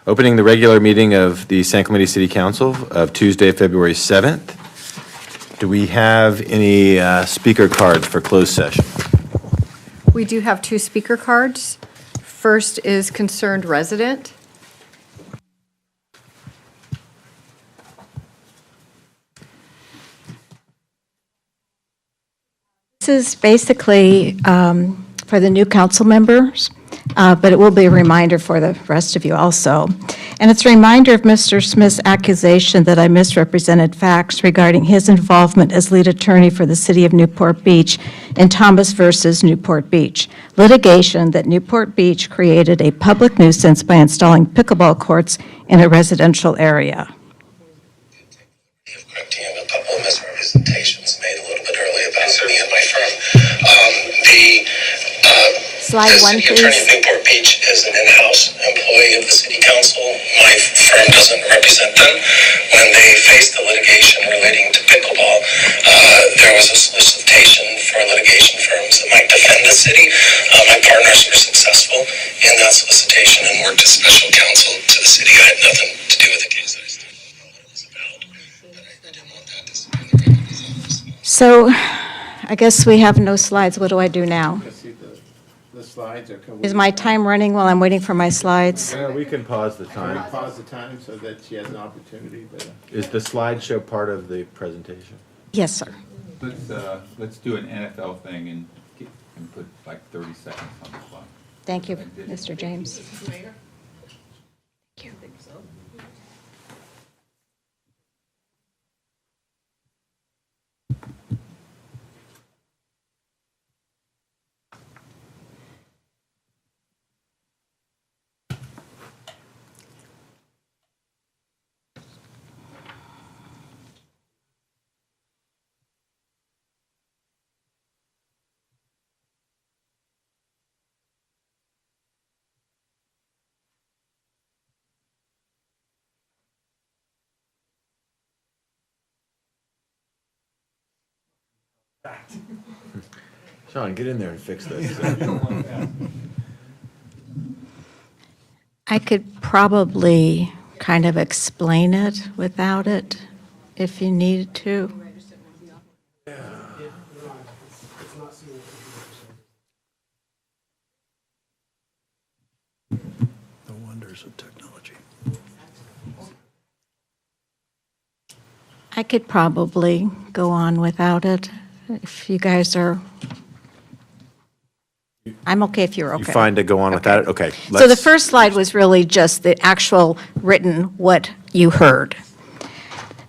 Opening the regular meeting of the San Clemente City Council of Tuesday, February 7th. Do we have any speaker cards for closed session? We do have two speaker cards. First is concerned resident. This is basically for the new council members, but it will be a reminder for the rest of you also. And it's a reminder of Mr. Smith's accusation that I misrepresented facts regarding his involvement as lead attorney for the city of Newport Beach in Thomas versus Newport Beach, litigation that Newport Beach created a public nuisance by installing pickleball courts in a residential area. Correcting a couple of misrepresentations made a little bit earlier about me and my firm. Slide one, the city attorney of please. Newport Beach is an in-house employee of the city council. My firm doesn't represent them. When they faced the litigation relating to pickleball, there was a solicitation for litigation firms that might defend the city. My partners were successful in that solicitation and worked as special counsel to the city. I had nothing to do with the case. I just didn't know what it was about. But I didn't want that to be in the records office. So I guess we have no slides. What do I do now? The slides are. Is my time running while I'm waiting for my slides? We can pause the time. Pause the time so that she has an opportunity, but. Is the slideshow part of the presentation? Yes, sir. Let's do an NFL thing and put like 30 seconds on the clock. Thank you, Mr. James. Thank you. Sean, get in there and fix this. I could probably kind of explain it without it if you needed to. The wonders of technology. I could probably go on without it if you guys are. I'm okay if you're okay. You fine to go on without it? Okay. So the first slide was really just the actual written, what you heard.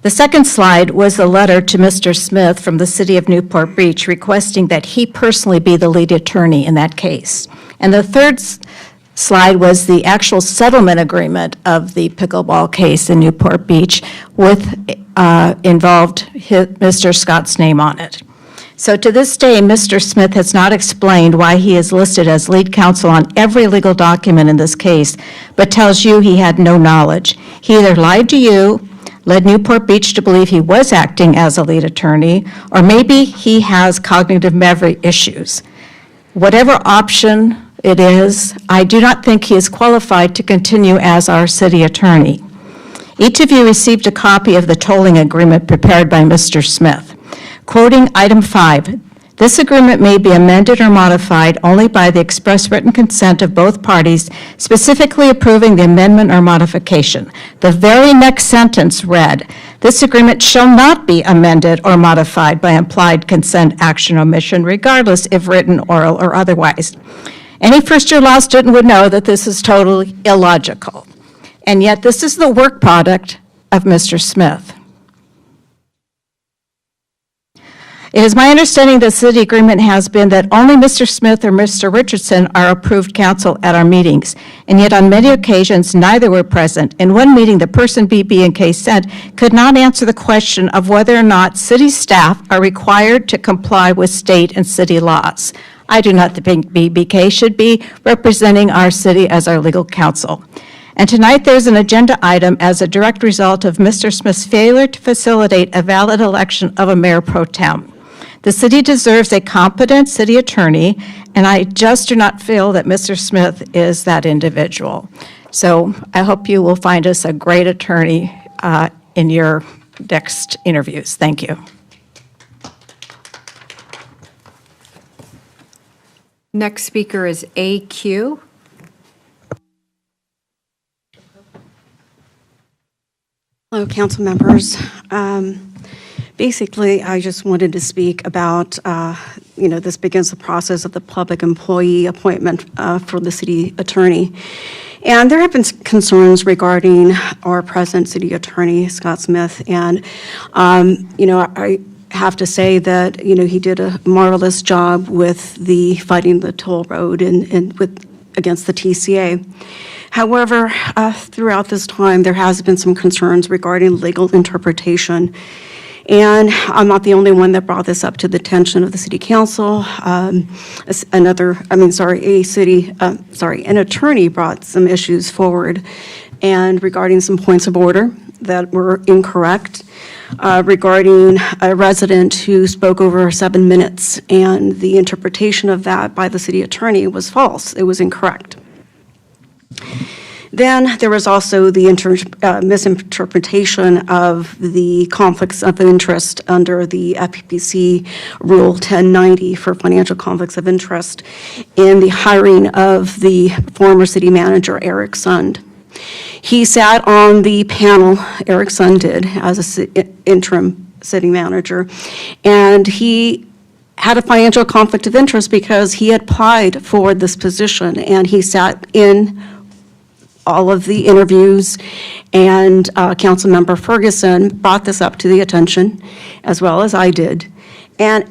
The second slide was a letter to Mr. Smith from the city of Newport Beach requesting that he personally be the lead attorney in that case. And the third slide was the actual settlement agreement of the pickleball case in Newport Beach with involved Mr. Scott's name on it. So to this day, Mr. Smith has not explained why he is listed as lead counsel on every legal document in this case, but tells you he had no knowledge. He either lied to you, led Newport Beach to believe he was acting as a lead attorney, or maybe he has cognitive memory issues. Whatever option it is, I do not think he is qualified to continue as our city attorney. Each of you received a copy of the tolling agreement prepared by Mr. Smith. Quoting item 5, this agreement may be amended or modified only by the express written consent of both parties, specifically approving the amendment or modification. The very next sentence read, this agreement shall not be amended or modified by implied consent, action, omission, regardless if written, oral, or otherwise. Any first-year law student would know that this is totally illogical. And yet this is the work product of Mr. Smith. It is my understanding the city agreement has been that only Mr. Smith or Mr. Richardson are approved counsel at our meetings, and yet on many occasions neither were present. In one meeting, the person B, B, and K sent could not answer the question of whether or not city staff are required to comply with state and city laws. I do not think BBK should be representing our city as our legal counsel. And tonight there's an agenda item as a direct result of Mr. Smith's failure to facilitate a valid election of a mayor pro tem. The city deserves a competent city attorney, and I just do not feel that Mr. Smith is that individual. So I hope you will find us a great attorney in your next interviews. Thank you. Next speaker is AQ. Hello, council members. Basically, I just wanted to speak about, this begins the process of the public employee appointment for the city attorney. And there have been concerns regarding our present city attorney, Scott Smith, and, I have to say that, he did a marvelous job with the fighting the toll road and against the TCA. However, throughout this time, there has been some concerns regarding legal interpretation. And I'm not the only one that brought this up to the attention of the city council. An attorney brought some issues forward and regarding some points of order that were incorrect, regarding a resident who spoke over 7 minutes, and the interpretation of that by the city attorney was false. It was incorrect. Then there was also the misinterpretation of the conflicts of interest under the FPPC Rule 1090 for financial conflicts of interest in the hiring of the former city manager, Eric Sund. He sat on the panel, Eric Sund did, as an interim city manager, and he had a financial conflict of interest because he had applied for this position, and he sat in all of the interviews, and Councilmember Ferguson brought this up to the attention, as well as I did. And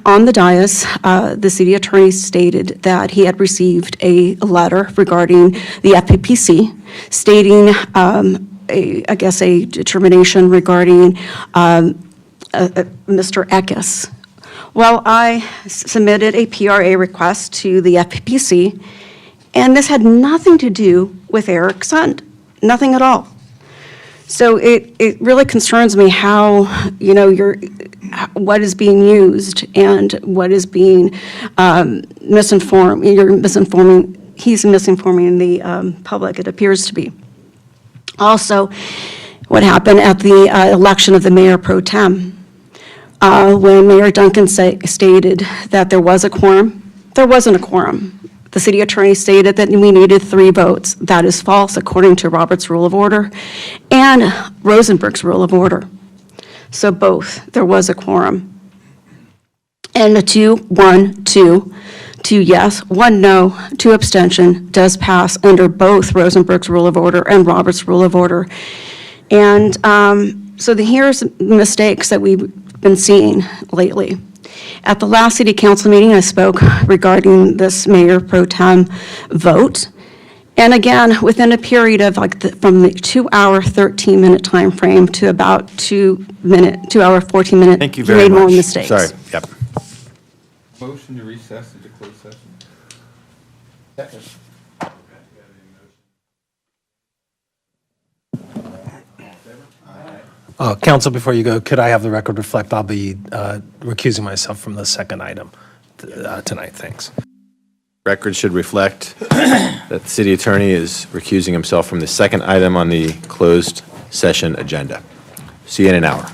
on the dais, the city attorney stated that he had received a letter regarding the FPPC, stating, a determination regarding Mr. Eckes. Well, I submitted a PRA request to the FPPC, and this had nothing to do with Eric Sund, nothing at all. So it really concerns me how, what is being used and what is being misinformed. He's misinforming the public, it appears to be. Also, what happened at the election of the mayor pro tem, when Mayor Duncan stated that there was a quorum, there wasn't a quorum. The city attorney stated that we needed 3 votes. That is false according to Robert's Rule of Order and Rosenberg's Rule of Order. So both, there was a quorum. And the 2 yes, 1 no, 2 abstention does pass under both Rosenberg's Rule of Order and Robert's Rule of Order. And here's mistakes that we've been seeing lately. At the last city council meeting, I spoke regarding this mayor pro tem vote. And again, within a period of from the 2-hour, 13-minute time frame to about 2-hour, 14-minute, Thank you very made much. more mistakes. Sorry, yep. Motion to recess into closed session. Second. Council, before you go, could I have the record reflect I'll be recusing myself from the second item tonight? Thanks. Record should reflect that the city attorney is recusing himself from the second item on the closed session agenda. See you in an hour.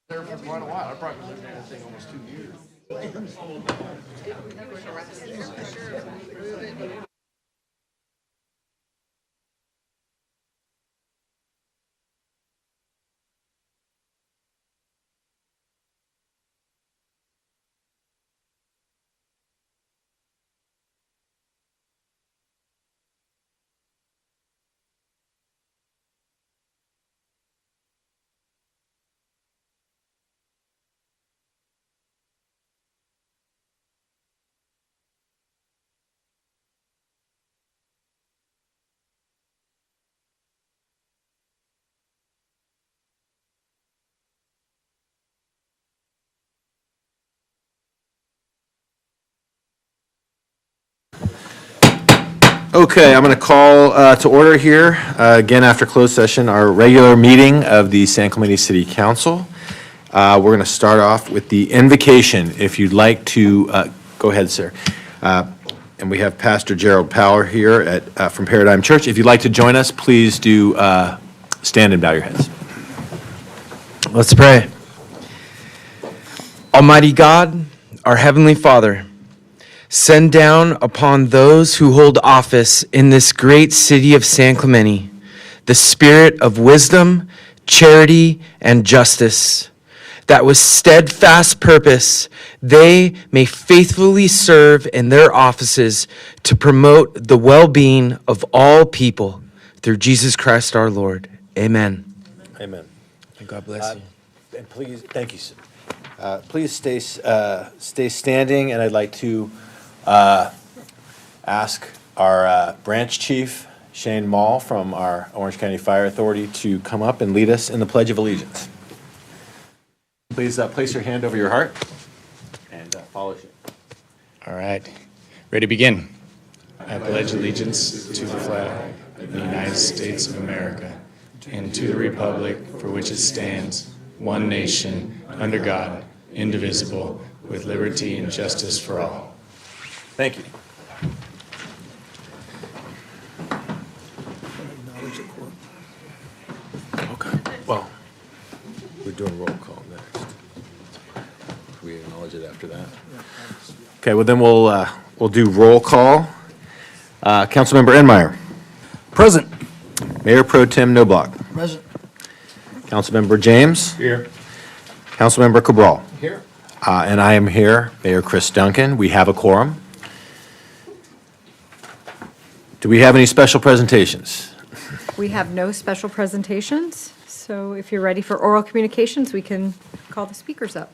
There for quite a while. I probably lived in that thing almost 2 years. Okay, I'm going to call to order here, again after closed session, our regular meeting of the San Clemente City Council. We're going to start off with the invocation. If you'd like to, go ahead, sir. And we have Pastor Gerald Power here from Paradigm Church. If you'd like to join us, please do stand and bow your heads. Let's pray. Almighty God, our Heavenly Father, send down upon those who hold office in this great city of San Clemente the spirit of wisdom, charity, and justice, that with steadfast purpose they may faithfully serve in their offices to promote the well-being of all people through Jesus Christ our Lord. Amen. Amen. And God bless you. And please, thank you, sir. Please stay standing, and I'd like to ask our branch chief, Shane Mall, from our Orange County Fire Authority, to come up and lead us in the Pledge of Allegiance. Please place your hand over your heart and follow Shane. All right. Ready to begin. I pledge allegiance to the flag of the United States of America and to the republic for which it stands, one nation, under God, indivisible, with liberty and justice for all. Thank you. Okay, well, we're doing roll call next. We acknowledge it after that. Okay, well then we'll do roll call. Councilmember Enmeyer. Present. Mayor Pro Tem Noblock. Present. Councilmember James. Here. Councilmember Cabral. Here. And I am here, Mayor Chris Duncan. We have a quorum. Do we have any special presentations? We have no special presentations, so if you're ready for oral communications, we can call the speakers up.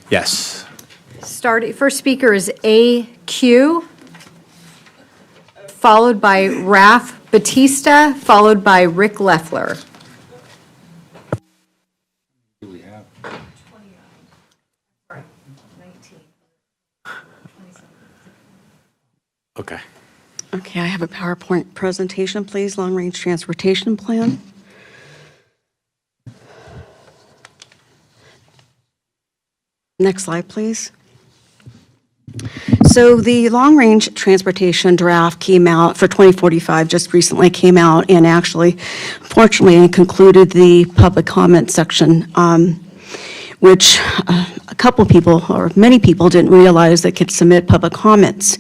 Yes. First speaker is AQ, followed by Raf Batista, followed by Rick Leffler. Okay. Okay, I have a PowerPoint presentation, please. Long-range transportation plan. Next slide, please. So the long-range transportation draft came out for 2045, just recently came out, and actually, fortunately, concluded the public comment section, which a couple people, or many people, didn't realize they could submit public comments.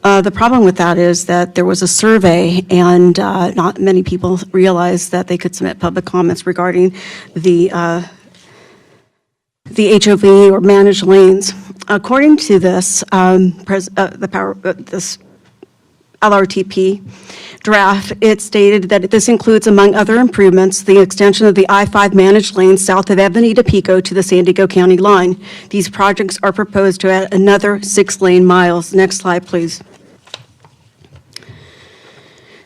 The problem with that is that there was a survey, and not many people realized that they could submit public comments regarding the HOV or managed lanes. According to this, this LRTP draft, it stated that this includes, among other improvements, the extension of the I-5 managed lane south of Ebony to Pico to the San Diego County line. These projects are proposed to add another 6 lane miles. Next slide, please.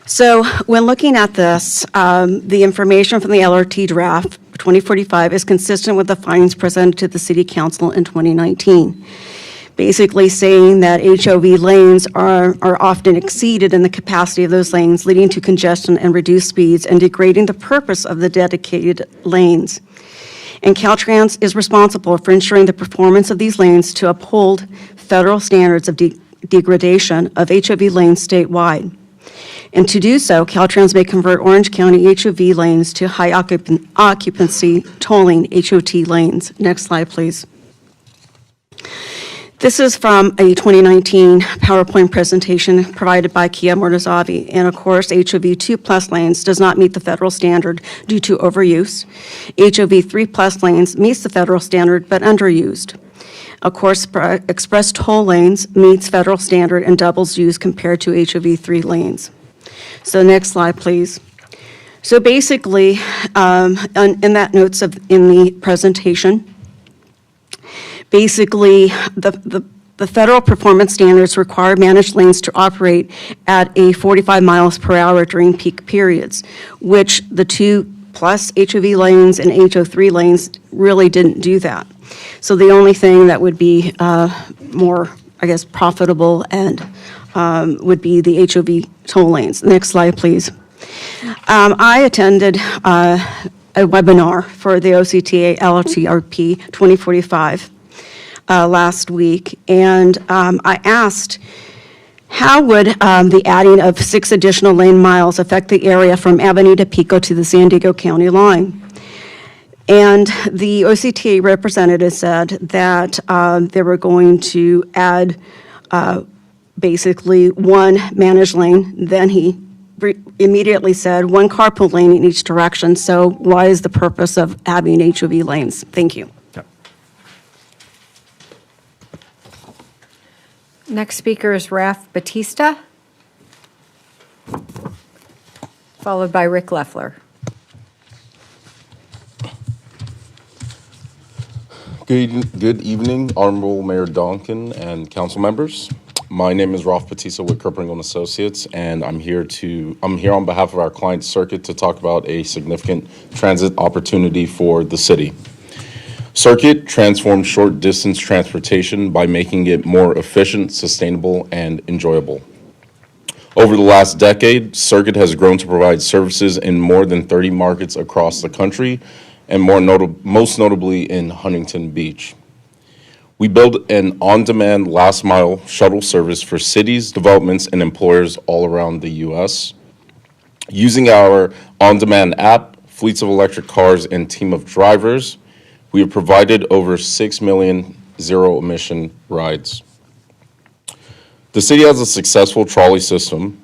So when looking at this, the information from the LRT draft 2045 is consistent with the findings presented to the City Council in 2019, basically saying that HOV lanes are often exceeded in the capacity of those lanes, leading to congestion and reduced speeds and degrading the purpose of the dedicated lanes. And Caltrans is responsible for ensuring the performance of these lanes to uphold federal standards of degradation of HOV lanes statewide. And to do so, Caltrans may convert Orange County HOV lanes to high occupancy tolling HOT lanes. Next slide, please. This is from a 2019 PowerPoint presentation provided by Kia Mortazavi. And of course, HOV 2+ lanes does not meet the federal standard due to overuse. HOV 3+ lanes meets the federal standard but underused. Of course, express toll lanes meets federal standard and doubles use compared to HOV 3 lanes. So next slide, please. So basically, in that notes in the presentation, basically, the federal performance standards require managed lanes to operate at a 45 miles per hour during peak periods, which the 2+ HOV lanes and HO3 lanes really didn't do that. So the only thing that would be more, I guess, profitable and would be the HOV toll lanes. Next slide, please. I attended a webinar for the OCTA LRTRP 2045 last week, and I asked, how would the adding of 6 additional lane miles affect the area from Avenida Pico to the San Diego County line? And the OCTA representative said that they were going to add basically 1 managed lane. Then he immediately said 1 carpool lane in each direction. So why is the purpose of having HOV lanes? Thank you. Next speaker is Raf Batista, followed by Rick Leffler. Good evening, Honorable Mayor Donkin and council members. My name is Ralph Batista with Kerpering & Associates, and I'm here on behalf of our client Circuit to talk about a significant transit opportunity for the city. Circuit transforms short-distance transportation by making it more efficient, sustainable, and enjoyable. Over the last decade, Circuit has grown to provide services in more than 30 markets across the country, and most notably in Huntington Beach. We build an on-demand last-mile shuttle service for cities, developments, and employers all around the U.S. Using our on-demand app, fleets of electric cars, and team of drivers, we have provided over 6 million zero-emission rides. The city has a successful trolley system,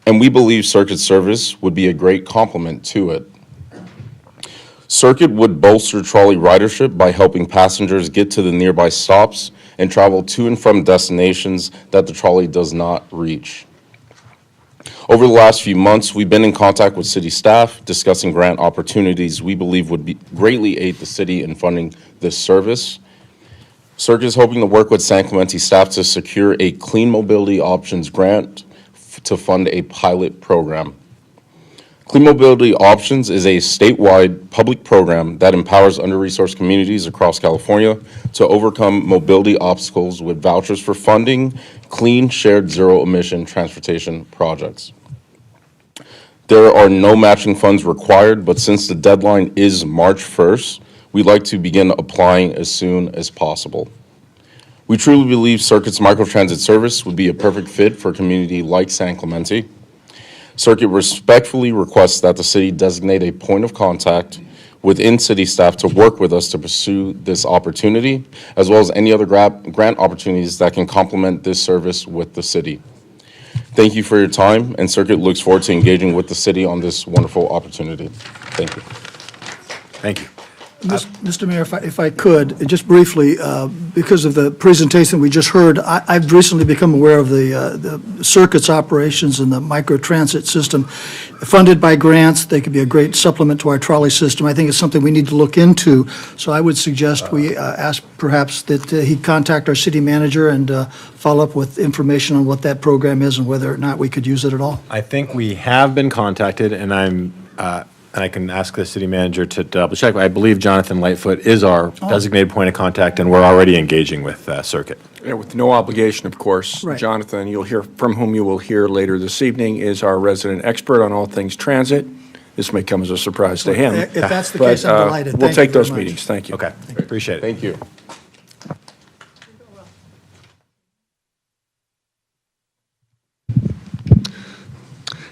and we believe Circuit service would be a great complement to it. Circuit would bolster trolley ridership by helping passengers get to the nearby stops and travel to and from destinations that the trolley does not reach. Over the last few months, we've been in contact with city staff discussing grant opportunities we believe would greatly aid the city in funding this service. Circuit is hoping to work with San Clemente staff to secure a Clean Mobility Options grant to fund a pilot program. Clean Mobility Options is a statewide public program that empowers under-resourced communities across California to overcome mobility obstacles with vouchers for funding clean, shared, zero-emission transportation projects. There are no matching funds required, but since the deadline is March 1st, we'd like to begin applying as soon as possible. We truly believe Circuit's microtransit service would be a perfect fit for a community like San Clemente. Circuit respectfully requests that the city designate a point of contact within city staff to work with us to pursue this opportunity, as well as any other grant opportunities that can complement this service with the city. Thank you for your time, and Circuit looks forward to engaging with the city on this wonderful opportunity. Thank you. Thank you. Mr. Mayor, if I could, just briefly, because of the presentation we just heard, I've recently become aware of the Circuit's operations and the microtransit system. Funded by grants, they could be a great supplement to our trolley system. I think it's something we need to look into. So I would suggest we ask perhaps that he contact our city manager and follow up with information on what that program is and whether or not we could use it at all. I think we have been contacted, and I can ask the city manager to double check. I believe Jonathan Lightfoot is our designated point of contact, and we're already engaging with Circuit. Yeah, with no obligation, of course. Right. Jonathan, from whom you will hear later this evening, is our resident expert on all things transit. This may come as a surprise to him. If that's the case, I'm delighted. We'll Thank you take those very much. meetings. Thank you. Okay, appreciate it. Thank you.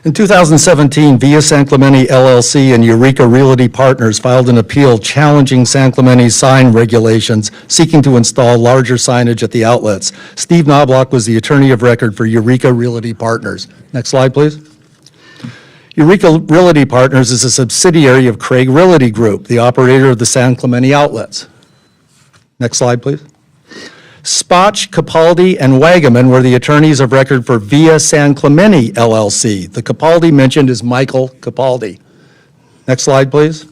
In 2017, Via San Clemente LLC and Eureka Realty Partners filed an appeal challenging San Clemente's sign regulations, seeking to install larger signage at the outlets. Steve Knobloch was the attorney of record for Eureka Realty Partners. Next slide, please. Eureka Realty Partners is a subsidiary of Craig Realty Group, the operator of the San Clemente outlets. Next slide, please. Spotch, Capaldi, and Wagaman were the attorneys of record for Via San Clemente LLC. The Capaldi mentioned is Michael Capaldi. Next slide, please.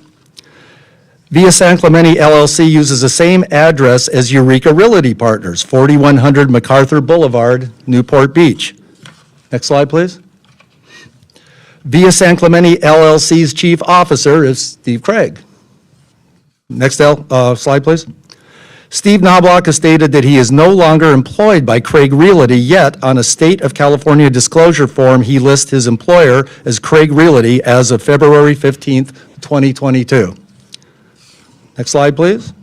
Via San Clemente LLC uses the same address as Eureka Realty Partners, 4100 MacArthur Boulevard, Newport Beach. Next slide, please. Via San Clemente LLC's chief officer is Steve Craig. Next slide, please. Steve Knobloch has stated that he is no longer employed by Craig Realty, yet on a state of California disclosure form, he lists his employer as Craig Realty as of February 15th, 2022. Next slide, please.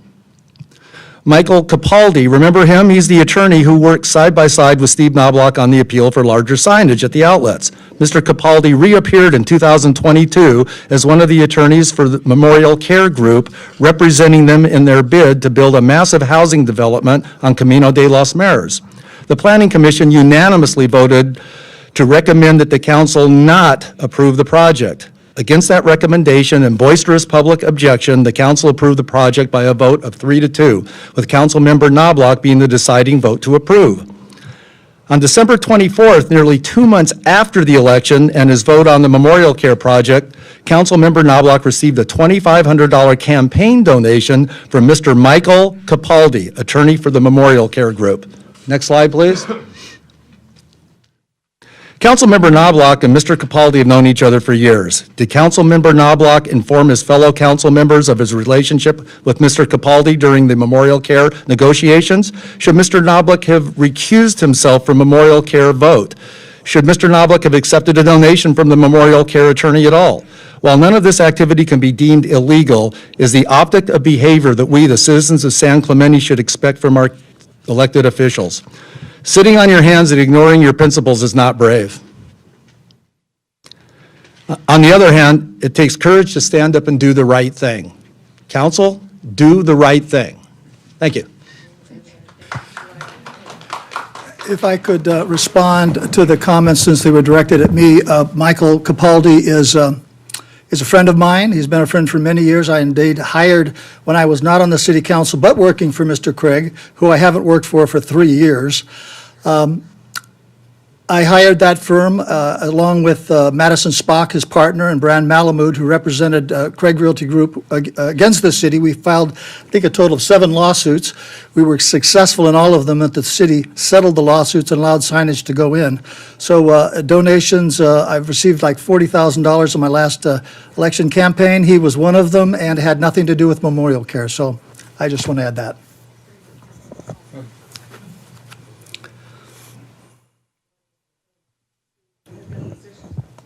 Michael Capaldi, remember him? He's the attorney who worked side by side with Steve Knobloch on the appeal for larger signage at the outlets. Mr. Capaldi reappeared in 2022 as one of the attorneys for the Memorial Care Group, representing them in their bid to build a massive housing development on Camino de los Mares. The Planning Commission unanimously voted to recommend that the council not approve the project. Against that recommendation and boisterous public objection, the council approved the project by a vote of 3-2, with Councilmember Knobloch being the deciding vote to approve. On December 24th, nearly 2 months after the election and his vote on the Memorial Care project, Councilmember Knobloch received a $2,500 campaign donation from Mr. Michael Capaldi, attorney for the Memorial Care Group. Next slide, please. Councilmember Knobloch and Mr. Capaldi have known each other for years. Did Councilmember Knobloch inform his fellow council members of his relationship with Mr. Capaldi during the Memorial Care negotiations? Should Mr. Knobloch have recused himself from Memorial Care vote? Should Mr. Knobloch have accepted a donation from the Memorial Care attorney at all? While none of this activity can be deemed illegal, is the optic of behavior that we, the citizens of San Clemente, should expect from our elected officials. Sitting on your hands and ignoring your principles is not brave. On the other hand, it takes courage to stand up and do the right thing. Council, do the right thing. Thank you. If I could respond to the comments since they were directed at me. Michael Capaldi is a friend of mine. He's been a friend for many years. I indeed hired when I was not on the city council, but working for Mr. Craig, who I haven't worked for 3 years. I hired that firm along with Madison Spock, his partner, and Brand Malamud, who represented Craig Realty Group against the city. We filed, I think, a total of 7 lawsuits. We were successful in all of them, that the city settled the lawsuits and allowed signage to go in. So donations, I've received like $40,000 in my last election campaign. He was one of them and had nothing to do with Memorial Care. So I just want to add that.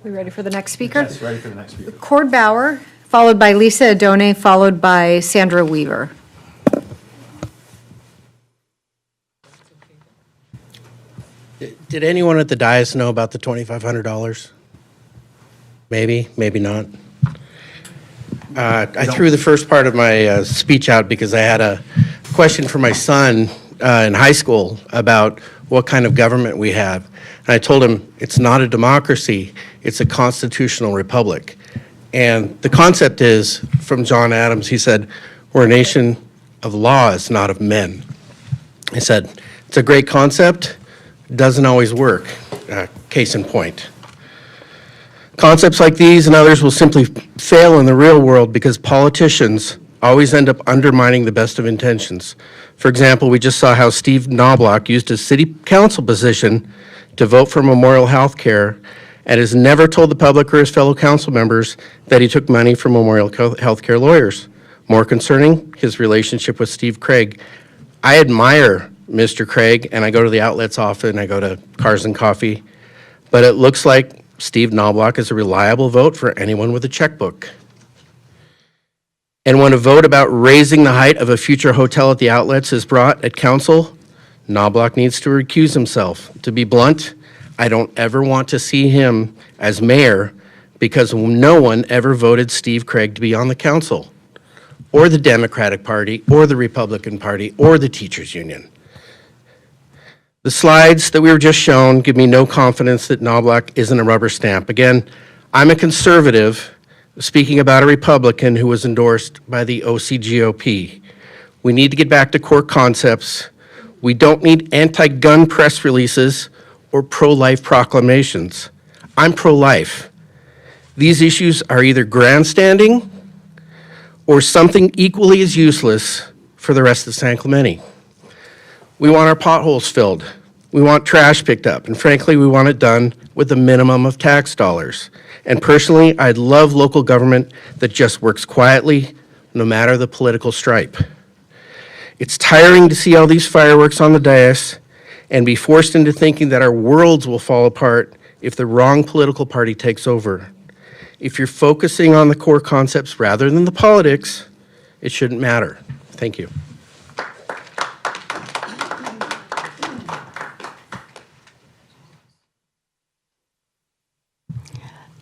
We ready for the next speaker? Yes, ready for the next speaker. Cord Bauer, followed by Lisa Adone, followed by Sandra Weaver. Did anyone at the dais know about the $2,500? Maybe, maybe not. I threw the first part of my speech out because I had a question for my son in high school about what kind of government we have. And I told him, it's not a democracy, it's a constitutional republic. And the concept is, from John Adams, he said, we're a nation of laws, not of men. I said, it's a great concept, doesn't always work. Case in point. Concepts like these and others will simply fail in the real world because politicians always end up undermining the best of intentions. For example, we just saw how Steve Knobloch used his city council position to vote for Memorial Health Care and has never told the public or his fellow council members that he took money from Memorial Health Care lawyers. More concerning, his relationship with Steve Craig. I admire Mr. Craig, and I go to the outlets often, I go to Cars and Coffee, but it looks like Steve Knobloch is a reliable vote for anyone with a checkbook. And when a vote about raising the height of a future hotel at the outlets is brought at council, Knobloch needs to recuse himself. To be blunt, I don't ever want to see him as mayor because no one ever voted Steve Craig to be on the council, or the Democratic Party, or the Republican Party, or the teachers union. The slides that we were just shown give me no confidence that Knobloch isn't a rubber stamp. Again, I'm a conservative speaking about a Republican who was endorsed by the OCGOP. We need to get back to core concepts. We don't need anti-gun press releases or pro-life proclamations. I'm pro-life. These issues are either grandstanding or something equally as useless for the rest of San Clemente. We want our potholes filled. We want trash picked up. And frankly, we want it done with a minimum of tax dollars. And personally, I'd love local government that just works quietly, no matter the political stripe. It's tiring to see all these fireworks on the dais and be forced into thinking that our worlds will fall apart if the wrong political party takes over. If you're focusing on the core concepts rather than the politics, it shouldn't matter. Thank you.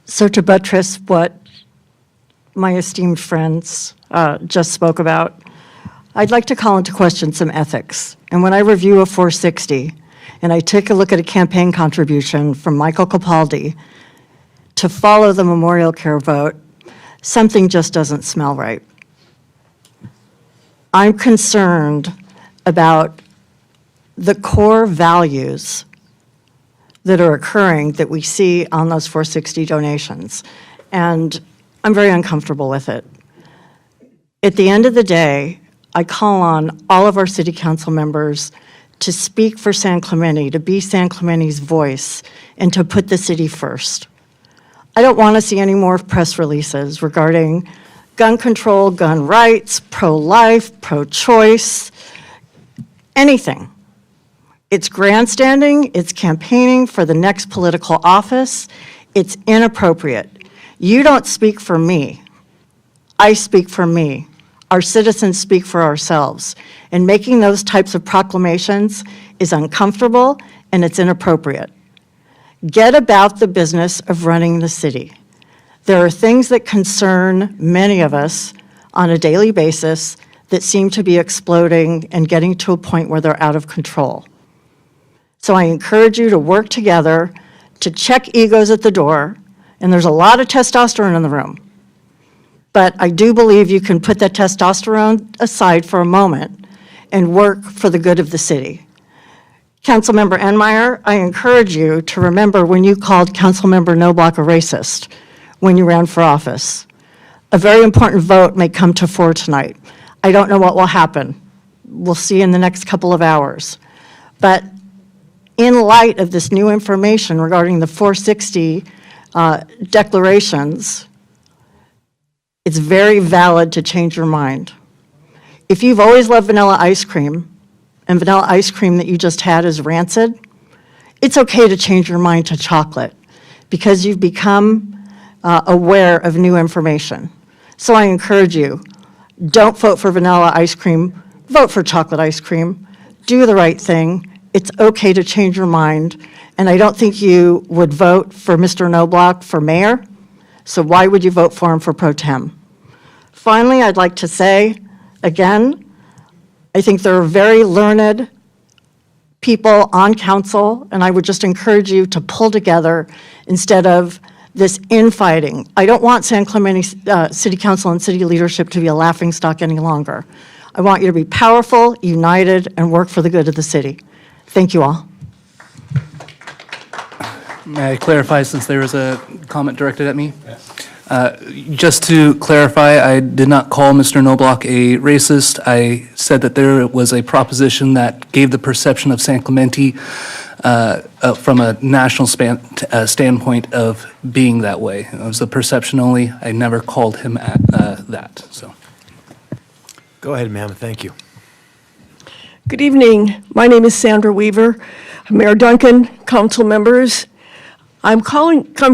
So to buttress what my esteemed friends just spoke about, I'd like to call into question some ethics. And when I review a 460, and I take a look at a campaign contribution from Michael Capaldi to follow the memorial care vote, something just doesn't smell right. I'm concerned about the core values that are occurring that we see on those 460 donations. And I'm very uncomfortable with it. At the end of the day, I call on all of our city council members to speak for San Clemente, to be San Clemente's voice, and to put the city first. I don't want to see any more press releases regarding gun control, gun rights, pro-life, pro-choice, anything. It's grandstanding, it's campaigning for the next political office, it's inappropriate. You don't speak for me, I speak for me. Our citizens speak for ourselves. And making those types of proclamations is uncomfortable and it's inappropriate. Get about the business of running the city. There are things that concern many of us on a daily basis that seem to be exploding and getting to a point where they're out of control. So I encourage you to work together to check egos at the door, and there's a lot of testosterone in the room. But I do believe you can put that testosterone aside for a moment and work for the good of the city. Councilmember Enmeyer, I encourage you to remember when you called Councilmember Knobloch a racist when you ran for office. A very important vote may come to fore tonight. I don't know what will happen. We'll see in the next couple of hours. But in light of this new information regarding the 460 declarations, it's very valid to change your mind. If you've always loved vanilla ice cream, and vanilla ice cream that you just had is rancid, it's okay to change your mind to chocolate because you've become aware of new information. So I encourage you, don't vote for vanilla ice cream, vote for chocolate ice cream, do the right thing. It's okay to change your mind, and I don't think you would vote for Mr. Knobloch for mayor, so why would you vote for him for pro tem? Finally, I'd like to say, again, I think there are very learned people on council, and I would just encourage you to pull together instead of this infighting. I don't want San Clemente City Council and city leadership to be a laughingstock any longer. I want you to be powerful, united, and work for the good of the city. Thank you all. May I clarify, since there was a comment directed at me? Just to clarify, I did not call Mr. Knobloch a racist. I said that there was a proposition that gave the perception of San Clemente from a national standpoint of being that way. It was a perception only. I never called him at that. So, Go ahead, ma'am. Thank you. Good evening. My name is Sandra Weaver. Mayor Duncan, council members. I'm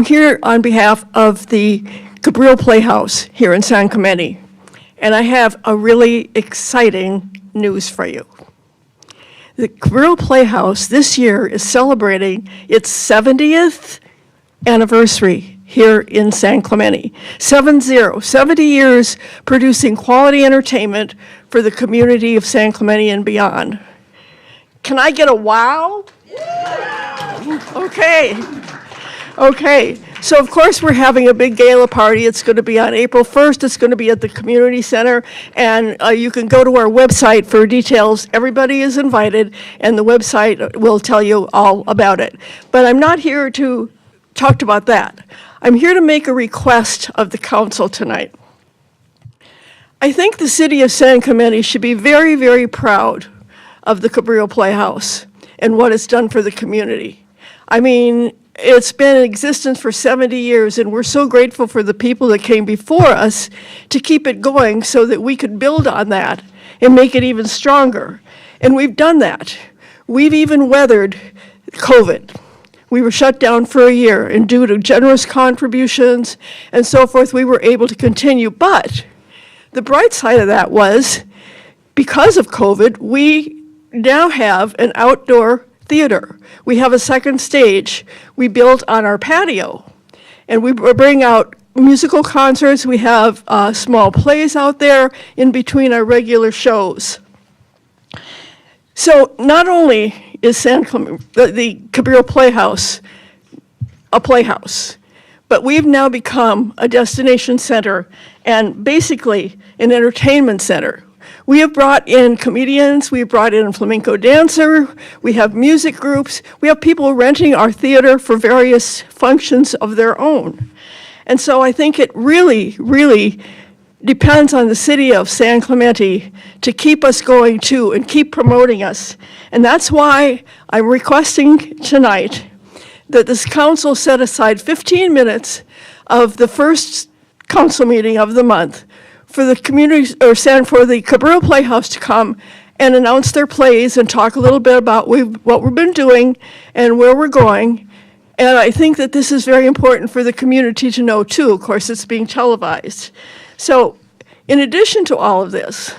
here on behalf of the Cabrillo Playhouse here in San Clemente, and I have a really exciting news for you. The Cabrillo Playhouse this year is celebrating its 70th anniversary here in San Clemente. 70 years producing quality entertainment for the community of San Clemente and beyond. Can I get a wow? Okay. So of course we're having a big gala party. It's going to be on April 1st. It's going to be at the community center, and you can go to our website for details. Everybody is invited, and the website will tell you all about it. But I'm not here to talk about that. I'm here to make a request of the council tonight. I think the city of San Clemente should be very, very proud of the Cabrillo Playhouse and what it's done for the community. I mean, it's been in existence for 70 years, and we're so grateful for the people that came before us to keep it going so that we could build on that and make it even stronger. And we've done that. We've even weathered COVID. We were shut down for a year, and due to generous contributions and so forth, we were able to continue. But the bright side of that was, because of COVID, we now have an outdoor theater. We have a second stage we built on our patio, and we bring out musical concerts. We have small plays out there in between our regular shows. So not only is the Cabrillo Playhouse a playhouse, but we've now become a destination center and basically an entertainment center. We have brought in comedians, we have brought in a flamenco dancer, we have music groups, we have people renting our theater for various functions of their own. And so I think it really, really depends on the city of San Clemente to keep us going too and keep promoting us. And that's why I'm requesting tonight that this council set aside 15 minutes of the first council meeting of the month for the community, or for the Cabrillo Playhouse to come and announce their plays and talk a little bit about what we've been doing and where we're going. And I think that this is very important for the community to know too. Of course, it's being televised. So in addition to all of this,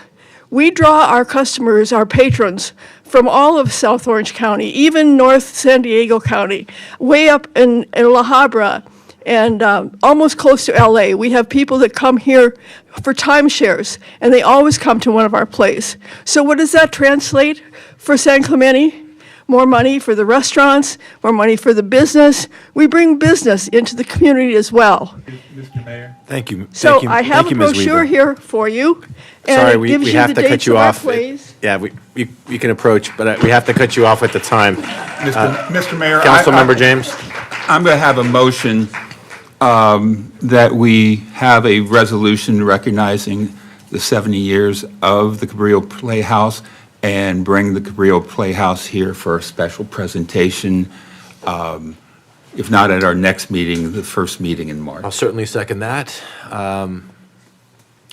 we draw our customers, our patrons, from all of South Orange County, even North San Diego County, way up in La Habra, and almost close to LA. We have people that come here for timeshares, and they always come to one of our plays. So what does that translate for San Clemente? More money for the restaurants, more money for the business. We bring business into the community as well. Mr. Mayor? Thank you. So Thank you. I have Thank a you, Ms. brochure Weaver. here for you, and Sorry, it we gives you have the to cut dates you of our off. plays. Yeah, you can approach, but we have to cut you off at the time. Mr. Mayor, Councilmember James? I'm going to have a motion that we have a resolution recognizing the 70 years of the Cabrillo Playhouse and bring the Cabrillo Playhouse here for a special presentation, if not at our next meeting, the first meeting in March. I'll certainly second that.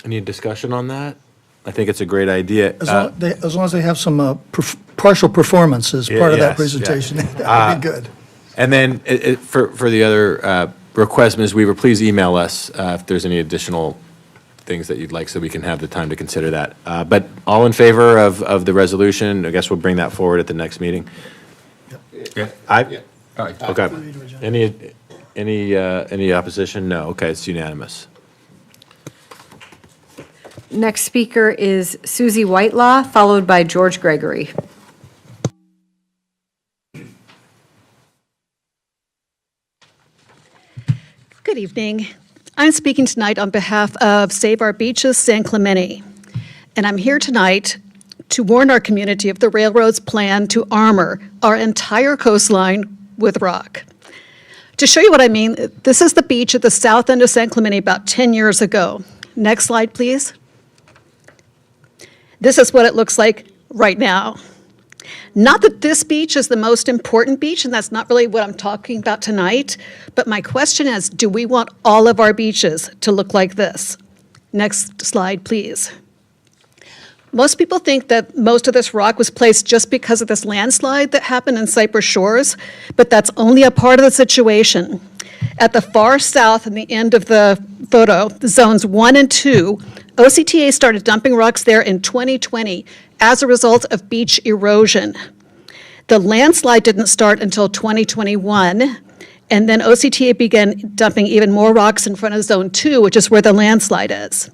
Any discussion on that? I think it's a great idea. As long as they have some partial performance as part of that presentation, that would be good. And then for the other request, Ms. Weaver, please email us if there's any additional things that you'd like so we can have the time to consider that. But all in favor of the resolution, I guess we'll bring that forward at the next meeting. Yeah. Aye? Aye. Okay. Any opposition? No. Okay, it's unanimous. Next speaker is Susie Whitelaw, followed by George Gregory. Good evening. I'm speaking tonight on behalf of Save Our Beaches San Clemente, and I'm here tonight to warn our community of the railroad's plan to armor our entire coastline with rock. To show you what I mean, this is the beach at the south end of San Clemente about 10 years ago. Next slide, please. This is what it looks like right now. Not that this beach is the most important beach, and that's not really what I'm talking about tonight, but my question is, do we want all of our beaches to look like this? Next slide, please. Most people think that most of this rock was placed just because of this landslide that happened in Cypress Shores, but that's only a part of the situation. At the far south and the end of the photo, the zones 1 and 2, OCTA started dumping rocks there in 2020 as a result of beach erosion. The landslide didn't start until 2021, and then OCTA began dumping even more rocks in front of Zone 2, which is where the landslide is.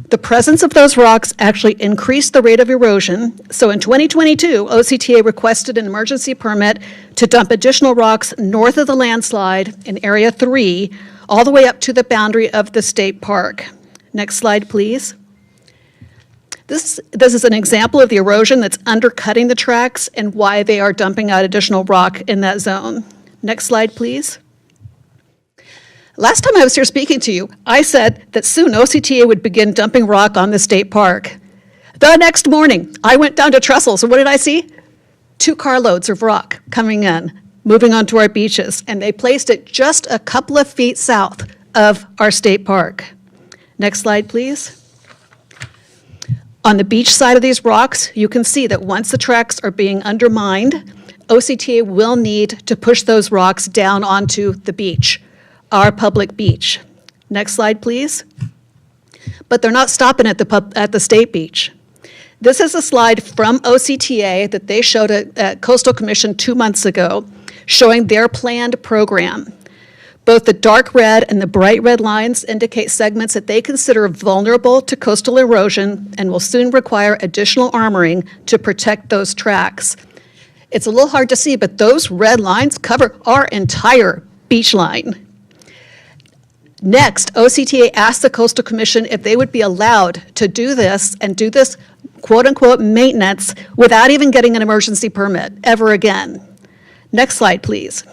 The presence of those rocks actually increased the rate of erosion. So in 2022, OCTA requested an emergency permit to dump additional rocks north of the landslide in Area 3, all the way up to the boundary of the state park. Next slide, please. This is an example of the erosion that's undercutting the tracks and why they are dumping out additional rock in that zone. Next slide, please. Last time I was here speaking to you, I said that soon OCTA would begin dumping rock on the state park. The next morning, I went down to Trestles, and what did I see? 2 carloads of rock coming in, moving onto our beaches, and they placed it just a couple of feet south of our state park. Next slide, please. On the beach side of these rocks, you can see that once the tracks are being undermined, OCTA will need to push those rocks down onto the beach, our public beach. Next slide, please. But they're not stopping at the state beach. This is a slide from OCTA that they showed at Coastal Commission 2 months ago, showing their planned program. Both the dark red and the bright red lines indicate segments that they consider vulnerable to coastal erosion and will soon require additional armoring to protect those tracks. It's a little hard to see, but those red lines cover our entire beach line. Next, OCTA asked the Coastal Commission if they would be allowed to do this and do this quote-unquote maintenance without even getting an emergency permit ever again. Next slide, please.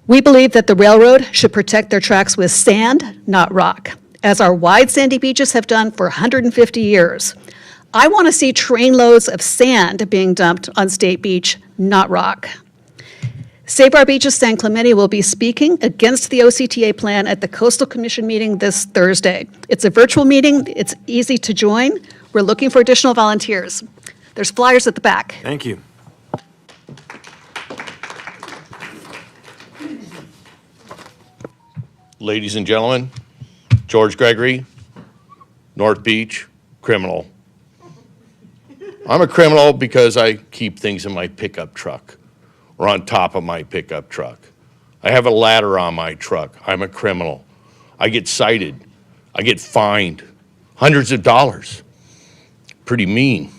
We believe that the railroad should protect their tracks with sand, not rock, as our wide sandy beaches have done for 150 years. I want to see trainloads of sand being dumped on State Beach, not rock. Save Our Beaches San Clemente will be speaking against the OCTA plan at the Coastal Commission meeting this Thursday. It's a virtual meeting. It's easy to join. We're looking for additional volunteers. There's flyers at the back. Thank you. Ladies and gentlemen, George Gregory, North Beach, criminal. I'm a criminal because I keep things in my pickup truck or on top of my pickup truck. I have a ladder on my truck. I'm a criminal. I get cited. I get fined hundreds of dollars. Pretty mean.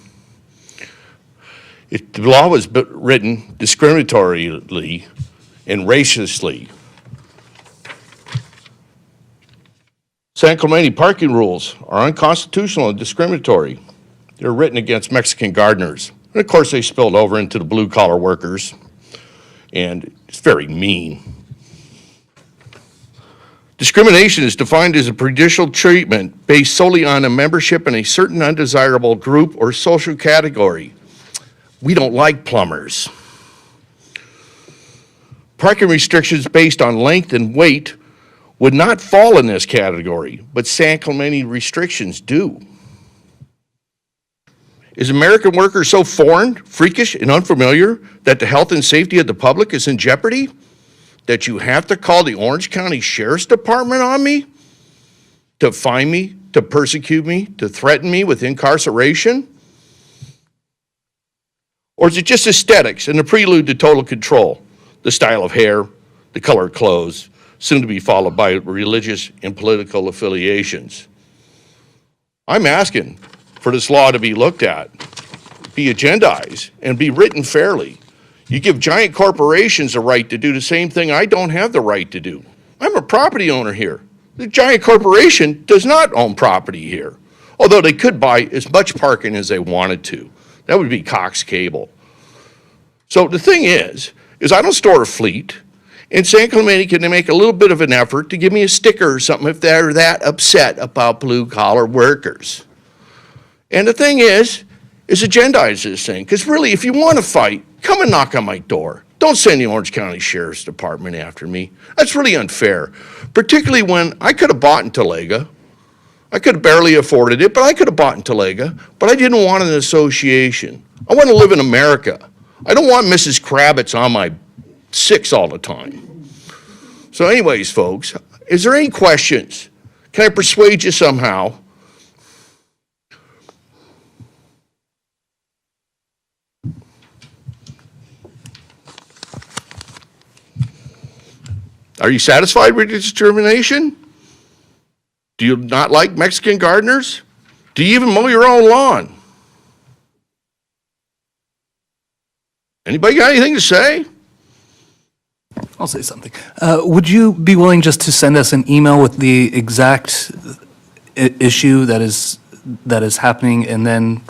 The law was written discriminatorily and racistly. San Clemente parking rules are unconstitutional and discriminatory. They're written against Mexican gardeners. And of course, they spilled over into the blue-collar workers, and it's very mean. Discrimination is defined as a prejudicial treatment based solely on a membership in a certain undesirable group or social category. We don't like plumbers. Parking restrictions based on length and weight would not fall in this category, but San Clemente restrictions do. Is American worker so foreign, freakish, and unfamiliar that the health and safety of the public is in jeopardy? That you have to call the Orange County Sheriff's Department on me? To fine me, to persecute me, to threaten me with incarceration? Or is it just aesthetics and a prelude to total control? The style of hair, the color of clothes, soon to be followed by religious and political affiliations. I'm asking for this law to be looked at, be agendized, and be written fairly. You give giant corporations a right to do the same thing I don't have the right to do. I'm a property owner here. The giant corporation does not own property here, although they could buy as much parking as they wanted to. That would be Cox Cable. So the thing is I don't store a fleet, and San Clemente can make a little bit of an effort to give me a sticker or something if they're that upset about blue-collar workers. And the thing is agendize this thing, because really, if you want to fight, come and knock on my door. Don't send the Orange County Sheriff's Department after me. That's really unfair, particularly when I could have bought in Talega. I could have barely afforded it, but I could have bought in Talega, but I didn't want an association. I want to live in America. I don't want Mrs. Kravitz on my 6 all the time. So anyways, folks, is there any questions? Can I persuade you somehow? Are you satisfied with your discrimination? Do you not like Mexican gardeners? Do you even mow your own lawn? Anybody got anything to say? I'll say something. Would you be willing just to send us an email with the exact issue that is happening, and then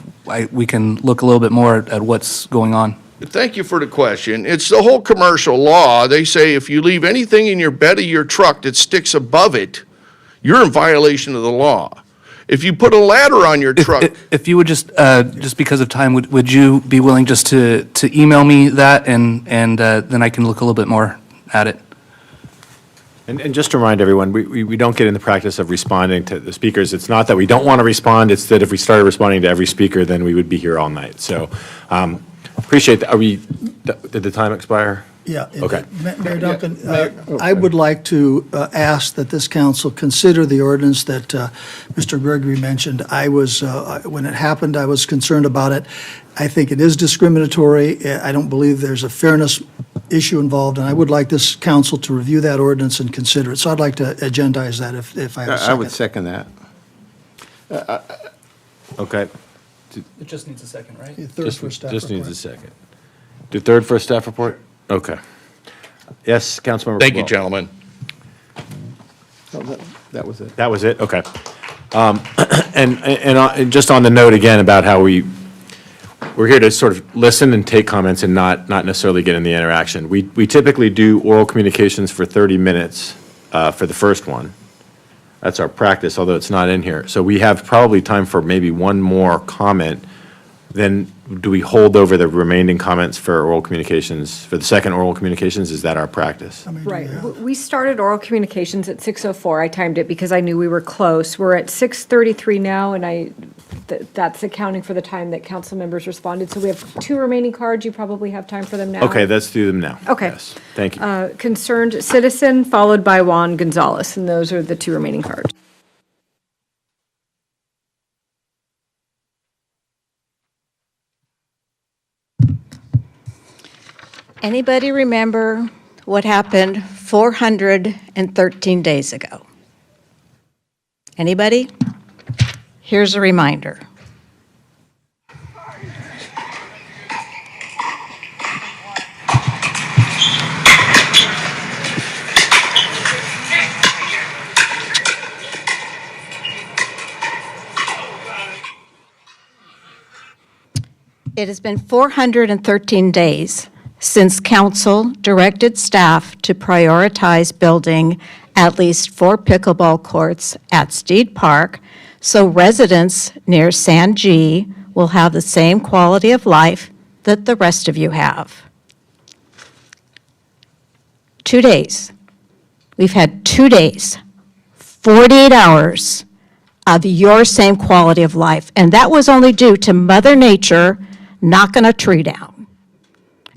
we can look a little bit more at what's going on? Thank you for the question. It's the whole commercial law. They say if you leave anything in your bed of your truck that sticks above it, you're in violation of the law. If you put a ladder on your truck. If you would just because of time, would you be willing just to email me that, and then I can look a little bit more at it? And just to remind everyone, we don't get in the practice of responding to the speakers. It's not that we don't want to respond, it's that if we started responding to every speaker, then we would be here all night. So appreciate that. Did the time expire? Yeah. Okay. Mayor Duncan, I would like to ask that this council consider the ordinance that Mr. Gregory mentioned. When it happened, I was concerned about it. I think it is discriminatory. I don't believe there's a fairness issue involved, and I would like this council to review that ordinance and consider it. So I'd like to agendize that if I have a second. I would second that. Okay. It just needs a second, right? Third for staff Just needs report. a second. Do third for a staff report? Okay. Yes, Councilmember. Thank you, Cabral. gentlemen. That was it. That was it? Okay. And just on the note again about how we're here to sort of listen and take comments and not necessarily get in the interaction. We typically do oral communications for 30 minutes for the first one. That's our practice, although it's not in here. So we have probably time for maybe one more comment. Then do we hold over the remaining comments for oral communications, for the second oral communications? Is that our practice? Right. We started oral communications at 6:04. I timed it because I knew we were close. We're at 6:33 now, and that's accounting for the time that council members responded. So we have 2 remaining cards. You probably have time for them now. Okay, let's do them now. Okay. Yes, thank you. Concerned citizen, followed by Juan Gonzalez, and those are the 2 remaining cards. Anybody remember what happened 413 days ago? Anybody? Here's a reminder. It has been 413 days since council directed staff to prioritize building at least 4 pickleball courts at Steed Park so residents near San G will have the same quality of life that the rest of you have. 2 days. We've had 2 days, 48 hours of your same quality of life, and that was only due to Mother Nature knocking a tree down.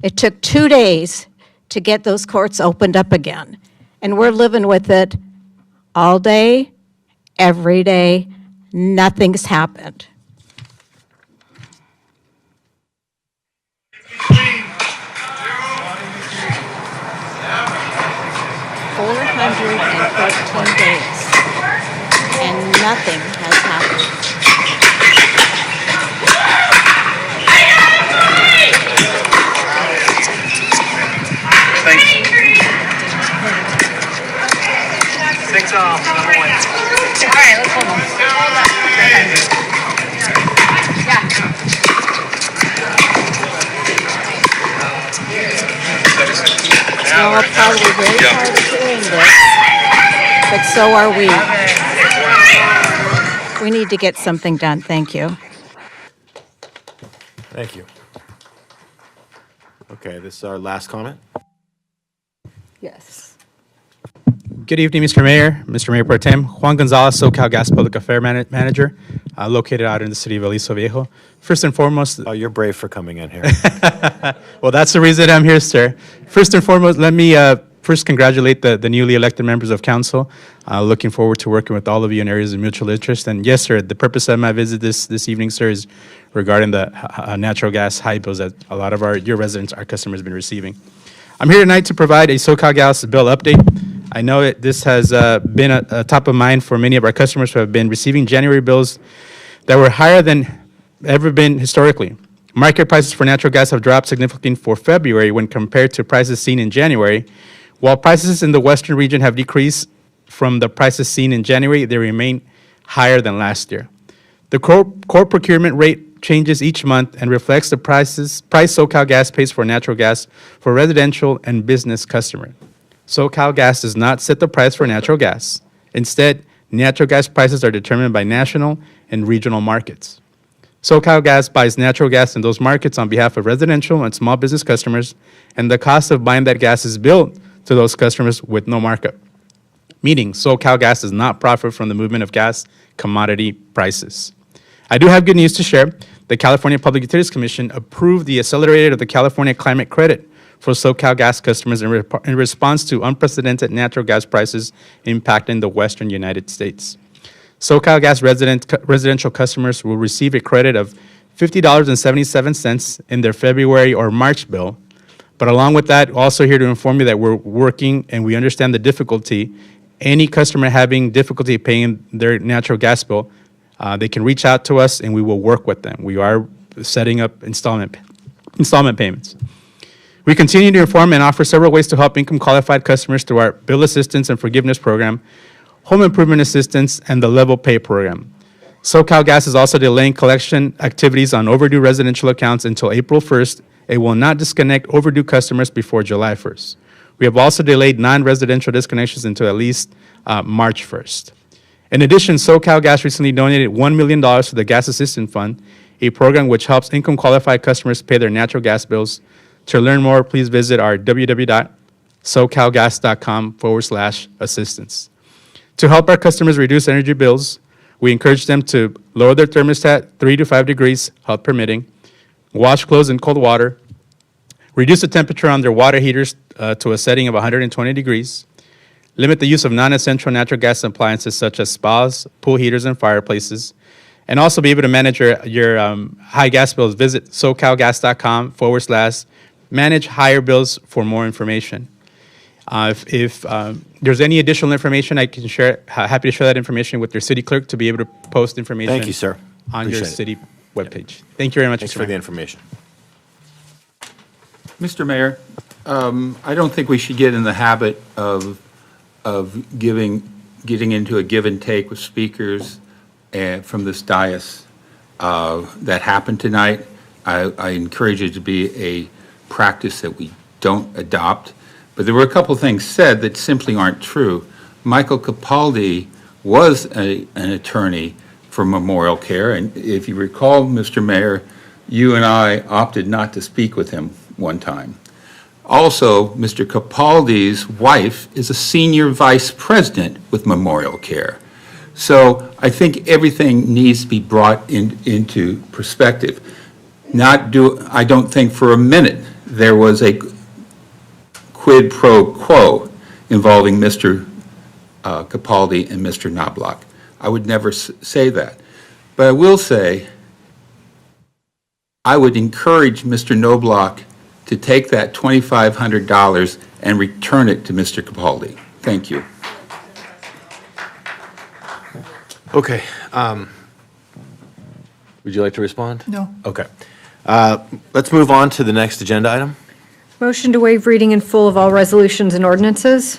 It took 2 days to get those courts opened up again. And we're living with it all day, every day. Nothing's happened. days, and nothing has happened. Six off, number one. All right, let's hold on. Hold up. We're all probably very tired of doing this, but so are we. We need to get something done. Thank you. Thank you. Okay, this is our last comment. Yes. Good evening, Mr. Mayor, Mr. Mayor Pro Tem. Juan Gonzalez, SoCal Gas Public Affairs Manager, located out in the city of Aliso Viejo. First and foremost... Oh, you're brave for coming in here. Well, that's the reason I'm here, sir. First and foremost, let me first congratulate the newly elected members of council. Looking forward to working with all of you in areas of mutual interest. And yes, sir, the purpose of my visit this evening, sir, is regarding the natural gas high bills that a lot of your residents, our customers, have been receiving. I'm here tonight to provide a SoCal Gas bill update. I know this has been a top of mind for many of our customers who have been receiving January bills that were higher than ever been historically. Market prices for natural gas have dropped significantly for February when compared to prices seen in January. While prices in the western region have decreased from the prices seen in January, they remain higher than last year. The core procurement rate changes each month and reflects the price SoCal Gas pays for natural gas for residential and business customers. SoCal Gas does not set the price for natural gas. Instead, natural gas prices are determined by national and regional markets. SoCal Gas buys natural gas in those markets on behalf of residential and small business customers, and the cost of buying that gas is billed to those customers with no markup, meaning SoCal Gas does not profit from the movement of gas commodity prices. I do have good news to share. The California Public Utilities Commission approved the accelerated of the California Climate Credit for SoCal Gas customers in response to unprecedented natural gas prices impacting the western United States. SoCal Gas residential customers will receive a credit of $50.77 in their February or March bill. But along with that, also here to inform you that we're working and we understand the difficulty. Any customer having difficulty paying their natural gas bill, they can reach out to us and we will work with them. We are setting up installment payments. We continue to inform and offer several ways to help income-qualified customers through our bill assistance and forgiveness program, home improvement assistance, and the level pay program. SoCal Gas is also delaying collection activities on overdue residential accounts until April 1st. It will not disconnect overdue customers before July 1st. We have also delayed non-residential disconnections until at least March 1st. In addition, SoCal Gas recently donated $1 million to the Gas Assistance Fund, a program which helps income-qualified customers pay their natural gas bills. To learn more, please visit our www.socalgas.com/assistance. To help our customers reduce energy bills, we encourage them to lower their thermostat 3 to 5 degrees, health permitting, wash clothes in cold water, reduce the temperature on their water heaters to a setting of 120 degrees, limit the use of non-essential natural gas appliances such as spas, pool heaters, and fireplaces, and also be able to manage your high gas bills. Visit socalgas.com/manage higher bills for more information. If there's any additional information I can share, happy to share that information with your city clerk to be able to post information. Thank you, sir. On your Appreciate it. city webpage. Thank you very much. Thanks Mr. for the Mayor. information. Mr. Mayor, I don't think we should get in the habit of getting into a give and take with speakers from this dais that happened tonight. I encourage it to be a practice that we don't adopt. But there were a couple things said that simply aren't true. Michael Capaldi was an attorney for Memorial Care, and if you recall, Mr. Mayor, you and I opted not to speak with him one time. Also, Mr. Capaldi's wife is a senior vice president with Memorial Care. So I think everything needs to be brought into perspective. I don't think for a minute there was a quid pro quo involving Mr. Capaldi and Mr. Knobloch. I would never say that. But I will say, I would encourage Mr. Knobloch to take that $2,500 and return it to Mr. Capaldi. Thank you. Okay. Would you like to respond? No. Okay. Let's move on to the next agenda item. Motion to waive reading in full of all resolutions and ordinances.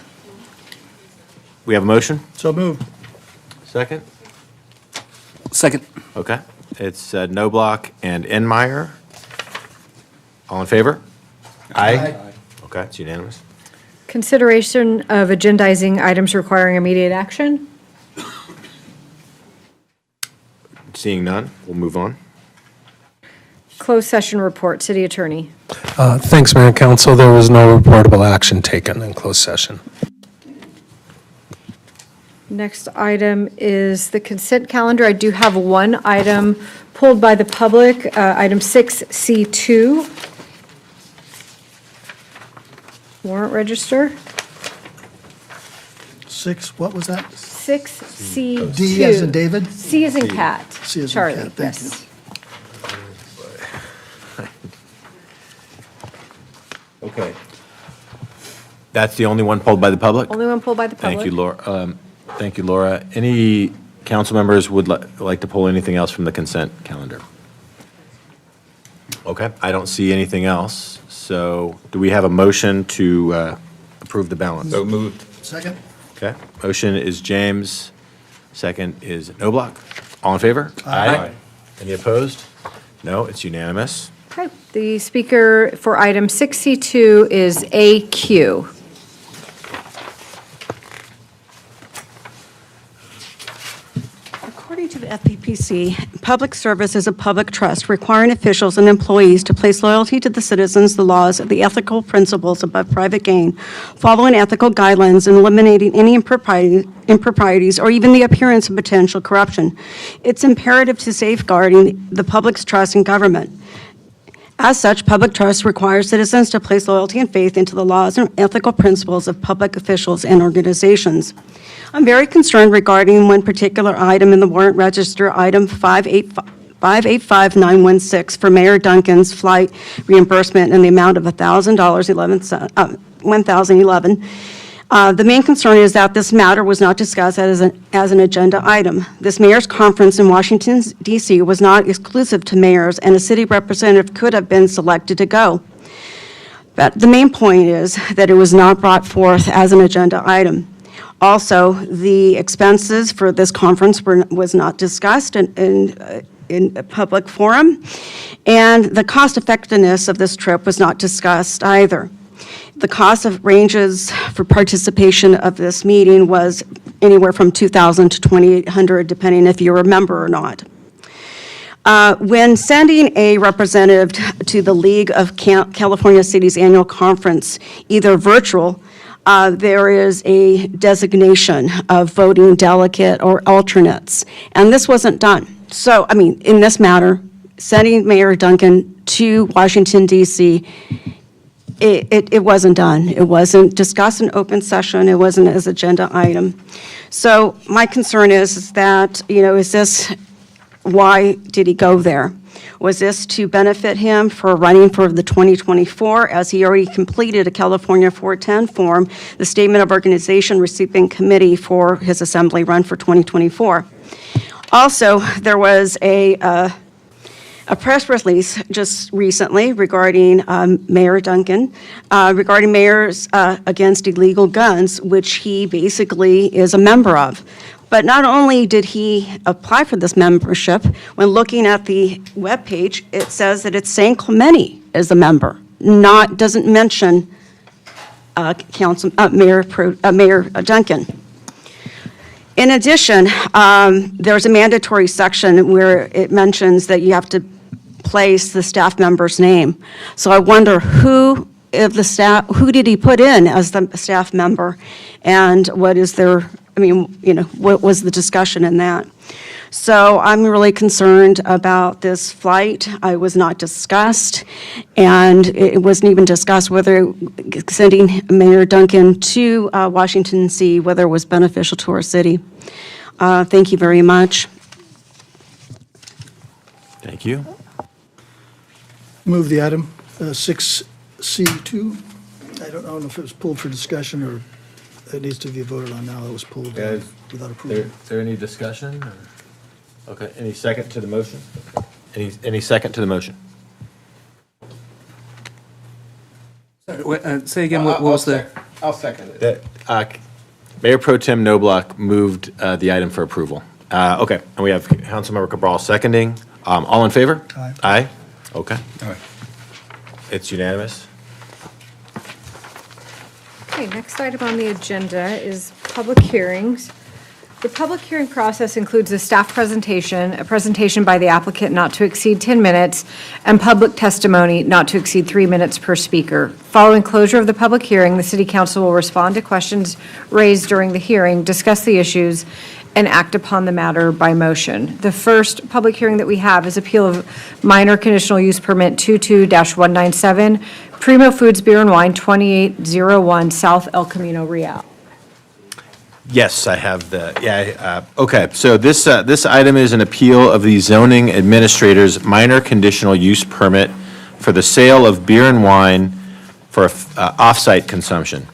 We have a motion? So moved. Second? Second. Okay. It's Knobloch and Enmeyer. All in favor? Aye. Okay, it's unanimous. Consideration of agendizing items requiring immediate action. Seeing none, we'll move on. Closed session report, city attorney. Thanks, Mayor and Council. There was no reportable action taken in closed session. Next item is the consent calendar. I do have one item pulled by the public, item 6C2. Warrant register. 6, what was that? 6C2. D as in David? C as in cat. C as in Charlie, cat, thank yes. Okay. That's the only one pulled by the public? Only one pulled by the public. Thank you, Laura. Thank you, Laura. Any council members would like to pull anything else from the consent calendar? Okay, I don't see anything else. So do we have a motion to approve the balance? So moved. Second? Okay, motion is James, second is Noblock. All in favor? Aye. Any opposed? No, it's unanimous. Okay, the speaker for item 6C2 is AQ. According to the FPPC, public service is a public trust requiring officials and employees to place loyalty to the citizens, the laws, the ethical principles above private gain, following ethical guidelines, and eliminating any improprieties or even the appearance of potential corruption. It's imperative to safeguarding the public's trust in government. As such, public trust requires citizens to place loyalty and faith into the laws and ethical principles of public officials and organizations. I'm very concerned regarding one particular item in the Warrant Register, item 585916, for Mayor Duncan's flight reimbursement in the amount of $1,011. The main concern is that this matter was not discussed as an agenda item. This mayor's conference in Washington, D.C. was not exclusive to mayors, and a city representative could have been selected to go. But the main point is that it was not brought forth as an agenda item. Also, the expenses for this conference was not discussed in a public forum, and the cost effectiveness of this trip was not discussed either. The cost of ranges for participation of this meeting was anywhere from $2,000 to $2,800, depending if you're a member or not. When sending a representative to the League of California Cities annual conference, either virtual, there is a designation of voting delegate or alternates, and this wasn't done. So, I mean, in this matter, sending Mayor Duncan to Washington, D.C., it wasn't done. It wasn't discussed in open session. It wasn't as agenda item. So my concern is that, is this, why did he go there? Was this to benefit him for running for the 2024, as he already completed a California 410 form, the statement of organization recipient committee for his assembly run for 2024? Also, there was a press release just recently regarding Mayor Duncan, regarding mayors against illegal guns, which he basically is a member of. But not only did he apply for this membership, when looking at the webpage, it says that it's San Clemente is a member, doesn't mention Mayor Duncan. In addition, there's a mandatory section where it mentions that you have to place the staff member's name. So I wonder who did he put in as the staff member, and what is their, what was the discussion in that? So I'm really concerned about this flight. It was not discussed, and it wasn't even discussed whether sending Mayor Duncan to Washington, D.C., whether it was beneficial to our city. Thank you very much. Thank you. Move the item, 6C2. I don't know if it was pulled for discussion or it needs to be voted on now. It was pulled without approval. Is there any discussion? Okay, any second to the motion? Any second to the motion? Say again, what was the? I'll second it. Mayor Pro Tem Noblock moved the item for approval. Okay, and we have Councilmember Cabral seconding. All in favor? Aye. Aye? Okay, All right. it's unanimous. Okay, next item on the agenda is public hearings. The public hearing process includes a staff presentation, a presentation by the applicant not to exceed 10 minutes, and public testimony not to exceed 3 minutes per speaker. Following closure of the public hearing, the City Council will respond to questions raised during the hearing, discuss the issues, and act upon the matter by motion. The first public hearing that we have is appeal of minor conditional use permit 22-197, Primo Foods Beer and Wine, 2801 South El Camino Real. Yes, I have okay, so this item is an appeal of the zoning administrator's minor conditional use permit for the sale of beer and wine for off-site consumption.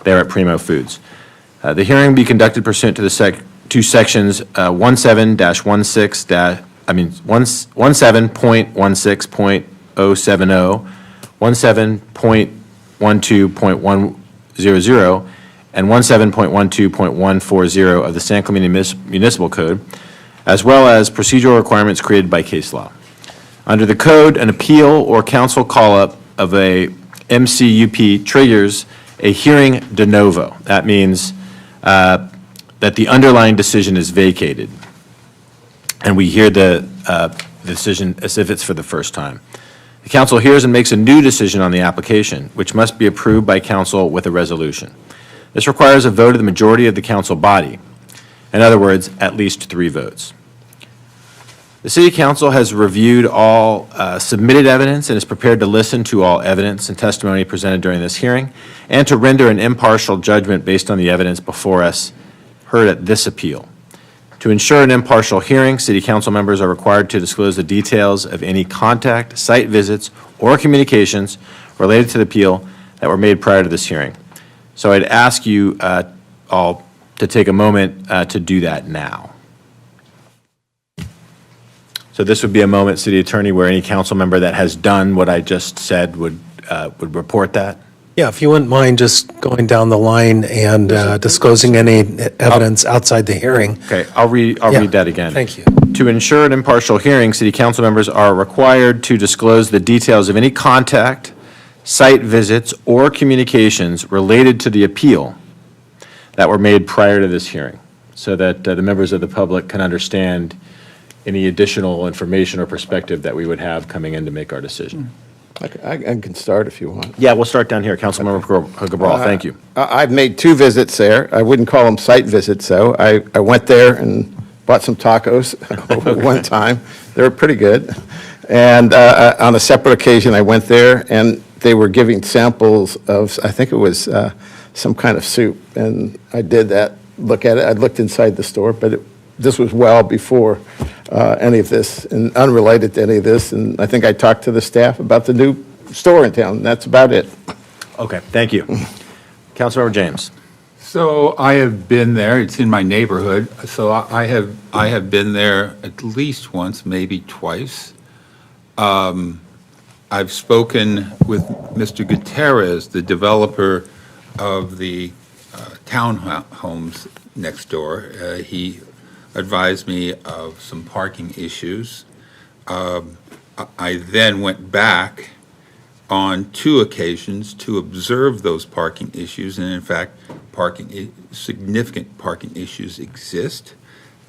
there at Primo Foods. The hearing will be conducted pursuant to the sections 17.16.070, 17.12.100, and 17.12.140 of the San Clemente Municipal Code, as well as procedural requirements created by case law. Under the code, an appeal or council call-up of a MCUP triggers a hearing de novo. That means that the underlying decision is vacated, and we hear the decision as if it's for the first time. The council hears and makes a new decision on the application, which must be approved by council with a resolution. This requires a vote of the majority of the council body. In other words, at least 3 votes. The City Council has reviewed all submitted evidence and is prepared to listen to all evidence and testimony presented during this hearing and to render an impartial judgment based on the evidence before us heard at this appeal. To ensure an impartial hearing, City Council members are required to disclose the details of any contact, site visits, or communications related to the appeal that were made prior to this hearing. So I'd ask you all to take a moment to do that now. So this would be a moment, City Attorney, where any council member that has done what I just said would report that. Yeah, if you wouldn't mind just going down the line and disclosing any evidence outside the hearing. Okay, I'll read that again. Thank you. To ensure an impartial hearing, City Council members are required to disclose the details of any contact, site visits, or communications related to the appeal that were made prior to this hearing, so that the members of the public can understand any additional information or perspective that we would have coming in to make our decision. I can start if you want. Yeah, we'll start down here. Councilmember Cabral, thank you. I've made 2 visits there. I wouldn't call them site visits, though. I went there and bought some tacos one time. They were pretty good. And on a separate occasion, I went there, and they were giving samples of, I think it was some kind of soup. And I did that, look at it. I looked inside the store, but this was well before any of this, and unrelated to any of this. And I think I talked to the staff about the new store in town, and that's about it. Okay, thank you. Councilmember James. So I have been there, it's in my neighborhood, so I have been there at least once, maybe twice. I've spoken with Mr. Gutierrez, the developer of the townhomes next door. He advised me of some parking issues. I then went back on 2 occasions to observe those parking issues, and in fact, significant parking issues exist.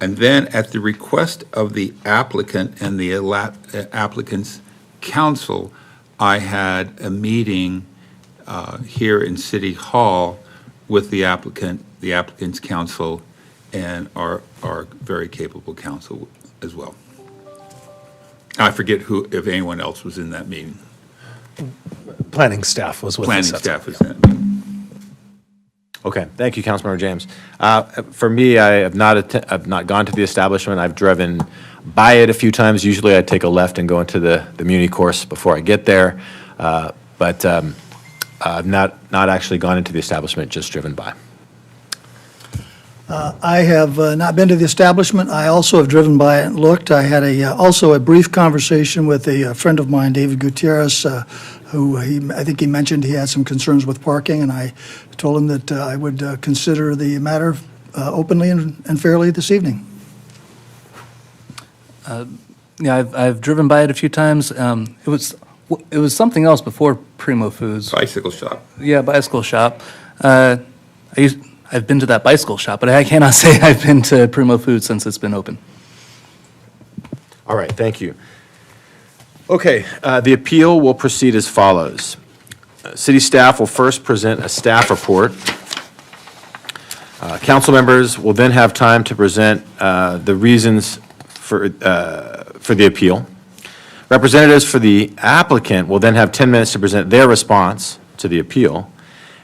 And then at the request of the applicant and the applicant's counsel, I had a meeting here in City Hall with the applicant's counsel, and our very capable counsel as well. I forget if anyone else was in that meeting. Planning staff was with us. Planning staff was in that meeting. Okay, thank you, Councilmember James. For me, I have not gone to the establishment. I've driven by it a few times. Usually I take a left and go into the Muni course before I get there. But I've not actually gone into the establishment, just driven by. I have not been to the establishment. I also have driven by it and looked. I had also a brief conversation with a friend of mine, David Gutierrez, who I think he mentioned he had some concerns with parking, and I told him that I would consider the matter openly and fairly this evening. Yeah, I've driven by it a few times. It was something else before Primo Foods. Bicycle shop. Yeah, bicycle shop. I've been to that bicycle shop, but I cannot say I've been to Primo Foods since it's been open. All right, thank you. Okay, the appeal will proceed as follows. City staff will first present a staff report. Council members will then have time to present the reasons for the appeal. Representatives for the applicant will then have 10 minutes to present their response to the appeal.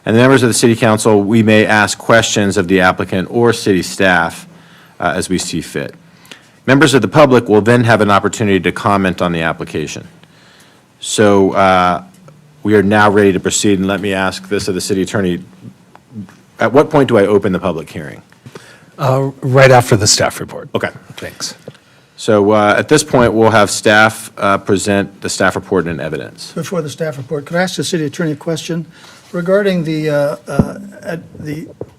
And the members of the City Council, we may ask questions of the applicant or city staff as we see fit. Members of the public will then have an opportunity to comment on the application. So we are now ready to proceed, and let me ask this of the City Attorney. at what point do I open the public hearing? Right after the staff report. Okay. Thanks. So at this point, we'll have staff present the staff report and evidence. Before the staff report, could I ask the city attorney a question regarding the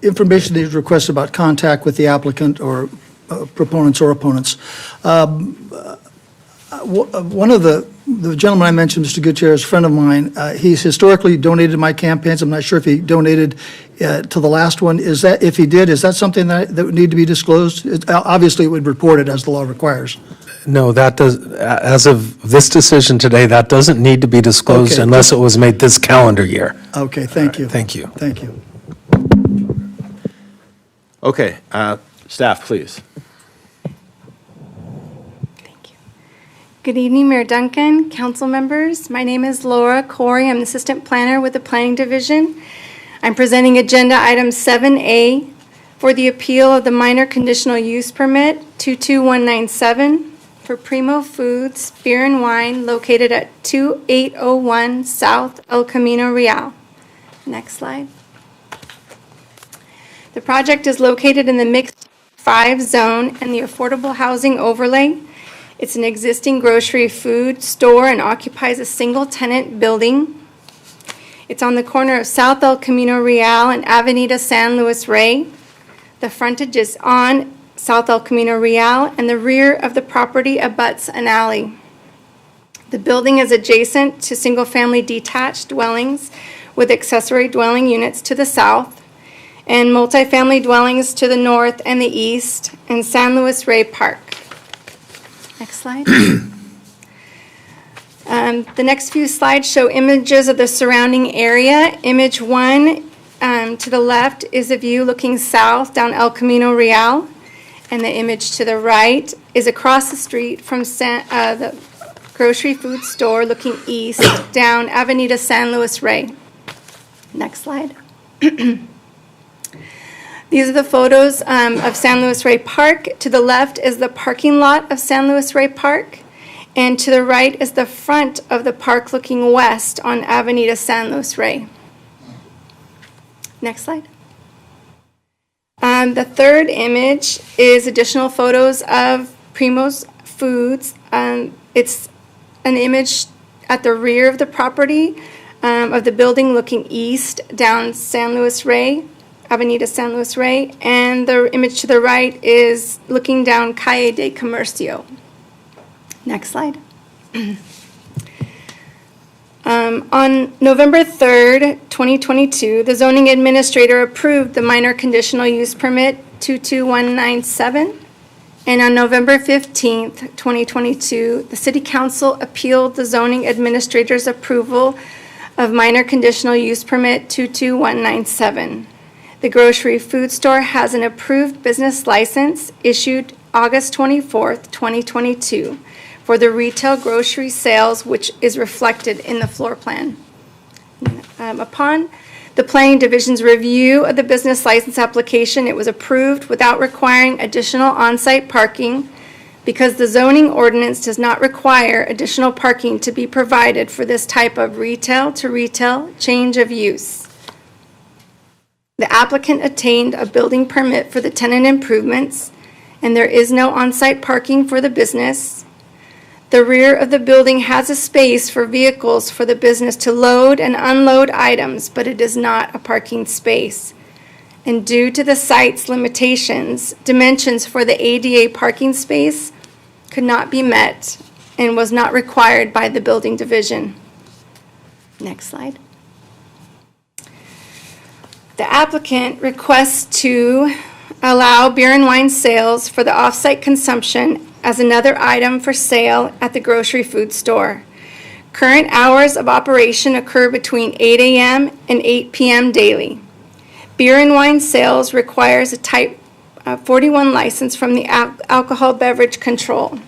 information that is requested about contact with the applicant or proponents or opponents? One of the gentleman I mentioned, Mr. Gutierrez, a friend of mine, he's historically donated my campaigns. I'm not sure if he donated to the last one. Is that, if he did, is that something that would need to be disclosed? Obviously, it would be reported as the law requires. No, that does, as of this decision today, that doesn't need to be disclosed Okay. unless it was made this calendar year. Okay, thank you. Thank you. Thank you. Okay, staff, please. Good evening, Mayor Duncan, council members. My name is Laura Corey. I'm the Assistant Planner with the Planning Division. I'm presenting Agenda Item 7A for the appeal of the minor conditional use permit 22197 for Primo Foods Beer and Wine located at 2801 South El Camino Real. Next slide. The project is located in the Mixed 5 zone and the Affordable Housing Overlay. It's an existing grocery food store and occupies a single-tenant building. It's on the corner of South El Camino Real and Avenida San Luis Rey. The frontage is on South El Camino Real, and the rear of the property abuts an alley. The building is adjacent to single-family detached dwellings with accessory dwelling units to the south and multifamily dwellings to the north and the east in San Luis Rey Park. Next slide. The next few slides show images of the surrounding area. Image 1 to the left is a view looking south down El Camino Real, and the image to the right is across the street from the grocery food store looking east down Avenida San Luis Rey. Next slide. These are the photos of San Luis Rey Park. To the left is the parking lot of San Luis Rey Park, and to the right is the front of the park looking west on Avenida San Luis Rey. Next slide. The third image is additional photos of Primo's Foods. It's an image at the rear of the property of the building looking east down San Luis Rey. Avenida San Luis Rey, and the image to the right is looking down Calle de Comercio. Next slide. On November 3rd, 2022, the zoning administrator approved the minor conditional use permit 22197, and on November 15th, 2022, the city council appealed the zoning administrator's approval of minor conditional use permit 22197. The grocery food store has an approved business license issued August 24th, 2022 for the retail grocery sales, which is reflected in the floor plan. Upon the Planning Division's review of the business license application, it was approved without requiring additional on-site parking because the zoning ordinance does not require additional parking to be provided for this type of retail-to-retail change of use. The applicant obtained a building permit for the tenant improvements, and there is no on-site parking for the business. The rear of the building has a space for vehicles for the business to load and unload items, but it is not a parking space. And due to the site's limitations, dimensions for the ADA parking space could not be met and was not required by the building division. Next slide. The applicant requests to allow beer and wine sales for the off-site consumption as another item for sale at the grocery food store. Current hours of operation occur between 8 a.m. and 8 p.m. daily. Beer and wine sales requires a Type 41 license from the Alcohol Beverage Control.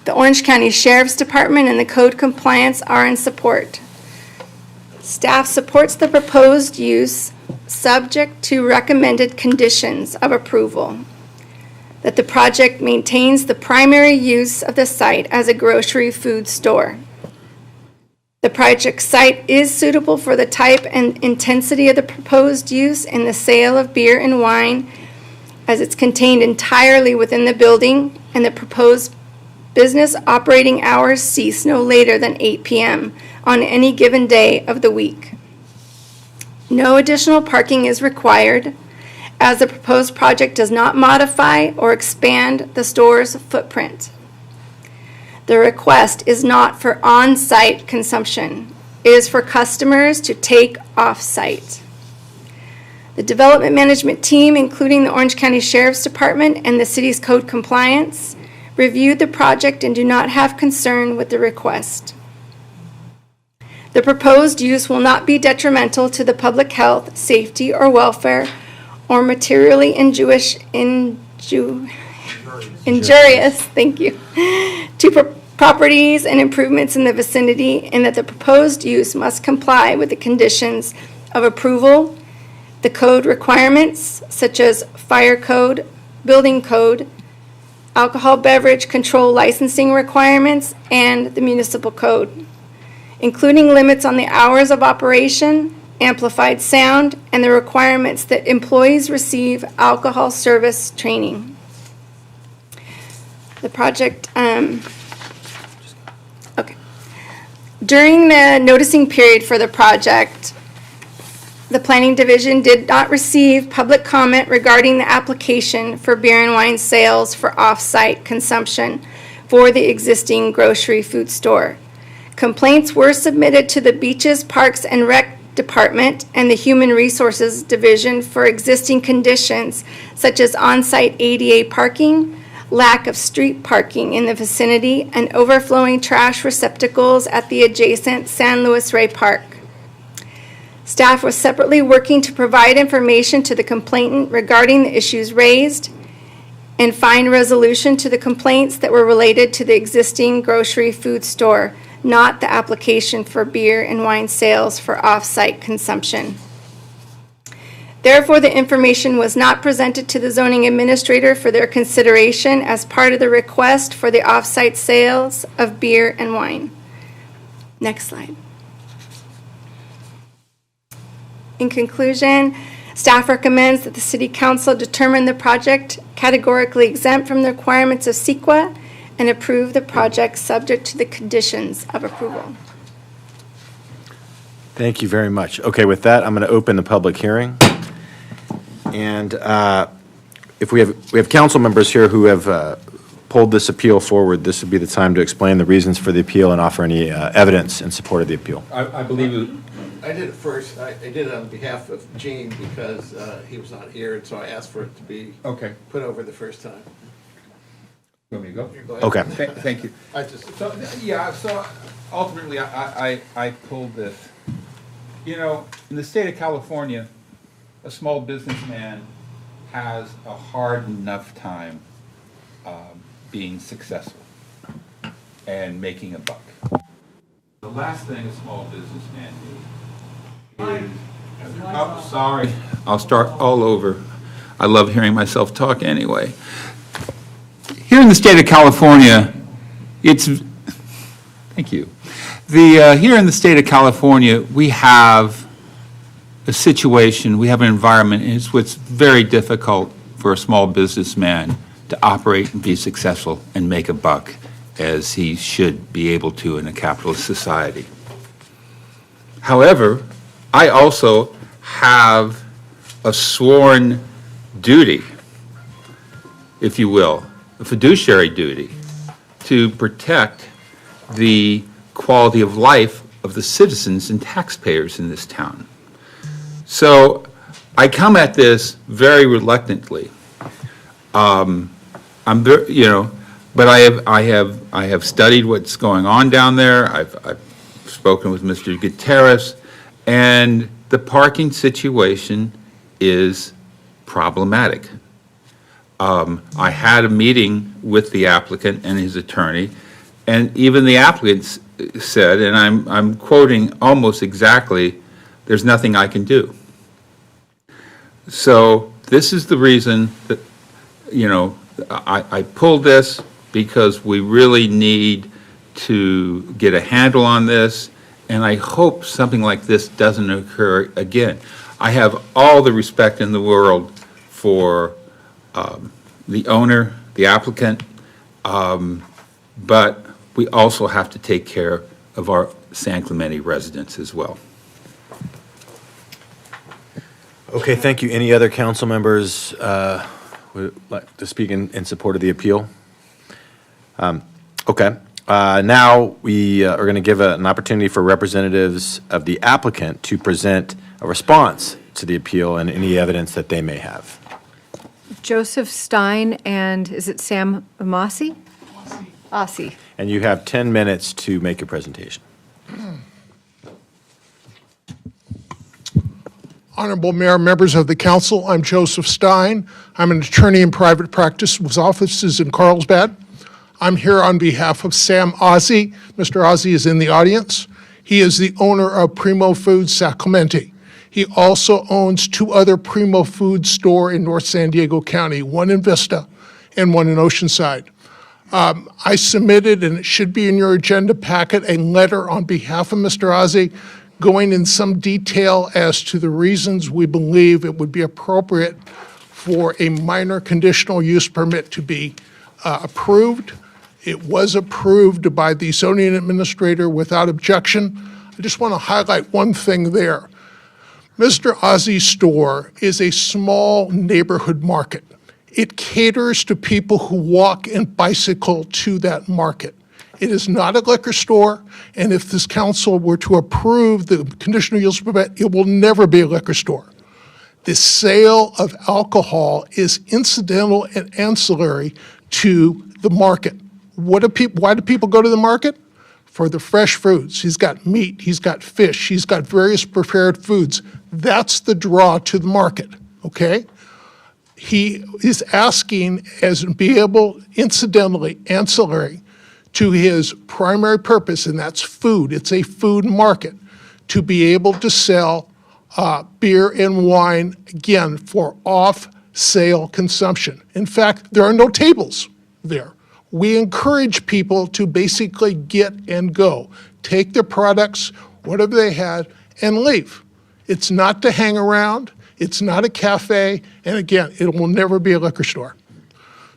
The Orange County Sheriff's Department and the code compliance are in support. Staff supports the proposed use subject to recommended conditions of approval. That the project maintains the primary use of the site as a grocery food store. The project site is suitable for the type and intensity of the proposed use and the sale of beer and wine, as it's contained entirely within the building, and the proposed business operating hours cease no later than 8 p.m. on any given day of the week. No additional parking is required, as the proposed project does not modify or expand the store's footprint. The request is not for on-site consumption. It is for customers to take off-site. The development management team, including the Orange County Sheriff's Department and the city's code compliance, reviewed the project and do not have concern with the request. The proposed use will not be detrimental to the public health, safety, or welfare, or materially injurious, thank you, to properties and improvements in the vicinity, and that the proposed use must comply with the conditions of approval, the code requirements such as fire code, building code, alcohol beverage control licensing requirements, and the municipal code, including limits on the hours of operation, amplified sound, and the requirements that employees receive alcohol service training. The project, during the noticing period for the project, the Planning Division did not receive public comment regarding the application for beer and wine sales for off-site consumption for the existing grocery food store. Complaints were submitted to the Beaches, Parks, and Rec Department and the Human Resources Division for existing conditions such as on-site ADA parking, lack of street parking in the vicinity, and overflowing trash receptacles at the adjacent San Luis Rey Park. Staff was separately working to provide information to the complainant regarding the issues raised and find resolution to the complaints that were related to the existing grocery food store, not the application for beer and wine sales for off-site consumption. Therefore, the information was not presented to the zoning administrator for their consideration as part of the request for the off-site sales of beer and wine. Next slide. In conclusion, staff recommends that the City Council determine the project categorically exempt from the requirements of CEQA and approve the project subject to the conditions of approval. Thank you very much. Okay, with that, I'm going to open the public hearing. And if we have council members here who have pulled this appeal forward, this would be the time to explain the reasons for the appeal and offer any evidence in support of the appeal. I believe I did it first. I did it on behalf of Gene because he was not here, and so I asked for it to be put over the first time. You want me to go? Go ahead. Okay. Thank you. So ultimately, I pulled this. You know, in the state of California, a small businessman has a hard enough time being successful and making a buck. The last thing a small businessman needs is, oh, sorry, I'll start all over. I love hearing myself talk anyway. Here in the state of California, thank you. Here in the state of California, we have a situation, we have an environment in which it's very difficult for a small businessman to operate and be successful and make a buck as he should be able to in a capitalist society. However, I also have a sworn duty, if you will, a fiduciary duty to protect the quality of life of the citizens and taxpayers in this town. So I come at this very reluctantly. I'm very, but I have studied what's going on down there. I've spoken with Mr. Gutierrez, and the parking situation is problematic. I had a meeting with the applicant and his attorney, and even the applicant said, and I'm quoting almost exactly, "There's nothing I can do." So this is the reason that, I pulled this, because we really need to get a handle on this and I hope something like this doesn't occur again. I have all the respect in the world for the owner, the applicant, but we also have to take care of our San Clemente residents as well. Okay, thank you. Any other council members would like to speak in support of the appeal? Okay. Now we are going to give an opportunity for representatives of the applicant to present a response to the appeal and any evidence that they may have. Joseph Stein and is it Sam Amasi? Asi. And you have 10 minutes to make your presentation. Honorable Mayor, members of the council, I'm Joseph Stein. I'm an attorney in private practice with offices in Carlsbad. I'm here on behalf of Sam Ozzie. Mr. Ozzie is in the audience. He is the owner of Primo Foods San Clemente. He also owns 2 other Primo Foods stores in North San Diego County, one in Vista and one in Oceanside. I submitted, and it should be in your agenda packet, a letter on behalf of Mr. Ozzie going in some detail as to the reasons we believe it would be appropriate for a minor conditional use permit to be approved. It was approved by the zoning administrator without objection. I just want to highlight one thing there. Mr. Ozzie's store is a small neighborhood market. It caters to people who walk and bicycle to that market. It is not a liquor store, and if this council were to approve the conditional use permit, it will never be a liquor store. The sale of alcohol is incidental and ancillary to the market. Why do people go to the market? For the fresh foods. He's got meat, he's got fish, he's got various prepared foods. That's the draw to the market, okay? He is asking as be able, incidentally, ancillary to his primary purpose, and that's food. It's a food market, to be able to sell beer and wine, again, for off-sale consumption. In fact, there are no tables there. We encourage people to basically get and go, take their products, whatever they had, and leave. It's not to hang around. It's not a cafe. And again, it will never be a liquor store.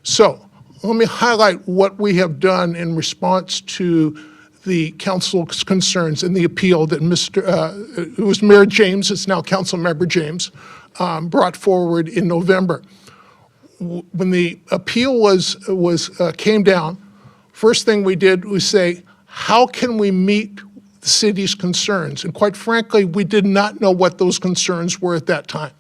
So let me highlight what we have done in response to the council's concerns and the appeal that it was Mayor James, it's now Council Member James, brought forward in November. When the appeal came down, first thing we did was say, how can we meet the city's concerns? And quite frankly, we did not know what those concerns were at that time.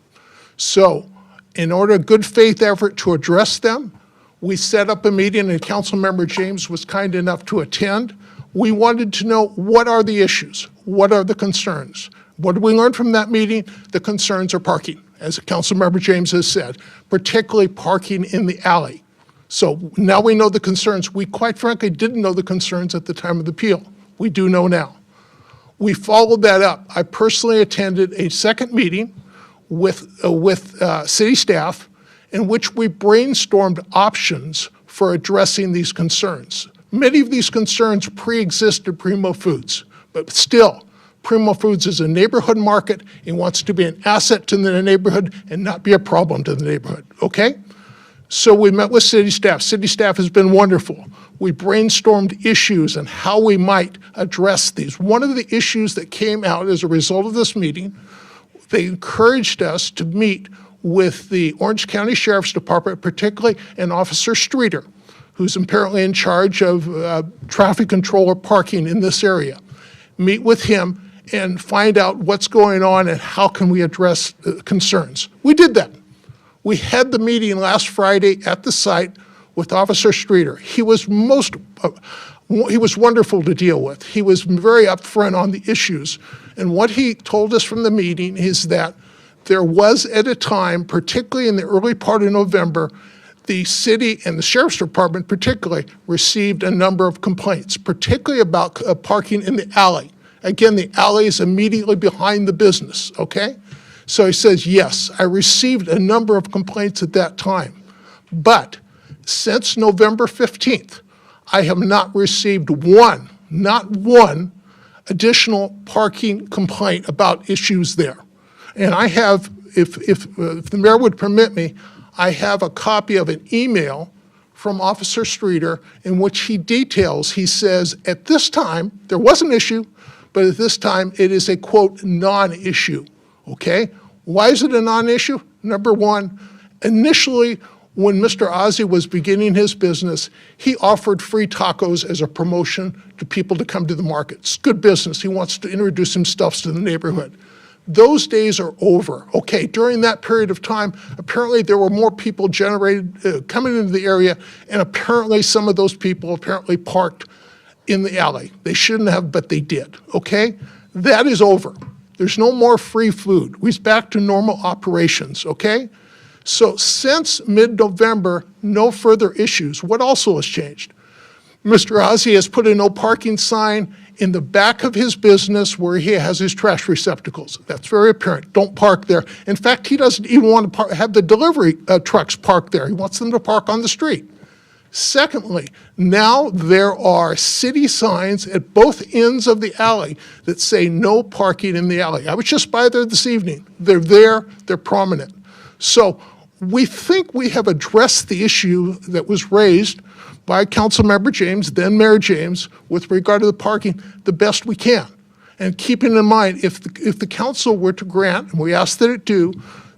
So in order, good faith effort to address them, we set up a meeting and Councilmember James was kind enough to attend. We wanted to know, what are the issues? What are the concerns? What did we learn from that meeting? The concerns are parking, as Councilmember James has said, particularly parking in the alley. So now we know the concerns. We quite frankly didn't know the concerns at the time of the appeal. We do know now. We followed that up. I personally attended a second meeting with city staff in which we brainstormed options for addressing these concerns. Many of these concerns pre-existed Primo Foods, but still, Primo Foods is a neighborhood market. It wants to be an asset to the neighborhood and not be a problem to the neighborhood, okay? So we met with city staff. City staff has been wonderful. We brainstormed issues and how we might address these. One of the issues that came out as a result of this meeting, they encouraged us to meet with the Orange County Sheriff's Department, particularly an Officer Streeter, who's apparently in charge of traffic control or parking in this area. Meet with him and find out what's going on and how can we address concerns. We did that. We had the meeting last Friday at the site with Officer Streeter. He was wonderful to deal with. He was very upfront on the issues. And what he told us from the meeting is that there was at a time, particularly in the early part of November, the city and the Sheriff's Department particularly received a number of complaints, particularly about parking in the alley. Again, the alley is immediately behind the business, okay? So he says, yes, I received a number of complaints at that time. But since November 15th, I have not received not one additional parking complaint about issues there. And I have, if the mayor would permit me, I have a copy of an email from Officer Streeter in which he details, he says, at this time, there was an issue, but at this time, it is a, quote, non-issue, okay? Why is it a non-issue? Number one, initially, when Mr. Ozzie was beginning his business, he offered free tacos as a promotion to people to come to the market. It's good business. He wants to introduce himself to the neighborhood. Those days are over. Okay, during that period of time, apparently there were more people generated coming into the area, and apparently some of those people apparently parked in the alley. They shouldn't have, but they did, okay? That is over. There's no more free food. We're back to normal operations, okay? So since mid-November, no further issues. What also has changed? Mr. Ozzie has put a no parking sign in the back of his business where he has his trash receptacles. That's very apparent. Don't park there. In fact, he doesn't even want to have the delivery trucks parked there. He wants them to park on the street. Secondly, now there are city signs at both ends of the alley that say no parking in the alley. I was just by there this evening. They're there, they're prominent. So we think we have addressed the issue that was raised by Councilmember James, then Mayor James, with regard to the parking, the best we can. And keeping in mind, if the council were to grant, and we ask that it do,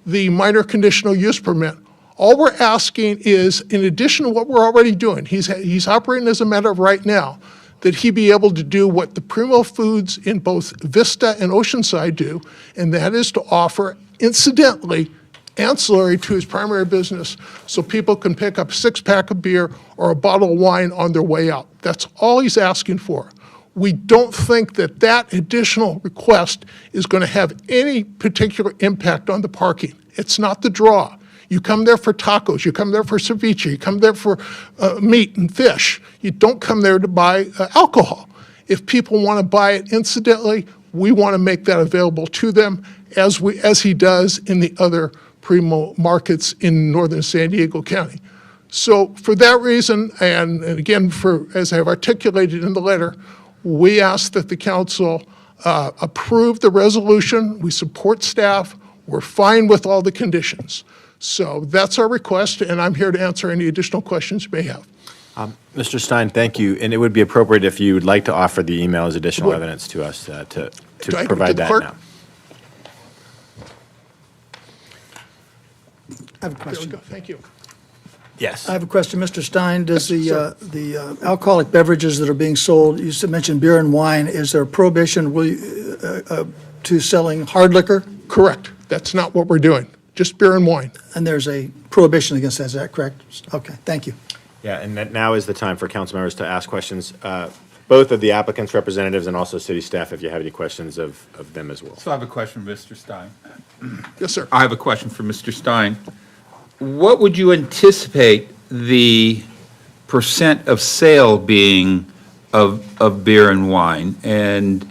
the minor conditional use permit, all we're asking is, in addition to what we're already doing, he's operating as a matter of right now, that he be able to do what the Primo Foods in both Vista and Oceanside do, and that is to offer, incidentally, ancillary to his primary business, so people can pick up a six-pack of beer or a bottle of wine on their way out. That's all he's asking for. We don't think that that additional request is going to have any particular impact on the parking. It's not the draw. You come there for tacos, you come there for ceviche, you come there for meat and fish. You don't come there to buy alcohol. If people want to buy it incidentally, we want to make that available to them as he does in the other Primo markets in northern San Diego County. So for that reason, and again, as I have articulated in the letter, we ask that the council approve the resolution. We support staff. We're fine with all the conditions. So that's our request, and I'm here to answer any additional questions you may have. Mr. Stein, thank you. And it would be appropriate if you would like to offer the email as additional evidence to us to provide that now. I have a question. There we go. Thank you. Yes. I have a question, Mr. Stein. Does the alcoholic beverages that are being sold, you mentioned beer and wine, is there a prohibition to selling hard liquor? Correct. That's not what we're doing. Just beer and wine. And there's a prohibition against that, is that correct? Okay, thank you. Yeah, and that now is the time for council members to ask questions, both of the applicant's representatives and also city staff, if you have any questions of them as well. So I have a question for Mr. Stein. Yes, sir. I have a question for Mr. Stein. What would you anticipate the percent of sale being of beer and wine? And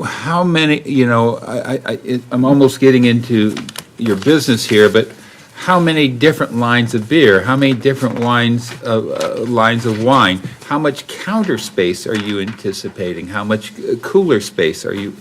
how many, I'm almost getting into your business here, but how many different lines of beer? How many different lines of wine? How much counter space are you anticipating? How much cooler space are you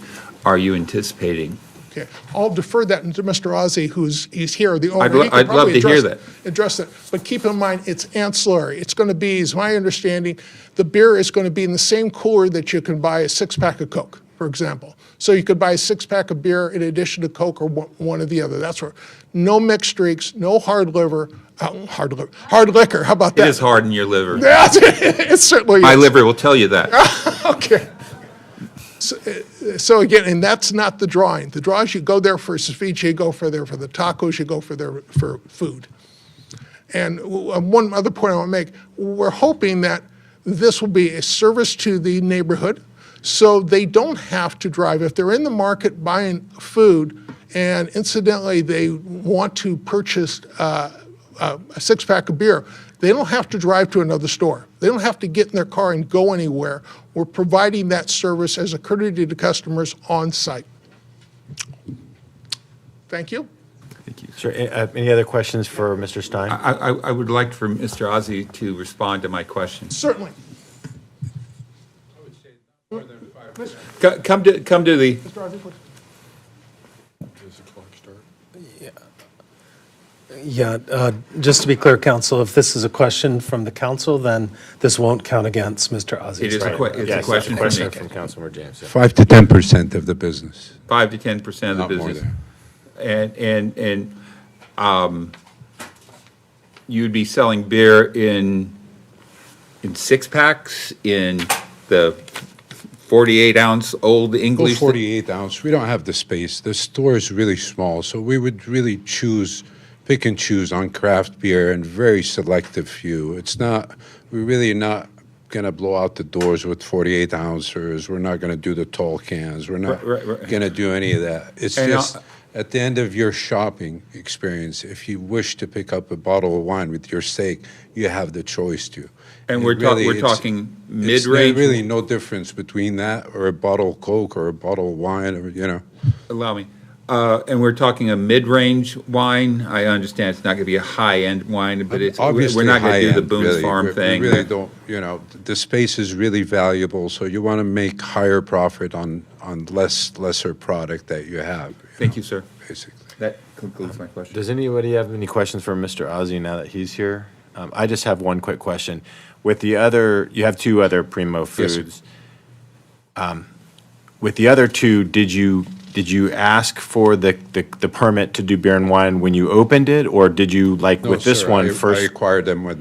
anticipating? Okay, I'll defer that to Mr. Ozzie, he's here, the owner. He could I'd love probably to hear that. address that. But keep in mind, it's ancillary. It's going to be, is my understanding, the beer is going to be in the same cooler that you can buy a six-pack of Coke, for example. So you could buy a six-pack of beer in addition to Coke or one or the other. That's where, no mixed drinks, no hard liquor. How about that? It is hard in your liver. Yeah, it certainly is. My liver will tell you that. Okay. So again, and that's not the drawing. The draw is you go there for ceviche, you go for the tacos, you go for food. And one other point I want to make, we're hoping that this will be a service to the neighborhood, so they don't have to drive. If they're in the market buying food, and incidentally they want to purchase a six-pack of beer, they don't have to drive to another store. They don't have to get in their car and go anywhere. We're providing that service as a courtesy to customers on site. Thank you. Thank you. Sure. Any other questions for Mr. Stein? I would like for Mr. Ozzie to respond to my question. Certainly. Come to the, Yeah, just to be clear, counsel, if this is a question from the council, then this won't count against Mr. Ozzy's. It is a it's a question from me. Councilmember James. yeah. 5 to 10% of the business. 5 to 10% of the Not more business. than. And you'd be selling beer in six-packs, in the 48-ounce Old English? 48 ounce, we don't have the space. The store is really small, so we would really pick and choose on craft beer and very selective few. It's not, we're really not going to blow out the doors with 48 ounces. We're not going to do the tall cans. We're not Right. going to do any of that. It's And just, at the end of your shopping experience, if you wish to pick up a bottle of wine with your steak, you have the choice to. And It we're really- talking it's mid-range? really no difference between that or a bottle of Coke or a bottle of wine, or, you know. Allow me. And we're talking a mid-range wine. I understand it's not going to be a high-end wine, but it's, Obviously we're not going to do the high-end, Boone's really. Farm We thing. really don't, you know, the space is really valuable, so you want to make higher profit on lesser product that you have. Thank you, sir. Basically. That concludes my question. Does anybody have any questions for Mr. Ozzy now that he's here? I just have one quick question. With the other, you have two other Primo Yes, sir. foods. With the other two, did you ask for the permit to do beer and wine when you opened it, or did you, like No, with this sir, one I first? acquired them where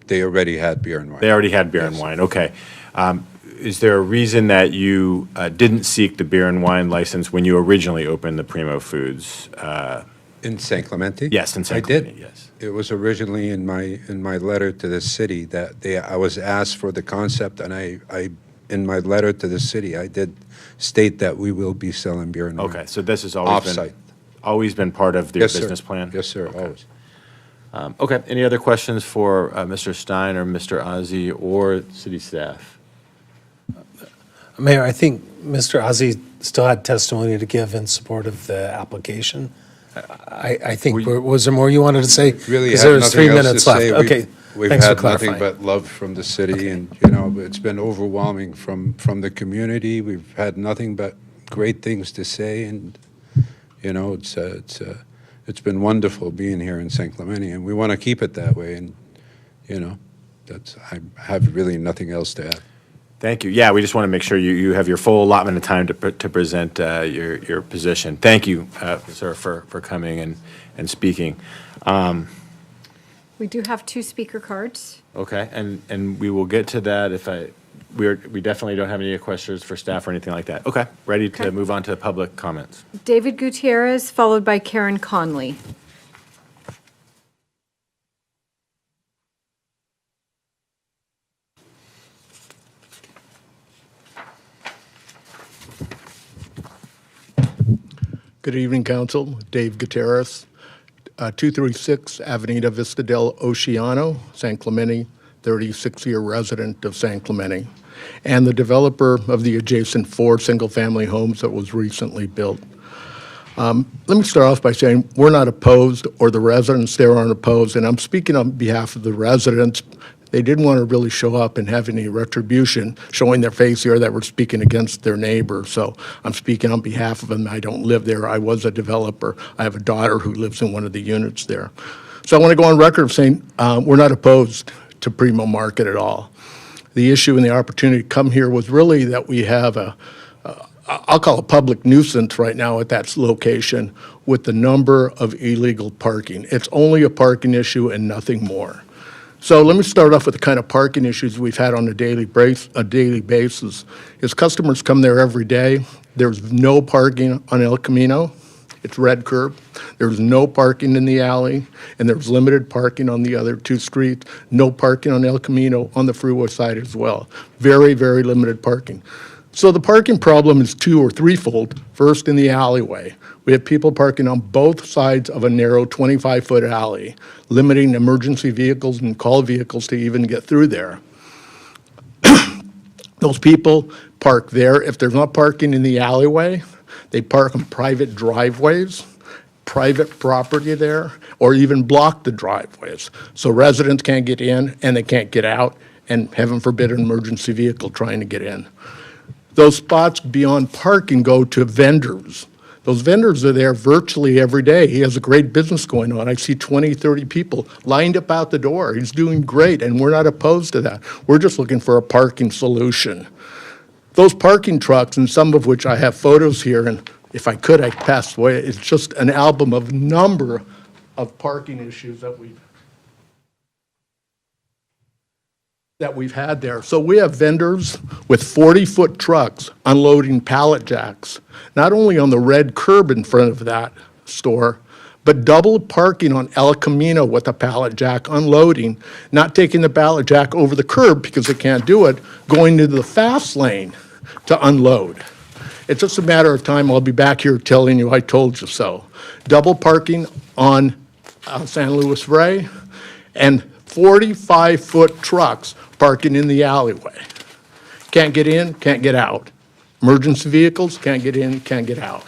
they already had beer and wine. They already had beer and wine, okay. Is there a reason that you didn't seek the beer and wine license when you originally opened the Primo Foods? In San Clemente? Yes, in San I Clemente, did. yes. It was originally in my letter to the city that I was asked for the concept, and I in my letter to the city, I did state that we will be selling beer and wine. Okay, so this has always been part of your Yes, sir. business plan? Yes, sir, always. Okay, any other questions for Mr. Stein or Mr. Ozzy or city staff? Mayor, I think Mr. Ozzy still had testimony to give in support of the application. I think, was there more you wanted to say? Really Because have there was nothing 3 else to minutes left. say. Okay, We've thanks for had nothing clarifying. but love from the city, and, you know, it's been overwhelming from the community. We've had nothing but great things to say, and, you know, it's been wonderful being here in San Clemente, and we want to keep it that way, and, you know, I have really nothing else to add. Thank you. Yeah, we just want to make sure you have your full allotment of time to present your position. Thank you, sir, for coming and speaking. We do have 2 speaker cards. Okay, and we will get to that we definitely don't have any questions for staff or anything like that. Okay, ready to move on to public comments. David Gutierrez, followed by Karen Conley. Good evening, Council. Dave Gutierrez, 236 Avenida Vista del Oceano, San Clemente, 36-year resident of San Clemente, and the developer of the adjacent 4 single-family homes that was recently built. Let me start off by saying we're not opposed, or the residents there aren't opposed, and I'm speaking on behalf of the residents. They didn't want to really show up and have any retribution, showing their face here that we're speaking against their neighbor. So I'm speaking on behalf of them. I don't live there. I was a developer. I have a daughter who lives in one of the units there. So I want to go on record of saying we're not opposed to Primo Market at all. The issue and the opportunity to come here was really that we have I'll call a public nuisance right now at that location with the number of illegal parking. It's only a parking issue and nothing more. So let me start off with the kind of parking issues we've had on a daily basis. Is customers come there every day. There's no parking on El Camino. It's red curb. There's no parking in the alley, and there's limited parking on the other 2 streets. No parking on El Camino on the freeway side as well. Very, very limited parking. So the parking problem is 2 or 3-fold. First, in the alleyway. We have people parking on both sides of a narrow 25-foot alley, limiting emergency vehicles and call vehicles to even get through there. Those people park there. If there's not parking in the alleyway, they park on private driveways, private property there, or even block the driveways. So residents can't get in and they can't get out, and heaven forbid an emergency vehicle trying to get in. Those spots beyond parking go to vendors. Those vendors are there virtually every day. He has a great business going on. I see 20, 30 people lined up out the door. He's doing great, and we're not opposed to that. We're just looking for a parking solution. Those parking trucks, and some of which I have photos here, and if I could, I'd pass away. It's just an album of number of parking issues that we've had there. So we have vendors with 40-foot trucks unloading pallet jacks, not only on the red curb in front of that store, but double parking on El Camino with a pallet jack unloading, not taking the pallet jack over the curb because they can't do it, going into the fast lane to unload. It's just a matter of time. I'll be back here telling you I told you so. Double parking on San Luis Rey, and 45-foot trucks parking in the alleyway. Can't get in, can't get out. Emergency vehicles can't get in, can't get out.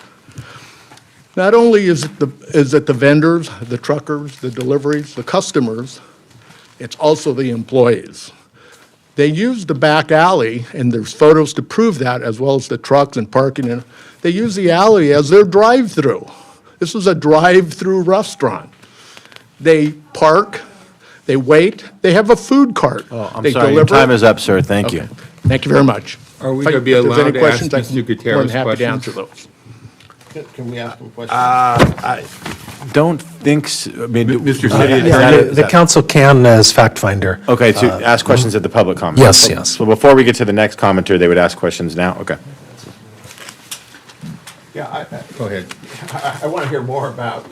Not only is it the vendors, the truckers, the deliveries, the customers, it's also the employees. They use the back alley, and there's photos to prove that, as well as the trucks and parking. And they use the alley as their drive-through. This is a drive-through restaurant. They park, they wait, they have a food cart. Oh, I'm They sorry, your deliver- time is up, sir. Thank you. Okay. Thank you very much. Are we If going to be there's allowed any to questions, ask I'm Mr. more than Gutierrez happy to questions? answer those. Can we ask him questions? I don't think, I mean. Mr. City Attorney, The council can, as fact finder. Okay, to ask questions at the public comment? Yes, yes. So before we get to the next commenter, they would ask questions now? Okay. Yeah, Go ahead. I want to hear more about,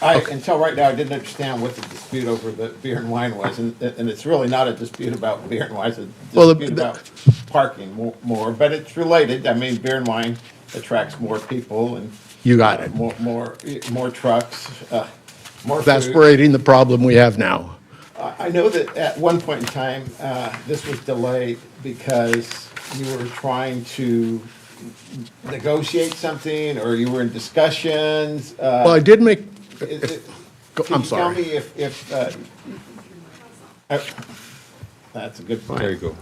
until right now, I didn't understand what the dispute over the beer and wine was, and it's really not a dispute about beer and wine, it's a Well, dispute about parking more, but it's related. I mean, beer and wine attracts more people and. You got it. More trucks, more food. Exasperating the problem we have now. I know that at one point in time, this was delayed because you were trying to negotiate something, or you were in discussions. Well, I did make, I'm sorry. Can you tell me that's a good point. There you go.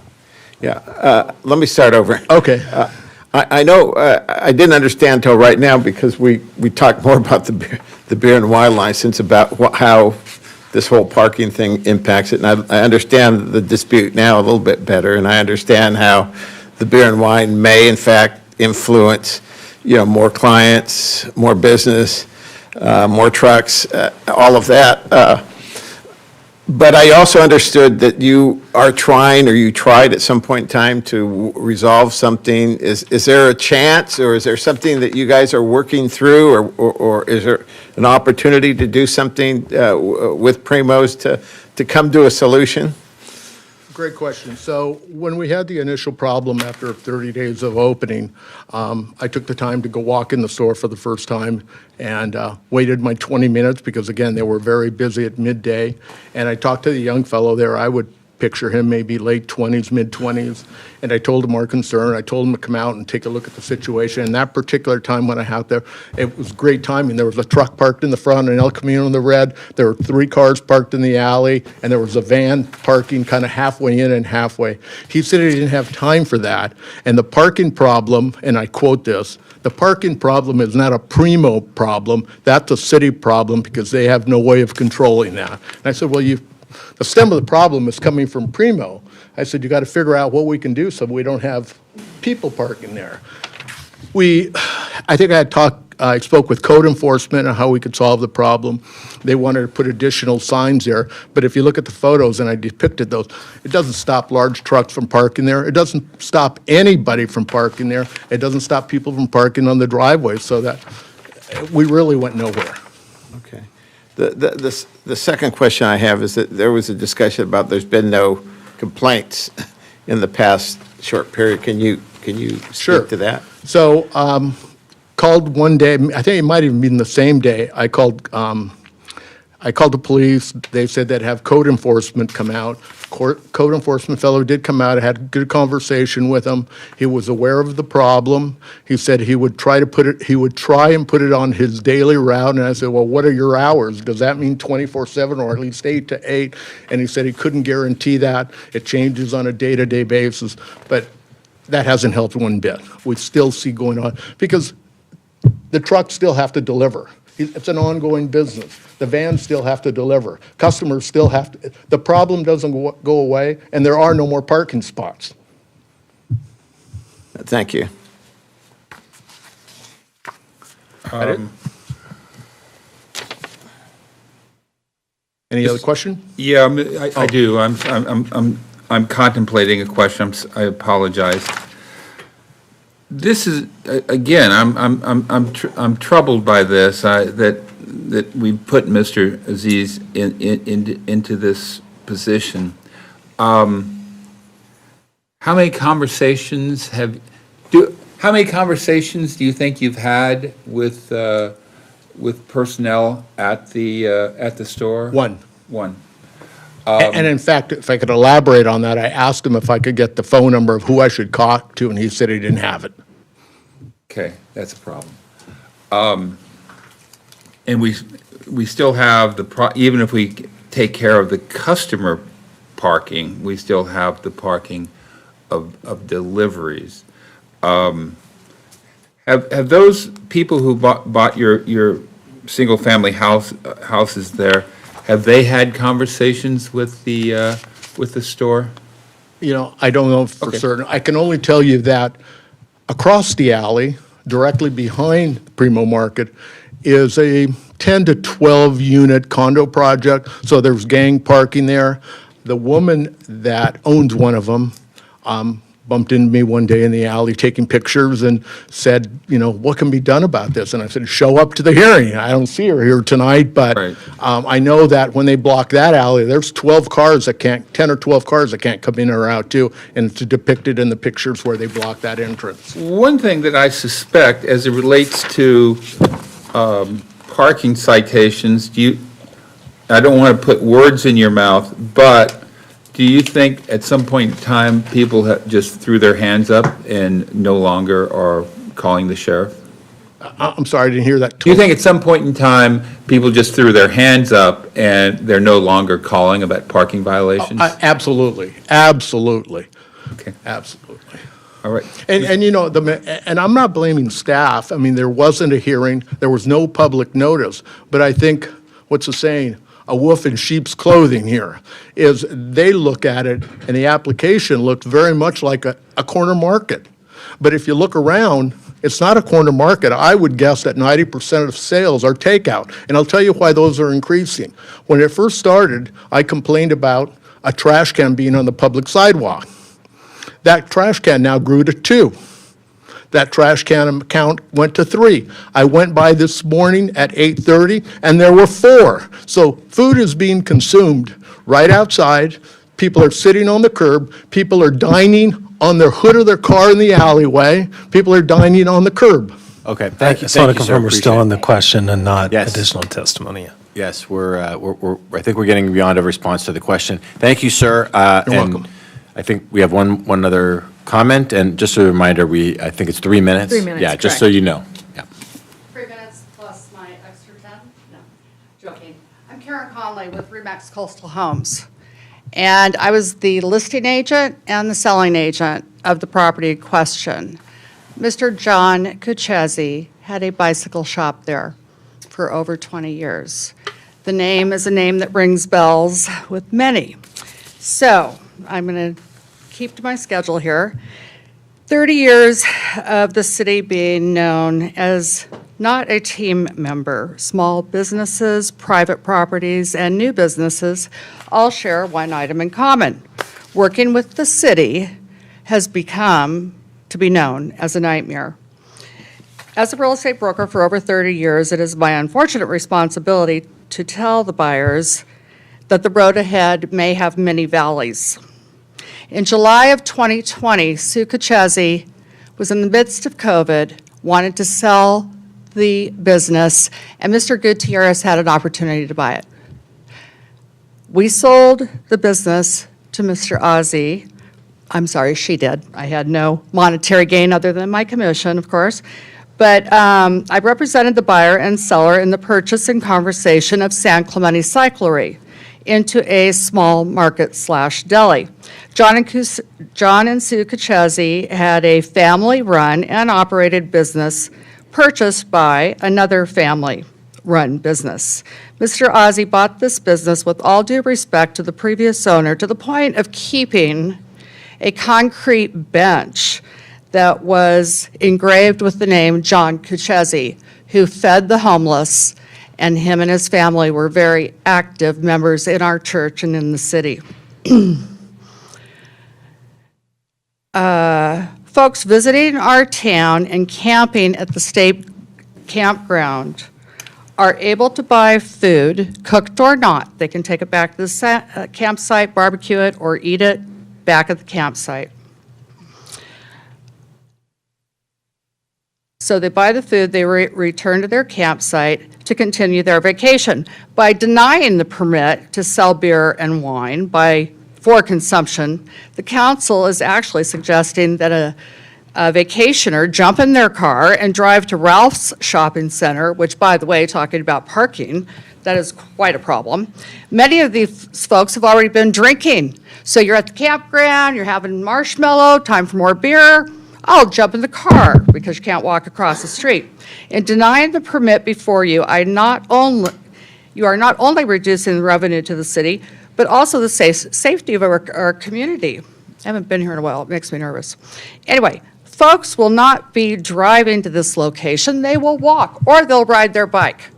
Yeah, let me start over. Okay. I know, I didn't understand till right now, because we talked more about the beer and wine license, about how this whole parking thing impacts it, and I understand the dispute now a little bit better, and I understand how the beer and wine may in fact influence, more clients, more business, more trucks, all of that. But I also understood that you are trying, or you tried at some point in time, to resolve something. Is there a chance, or is there something that you guys are working through, or is there an opportunity to do something with Primos to come to a solution? Great question. So when we had the initial problem after 30 days of opening, I took the time to go walk in the store for the first time and waited my 20 minutes because, again, they were very busy at midday. And I talked to the young fellow there. I would picture him maybe late 20s, mid-20s. And I told him our concern. I told him to come out and take a look at the situation. And that particular time when I out there, it was great timing. There was a truck parked in the front, an El Camino in the red. There were 3 cars parked in the alley, and there was a van parking kind of halfway in and halfway. He said he didn't have time for that. And the parking problem, and I quote this, the parking problem is not a Primo problem. That's a city problem because they have no way of controlling that. And I said, well, the stem of the problem is coming from Primo. I said, you got to figure out what we can do so we don't have people parking there. I think I spoke with code enforcement on how we could solve the problem. They wanted to put additional signs there, but if you look at the photos, and I depicted those, it doesn't stop large trucks from parking there. It doesn't stop anybody from parking there. It doesn't stop people from parking on the driveway, so that we really went nowhere. Okay. The second question I have is that there was a discussion about there's been no complaints in the past short period. Can you speak to that? So, called one day, I think it might even been the same day, I called I called the police. They said they'd have code enforcement come out. Code enforcement fellow did come out. I had a good conversation with him. He was aware of the problem. He said he would try and put it on his daily route. And I said, well, what are your hours? Does that mean 24/7 or at least 8 to 8? And he said he couldn't guarantee that. It changes on a day-to-day basis. But that hasn't helped one bit. We still see going on because the trucks still have to deliver. It's an ongoing business. The vans still have to deliver. Customers still have to. The problem doesn't go away, and there are no more parking spots. Thank you. Any other question? Yeah, I do. I'm contemplating a question. I apologize. This is, again, I'm troubled by this, that we put Mr. Aziz into this position. How many conversations do you think you've had with personnel at the store? One. One. And in fact, if I could elaborate on that, I asked him if I could get the phone number of who I should talk to, and he said he didn't have it. Okay, that's a problem. And we still have even if we take care of the customer parking, we still have the parking of deliveries. Have those people who bought your single-family houses there, have they had conversations with the store? You know, I don't know for certain. I can only tell you that across the alley, directly behind the Primo Market, is a 10 to 12 unit condo project. So there's gang parking there. The woman that owns one of them bumped into me one day in the alley taking pictures and said, you know, what can be done about this? And I said, show up to the hearing. I don't see her here tonight, but I know that when they block that alley, there's 10 or 12 cars that can't come in or out too, and it's depicted in the pictures where they block that entrance. One thing that I suspect as it relates to parking citations, I don't want to put words in your mouth, but do you think at some point in time people just threw their hands up and no longer are calling the sheriff? I'm sorry, I didn't hear that. Do you think at some point in time people just threw their hands up and they're no longer calling about parking violations? Absolutely, absolutely. Okay. Absolutely. All right. And you know, and I'm not blaming staff. I mean, there wasn't a hearing, there was no public notice, but I think, what's the saying? A wolf in sheep's clothing here, is they look at it, and the application looked very much like a corner market. But if you look around, it's not a corner market. I would guess that 90% of sales are takeout, and I'll tell you why those are increasing. When it first started, I complained about a trash can being on the public sidewalk. That trash can now grew to 2. That trash can count went to 3. I went by this morning at 8:30, and there were 4. So food is being consumed right outside. People are sitting on the curb. People are dining on the hood of their car in the alleyway. People are dining on the curb. Okay, thank you. I just want to Thank you, sir. confirm we're still Appreciate on the question and not Yes. additional testimony. Yes, I think we're getting beyond a response to the question. Thank you, sir. You're welcome. I think we have one other comment, and just a reminder, I think it's 3 minutes. 3 minutes, Yeah, just so correct. you know. Yeah. 3 minutes plus my extra 10? No, joking. I'm Karen Conley with Remax Coastal Homes. And I was the listing agent and the selling agent of the property in question. Mr. John Kuchezi had a bicycle shop there for over 20 years. The name is a name that rings bells with many. So I'm going to keep to my schedule here. 30 years of the city being known as not a team member. Small businesses, private properties, and new businesses all share one item in common. Working with the city has become to be known as a nightmare. As a real estate broker for over 30 years, it is my unfortunate responsibility to tell the buyers that the road ahead may have many valleys. In July of 2020, Sue Kuchezi was in the midst of COVID, wanted to sell the business, and Mr. Gutierrez had an opportunity to buy it. We sold the business to Mr. Ozzie. I'm sorry, she did. I had no monetary gain other than my commission, of course. But I represented the buyer and seller in the purchase and conversation of San Clemente Cyclery into a small market/deli. John and Sue Cachezzi had a family-run and operated business purchased by another family-run business. Mr. Ozzie bought this business with all due respect to the previous owner to the point of keeping a concrete bench that was engraved with the name John Cachezzi, who fed the homeless, and him and his family were very active members in our church and in the city. Folks visiting our town and camping at the state campground are able to buy food, cooked or not. They can take it back to the campsite, barbecue it, or eat it back at the campsite. So they buy the food, they return to their campsite to continue their vacation. By denying the permit to sell beer and wine for consumption, the council is actually suggesting that a vacationer jump in their car and drive to Ralph's Shopping Center, which, by the way, talking about parking, that is quite a problem. Many of these folks have already been drinking. So you're at the campground, you're having marshmallow, time for more beer. I'll jump in the car because you can't walk across the street. In denying the permit before you, you are not only reducing the revenue to the city, but also the safety of our community. I haven't been here in a while. It makes me nervous. Anyway, folks will not be driving to this location. They will walk or they'll ride their bike,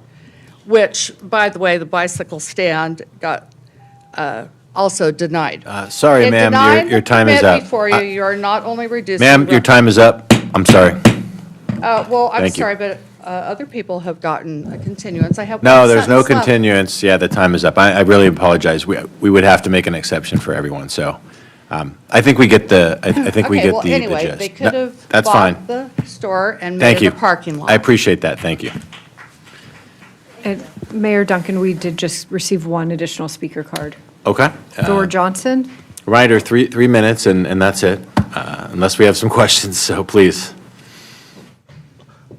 which, by the way, the bicycle stand got also denied. Sorry, ma'am, your time is up. Before you, you are not only reducing. Ma'am, your time is up. I'm sorry. Well, I'm Thank you. sorry, but other people have gotten a continuance. I have No, one there's no sentence left. continuance. Yeah, the time is up. I really apologize. We would have to make an exception for everyone, so I think we get the, I think we Okay, get well, the anyway, gist. they could No, have that's bought fine. the store and Thank made you. it a parking lot. I appreciate that. Thank you. And Mayor Duncan, we did just receive one additional speaker card. Okay. Dor Johnson? Ryder, 3 minutes, and that's it, unless we have some questions, so please.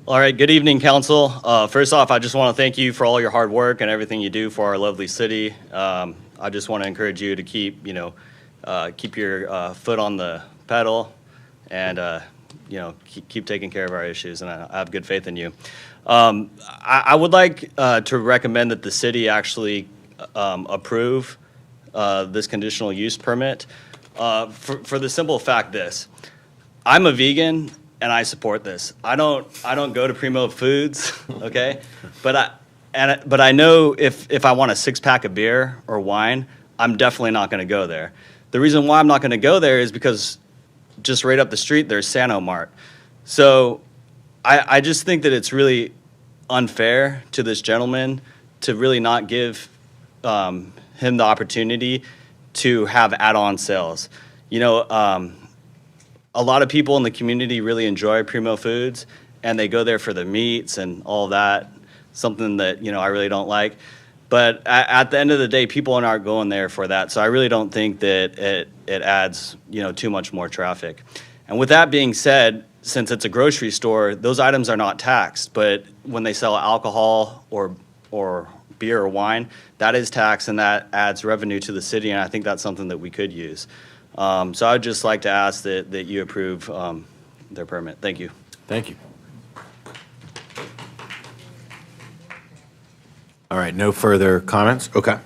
All right, good evening, council. First off, I just want to thank you for all your hard work and everything you do for our lovely city. I just want to encourage you to keep your foot on the pedal and, keep taking care of our issues, and I have good faith in you. I would like to recommend that the city actually approve this conditional use permit for the simple fact this. I'm a vegan and I support this. I don't go to Primo Foods, okay? But I know if I want a 6-pack of beer or wine, I'm definitely not going to go there. The reason why I'm not going to go there is because just right up the street there's Sano Mart. So I just think that it's really unfair to this gentleman to really not give him the opportunity to have add-on sales. A lot of people in the community really enjoy Primo Foods, and they go there for the meats and all that, something that, I really don't like. But at the end of the day, people aren't going there for that. So I really don't think that it adds, too much more traffic. And with that being said, since it's a grocery store, those items are not taxed. But when they sell alcohol or beer or wine, that is taxed, and that adds revenue to the city, and I think that's something that we could use. So I'd just like to ask that you approve their permit. Thank you. Thank you. All right, no further comments? Okay.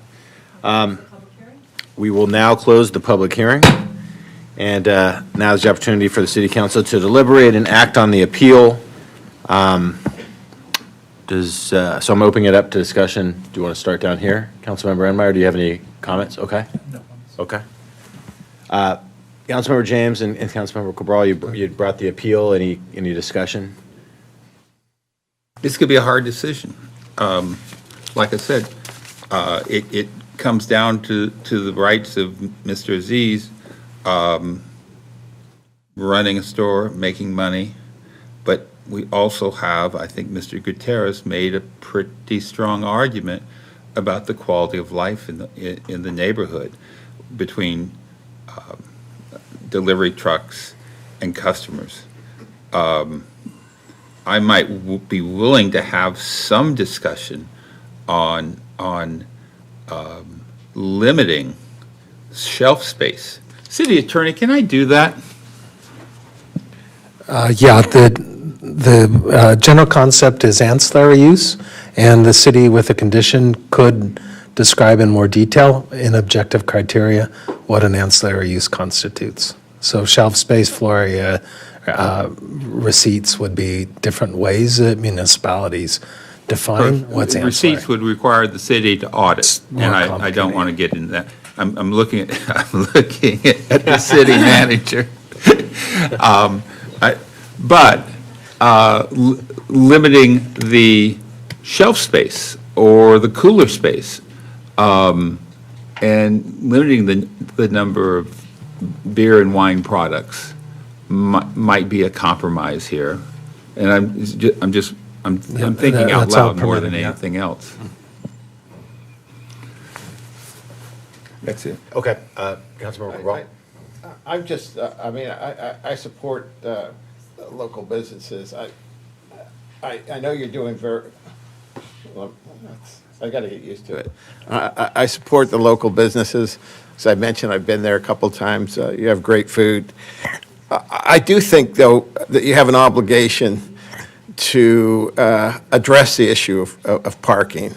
We will now close the public hearing, and now is the opportunity for the city council to deliberate and act on the appeal. So I'm opening it up to discussion. Do you want to start down here? Councilmember Enmeyer, do you have any comments? Okay. No. Okay. Councilmember James and Councilmember Cabral, you brought the appeal. Any discussion? This could be a hard decision. Like I said, it comes down to the rights of Mr. Aziz running a store, making money, but we also have, I think Mr. Gutierrez made a pretty strong argument about the quality of life in the neighborhood between delivery trucks and customers. I might be willing to have some discussion on limiting shelf space. City Attorney, can I do that? Yeah, the general concept is ancillary use, and the city with a condition could describe in more detail in objective criteria what an ancillary use constitutes. So shelf space, floor area, receipts would be different ways that municipalities define what's ancillary. Receipts would require the city to audit, and I don't want to get into that. I'm looking at the city manager. But limiting the shelf space or the cooler space, and limiting the number of beer and wine products might be a compromise here. And I'm thinking out that's all loud more than permitted, yeah. anything else. That's it. Okay, Councilmember Cabral. I'm just, I mean, I support local businesses. I know you're doing very, well, I got to get used to it. I support the local businesses. As I mentioned, I've been there a couple of times. You have great food. I do think, though, that you have an obligation to address the issue of parking.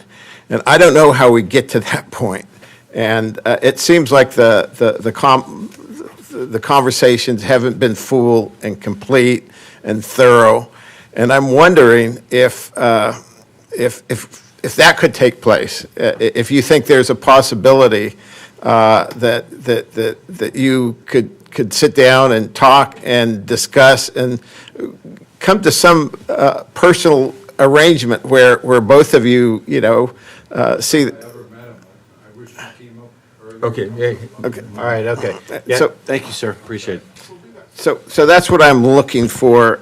And I don't know how we get to that point. And it seems like the conversations haven't been full and complete and thorough. And I'm wondering if that could take place, if you think there's a possibility that you could sit down and talk and discuss and come to some personal arrangement where both of you, see. Okay, yeah. Okay, all right, okay. Yeah, So- thank you, sir, appreciate it. So that's what I'm looking for.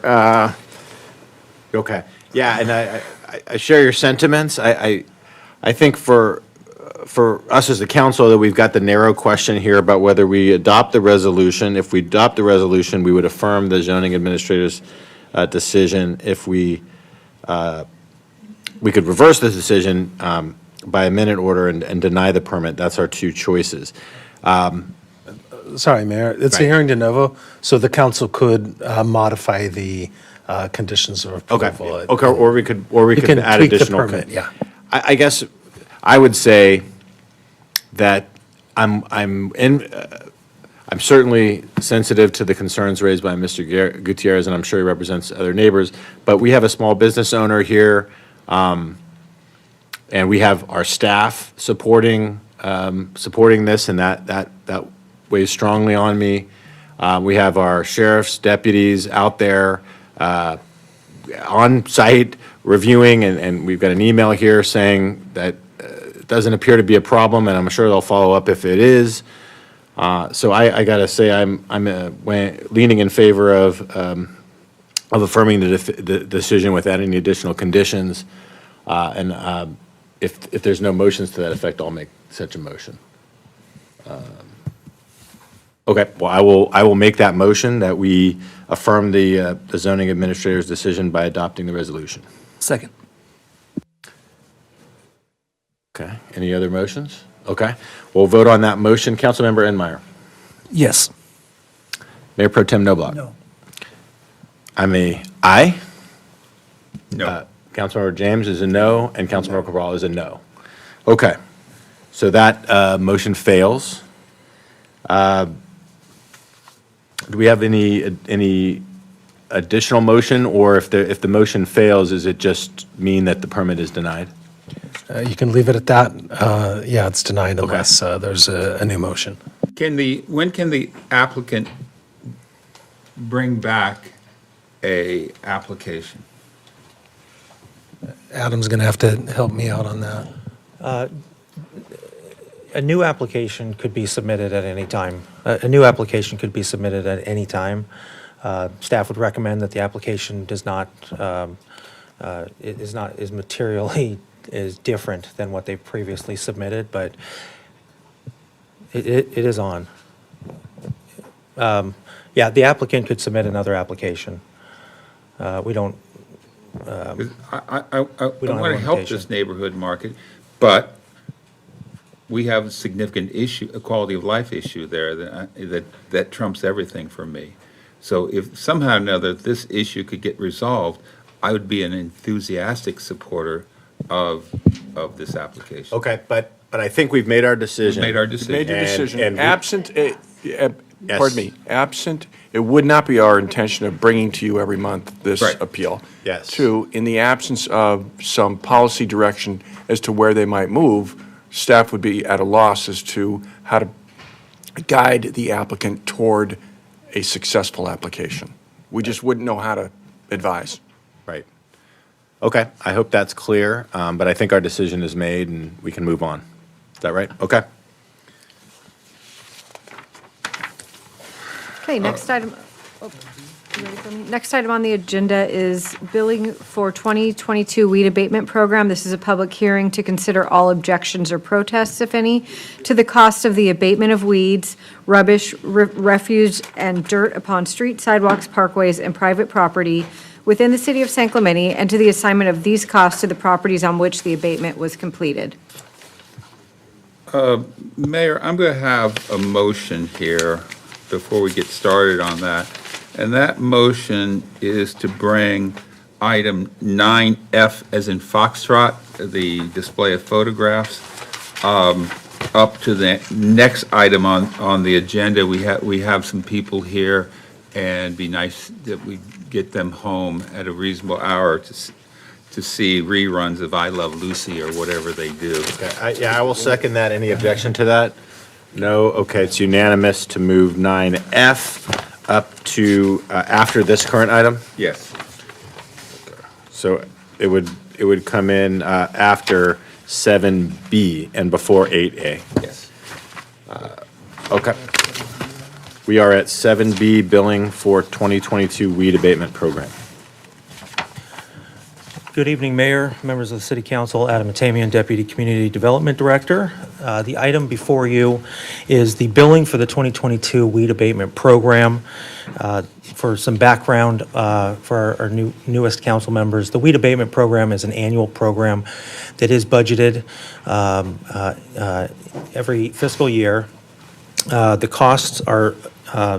Okay, yeah, and I share your sentiments. I think for us as a council, that we've got the narrow question here about whether we adopt the resolution. If we adopt the resolution, we would affirm the zoning administrator's decision. If we could reverse the decision by a minute order and deny the permit. That's our two choices. Sorry, Mayor, it's a Right. hearing de novo, so the council could modify the conditions of approval. Okay, or we could You can add tweak the additional. permit, yeah. I guess I would say that I'm certainly sensitive to the concerns raised by Mr. Gutierrez, and I'm sure he represents other neighbors, but we have a small business owner here, and we have our staff supporting this, and that weighs strongly on me. We have our sheriff's deputies out there on site reviewing, and we've got an email here saying that it doesn't appear to be a problem, and I'm sure they'll follow up if it is. So I got to say, I'm leaning in favor of affirming the decision without any additional conditions. And if there's no motions to that effect, I'll make such a motion. Okay, well, I will make that motion that we affirm the zoning administrator's decision by adopting the resolution. Second. Okay, any other motions? Okay, we'll vote on that motion. Councilmember Enmeyer. Yes. Mayor Pro Tem Noblock. No. I'm a aye. No. Councilmember James is a no, and Councilmember Cabral is a no. Okay, so that motion fails. Do we have any additional motion, or if the motion fails, does it just mean that the permit is denied? You can leave it at that. Yeah, it's denied unless there's a new motion. When can the applicant bring back a application? Adam's going to have to help me out on that. A new application could be submitted at any time. A new application could be submitted at any time. Staff would recommend that the application is materially is different than what they've previously submitted, but it is on. Yeah, the applicant could submit another application. We don't. I We don't have want to help limitation. this neighborhood market, but we have a significant issue, a quality of life issue there that trumps everything for me. So if somehow or another this issue could get resolved, I would be an enthusiastic supporter of this application. Okay, but I think we've made our decision. We've made our Made decision. your decision. and we- Absent, pardon me, absent, it would not be our intention of bringing to you every month this Right. appeal. Yes. Two, in the absence of some policy direction as to where they might move, staff would be at a loss as to how to guide the applicant toward a successful application. We just wouldn't know how to advise. Right. Okay, I hope that's clear, but I think our decision is made and we can move on. Is that right? Okay. Okay, next item. Oh, you ready for me? Next item on the agenda is billing for 2022 weed abatement program. This is a public hearing to consider all objections or protests, if any, to the cost of the abatement of weeds, rubbish, refuse, and dirt upon streets, sidewalks, parkways, and private property within the city of San Clemente, and to the assignment of these costs to the properties on which the abatement was completed. Mayor, I'm going to have a motion here before we get started on that. And that motion is to bring item 9F as in Foxtrot, the display of photographs, up to the next item on the agenda. We have some people here, and it'd be nice that we get them home at a reasonable hour to see reruns of I Love Lucy or whatever they do. Yeah, I will second that. Any objection to that? No? Okay, it's unanimous to move 9F up to after this current item? Yes. So it would come in after 7B and before 8A. Yes. Okay. We are at 7B, billing for 2022 weed abatement program. Good evening, Mayor, members of the City Council, Adam Atamian, Deputy Community Development Director. The item before you is the billing for the 2022 weed abatement program. For some background for our newest council members, the weed abatement program is an annual program that is budgeted every fiscal year. The costs are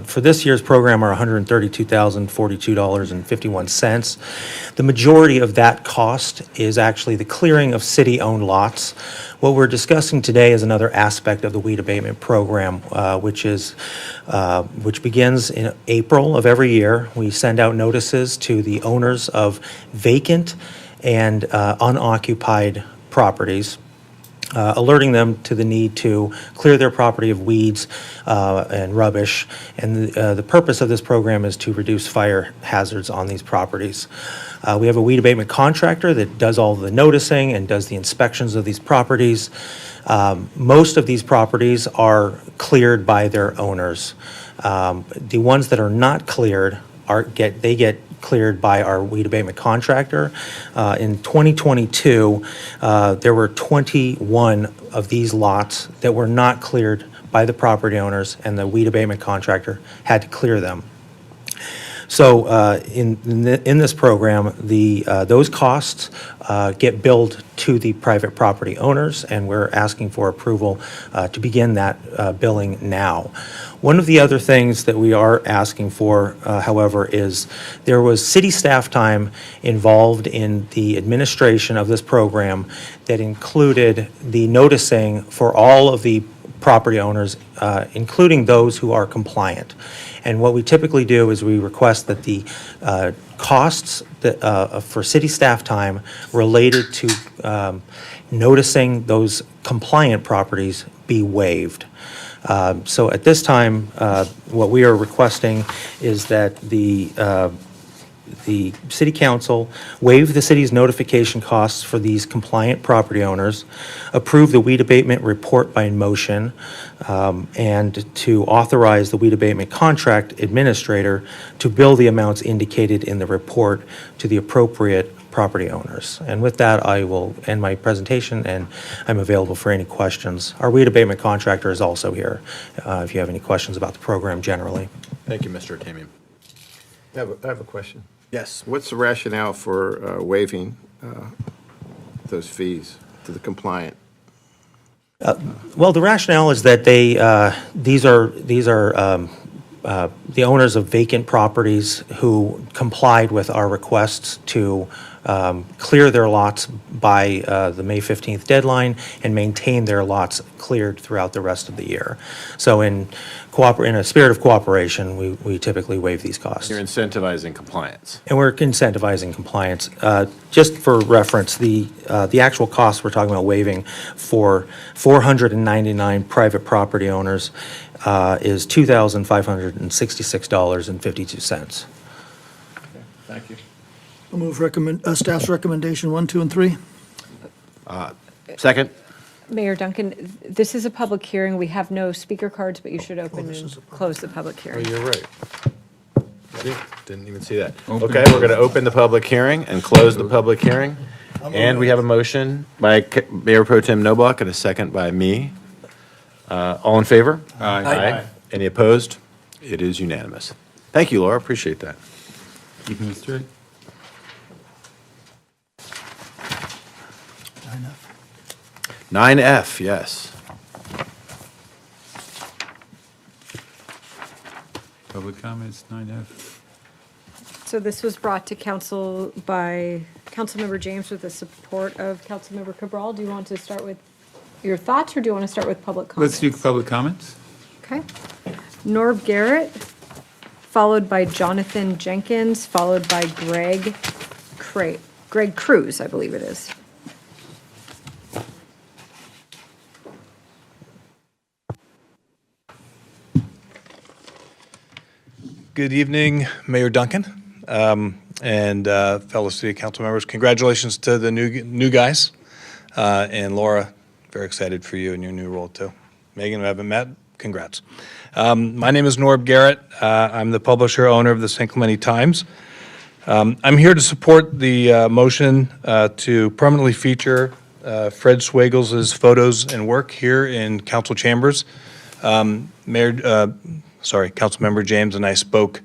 for this year's program are $132,042.51. The majority of that cost is actually the clearing of city-owned lots. What we're discussing today is another aspect of the weed abatement program, which begins in April of every year. We send out notices to the owners of vacant and unoccupied properties, alerting them to the need to clear their property of weeds and rubbish. And the purpose of this program is to reduce fire hazards on these properties. We have a weed abatement contractor that does all the noticing and does the inspections of these properties. Most of these properties are cleared by their owners. The ones that are not cleared get cleared by our weed abatement contractor. In 2022, there were 21 of these lots that were not cleared by the property owners, and the weed abatement contractor had to clear them. So in this program, those costs get billed to the private property owners, and we're asking for approval to begin that billing now. One of the other things that we are asking for, however, is there was city staff time involved in the administration of this program that included the noticing for all of the property owners, including those who are compliant. And what we typically do is we request that the costs for city staff time related to noticing those compliant properties be waived. So at this time, what we are requesting is that the city council waive the city's notification costs for these compliant property owners, approve the weed abatement report by motion, and to authorize the weed abatement contract administrator to bill the amounts indicated in the report to the appropriate property owners. And with that, I will end my presentation, and I'm available for any questions. Our weed abatement contractor is also here if you have any questions about the program generally. Thank you, Mr. Tamian. I have a question. Yes. What's the rationale for waiving those fees to the compliant? Well, the rationale is that these are the owners of vacant properties who complied with our requests to clear their lots by the May 15th deadline and maintain their lots cleared throughout the rest of the year. So in a spirit of cooperation, we typically waive these costs. You're incentivizing compliance. And we're incentivizing compliance. Just for reference, the actual cost we're talking about waiving for 499 private property owners is $2,566.52. Thank you. I'll move staff's recommendation 1, 2, and 3. Second. Mayor Duncan, this is a public hearing. We have no speaker cards, but you should open and close the public hearing. Oh, you're right. Didn't even see that. Okay, we're going to open the public hearing and close the public hearing. And we have a motion by Mayor Pro Tem Noblock and a second by me. All in favor? Aye. Any opposed? It is unanimous. Thank you, Laura. Appreciate that. Keeping it straight. 9F, yes. Public comments, 9F. So this was brought to council by Councilmember James with the support of Councilmember Cabral. Do you want to start with your thoughts, or do you want to start with public comments? Let's do public comments. Okay. Norb Garrett, followed by Jonathan Jenkins, followed by Greg Cruz, I believe it is. Good evening, Mayor Duncan, and fellow city council members. Congratulations to the new guys, and Laura, very excited for you in your new role too. Megan, we haven't met, congrats. My name is Norb Garrett. I'm the publisher owner of the St. Clemente Times. I'm here to support the motion to permanently feature Fred Swagles' photos and work here in council chambers. Councilmember James and I spoke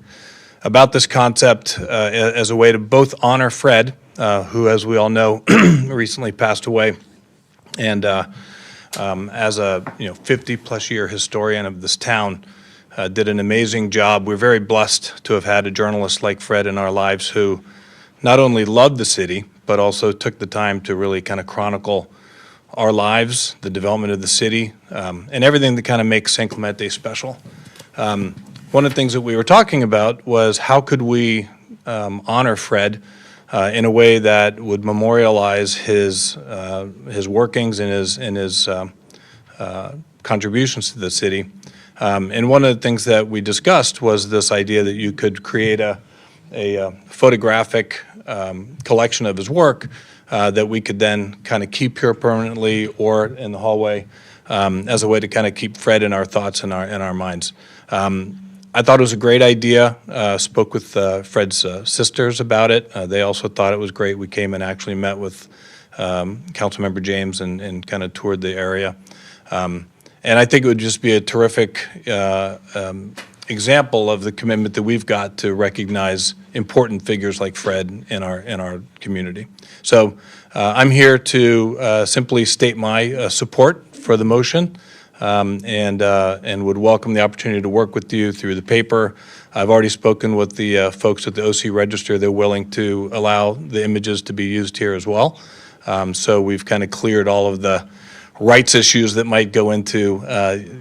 about this concept as a way to both honor Fred, who, as we all know, recently passed away, and as a 50-plus year historian of this town, did an amazing job. We're very blessed to have had a journalist like Fred in our lives who not only loved the city, but also took the time to really kind of chronicle our lives, the development of the city, and everything that kind of makes San Clemente special. One of the things that we were talking about was how could we honor Fred in a way that would memorialize his workings and his contributions to the city. And one of the things that we discussed was this idea that you could create a photographic collection of his work that we could then kind of keep here permanently or in the hallway as a way to kind of keep Fred in our thoughts and in our minds. I thought it was a great idea. Spoke with Fred's sisters about it. They also thought it was great. We came and actually met with Councilmember James and kind of toured the area. And I think it would just be a terrific example of the commitment that we've got to recognize important figures like Fred in our community. So I'm here to simply state my support for the motion. And would welcome the opportunity to work with you through the paper. I've already spoken with the folks at the OC Register. They're willing to allow the images to be used here as well. So we've kind of cleared all of the rights issues that might go into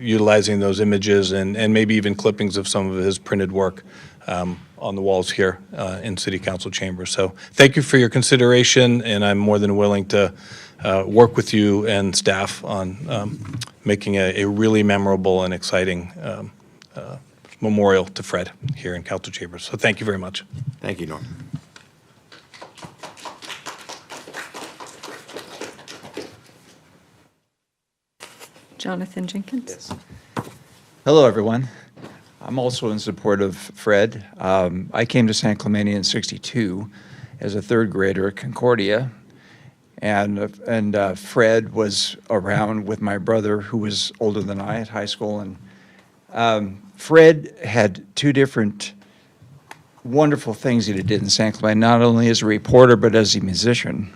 utilizing those images and maybe even clippings of some of his printed work on the walls here in City Council chambers. So thank you for your consideration, and I'm more than willing to work with you and staff on making a really memorable and exciting memorial to Fred here in Council Chambers. So thank you very much. Thank you, Norm. Jonathan Jenkins. Yes. Hello, everyone. I'm also in support of Fred. I came to San Clemente in '62, as a third grader at Concordia. And Fred was around with my brother, who was older than I, at high school. And Fred had two different wonderful things that he did in San Clemente, not only as a reporter, but as a musician.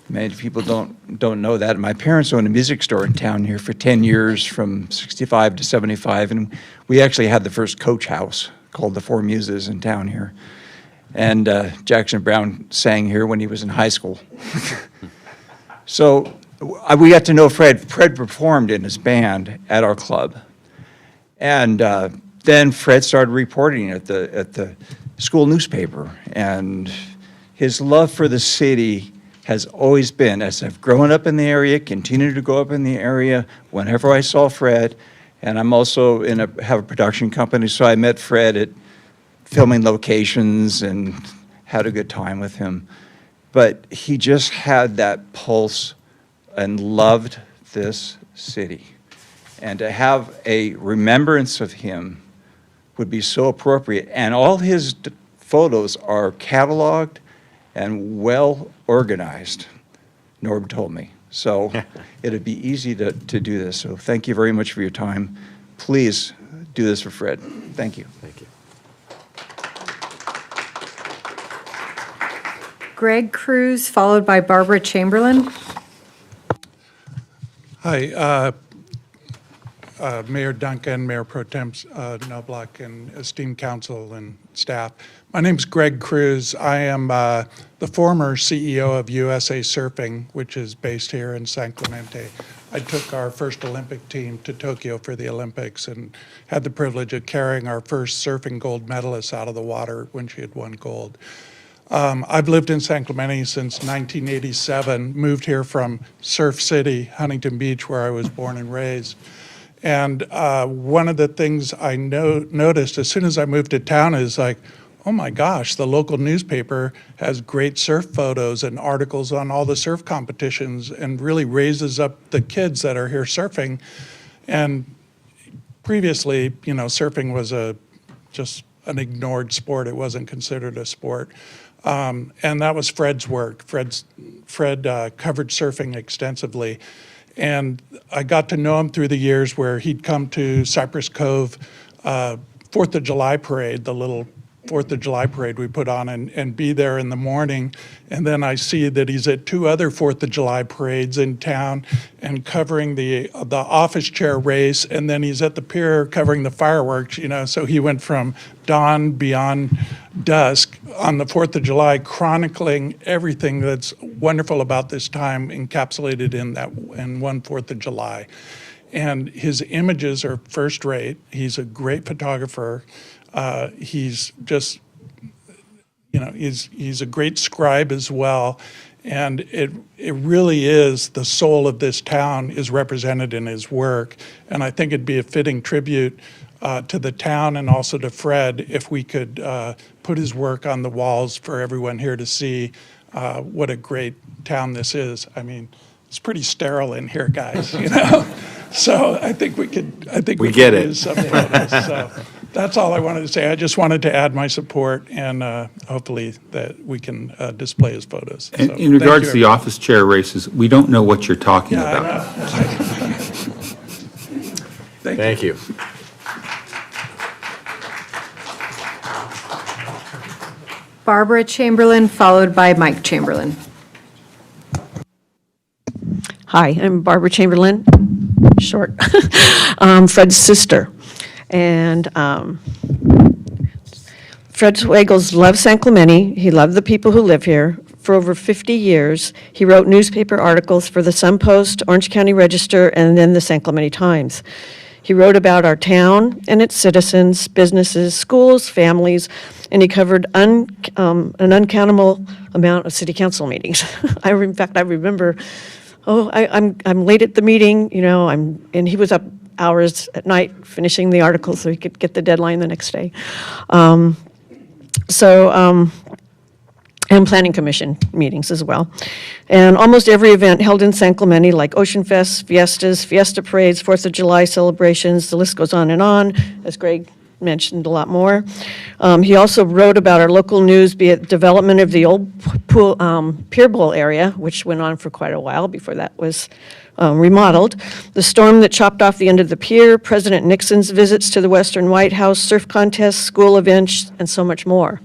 Many people don't know that. My parents owned a music store in town here for 10 years, from 65 to 75, and we actually had the first coach house called the Four Muses in town here. And Jackson Browne sang here when he was in high school. So we got to know Fred. Fred performed in his band at our club. And then Fred started reporting at the school newspaper. And his love for the city has always been, as I've grown up in the area, continued to grow up in the area, whenever I saw Fred, and I'm also have a production company, so I met Fred at filming locations and had a good time with him. But he just had that pulse and loved this city. And to have a remembrance of him would be so appropriate. And all his photos are cataloged and well organized, Norb told me. So it'd be easy to do this. So thank you very much for your time. Please do this for Fred. Thank you. Thank you. Greg Cruz, followed by Barbara Chamberlain. Hi, Mayor Duncan, Mayor Pro Tem Knobloch, and esteemed council and staff. My name's Greg Cruz. I am the former CEO of USA Surfing, which is based here in San Clemente. I took our first Olympic team to Tokyo for the Olympics and had the privilege of carrying our first surfing gold medalist out of the water when she had won gold. I've lived in San Clemente since 1987, moved here from Surf City, Huntington Beach, where I was born and raised. And one of the things I noticed as soon as I moved to town is like, oh my gosh, the local newspaper has great surf photos and articles on all the surf competitions and really raises up the kids that are here surfing. And previously, you know, surfing was just an ignored sport. It wasn't considered a sport. And that was Fred's work. Fred covered surfing extensively. And I got to know him through the years where he'd come to Cypress Cove 4th of July parade, the little 4th of July parade we put on, and be there in the morning. And then I see that he's at two other 4th of July parades in town and covering the office chair race. And then he's at the pier covering the fireworks, you know. So he went from dawn beyond dusk on the 4th of July, chronicling everything that's wonderful about this time encapsulated in one 4th of July. And his images are first rate. He's a great photographer. He's just, you know, he's a great scribe as well. And it really is the soul of this town is represented in his work. And I think it'd be a fitting tribute to the town and also to Fred if we could put his work on the walls for everyone here to see what a great town this is. I mean, it's pretty sterile in here, guys, you know? So I think we could, we get could it. use some photos. So that's all I wanted to say. I just wanted to add my support and hopefully that we can display his photos. And So in thank regards you, to the everyone. office chair races, we don't know what you're talking Yeah, about. I know. Thank you. Barbara Chamberlain, followed by Mike Chamberlain. Hi, I'm Barbara Chamberlain, short, Fred's sister. And Fred Swagels loved San Clemente. He loved the people who live here. For over 50 years, he wrote newspaper articles for the Sun Post, Orange County Register, and then the San Clemente Times. He wrote about our town and its citizens, businesses, schools, families, and he covered an uncountable amount of city council meetings. In fact, I remember, I'm late at the meeting, you know, and he was up hours at night finishing the article so he could get the deadline the next day. And planning commission meetings as well. And almost every event held in San Clemente, like Ocean Fest, Fiestas, Fiesta parades, 4th of July celebrations, the list goes on, as Greg mentioned a lot more. He also wrote about our local news, be it development of the old pool, Pier Bowl area, which went on for quite a while before that was remodeled, the storm that chopped off the end of the pier, President Nixon's visits to the Western White House, surf contests, school events, and so much more.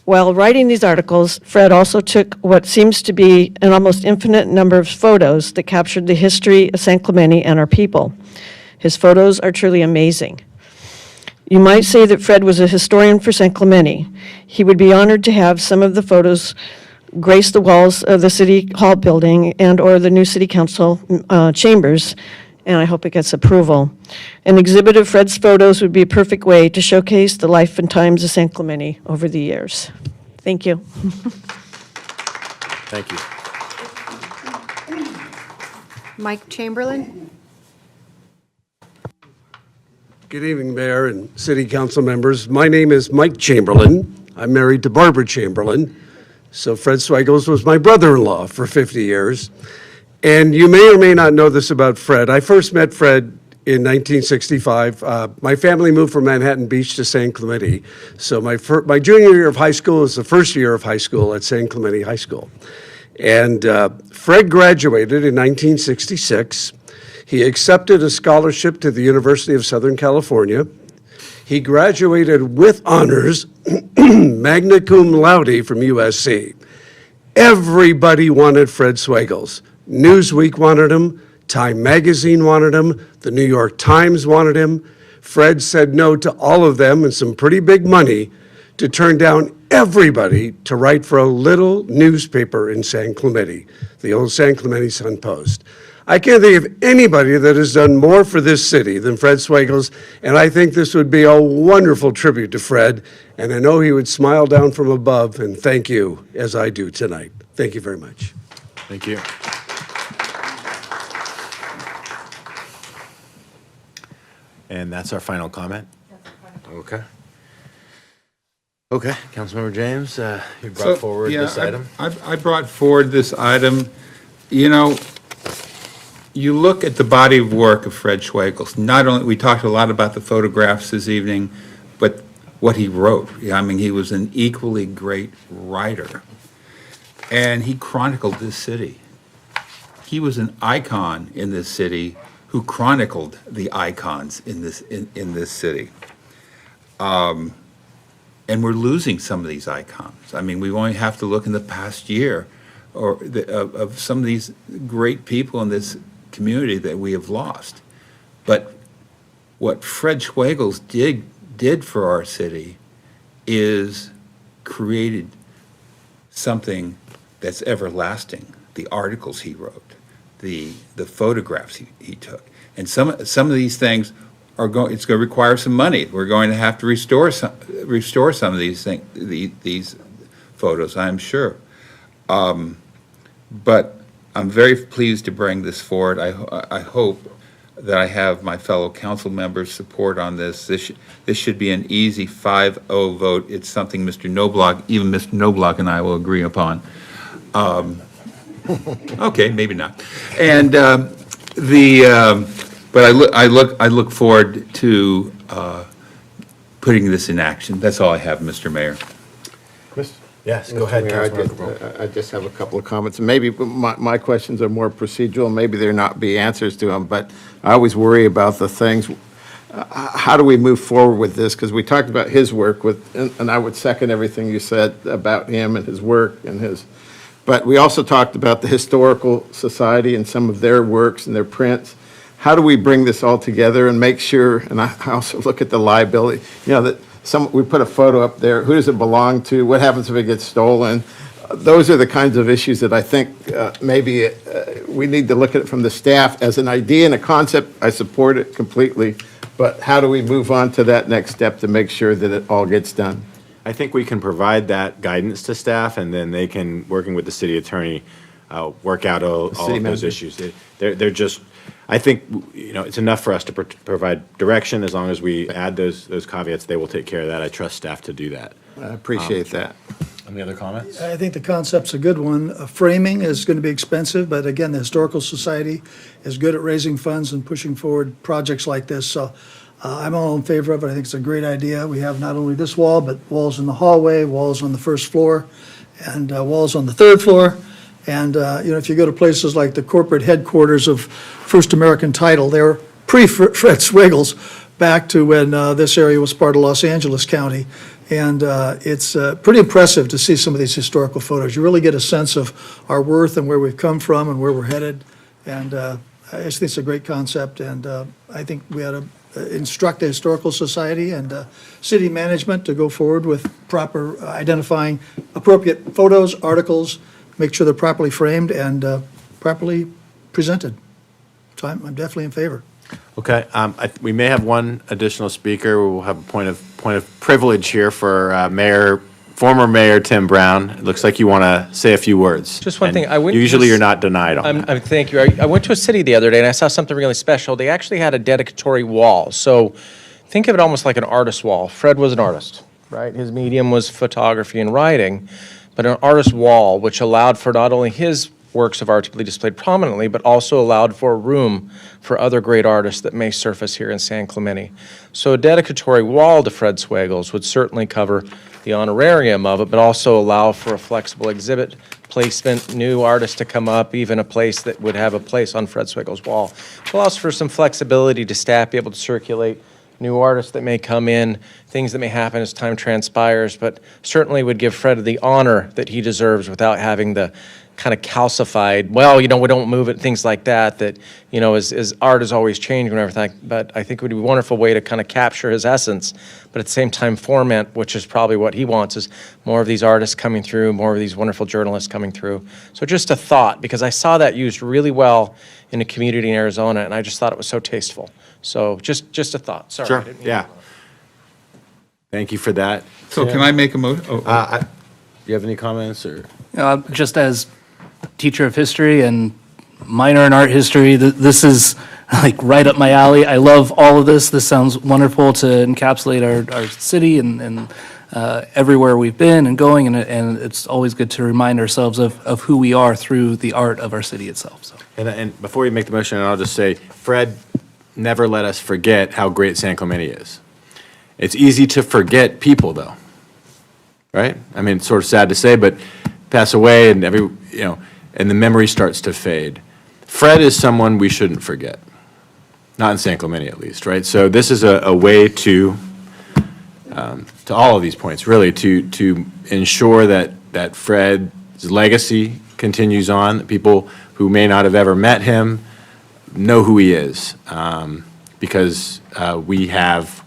While writing these articles, Fred also took what seems to be an almost infinite number of photos that captured the history of San Clemente and our people. His photos are truly amazing. You might say that Fred was a historian for San Clemente. He would be honored to have some of the photos grace the walls of the City Hall building and or the new City Council chambers, and I hope it gets approval. An exhibit of Fred's photos would be a perfect way to showcase the life and times of San Clemente over the years. Thank you. Thank you. Mike Chamberlain? Good evening, Mayor and City Council members. My name is Mike Chamberlain. I'm married to Barbara Chamberlain. So Fred Swagels was my brother-in-law for 50 years. And you may or may not know this about Fred. I first met Fred in 1965. My family moved from Manhattan Beach to San Clemente. So my junior year of high school was the first year of high school at San Clemente High School. And Fred graduated in 1966. He accepted a scholarship to the University of Southern California. He graduated with honors, magna cum laude from USC. Everybody wanted Fred Swagels. Newsweek wanted him, Time Magazine wanted him, the New York Times wanted him. Fred said no to all of them and some pretty big money to turn down everybody to write for a little newspaper in San Clemente, the old San Clemente Sun-Post. I can't think of anybody that has done more for this city than Fred Swagels, and I think this would be a wonderful tribute to Fred, and I know he would smile down from above and thank you, as I do tonight. Thank you very much. Thank you. And that's our final comment? Okay. Okay, Councilmember James, you brought forward this item. I brought forward this item. You know, you look at the body of work of Fred Swagels. Not only, we talked a lot about the photographs this evening, but what he wrote. I mean, he was an equally great writer. And he chronicled this city. He was an icon in this city who chronicled the icons in this city. And we're losing some of these icons. I mean, we only have to look in the past year of some of these great people in this community that we have lost. But what Fred Swagels did for our city is created something that's everlasting. The articles he wrote, the photographs he took. And some of these things it's going to require some money. We're going to have to restore some of these these photos, I'm sure. But I'm very pleased to bring this forward. I hope that I have my fellow council members' support on this. This should be an easy 5-0 vote. It's something even Mr. Knobloch and I will agree upon. Okay, maybe not. And but I look forward to putting this in action. That's all I have, Mr. Mayor. Yes, go ahead, Councilmember. I just have a couple of comments. Maybe my questions are more procedural. Maybe there not be answers to them, but I always worry about the things. How do we move forward with this? Because we talked about his work and I would second everything you said about him and his work and his. But we also talked about the Historical Society and some of their works and their prints. How do we bring this all together and make sure, and I also look at the liability, that we put a photo up there, who does it belong to, what happens if it gets stolen? Those are the kinds of issues that I think maybe we need to look at it from the staff as an idea and a concept. I support it completely, but how do we move on to that next step to make sure that it all gets done? I think we can provide that guidance to staff, and then they can, working with the city attorney, work out all of those issues. They're just, I think, it's enough for us to provide direction. As long as we add those caveats, they will take care of that. I trust staff to do that. I appreciate that. Any other comments? I think the concept's a good one. Framing is going to be expensive, but again, the Historical Society is good at raising funds and pushing forward projects like this. So I'm all in favor of it. I think it's a great idea. We have not only this wall, but walls in the hallway, walls on the first floor, and walls on the third floor. And, if you go to places like the corporate headquarters of First American Title, they're pre-Fred Swiggles, back to when this area was part of Los Angeles County. And it's pretty impressive to see some of these historical photos. You really get a sense of our worth and where we've come from and where we're headed. And I just think it's a great concept, and I think we ought to instruct the Historical Society and city management to go forward with proper identifying appropriate photos, articles, make sure they're properly framed and properly presented. So I'm definitely in favor. Okay, we may have one additional speaker. We'll have a point of privilege here for former Mayor Tim Brown. It looks like you want to say a few words. Just one And thing, I went. Usually you're not denied on that. Thank you. I went to a city the other day and I saw something really special. They actually had a dedicatory wall. So think of it almost like an artist wall. Fred was an artist, right? His medium was photography and writing, but an artist wall, which allowed for not only his works of art to be displayed prominently, but also allowed for room for other great artists that may surface here in San Clemente. So a dedicatory wall to Fred Swiggles would certainly cover the honorarium of it, but also allow for a flexible exhibit placement, new artists to come up, even a place that would have a place on Fred Swiggles' wall. It allows for some flexibility to staff, be able to circulate new artists that may come in, things that may happen as time transpires, but certainly would give Fred the honor that he deserves without having the kind of calcified, well, we don't move it, things like that, as art is always changing and everything. But I think it would be a wonderful way to kind of capture his essence, but at the same time format, which is probably what he wants, is more of these artists coming through, more of these wonderful journalists coming through. So just a thought, because I saw that used really well in a community in Arizona, and I just thought it was so tasteful. So just a thought, sorry. Sure, yeah. Thank you for that. So can I make a motion? Do you have any comments, or? Just as teacher of history and minor in art history, this is like right up my alley. I love all of this. This sounds wonderful to encapsulate our city and everywhere we've been and going, and it's always good to remind ourselves of who we are through the art of our city itself. So. And before you make the motion, I'll just say, Fred never let us forget how great San Clemente is. It's easy to forget people, though, right? I mean, it's sort of sad to say, but pass away and and the memory starts to fade. Fred is someone we shouldn't forget, not in San Clemente at least, right? So this is a way to all of these points, really, to ensure that Fred's legacy continues on, that people who may not have ever met him know who he is, because we have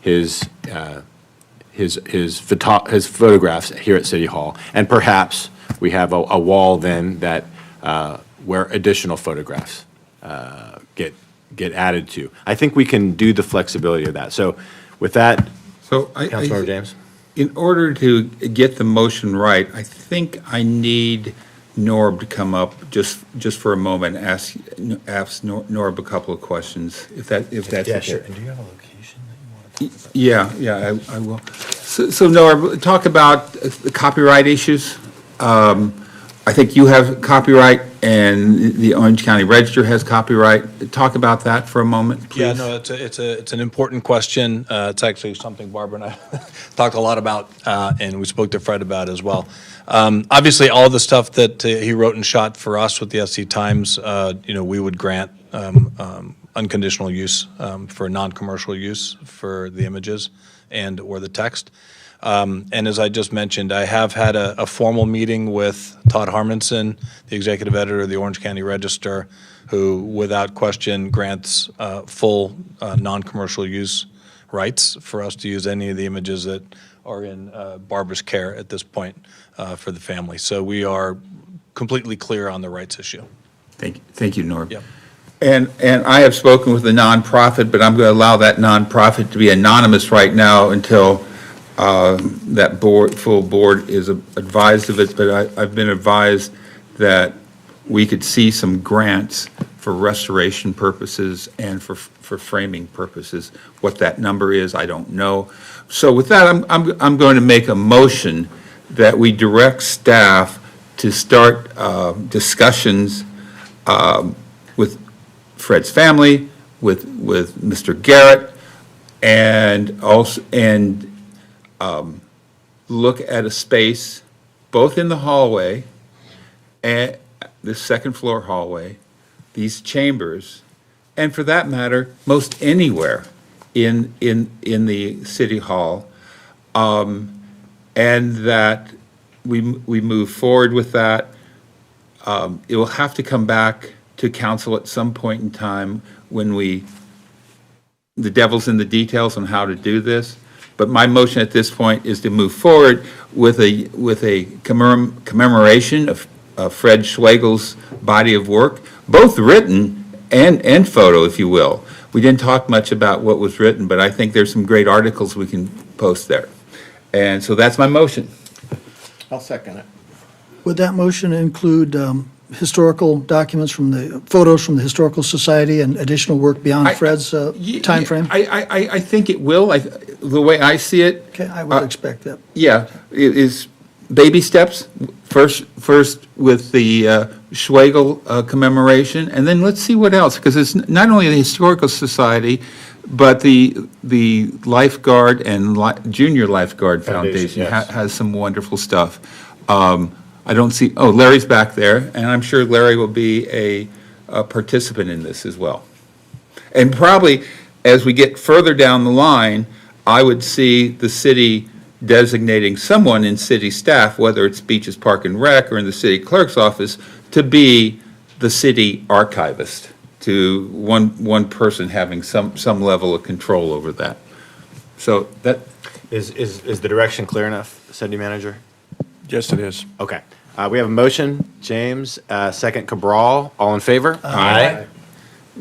his photographs here at City Hall, and perhaps we have a wall then that where additional photographs get added to. I think we can do the flexibility of that. So with that, Councilmember James. In order to get the motion right, I think I need Norb to come up just for a moment, ask Norb a couple of questions, if that's okay. Sure. And do you have a location that you want to talk about? Yeah, I will. So Norb, talk about the copyright issues. I think you have copyright and the Orange County Register has copyright. Talk about that for a moment, please. Yeah, no, it's an important question. It's actually something Barbara and I talked a lot about, and we spoke to Fred about as well. Obviously, all the stuff that he wrote and shot for us with the SC Times, we would grant unconditional use for non-commercial use for the images and or the text. And as I just mentioned, I have had a formal meeting with Todd Harmonson, the executive editor of the Orange County Register, who without question grants full non-commercial use rights for us to use any of the images that are in Barbara's care at this point for the family. So we are completely clear on the rights issue. Thank you, Norb. Yep. And I have spoken with a nonprofit, but I'm going to allow that nonprofit to be anonymous right now until that full board is advised of it. But I've been advised that we could see some grants for restoration purposes and for framing purposes. What that number is, I don't know. So with that, I'm going to make a motion that we direct staff to start discussions with Fred's family, with Mr. Garrett, and also, look at a space both in the hallway and the second floor hallway, these chambers, and for that matter, most anywhere in the city hall, and that we move forward with that. It will have to come back to council at some point in time when the devil's in the details on how to do this. But my motion at this point is to move forward with a commemoration of Fred Schwegel's body of work, both written and photo, if you will. We didn't talk much about what was written, but I think there's some great articles we can post there. And so that's my motion. I'll second it. Would that motion include historical documents from the, photos from the Historical Society and additional work beyond Fred's timeframe? I think it will. The way I see it. Okay, I would expect that. Yeah, it is baby steps. First with the Schwegel commemoration, and then let's see what else, because it's not only the Historical Society, but the Lifeguard and Junior Lifeguard Foundation yes. has some wonderful stuff. I don't see, oh, Larry's back there, and I'm sure Larry will be a participant in this as well. And probably, as we get further down the line, I would see the city designating someone in city staff, whether it's Beaches Park and Rec or in the city clerk's office, to be the city archivist, to one person having some level of control over that. So that. Is the direction clear enough, City Manager? Yes, it is. Okay. We have a motion, James, second Cabral, all in favor? Aye.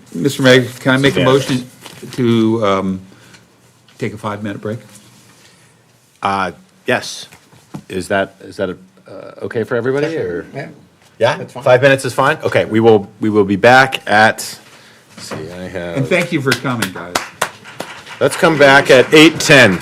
Mr. Mayor, can I make a Yes. motion to take a 5-minute break? Yes. Is that okay for everybody, or? Yeah. Yeah? That's fine. 5 minutes is fine? Okay, we will be back at, let's see, I have. And thank you for coming, guys. Let's come back at 8:10.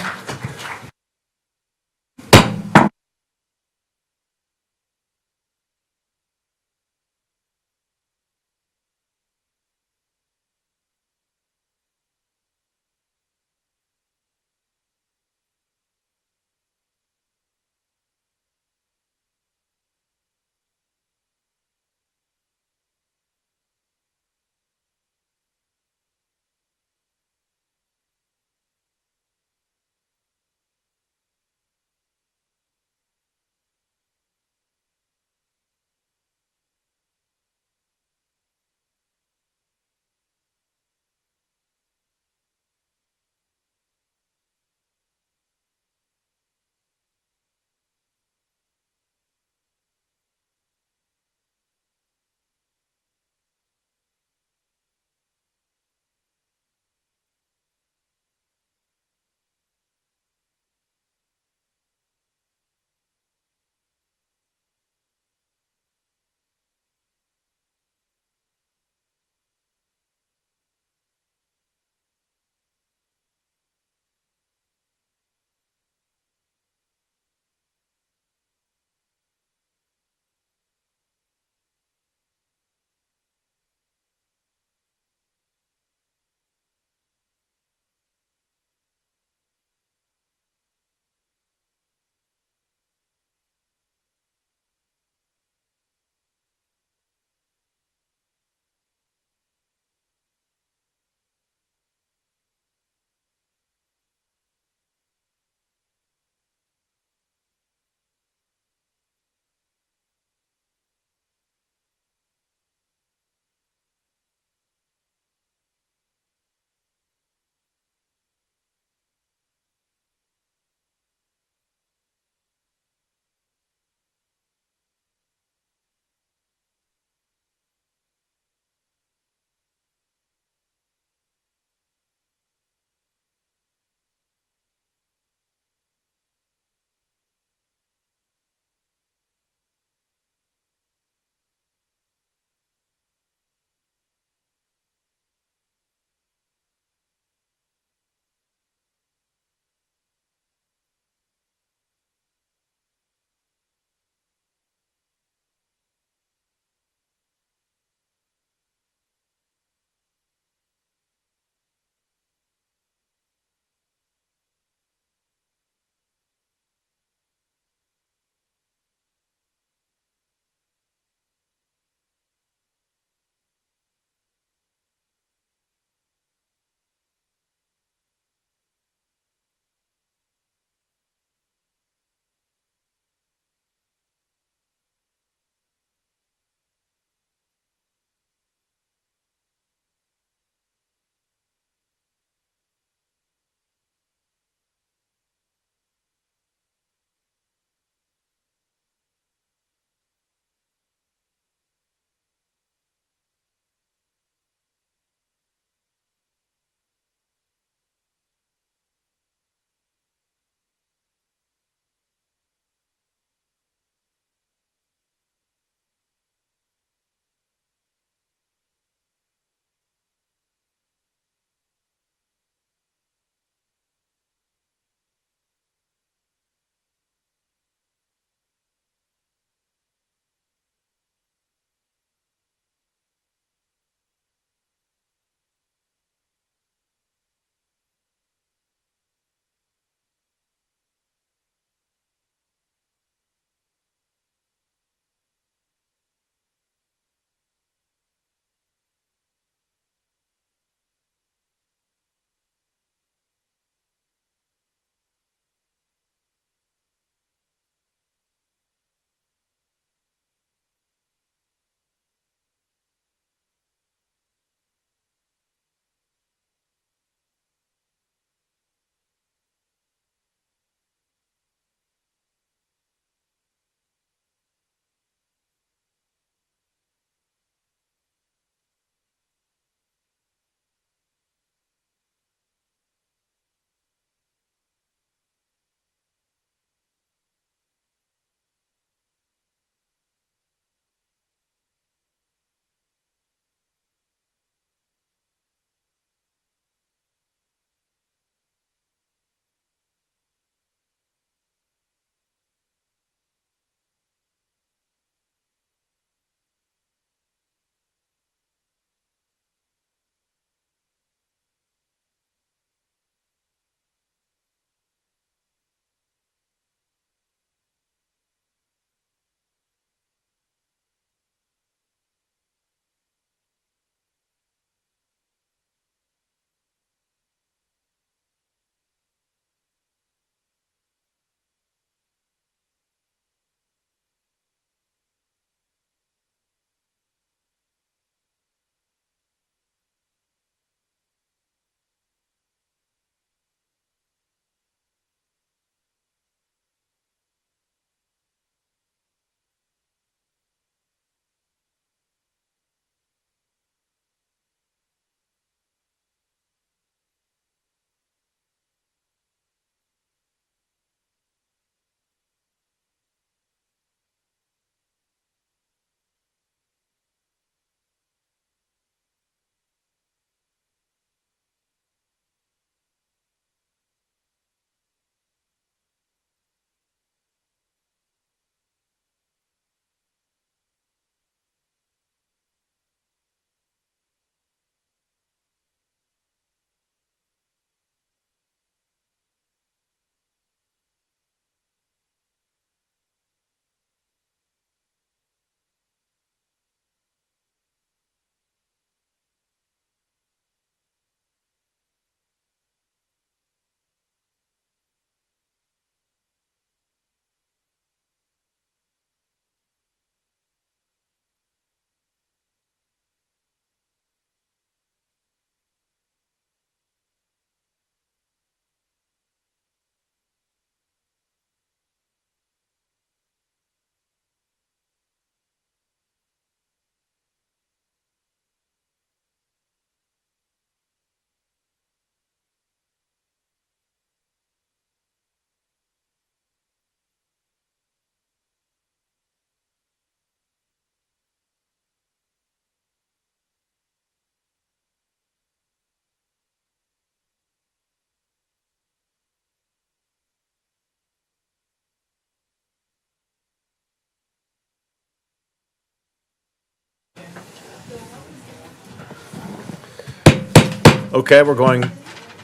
Okay, we're going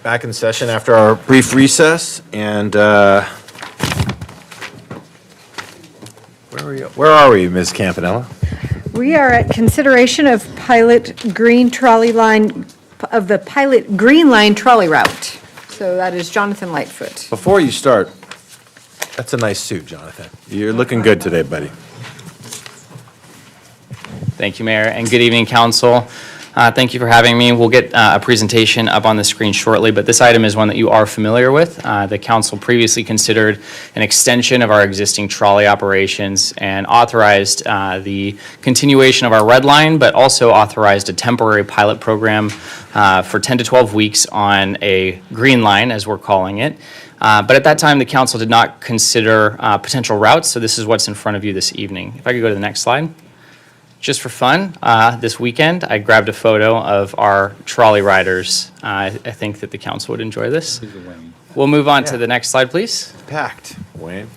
back in session after our brief recess, and where are we, Ms. Campanella? We are at consideration of pilot green trolley line, of the pilot green line trolley route. So that is Jonathan Lightfoot. Before you start, that's a nice suit, Jonathan. You're looking good today, buddy. Thank you, Mayor, and good evening, Council. Thank you for having me. We'll get a presentation up on the screen shortly, but this item is one that you are familiar with. The Council previously considered an extension of our existing trolley operations and authorized the continuation of our red line, but also authorized a temporary pilot program for 10 to 12 weeks on a green line, as we're calling it. But at that time, the Council did not consider potential routes, so this is what's in front of you this evening. If I could go to the next slide. Just for fun, this weekend, I grabbed a photo of our trolley riders. I think that the council would enjoy this. We'll move on to the next slide, please. Packed, Wayne.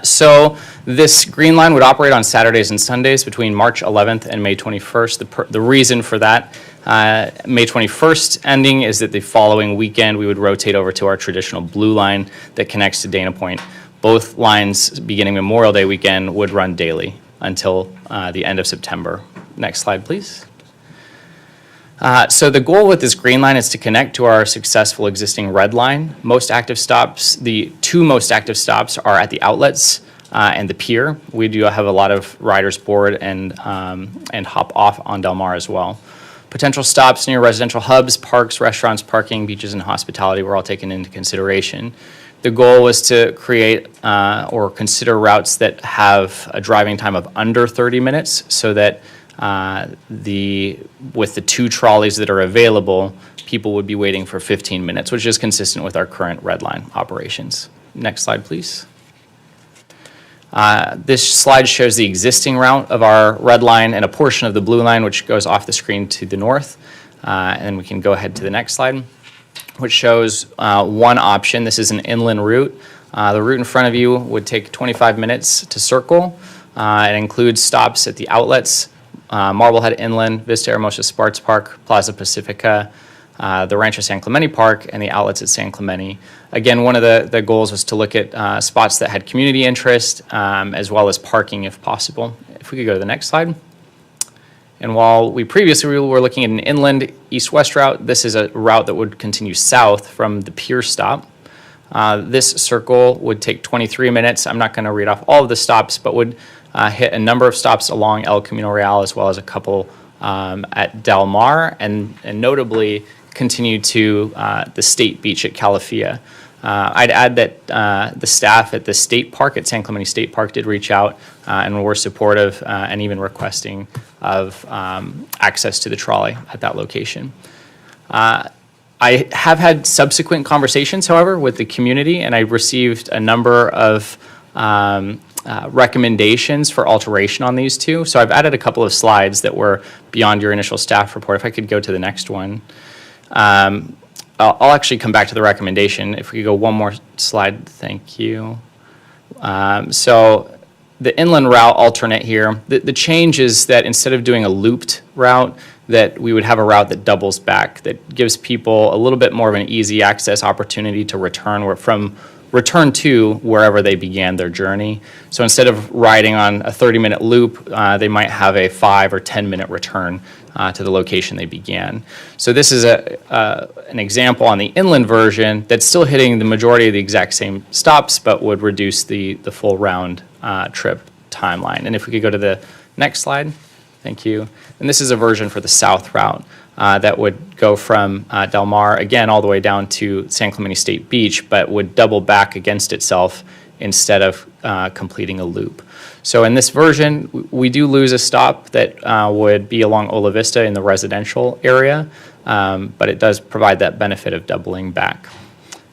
So this green line would operate on Saturdays and Sundays between March 11th and May 21st. The reason for that May 21st ending is that the following weekend, we would rotate over to our traditional blue line that connects to Dana Point. Both lines, beginning Memorial Day weekend, would run daily until the end of September. Next slide, please. So the goal with this green line is to connect to our successful existing red line. Most active stops, the two most active stops are at the outlets and the pier. We do have a lot of riders board and hop off on Del Mar as well. Potential stops near residential hubs, parks, restaurants, parking, beaches, and hospitality were all taken into consideration. The goal was to create or consider routes that have a driving time of under 30 minutes so that with the two trolleys that are available, people would be waiting for 15 minutes, which is consistent with our current red line operations. Next slide, please. This slide shows the existing route of our red line and a portion of the blue line, which goes off the screen to the north. And we can go ahead to the next slide, which shows one option. This is an inland route. The route in front of you would take 25 minutes to circle. It includes stops at the outlets, Marblehead Inland, Vista Hermosa Sports Park, Plaza Pacifica, the Rancho San Clemente Park, and the outlets at San Clemente. Again, one of the goals was to look at spots that had community interest, as well as parking if possible. If we could go to the next slide. And while we previously were looking at an inland east-west route, this is a route that would continue south from the pier stop. This circle would take 23 minutes. I'm not going to read off all of the stops, but would hit a number of stops along El Camino Real, as well as a couple at Del Mar, and notably continue to the State Beach at Calafia. I'd add that the staff at the state park, at San Clemente State Park, did reach out and were supportive and even requesting of access to the trolley at that location. I have had subsequent conversations, however, with the community, and I received a number of recommendations for alteration on these two. So I've added a couple of slides that were beyond your initial staff report. If I could go to the next one. I'll actually come back to the recommendation. If we could go one more slide, thank you. So the inland route alternate here, the change is that instead of doing a looped route, that we would have a route that doubles back, that gives people a little bit more of an easy access opportunity to return to wherever they began their journey. So instead of riding on a 30-minute loop, they might have a 5 or 10-minute return to the location they began. So this is an example on the inland version that's still hitting the majority of the exact same stops, but would reduce the full round trip timeline. And if we could go to the next slide, thank you. And this is a version for the south route that would go from Del Mar, again, all the way down to San Clemente State Beach, but would double back against itself instead of completing a loop. So in this version, we do lose a stop that would be along Ola Vista in the residential area, but it does provide that benefit of doubling back.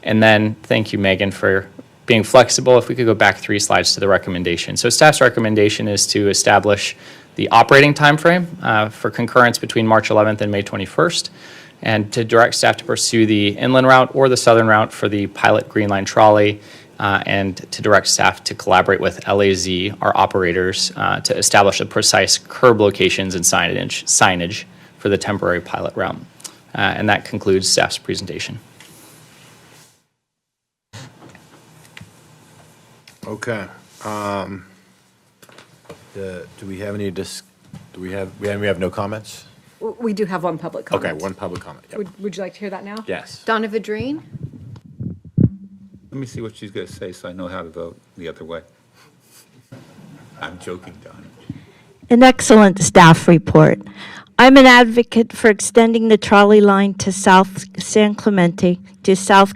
And then, thank you, Megan, for being flexible. If we could go back 3 slides to the recommendation. So staff's recommendation is to establish the operating timeframe for concurrence between March 11th and May 21st, and to direct staff to pursue the inland route or the southern route for the pilot Green Line trolley, and to direct staff to collaborate with LAZ, our operators, to establish the precise curb locations and signage for the temporary pilot route. And that concludes staff's presentation. Okay. Do we have any we have no comments? We do have one public comment. Okay, one public comment. Yep. Would you like to hear that now? Yes. Donna Vidrine? Let me see what she's going to say so I know how to vote the other way. I'm joking, Don. An excellent staff report. I'm an advocate for extending the trolley line to South San Clemente, to South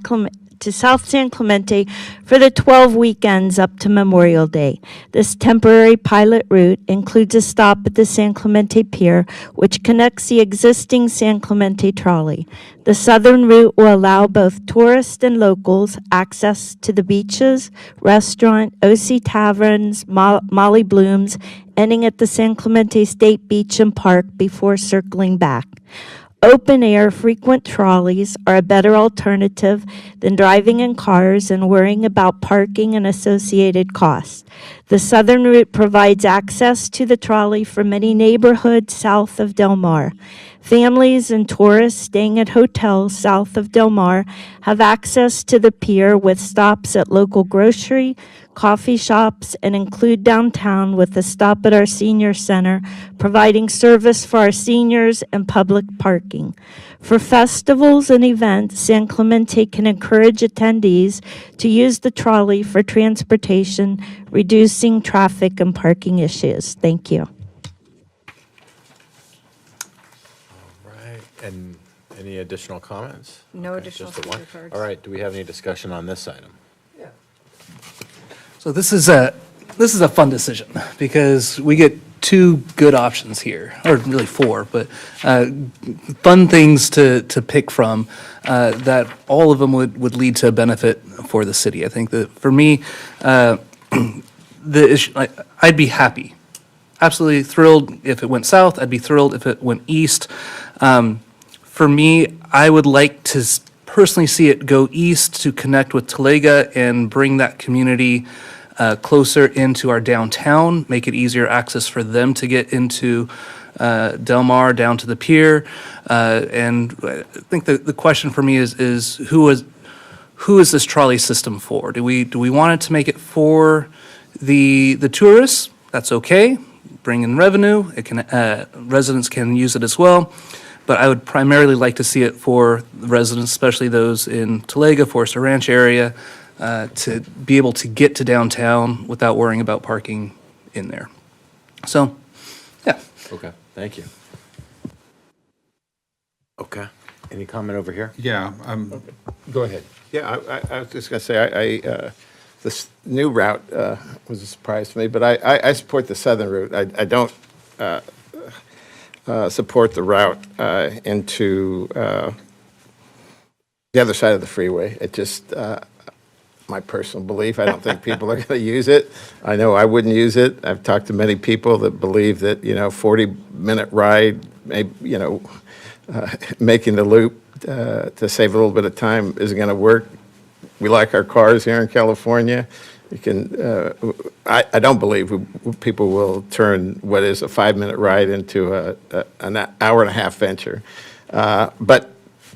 San Clemente for the 12 weekends up to Memorial Day. This temporary pilot route includes a stop at the San Clemente Pier, which connects the existing San Clemente trolley. The southern route will allow both tourists and locals access to the beaches, restaurant, OC Taverns, Molly Bloom's, ending at the San Clemente State Beach and Park before circling back. Open-air frequent trolleys are a better alternative than driving in cars and worrying about parking and associated costs. The southern route provides access to the trolley for many neighborhoods south of Del Mar. Families and tourists staying at hotels south of Del Mar have access to the pier with stops at local grocery, coffee shops, and include downtown with a stop at our senior center, providing service for our seniors and public parking. For festivals and events, San Clemente can encourage attendees to use the trolley for transportation, reducing traffic and parking issues. Thank you. And any additional comments? No Okay, additional just the one. speaker cards. All right, do we have any discussion on this item? So this is a fun decision because we get two good options here, or really four, but fun things to pick from that all of them would lead to a benefit for the city. I think that for me, the issue, I'd be happy, absolutely thrilled if it went south. I'd be thrilled if it went east. For me, I would like to personally see it go east to connect with Talega and bring that community closer into our downtown, make it easier access for them to get into Del Mar, down to the pier. And I think the question for me is who is this trolley system for? Do we want it to make it for the tourists? That's okay. Bring in revenue. It can residents can use it as well. But I would primarily like to see it for the residents, especially those in Talega, Forester Ranch area, to be able to get to downtown without worrying about parking in there. So, yeah. Okay, thank you. Okay, any comment over here? Yeah, Go ahead. Yeah, I was just going to say, this new route was a surprise to me, but I support the southern route. I don't support the route into the other side of the freeway. It just, my personal belief, I don't think people are going to use it. I know I wouldn't use it. I've talked to many people that believe that, 40-minute ride, maybe, making the loop to save a little bit of time isn't going to work. We like our cars here in California. You can, I don't believe people will turn what is a 5-minute ride into an hour and a half venture. But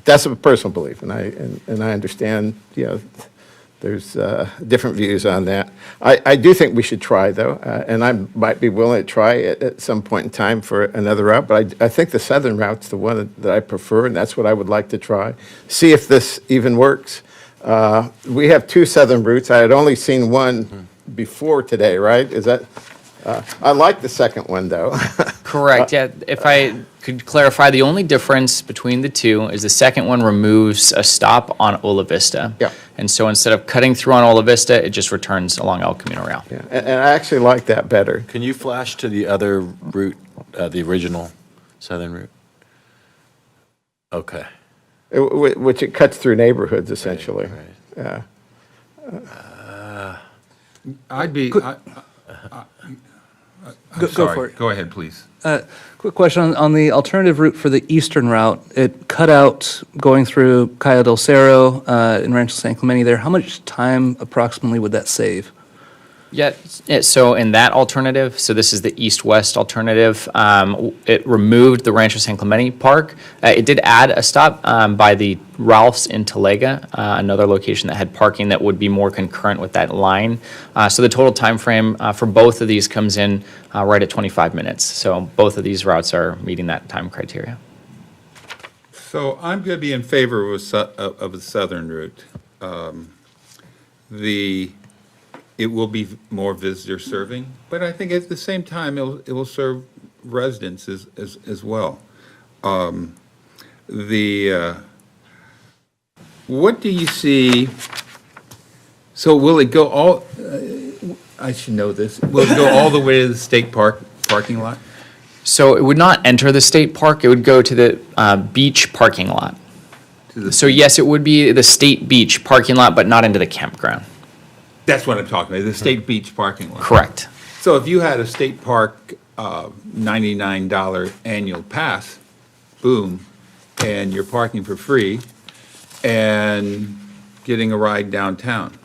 that's a personal belief, and I understand, there's different views on that. I do think we should try, though, and I might be willing to try it at some point in time for another route, but I think the southern route's the one that I prefer, and that's what I would like to try. See if this even works. We have two southern routes. I had only seen one before today, right? Is that, I like the second one, though. Correct, yeah. If I could clarify, the only difference between the two is the second one removes a stop on Ola Vista. Yeah. And so instead of cutting through on Ola Vista, it just returns along El Camino Real. Yeah, and I actually like that better. Can you flash to the other route, the original southern route? Okay. Which it cuts through neighborhoods, essentially. Right. Yeah. I'd be, Go sorry. for it. Go ahead, please. Quick question on the alternative route for the eastern route. It cut out going through Cayo del Cerro in Rancho San Clemente there. How much time approximately would that save? Yeah, so in that alternative, so this is the east-west alternative, it removed the Rancho San Clemente Park. It did add a stop by the Ralph's in Talega, another location that had parking that would be more concurrent with that line. So the total time frame for both of these comes in right at 25 minutes. So both of these routes are meeting that time criteria. So I'm going to be in favor of the southern route. It will be more visitor serving, but I think at the same time, it will serve residents as well. What do you see? So will it go all, I should know this, will it go all the way to the state parking lot? So it would not enter the state park, it would go to the beach parking lot. So yes, it would be the state beach parking lot, but not into the campground. That's what I'm talking about, the state beach parking lot. Correct. So if you had a state park $99 annual pass, boom, and you're parking for free and getting a ride downtown,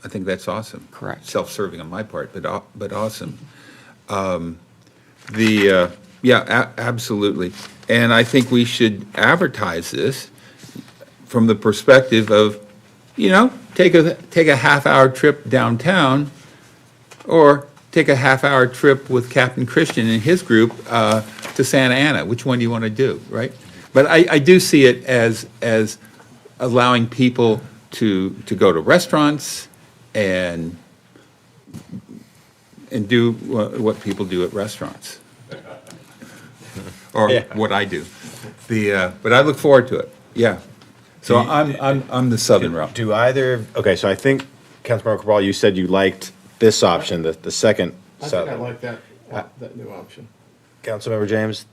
I think that's awesome. Correct. Self-serving on my part, but awesome. Absolutely. And I think we should advertise this from the perspective of, take a half-hour trip downtown, or take a half-hour trip with Captain Christian and his group to Santa Ana. Which one do you want to do, right? But I do see it as allowing people to go to restaurants and do what people do at restaurants, or what I do. But I look forward to it. Yeah. So I'm the southern route. Do either, okay, so I think, Councilmember Cabral, you said you liked this option, the second southern. like that new option. Councilmember James?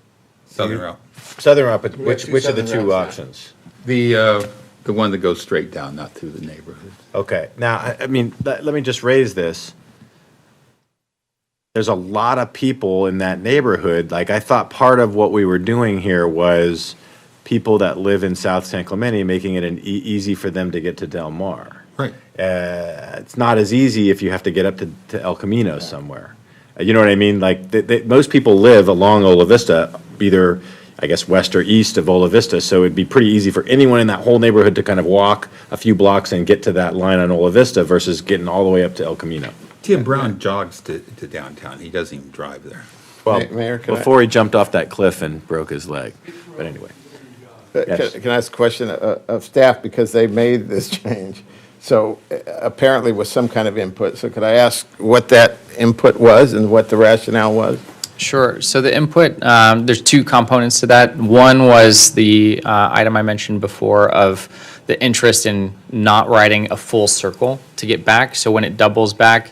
Southern route. Southern route, but We have which two of the southern two routes options? The one that goes straight down, not through the neighborhood. Okay, now, I mean, let me just raise this. There's a lot of people in that neighborhood. Like, I thought part of what we were doing here was people that live in South San Clemente, making it easy for them to get to Del Mar. Right. It's not as easy if you have to get up to El Camino somewhere. You know what I mean? Like, most people live along Ola Vista, either, I guess, west or east of Ola Vista, so it'd be pretty easy for anyone in that whole neighborhood to kind of walk a few blocks and get to that line on Ola Vista versus getting all the way up to El Camino. Tim Brown jogs to downtown. He doesn't even drive there. Well, Mayor, can I- before he jumped off that cliff and broke his leg. But anyway. Yes. Can I ask a question of staff, because they made this change? So apparently with some kind of input. So could I ask what that input was and what the rationale was? Sure. So the input, there's two components to that. One was the item I mentioned before of the interest in not riding a full circle to get back. So when it doubles back,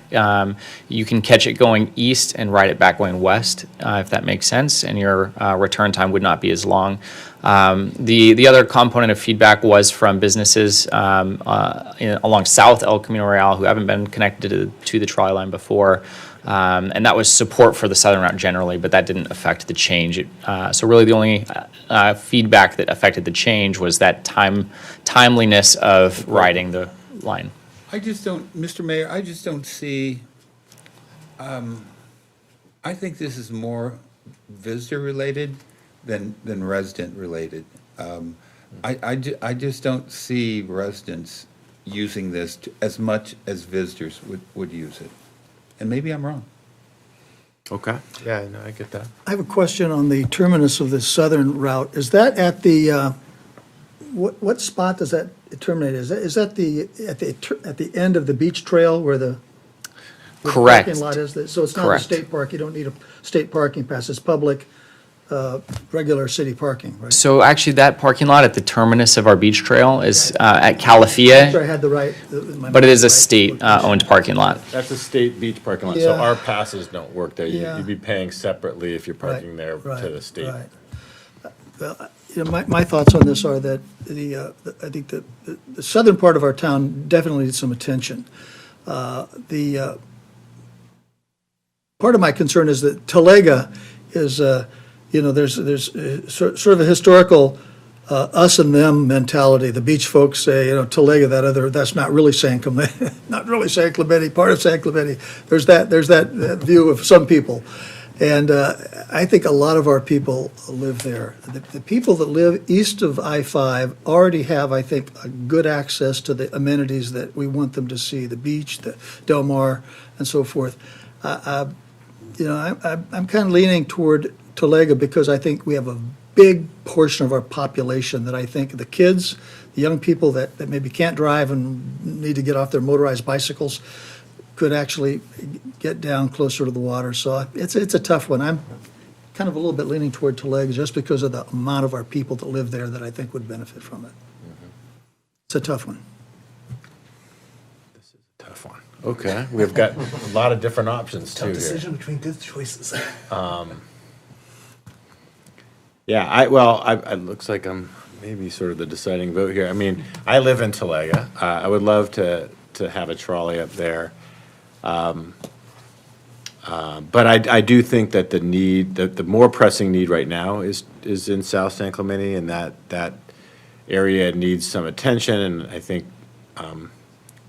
you can catch it going east and ride it back going west, if that makes sense, and your return time would not be as long. The other component of feedback was from businesses along South El Camino Real who haven't been connected to the trolley line before. And that was support for the southern route generally, but that didn't affect the change. So really the only feedback that affected the change was that timeliness of riding the line. I just don't, Mr. Mayor, I just don't see, I think this is more visitor-related than resident-related. I just don't see residents using this as much as visitors would use it. And maybe I'm wrong. Okay. Yeah, no, I get that. I have a question on the terminus of the southern route. Is that at the, what spot does that terminate? Is that at the end of the beach trail where the Correct. parking lot is? So it's not a Correct. state park, you don't need a state parking pass, it's public, regular city parking, right? So actually that parking lot at the terminus of our beach trail is at I'm sure I Calafia, had the right. but it is a state-owned parking lot. That's a state beach parking lot, so Yeah. our passes don't work there. Yeah. You'd be paying separately if you're parking Right, there right, to the state. right. Well, my thoughts on this are that I think that the southern part of our town definitely needs some attention. Part of my concern is that Talega is, there's sort of a historical us and them mentality. The beach folks say, Talega, that's not really San Clemente, not really San Clemente, part of San Clemente. There's that view of some people. And I think a lot of our people live there. The people that live east of I-5 already have, I think, a good access to the amenities that we want them to see, the beach, the Del Mar, and so forth. I'm kind of leaning toward Talega because I think we have a big portion of our population that I think the kids, the young people that maybe can't drive and need to get off their motorized bicycles could actually get down closer to the water. So it's a tough one. I'm kind of a little bit leaning toward Talega just because of the amount of our people that live there that I think would benefit from it. It's a tough one. Tough one. Okay, we've got a lot of different options too here. Decision between good choices. Yeah, it looks like I'm maybe sort of the deciding vote here. I mean, I live in Talega. I would love to have a trolley up there. But I do think that the more pressing need right now is in South San Clemente, and that area needs some attention. And I think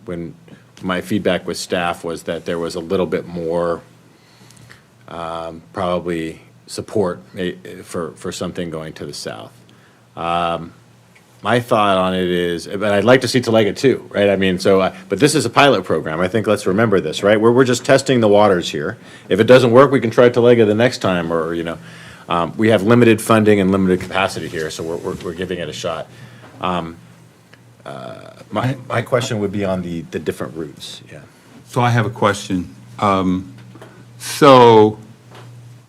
when my feedback with staff was that there was a little bit more probably support for something going to the south. My thought on it is, but I'd like to see Talega too, right? I mean, but this is a pilot program. I think let's remember this, right? We're just testing the waters here. If it doesn't work, we can try Talega the next time, or we have limited funding and limited capacity here, so we're giving it a shot. My question would be on the different routes. Yeah. So I have a question. So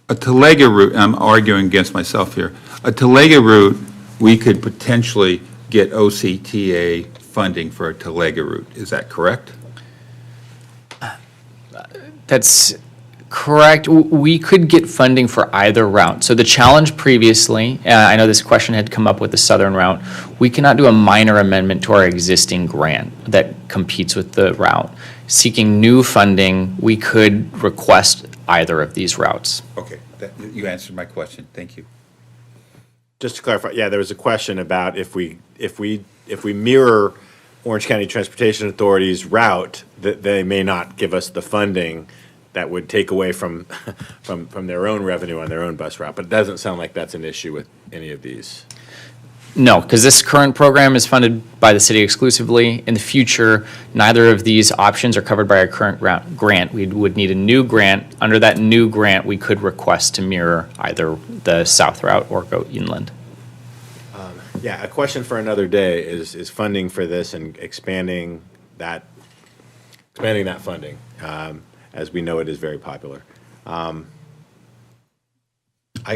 a Talega route, I'm arguing against myself here. A Talega route, we could potentially get OCTA funding for a Talega route. Is that correct? That's correct. We could get funding for either route. So the challenge previously, I know this question had come up with the southern route, we cannot do a minor amendment to our existing grant that competes with the route. Seeking new funding, we could request either of these routes. Okay, you answered my question. Thank you. Just to clarify, yeah, there was a question about if we mirror Orange County Transportation Authority's route, that they may not give us the funding that would take away from their own revenue on their own bus route. But it doesn't sound like that's an issue with any of these. No, because this current program is funded by the city exclusively. In the future, neither of these options are covered by our current grant. We would need a new grant. Under that new grant, we could request to mirror either the south route or go inland. Yeah, a question for another day is funding for this and expanding that funding, as we know it is very popular. I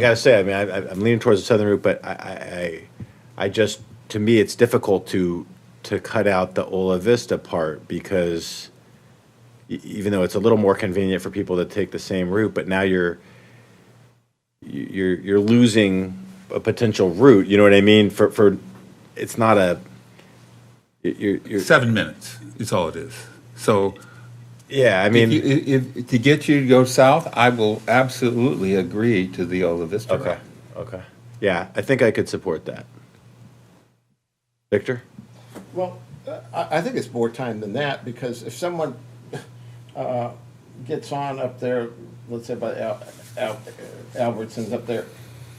got to say, I mean, I'm leaning towards the southern route, but I just, to me, it's difficult to cut out the Ola Vista part because even though it's a little more convenient for people to take the same route, but now you're losing a potential route. You know what I mean? For it's not a. You're 7 minutes is all it is. So. Yeah, I mean, if to get you to go south, I will absolutely agree to the Ola Vista route. Okay. Yeah, I think I could support that. Victor? Well, I think it's more time than that, because if someone gets on up there, let's say by Albertsons up there,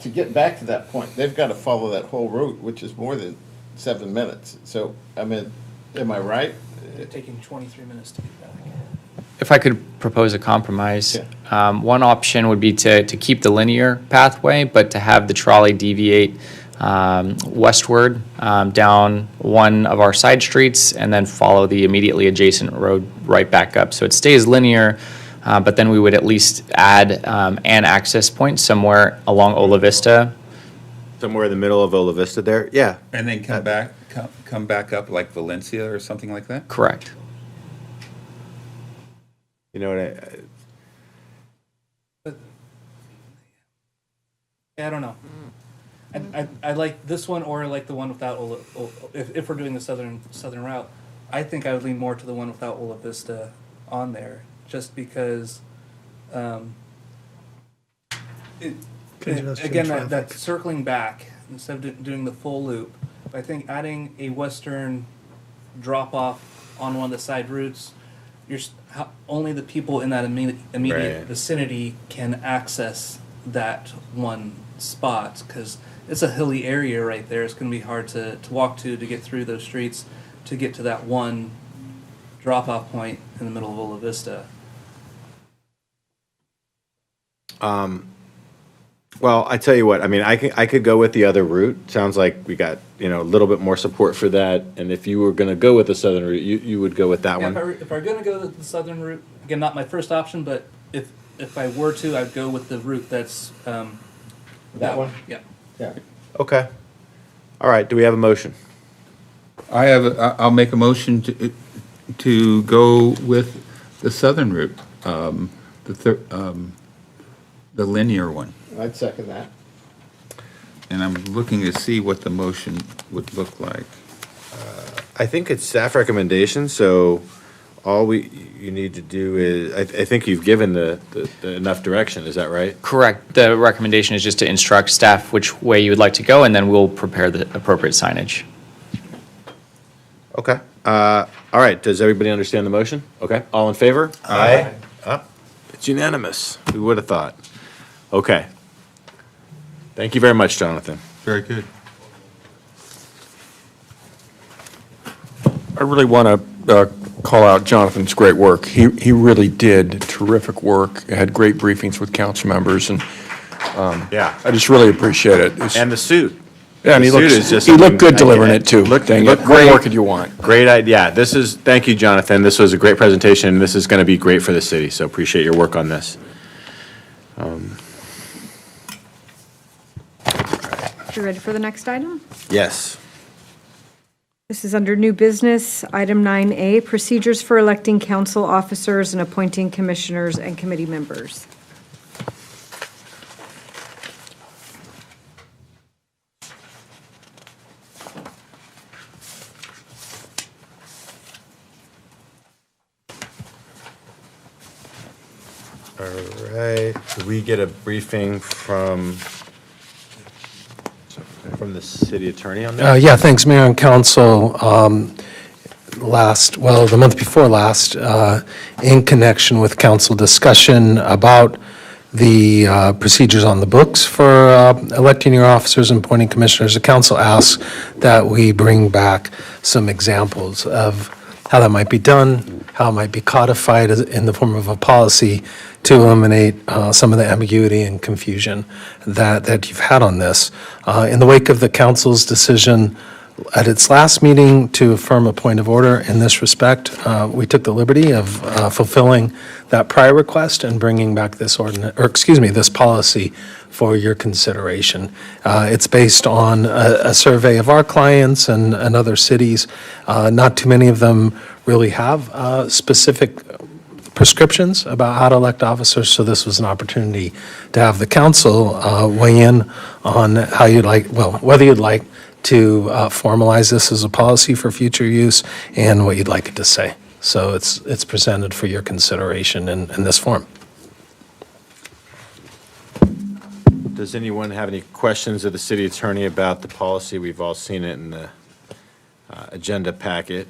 to get back to that point, they've got to follow that whole route, which is more than 7 minutes. So, I mean, am I right? It's taking 23 minutes to get back. If I could propose a compromise, one option would be to keep the linear pathway, but to have the trolley deviate westward down one of our side streets and then follow the immediately adjacent road right back up. So it stays linear, but then we would at least add an access point somewhere along Ola Vista. Somewhere in the middle of Ola Vista there? Yeah. And then come back up like Valencia or something like that? Correct. You know what I don't know. I like this one, or I like the one without Ola. If we're doing the southern route, I think I would lean more to the one without Ola Vista on there, just because. Again, that circling back, instead of doing the full loop. I think adding a western drop-off on one of the side routes, only the people in that immediate Right. vicinity can access that one spot, because it's a hilly area right there. It's going to be hard to walk to get through those streets, to get to that one drop-off point in the middle of Ola Vista. Well, I tell you what, I mean, I could go with the other route. Sounds like we got, a little bit more support for that. And if you were going to go with the southern route, you would go with that Yeah, one. if I'm going to go the southern route, again, not my first option, but if I were to, I'd go with the route that's that one. Yeah. Okay. All right, do we have a motion? I'll make a motion to go with the southern route, the linear one. I'd second that. And I'm looking to see what the motion would look like. I think it's staff recommendation, so all you need to do is, I think you've given the enough direction, is that right? Correct. The recommendation is just to instruct staff which way you would like to go, and then we'll prepare the appropriate signage. Okay. All right, does everybody understand the motion? Okay, all in favor? Aye. It's unanimous. Who would have thought? Okay. Thank you very much, Jonathan. Very good. I really want to call out Jonathan's great work. He really did terrific work, had great briefings with council members, and Yeah. I just really appreciate it. And the suit. Yeah, and The suit is just he looked something good I delivering can't- it too. Looked Dang it. What great. more could you want? Great idea. Thank you, Jonathan. This was a great presentation. This is going to be great for the city, so appreciate your work on this. You ready for the next item? Yes. This is under new business, item 9A, procedures for electing council officers and appointing commissioners and committee members. All right. Did we get a briefing from the city attorney on that? Yeah, thanks, Mayor and Council. The month before last, in connection with council discussion about the procedures on the books for electing your officers and appointing commissioners, the council asked that we bring back some examples of how that might be done, how it might be codified in the form of a policy to eliminate some of the ambiguity and confusion that you've had on this. In the wake of the council's decision at its last meeting to affirm a point of order in this respect, we took the liberty of fulfilling that prior request and bringing back this this policy for your consideration. It's based on a survey of our clients and other cities. Not too many of them really have specific prescriptions about how to elect officers, so this was an opportunity to have the council weigh in on how you'd like, whether you'd like to formalize this as a policy for future use and what you'd like it to say. So it's presented for your consideration in this form. Does anyone have any questions of the city attorney about the policy? We've all seen it in the agenda packet.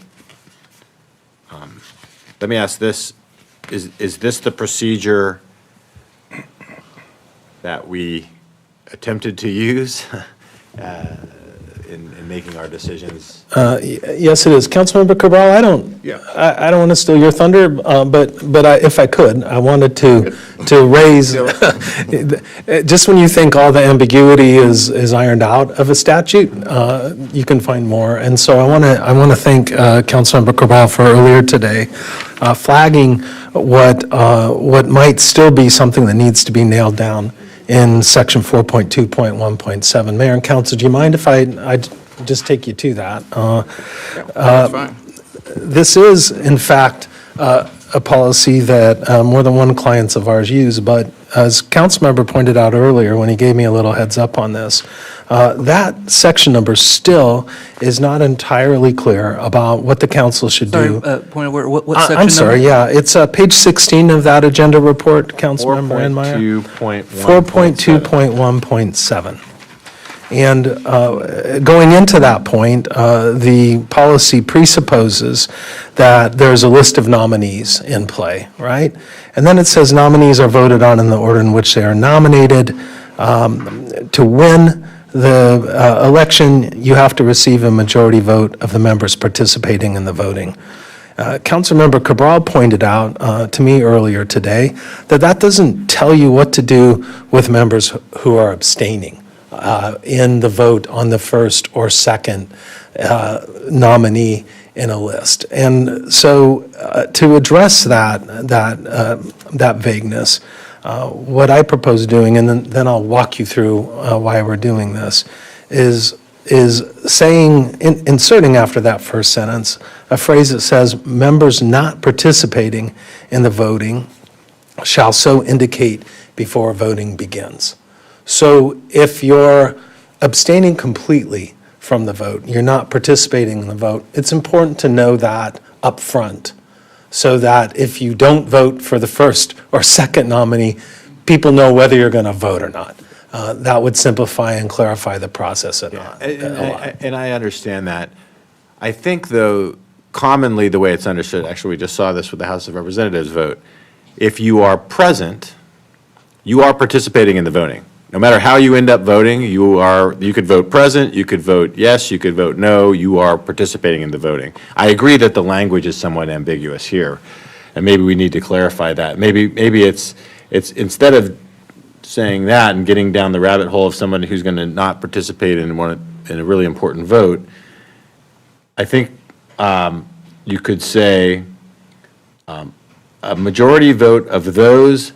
Let me ask this. Is this the procedure that we attempted to use in making our decisions? Yes, it is. Councilmember Cabral, I don't want to steal your thunder, but if I could, I wanted to raise, just when you think all the ambiguity is ironed out of a statute, you can find more. And so I want to thank Councilmember Cabral for earlier today flagging what might still be something that needs to be nailed down in section 4.2.1.7. Mayor and Council, do you mind if I just take you to that? That's fine. This is, in fact, a policy that more than one clients of ours use, but as Councilmember pointed out earlier when he gave me a little heads up on this, that section number still is not entirely clear about what the council should do. Sorry, point of order, what section I'm sorry, number? yeah, it's page 16 of that agenda report, Councilmember Enmeyer. 4.2.1. 4.2.1.7. And going into that point, the policy presupposes that there's a list of nominees in play, right? And then it says nominees are voted on in the order in which they are nominated. To win the election, you have to receive a majority vote of the members participating in the voting. Councilmember Cabral pointed out to me earlier today that that doesn't tell you what to do with members who are abstaining in the vote on the first or second nominee in a list. And so to address that vagueness, what I propose doing, and then I'll walk you through why we're doing this, is saying, inserting after that first sentence, a phrase that says, members not participating in the voting shall so indicate before voting begins. So if you're abstaining completely from the vote, you're not participating in the vote, it's important to know that up front, so that if you don't vote for the first or second nominee, people know whether you're going to vote or not. That would simplify and clarify the process a lot. And I understand that. I think, though, commonly the way it's understood, actually, we just saw this with the House of Representatives vote, if you are present, you are participating in the voting. No matter how you end up voting, you could vote present, you could vote yes, you could vote no, you are participating in the voting. I agree that the language is somewhat ambiguous here, and maybe we need to clarify that. Maybe it's instead of saying that and getting down the rabbit hole of someone who's going to not participate in a really important vote, I think you could say a majority vote of those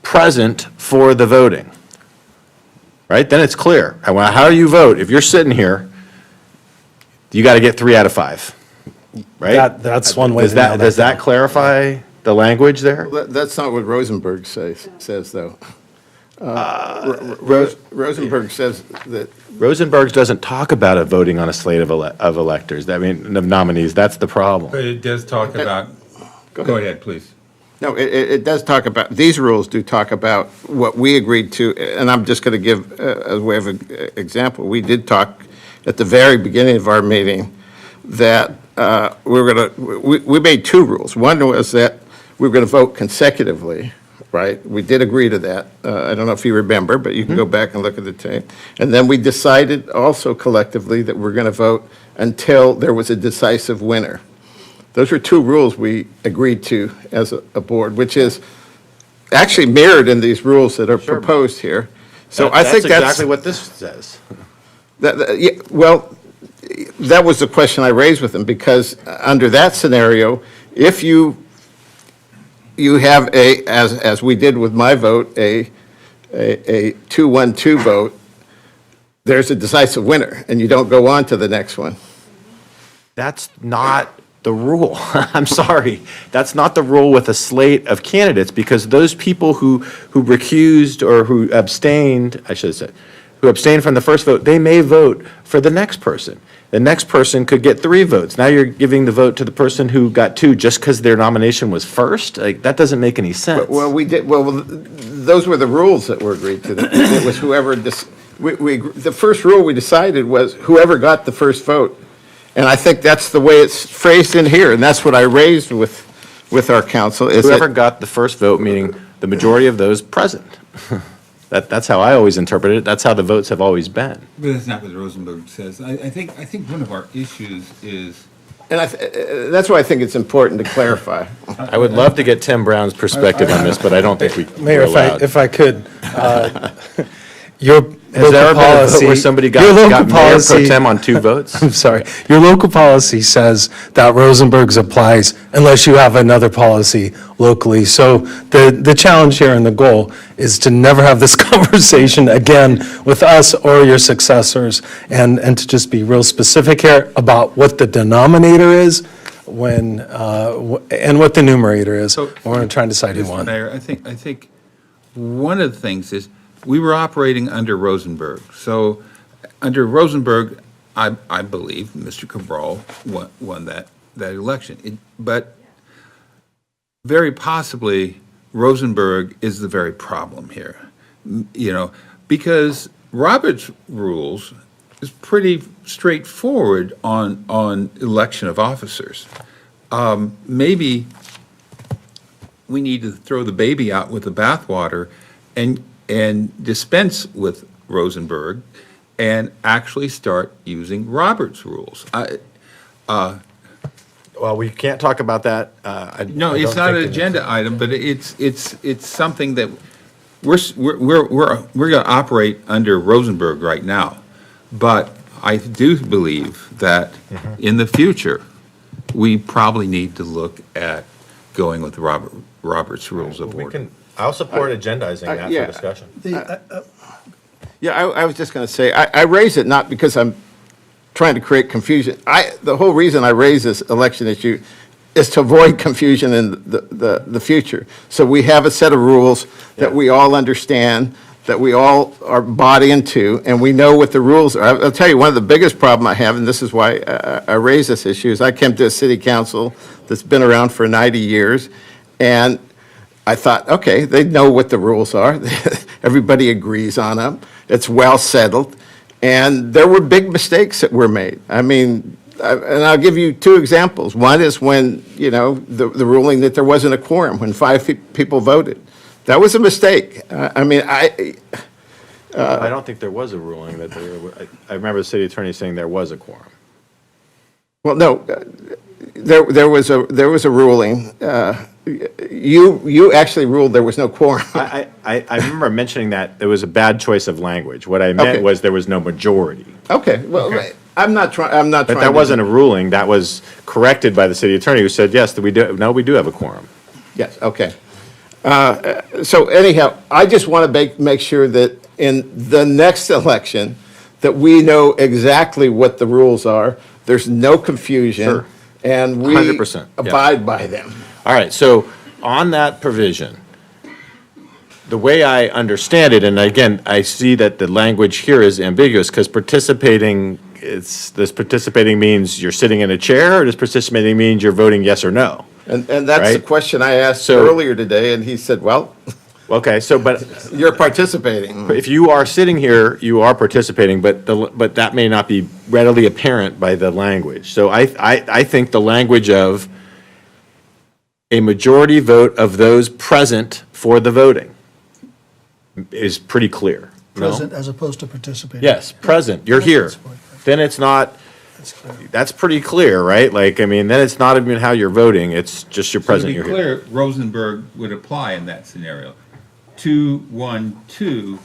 present for the voting. Right? Then it's clear. How you vote, if you're sitting here, you got to get 3 out of 5. Right? That's one way. Does that clarify the language there? Well, that's not what Rosenberg says, though. Rosenberg says that. Rosenberg doesn't talk about voting on a slate of electors. I mean, of nominees. That's the problem. But it does talk about, go ahead, please. No, it does talk about, these rules do talk about what we agreed to, and I'm just going to give, as way of an example, we did talk at the very beginning of our meeting that we made 2 rules. One was that we were going to vote consecutively, right? We did agree to that. I don't know if you remember, but you can go back and look at the tape. And then we decided also collectively that we're going to vote until there was a decisive winner. Those were 2 rules we agreed to as a board, which is actually mirrored in these rules that are proposed here. So I think that's exactly what this says. Well, that was the question I raised with them, because under that scenario, if you have as we did with my vote, a 2-1-2 vote, there's a decisive winner, and you don't go on to the next one. That's not the rule. I'm sorry. That's not the rule with a slate of candidates, because those people who recused or who abstained, I should have said, who abstained from the first vote, they may vote for the next person. The next person could get 3 votes. Now you're giving the vote to the person who got 2 just because their nomination was first? Like, that doesn't make any sense. Well, those were the rules that were agreed to. It was whoever, the first rule we decided was whoever got the first vote. And I think that's the way it's phrased in here, and that's what I raised with our council. Is whoever got the first vote, meaning the majority of those present. That's how I always interpreted it. That's how the votes have always been. But that's not what Rosenberg says. I think one of our issues is. And that's why I think it's important to clarify. I would love to get Tim Brown's perspective on this, but I don't think we're allowed. If I could, your Has there ever been a vote where somebody got mayor pro tem on 2 votes? I'm sorry. Your local policy says that Rosenberg's applies unless you have another policy locally. So the challenge here and the goal is to never have this conversation again with us or your successors, and to just be real specific here about what the denominator is and what the numerator is. We're trying to decide who won. Mayor, I think one of the things is, we were operating under Rosenberg. So under Rosenberg, I believe Mr. Cabral won that election. But very possibly Rosenberg is the very problem here. Because Robert's rules is pretty straightforward on election of officers. Maybe we need to throw the baby out with the bathwater and dispense with Rosenberg and actually start using Robert's rules. Well, we can't talk about that. No, it's not an agenda item, but it's something that we're going to operate under Rosenberg right now. But I do believe that in the future, we probably need to look at going with Robert's Rules of Order. I'll support agendizing that yeah. for discussion. Yeah, I was just going to say, I raise it not because I'm trying to create confusion. The whole reason I raise this election issue is to avoid confusion in the future. So we have a set of rules that we all understand, that we all are bought into, and we know what the rules are. I'll tell you, one of the biggest problem I have, and this is why I raise this issue, is I came to a city council that's been around for 90 years, and I thought, okay, they know what the rules are. Everybody agrees on them. It's well settled. And there were big mistakes that were made. I mean, and I'll give you two examples. One is when, the ruling that there wasn't a quorum, when 5 people voted. That was a mistake. I don't think there was a ruling that I remember the city attorney saying there was a quorum. Well, no, there was a ruling. You actually ruled there was no quorum. I remember mentioning that there was a bad choice of language. What I meant was there was no majority. Okay, well, I'm not trying. But that wasn't a ruling. That was corrected by the city attorney who said, yes, we do have a quorum. Yes, okay. So anyhow, I just want to make sure that in the next election, that we know exactly what the rules are. There's no confusion. Sure. And we 100%, yeah. abide by them. All right, so on that provision, the way I understand it, and again, I see that the language here is ambiguous, because participating means you're sitting in a chair, or does participating means you're voting yes or no? And that's the Right? question I asked earlier today, and he said, well, Okay, so, but you're participating. if you are sitting here, you are participating, but that may not be readily apparent by the language. So I think the language of a majority vote of those present for the voting is pretty clear. no? Present as opposed to participating. Yes, present, you're here. Then it's not, that's pretty clear, right? Like, I mean, then it's not even how you're voting, it's just you're present, To you're be here. clear, Rosenberg would apply in that scenario. 2-1-2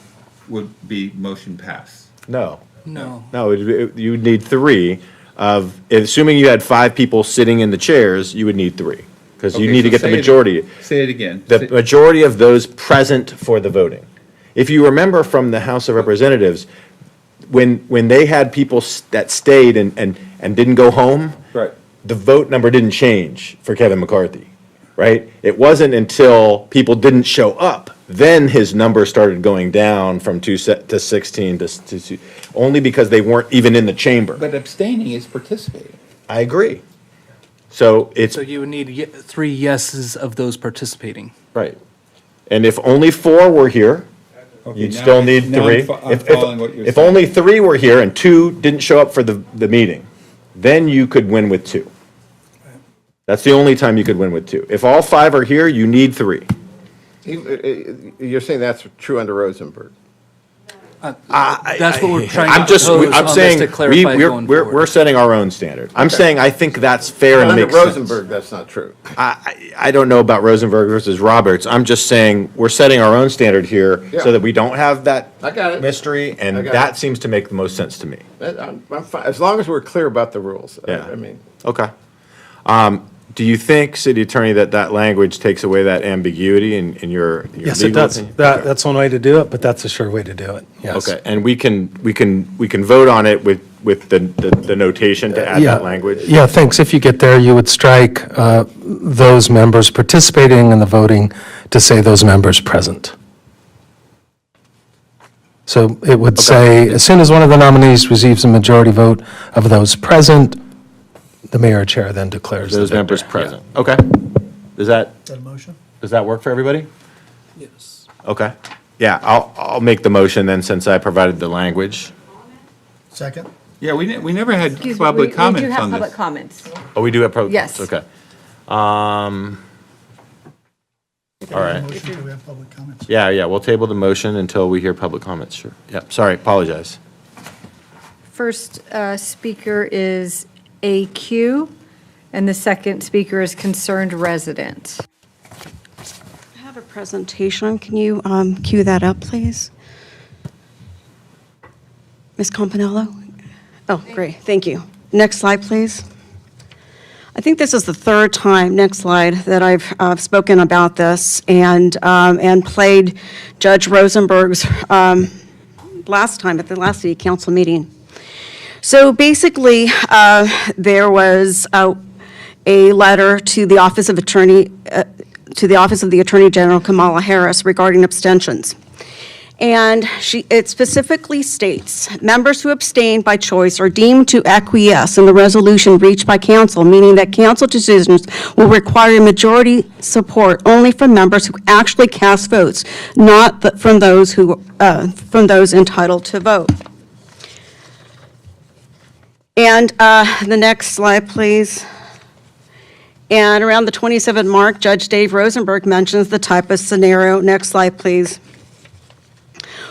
would be motion pass. No. No. No, you would need 3 of, assuming you had 5 people sitting in the chairs, you would need 3. Because you Okay, need to so get the say it- majority. Say it again. The majority of those present for the voting. If you remember from the House of Representatives, when they had people that stayed and didn't go home, Right. the vote number didn't change for Kevin McCarthy, right? It wasn't until people didn't show up, then his number started going down from 2 to 16 to only because they weren't even in the chamber. But abstaining is participating. I agree. So it's, So you would need 3 yeses of those participating. right. And if only 4 were here, Okay, you'd now still I'm- need now 3. I'm following what you're If saying. only 3 were here and 2 didn't show up for the meeting, then you could win with 2. That's the only time you could win with 2. If all 5 are here, you need 3. You're saying that's true under Rosenberg? That's what we're trying I'm to just, propose I'm on saying, this to clarify going we're forward. setting our own standard. I'm saying I think that's fair and Under makes sense. Rosenberg, that's not true. I don't know about Rosenberg versus Roberts. I'm just saying, we're setting our own standard here Yeah. so that we don't have that I got it. mystery, and I got that it. seems to make the most sense to me. I'm fine, as long as we're clear about the rules. Yeah. I mean, Okay. Do you think, City Attorney, that language takes away that ambiguity in your Yes, it legal does. opinion? Okay. That's one way to do it, but that's a sure way to do it, yes. Okay, and we can vote on it with the notation to add Yeah. that language? Yeah, thanks. If you get there, you would strike those members participating in the voting to say those members present. So it would say, as soon as one of the nominees receives a majority vote of those present, the mayor or chair then declares the Those victor. members present. Okay. Does that Is that a motion? work for everybody? Yes. Okay. Yeah, I'll make the motion then, since I provided the language. Second? Yeah, we never had Excuse me, public we comments do have on public this. comments. Oh, we do have public Yes. comments, okay. All right. Motion, do we have public comments? Yeah, we'll table the motion until we hear public comments, sure. Yep, sorry, apologize. First speaker is AQ, and the second speaker is concerned resident. I have a presentation. Can you cue that up, please? Ms. Campanello? Oh, great, thank you. Next slide, please. I think this is the third time, next slide, that I've spoken about this and played Judge Rosenberg's last time at the last city council meeting. So basically, there was a letter to the Office of the Attorney General, Kamala Harris, regarding abstentions. And it specifically states, members who abstain by choice are deemed to acquiesce in the resolution reached by council, meaning that council decisions will require majority support only from members who actually cast votes, not from those entitled to vote. And the next slide, please. And around the 27th mark, Judge Dave Rosenberg mentions the type of scenario, next slide, please,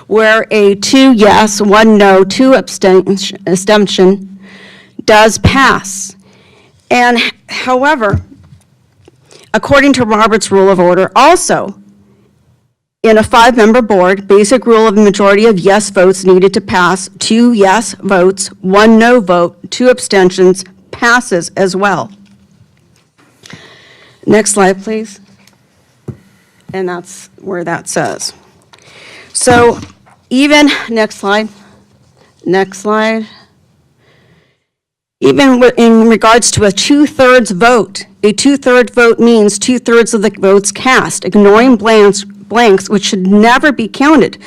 where a 2 yes, 1 no, 2 abstention does pass. And however, according to Robert's Rule of Order, also, in a 5-member board, basic rule of majority of yes votes needed to pass, 2 yes votes, 1 no vote, 2 abstentions passes as well. Next slide, please. And that's where that says. So even, next slide, even in regards to a 2/3 vote, a 2/3 vote means 2/3 of the votes cast, ignoring blanks, which should never be counted.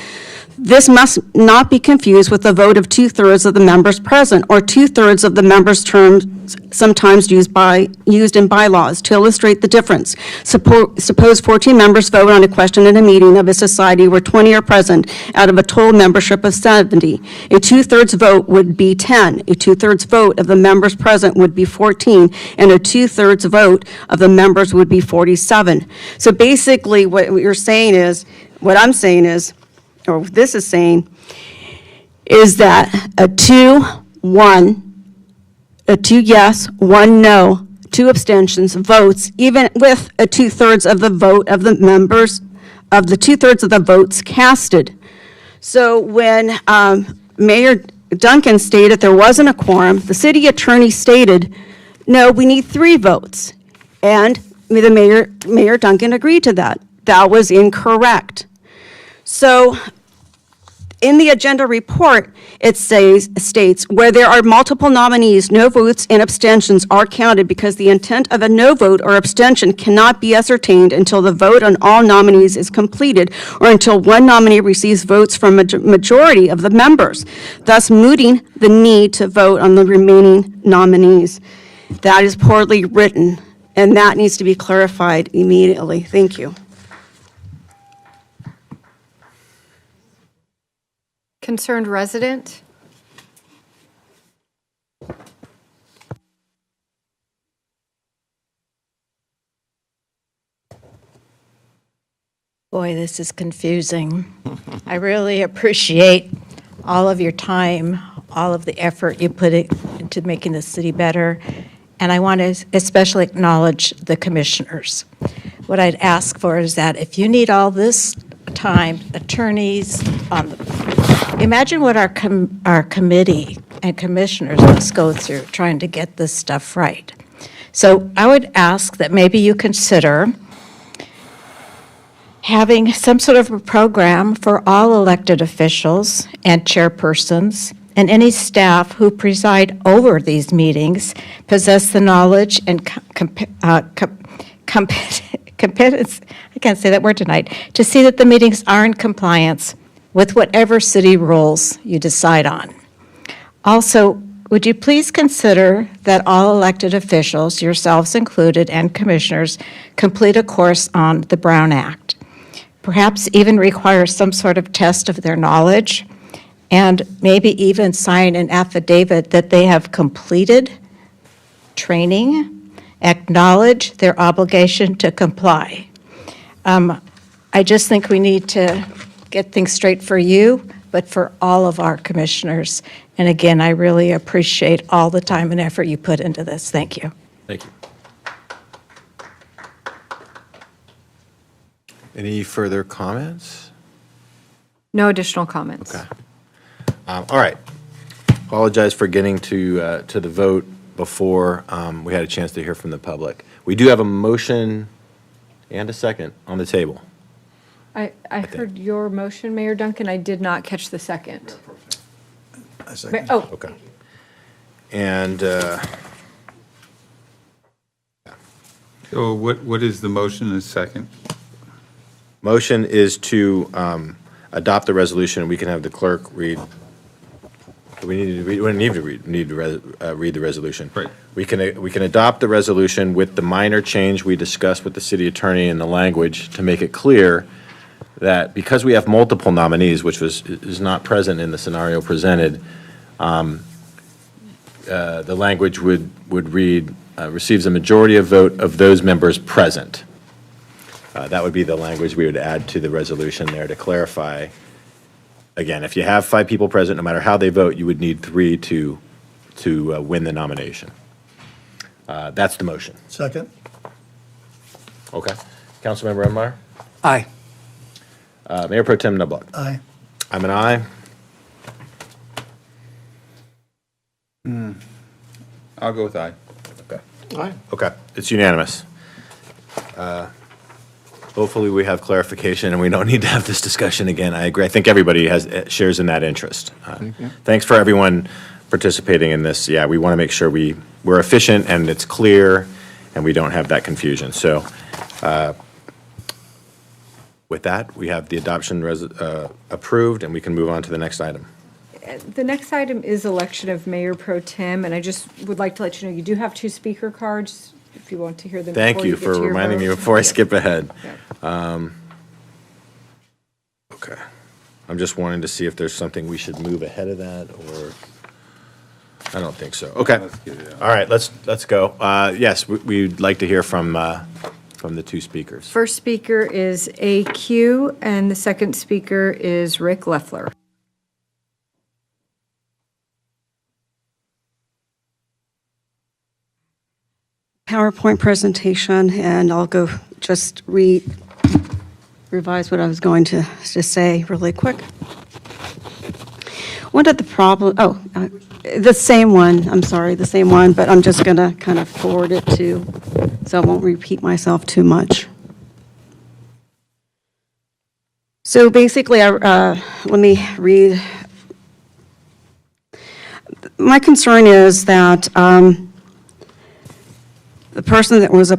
This must not be confused with the vote of 2/3 of the members present, or 2/3 of the members' terms sometimes used in bylaws. To illustrate the difference, suppose 14 members vote on a question in a meeting of a society where 20 are present out of a total membership of 70. A 2/3 vote would be 10. A 2/3 vote of the members present would be 14, and a 2/3 vote of the members would be 47. So basically, what I'm saying is, or this is saying, is that a 2 yes, 1 no, 2 abstentions votes, even with a 2/3 of the vote of the members, of the 2/3 of the votes casted. So when Mayor Duncan stated there wasn't a quorum, the city attorney stated, no, we need 3 votes. And the Mayor Duncan agreed to that. That was incorrect. So in the agenda report, it states, where there are multiple nominees, no votes and abstentions are counted because the intent of a no vote or abstention cannot be ascertained until the vote on all nominees is completed or until one nominee receives votes from a majority of the members, thus mooting the need to vote on the remaining nominees. That is poorly written, and that needs to be clarified immediately. Thank you. Concerned resident? Boy, this is confusing. I really appreciate all of your time, all of the effort you put into making the city better, and I want to especially acknowledge the commissioners. What I'd ask for is that if you need all this time, attorneys, imagine what our committee and commissioners must go through trying to get this stuff right. So I would ask that maybe you consider having some sort of a program for all elected officials and chairpersons and any staff who preside over these meetings possess the knowledge and competence, I can't say that word tonight, to see that the meetings are in compliance with whatever city rules you decide on. Also, would you please consider that all elected officials, yourselves included, and commissioners, complete a course on the Brown Act? perhaps even require some sort of test of their knowledge, and maybe even sign an affidavit that they have completed training, acknowledge their obligation to comply. I just think we need to get things straight for you, but for all of our commissioners. And again, I really appreciate all the time and effort you put into this. Thank you. Thank you. Any further comments? No additional comments. Okay. All right. Apologize for getting to the vote before we had a chance to hear from the public. We do have a motion and a second on the table. I heard your motion, Mayor Duncan. I did not catch the second. I second. Oh. Okay. And So what is the motion and second? motion is to adopt the resolution. We can have the clerk read. We need to read. We don't need to read. We need to read the resolution. Right. We can adopt the resolution with the minor change we discussed with the city attorney in the language to make it clear that because we have multiple nominees, which is not present in the scenario presented, the language would read, receives a majority of vote of those members present. That would be the language we would add to the resolution there to clarify. Again, if you have 5 people present, no matter how they vote, you would need 3 to win the nomination. That's the motion. Second. Okay. Councilmember Enmeyer? Aye. Mayor Pro Tem Nublock? Aye. I'm an aye. I'll go with aye. Okay. Aye. Okay, it's unanimous. Hopefully, we have clarification and we don't need to have this discussion again. I agree. I think everybody shares in that interest. Thanks for everyone participating in this. Yeah, we want to make sure we're efficient and it's clear and we don't have that confusion. So with that, we have the adoption approved and we can move on to the next item. The next item is election of Mayor Pro Tem, and I just would like to let you know, you do have 2 speaker cards if you want to hear them. Thank before you get for to your reminding me vote. before I skip ahead. Yeah. Okay. I'm just wanting to see if there's something we should move ahead of that, or, I don't think so. Okay. Let's get it out. All right, let's go. Yes, we'd like to hear from the 2 speakers. First speaker is AQ, and the second speaker is Rick Leffler. PowerPoint presentation, and I'll go just revise what I was going to say really quick. One of the the same one, I'm sorry, the same one, but I'm just going to kind of forward it to, so I won't repeat myself too much. So basically, let me read. My concern is that the person that was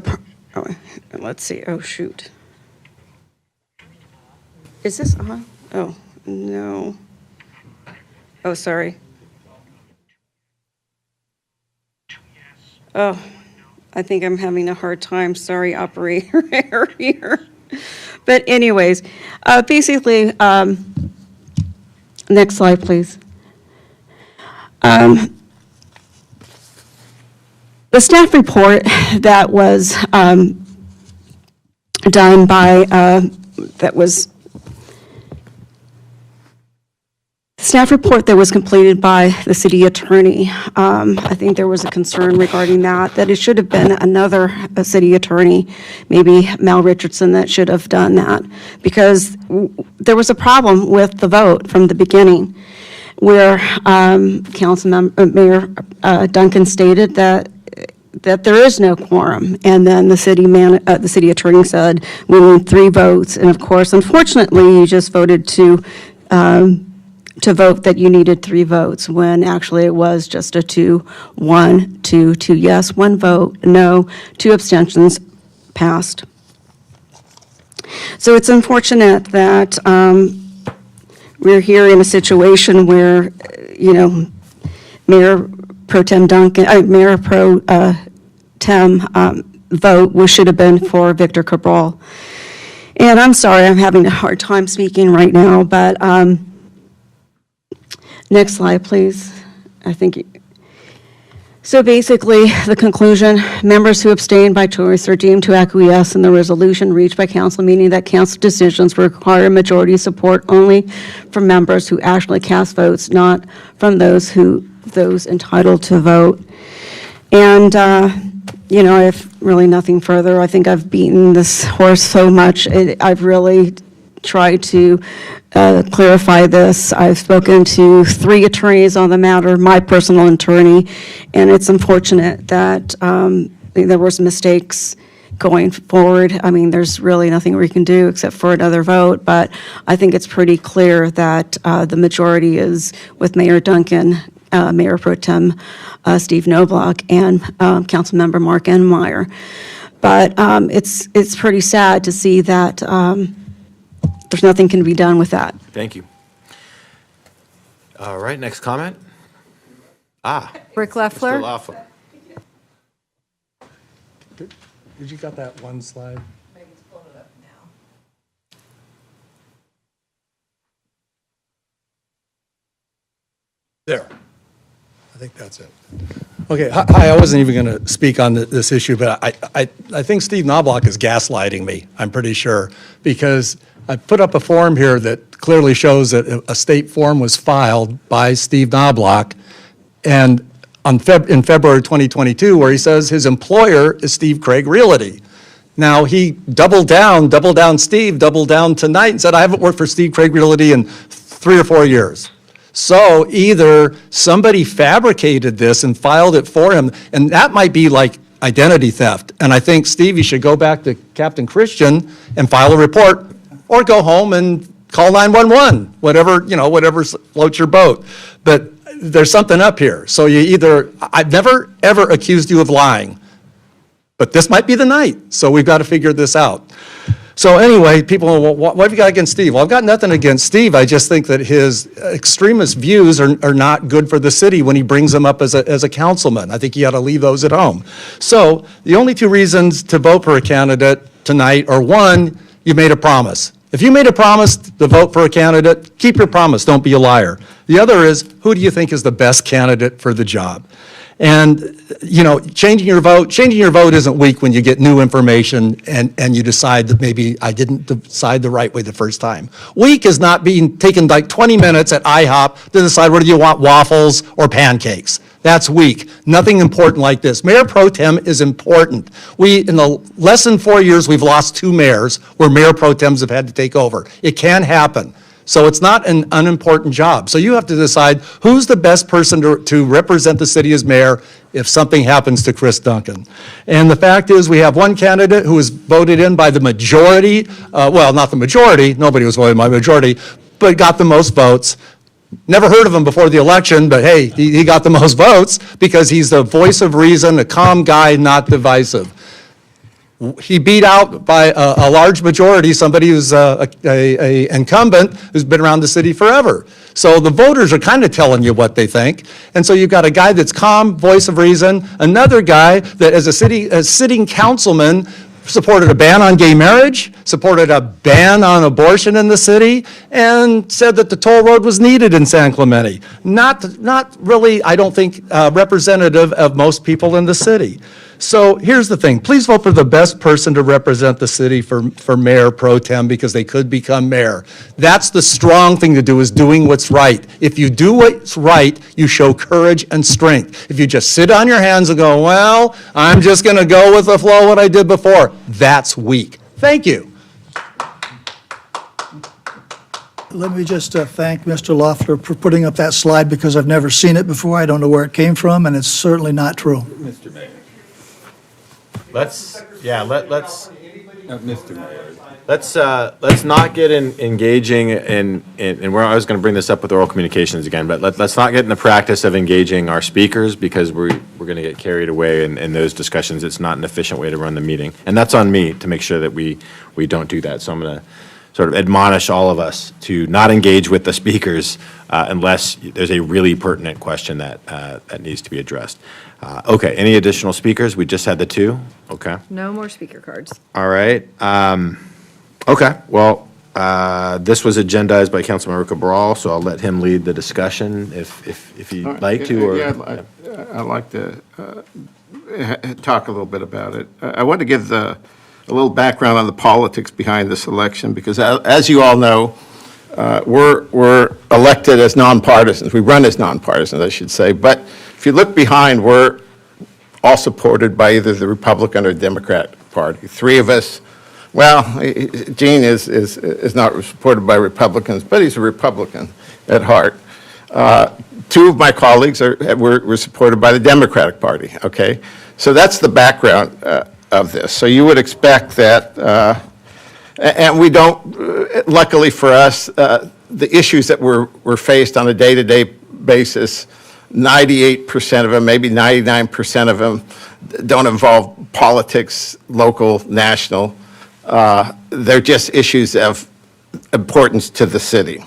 let's see, oh, shoot. Is this on? Oh, no. Oh, sorry. Oh, I think I'm having a hard time. Sorry, operator error here. But anyways, basically, next slide, please. The staff report that was done by, staff report that was completed by the city attorney. I think there was a concern regarding that it should have been another city attorney, maybe Mel Richardson, that should have done that, because there was a problem with the vote from the beginning, where Mayor Duncan stated that there is no quorum, and then the city attorney said we need 3 votes, and of course, unfortunately, you just voted to vote that you needed 3 votes, when actually it was just a 2-1, 2 yes, 1 vote, no, 2 abstentions passed. So it's unfortunate that we're here in a situation where, Mayor Pro Tem Duncan, Mayor Pro Tem vote should have been for Victor Cabral. And I'm sorry, I'm having a hard time speaking right now, but next slide, please. I think. So basically, the conclusion, members who abstained by choice are deemed to acquiesce in the resolution reached by council, meaning that council decisions require majority support only from members who actually cast votes, not from those entitled to vote. And, I have really nothing further. I think I've beaten this horse so much. I've really tried to clarify this. I've spoken to 3 attorneys on the matter, my personal attorney, and it's unfortunate that there was mistakes going forward. I mean, there's really nothing we can do except for another vote, but I think it's pretty clear that the majority is with Mayor Duncan, Mayor Pro Tem Steve Knobloch, and Councilmember Mark Enmeyer. But it's pretty sad to see that there's nothing can be done with that. Thank you. All right, next comment. Rick Leffler. Mr. Loeffler. Did you got that one slide? There. I think that's it. Okay, hi, I wasn't even going to speak on this issue, but I think Steve Knobloch is gaslighting me, I'm pretty sure, because I put up a form here that clearly shows that a state form was filed by Steve Knobloch, and in February 2022, where he says his employer is Steve Craig Realty. Now, he doubled down Steve, doubled down tonight and said, I haven't worked for Steve Craig Realty in 3 or 4 years. So either somebody fabricated this and filed it for him, and that might be like identity theft. And I think, Steve, you should go back to Captain Christian and file a report, or go home and call 911, whatever floats your boat. But there's something up here. So I've never, ever accused you of lying, but this might be the night. So we've got to figure this out. So anyway, people, what have you got against Steve? Well, I've got nothing against Steve. I just think that his extremist views are not good for the city when he brings them up as a councilman. I think he ought to leave those at home. So the only 2 reasons to vote for a candidate tonight are, 1, you made a promise. If you made a promise to vote for a candidate, keep your promise, don't be a liar. The other is, who do you think is the best candidate for the job? And, changing your vote isn't weak when you get new information and you decide that maybe I didn't decide the right way the first time. Weak is not being taken like 20 minutes at IHOP to decide whether you want waffles or pancakes. That's weak. Nothing important like this. Mayor Pro Tem is important. In the less than 4 years, we've lost 2 mayors where Mayor Pro Tems have had to take over. It can happen. So it's not an unimportant job. So you have to decide who's the best person to represent the city as mayor if something happens to Chris Duncan. And the fact is, we have one candidate who was voted in by the majority, well, not the majority, nobody was voted by the majority, but got the most votes. Never heard of him before the election, but hey, he got the most votes because he's the voice of reason, a calm guy, not divisive. He beat out by a large majority somebody who's a incumbent who's been around the city forever. So the voters are kind of telling you what they think. And so you've got a guy that's calm, voice of reason, another guy that as a sitting councilman supported a ban on gay marriage, supported a ban on abortion in the city, and said that the toll road was needed in San Clemente. Not really, I don't think, representative of most people in the city. So here's the thing. Please vote for the best person to represent the city for Mayor Pro Tem because they could become mayor. That's the strong thing to do, is doing what's right. If you do what's right, you show courage and strength. If you just sit on your hands and go, well, I'm just going to go with the flow what I did before, that's weak. Thank you. Let me just thank Mr. Loeffler for putting up that slide because I've never seen it before. I don't know where it came from, and it's certainly not true. Mr. Mayor. Let's not get engaging in where I was going to bring this up with oral communications again, but let's not get in the practice of engaging our speakers because we're going to get carried away in those discussions. It's not an efficient way to run the meeting, and that's on me to make sure that we don't do that. So I'm going to sort of admonish all of us to not engage with the speakers unless there's a really pertinent question that needs to be addressed. Okay, any additional speakers? We just had the 2. Okay. No more speaker cards. All right. Okay, well, this was agendized by Councilmember Cabral, so I'll let him lead the discussion if you'd like to, or. Yeah, I'd like to talk a little bit about it. I want to give a little background on the politics behind this election, because as you all know, we're elected as nonpartisans. We run as nonpartisans, I should say. But if you look behind, we're all supported by either the Republican or Democrat Party. Three of us, well, Gene is not supported by Republicans, but he's a Republican at heart. Two of my colleagues were supported by the Democratic Party, okay? So that's the background of this. So you would expect that, and we don't, luckily for us, the issues that we're faced on a day-to-day basis, 98% of them, maybe 99% of them don't involve politics, local, national. They're just issues of importance to the city.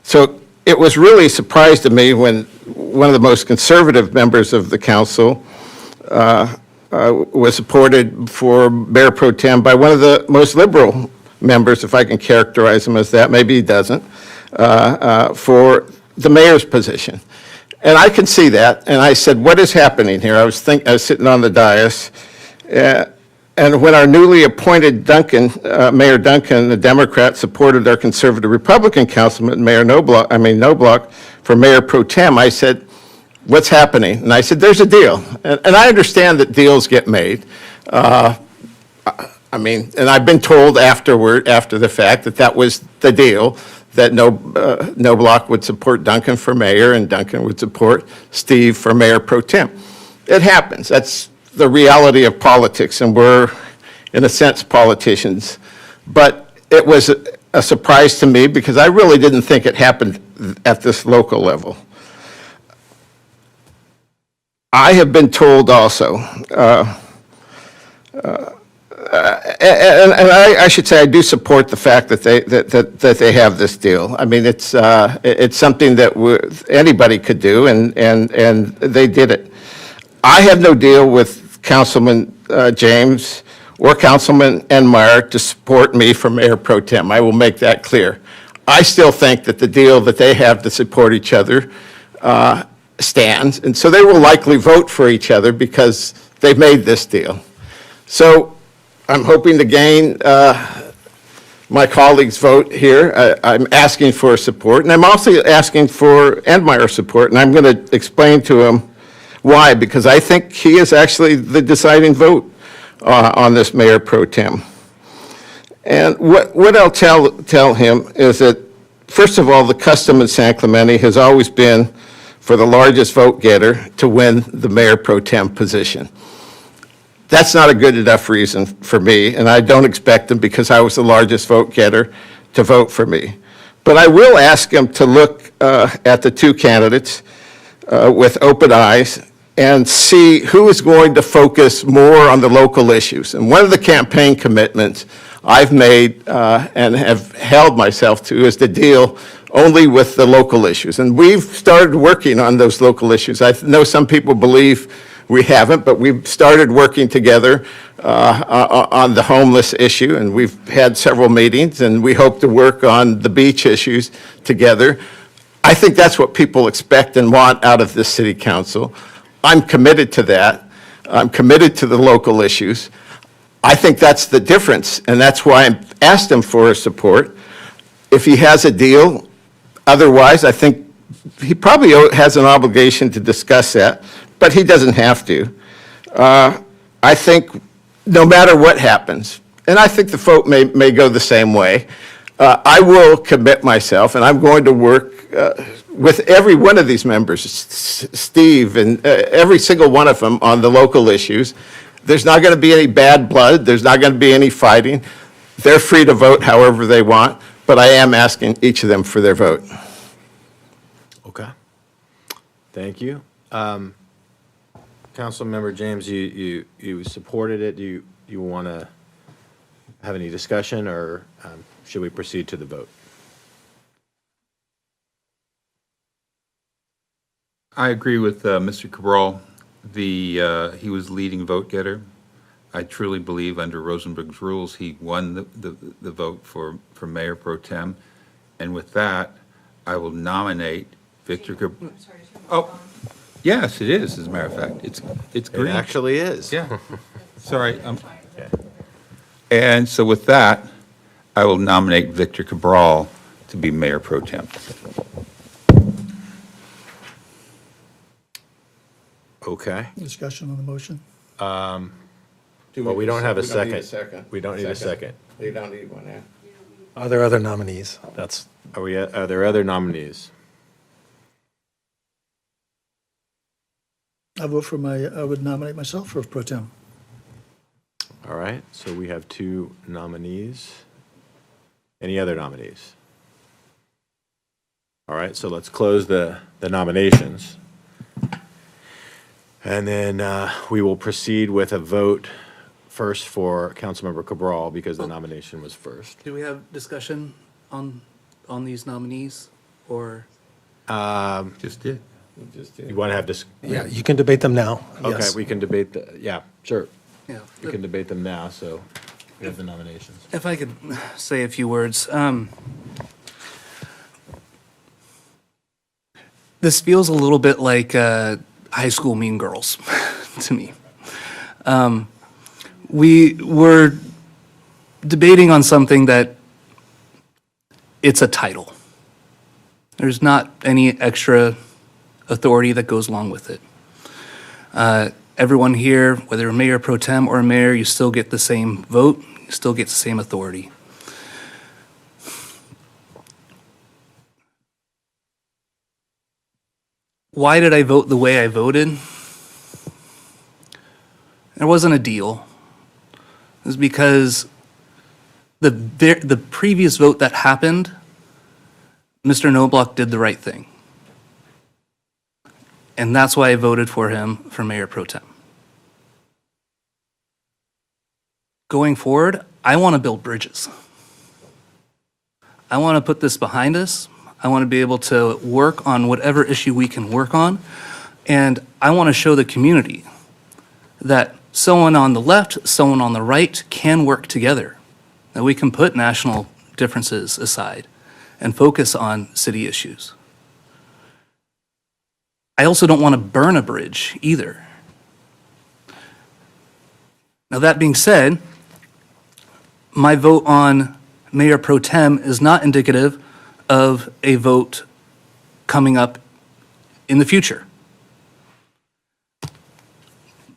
So it was really a surprise to me when one of the most conservative members of the council was supported for Mayor Pro Tem by one of the most liberal members, if I can characterize him as that, maybe he doesn't, for the mayor's position. And I can see that, and I said, what is happening here? I was sitting on the dais, and when our newly appointed Mayor Duncan, the Democrat, supported our conservative Republican councilman, Mayor Knobloch, for Mayor Pro Tem, I said, what's happening? And I said, there's a deal. And I understand that deals get made. And I've been told after the fact that was the deal, that Knobloch would support Duncan for mayor and Duncan would support Steve for Mayor Pro Tem. It happens. That's the reality of politics, and we're, in a sense, politicians. But it was a surprise to me because I really didn't think it happened at this local level. I have been told also, and I should say I do support the fact that they have this deal. I mean, it's something that anybody could do, and they did it. I have no deal with Councilman James or Councilman Enmeyer to support me for Mayor Pro Tem. I will make that clear. I still think that the deal that they have to support each other stands, and so they will likely vote for each other because they've made this deal. So I'm hoping to gain my colleagues' vote here. I'm asking for support, and I'm also asking for Enmeyer's support, and I'm going to explain to him why, because I think he is actually the deciding vote on this Mayor Pro Tem. And what I'll tell him is that, first of all, the custom in San Clemente has always been for the largest vote getter to win the Mayor Pro Tem position. That's not a good enough reason for me, and I don't expect him, because I was the largest vote getter, to vote for me. But I will ask him to look at the two candidates with open eyes and see who is going to focus more on the local issues. And one of the campaign commitments I've made and have held myself to is to deal only with the local issues. And we've started working on those local issues. I know some people believe we haven't, but we've started working together on the homeless issue, and we've had several meetings, and we hope to work on the beach issues together. I think that's what people expect and want out of this city council. I'm committed to that. I'm committed to the local issues. I think that's the difference, and that's why I asked him for his support. If he has a deal, otherwise, I think he probably has an obligation to discuss that, but he doesn't have to. I think no matter what happens, and I think the vote may go the same way, I will commit myself, and I'm going to work with every one of these members, Steve, and every single one of them on the local issues. There's not going to be any bad blood. There's not going to be any fighting. They're free to vote however they want, but I am asking each of them for their vote. Okay. Thank you. Councilmember James, you supported it. Do you want to have any discussion, or should we proceed to the vote? I agree with Mr. Cabral. He was leading vote getter. I truly believe under Rosenberg's rules, he won the vote for Mayor Pro Tem. And with that, I will nominate Victor Oh, yes, it is, as a matter of fact. It's It green. actually is. Yeah, sorry. And so with that, I will nominate Victor Cabral to be Mayor Pro Tem. Okay. Discussion on the motion? Well, we don't have a second. We don't need a second. You don't need one, yeah. Are there other nominees? That's, Are there other nominees? I would nominate myself for pro tem. All right, so we have 2 nominees. Any other nominees? All right, so let's close the nominations. And then we will proceed with a vote first for Councilmember Cabral because the nomination was first. Do we have discussion on these nominees, or? Just did. You want to have this? yeah, you can debate them now. Okay, Yes. we can debate yeah, sure. Yeah. We can debate them now, so we have the nominations. If I could say a few words. This feels a little bit like high school Mean Girls to me. We were debating on something that it's a title. There's not any extra authority that goes along with it. Everyone here, whether a mayor pro tem or a mayor, you still get the same vote, you still get the same authority. Why did I vote the way I voted? There wasn't a deal. It was because the previous vote that happened, Mr. Knobloch did the right thing. And that's why I voted for him for mayor pro tem. Going forward, I want to build bridges. I want to put this behind us. I want to be able to work on whatever issue we can work on. And I want to show the community that someone on the left, someone on the right can work together. That we can put national differences aside and focus on city issues. I also don't want to burn a bridge either. Now, that being said, my vote on Mayor Pro Tem is not indicative of a vote coming up in the future.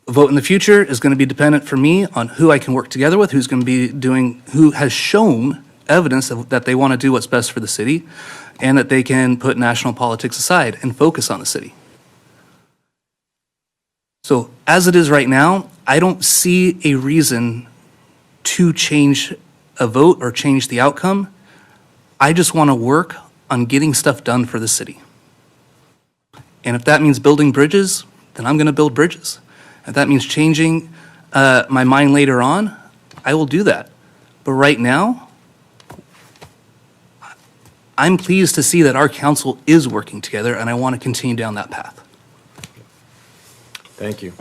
A vote in the future is going to be dependent for me on who I can work together with, who's going to be doing, who has shown evidence that they want to do what's best for the city, and that they can put national politics aside and focus on the city. So as it is right now, I don't see a reason to change a vote or change the outcome. I just want to work on getting stuff done for the city. And if that means building bridges, then I'm going to build bridges. If that means changing my mind later on, I will do that. But right now, I'm pleased to see that our council is working together, and I want to continue down that path. Thank you.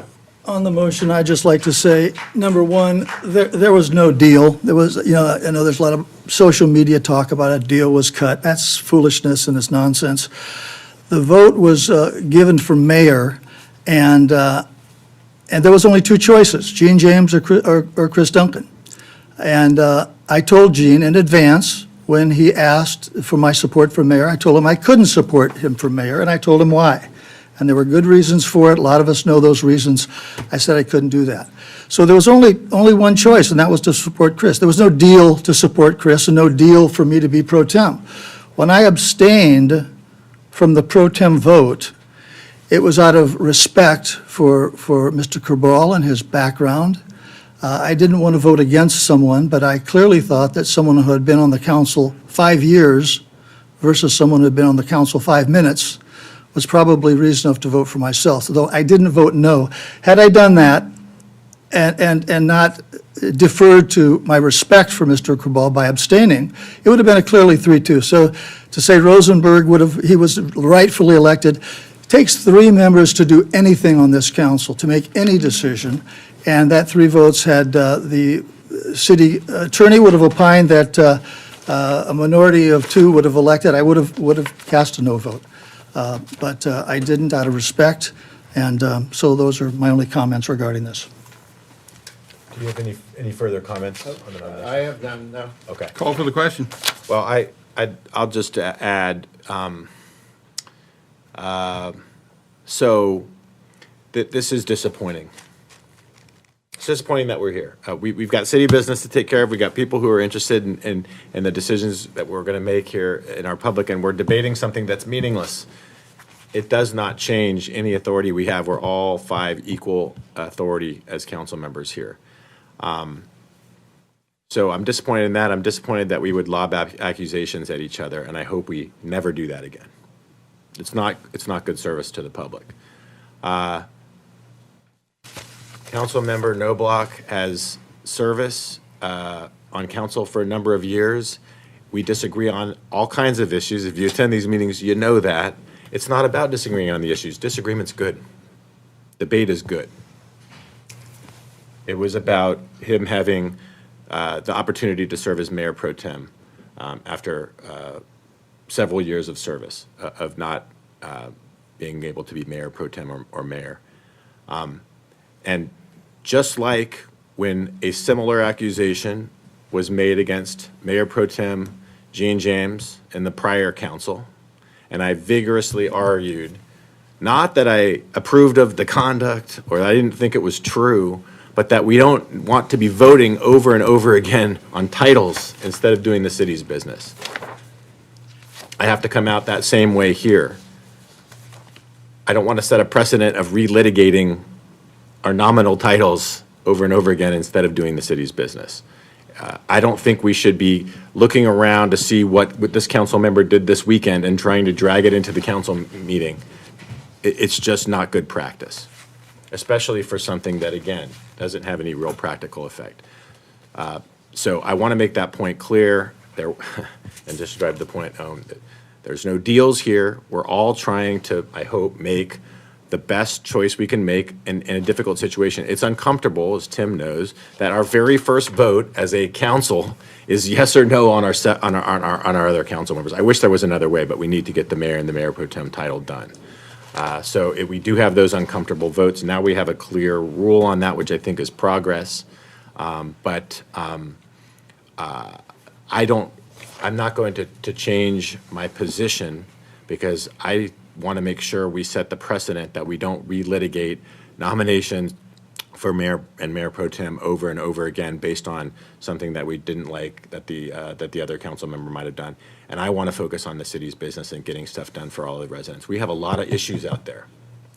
On the motion, I'd just like to say, number one, there was no deal. There was, I know there's a lot of social media talk about a deal was cut. That's foolishness and it's nonsense. The vote was given for mayor, and there was only 2 choices, Gene James or Chris Duncan. And I told Gene in advance, when he asked for my support for mayor, I told him I couldn't support him for mayor, and I told him why. And there were good reasons for it. A lot of us know those reasons. I said I couldn't do that. So there was only one choice, and that was to support Chris. There was no deal to support Chris and no deal for me to be pro tem. When I abstained from the pro tem vote, it was out of respect for Mr. Cabral and his background. I didn't want to vote against someone, but I clearly thought that someone who had been on the council 5 years versus someone who had been on the council 5 minutes was probably reason enough to vote for myself, though I didn't vote no. Had I done that and not deferred to my respect for Mr. Cabral by abstaining, it would have been a clearly 3-2. So to say Rosenberg he was rightfully elected, it takes 3 members to do anything on this council, to make any decision, and that 3 votes had, the city attorney would have opined that a minority of 2 would have elected, I would have cast a no vote. But I didn't out of respect, and so those are my only comments regarding this. Do you have any further comments on the nomination? I have none, no. Okay. Call for the question. Well, I'll just add, so this is disappointing. It's disappointing that we're here. We've got city business to take care of. We've got people who are interested in the decisions that we're going to make here in our public, and we're debating something that's meaningless. It does not change any authority we have. We're all 5 equal authority as council members here. So I'm disappointed in that. I'm disappointed that we would lob accusations at each other, and I hope we never do that again. It's not good service to the public. Council member Knobloch has service on council for a number of years. We disagree on all kinds of issues. If you attend these meetings, you know that. It's not about disagreeing on the issues. Disagreement's good. Debate is good. It was about him having the opportunity to serve as mayor pro tem after several years of service, of not being able to be mayor pro tem or mayor. And just like when a similar accusation was made against Mayor Pro Tem Gene James in the prior council, and I vigorously argued, not that I approved of the conduct or I didn't think it was true, but that we don't want to be voting over and over again on titles instead of doing the city's business. I have to come out that same way here. I don't want to set a precedent of relitigating our nominal titles over and over again instead of doing the city's business. I don't think we should be looking around to see what this council member did this weekend and trying to drag it into the council meeting. It's just not good practice, especially for something that, again, doesn't have any real practical effect. So I want to make that point clear there, and just drive the point home that there's no deals here. We're all trying to, I hope, make the best choice we can make in a difficult situation. It's uncomfortable, as Tim knows, that our very first vote as a council is yes or no on our other council members. I wish there was another way, but we need to get the mayor and the mayor pro tem title done. So we do have those uncomfortable votes. Now we have a clear rule on that, which I think is progress. I'm not going to change my position because I want to make sure we set the precedent that we don't relitigate nominations for mayor and mayor pro tem over and over again based on something that we didn't like that the other council member might have done. And I want to focus on the city's business and getting stuff done for all the residents. We have a lot of issues out there.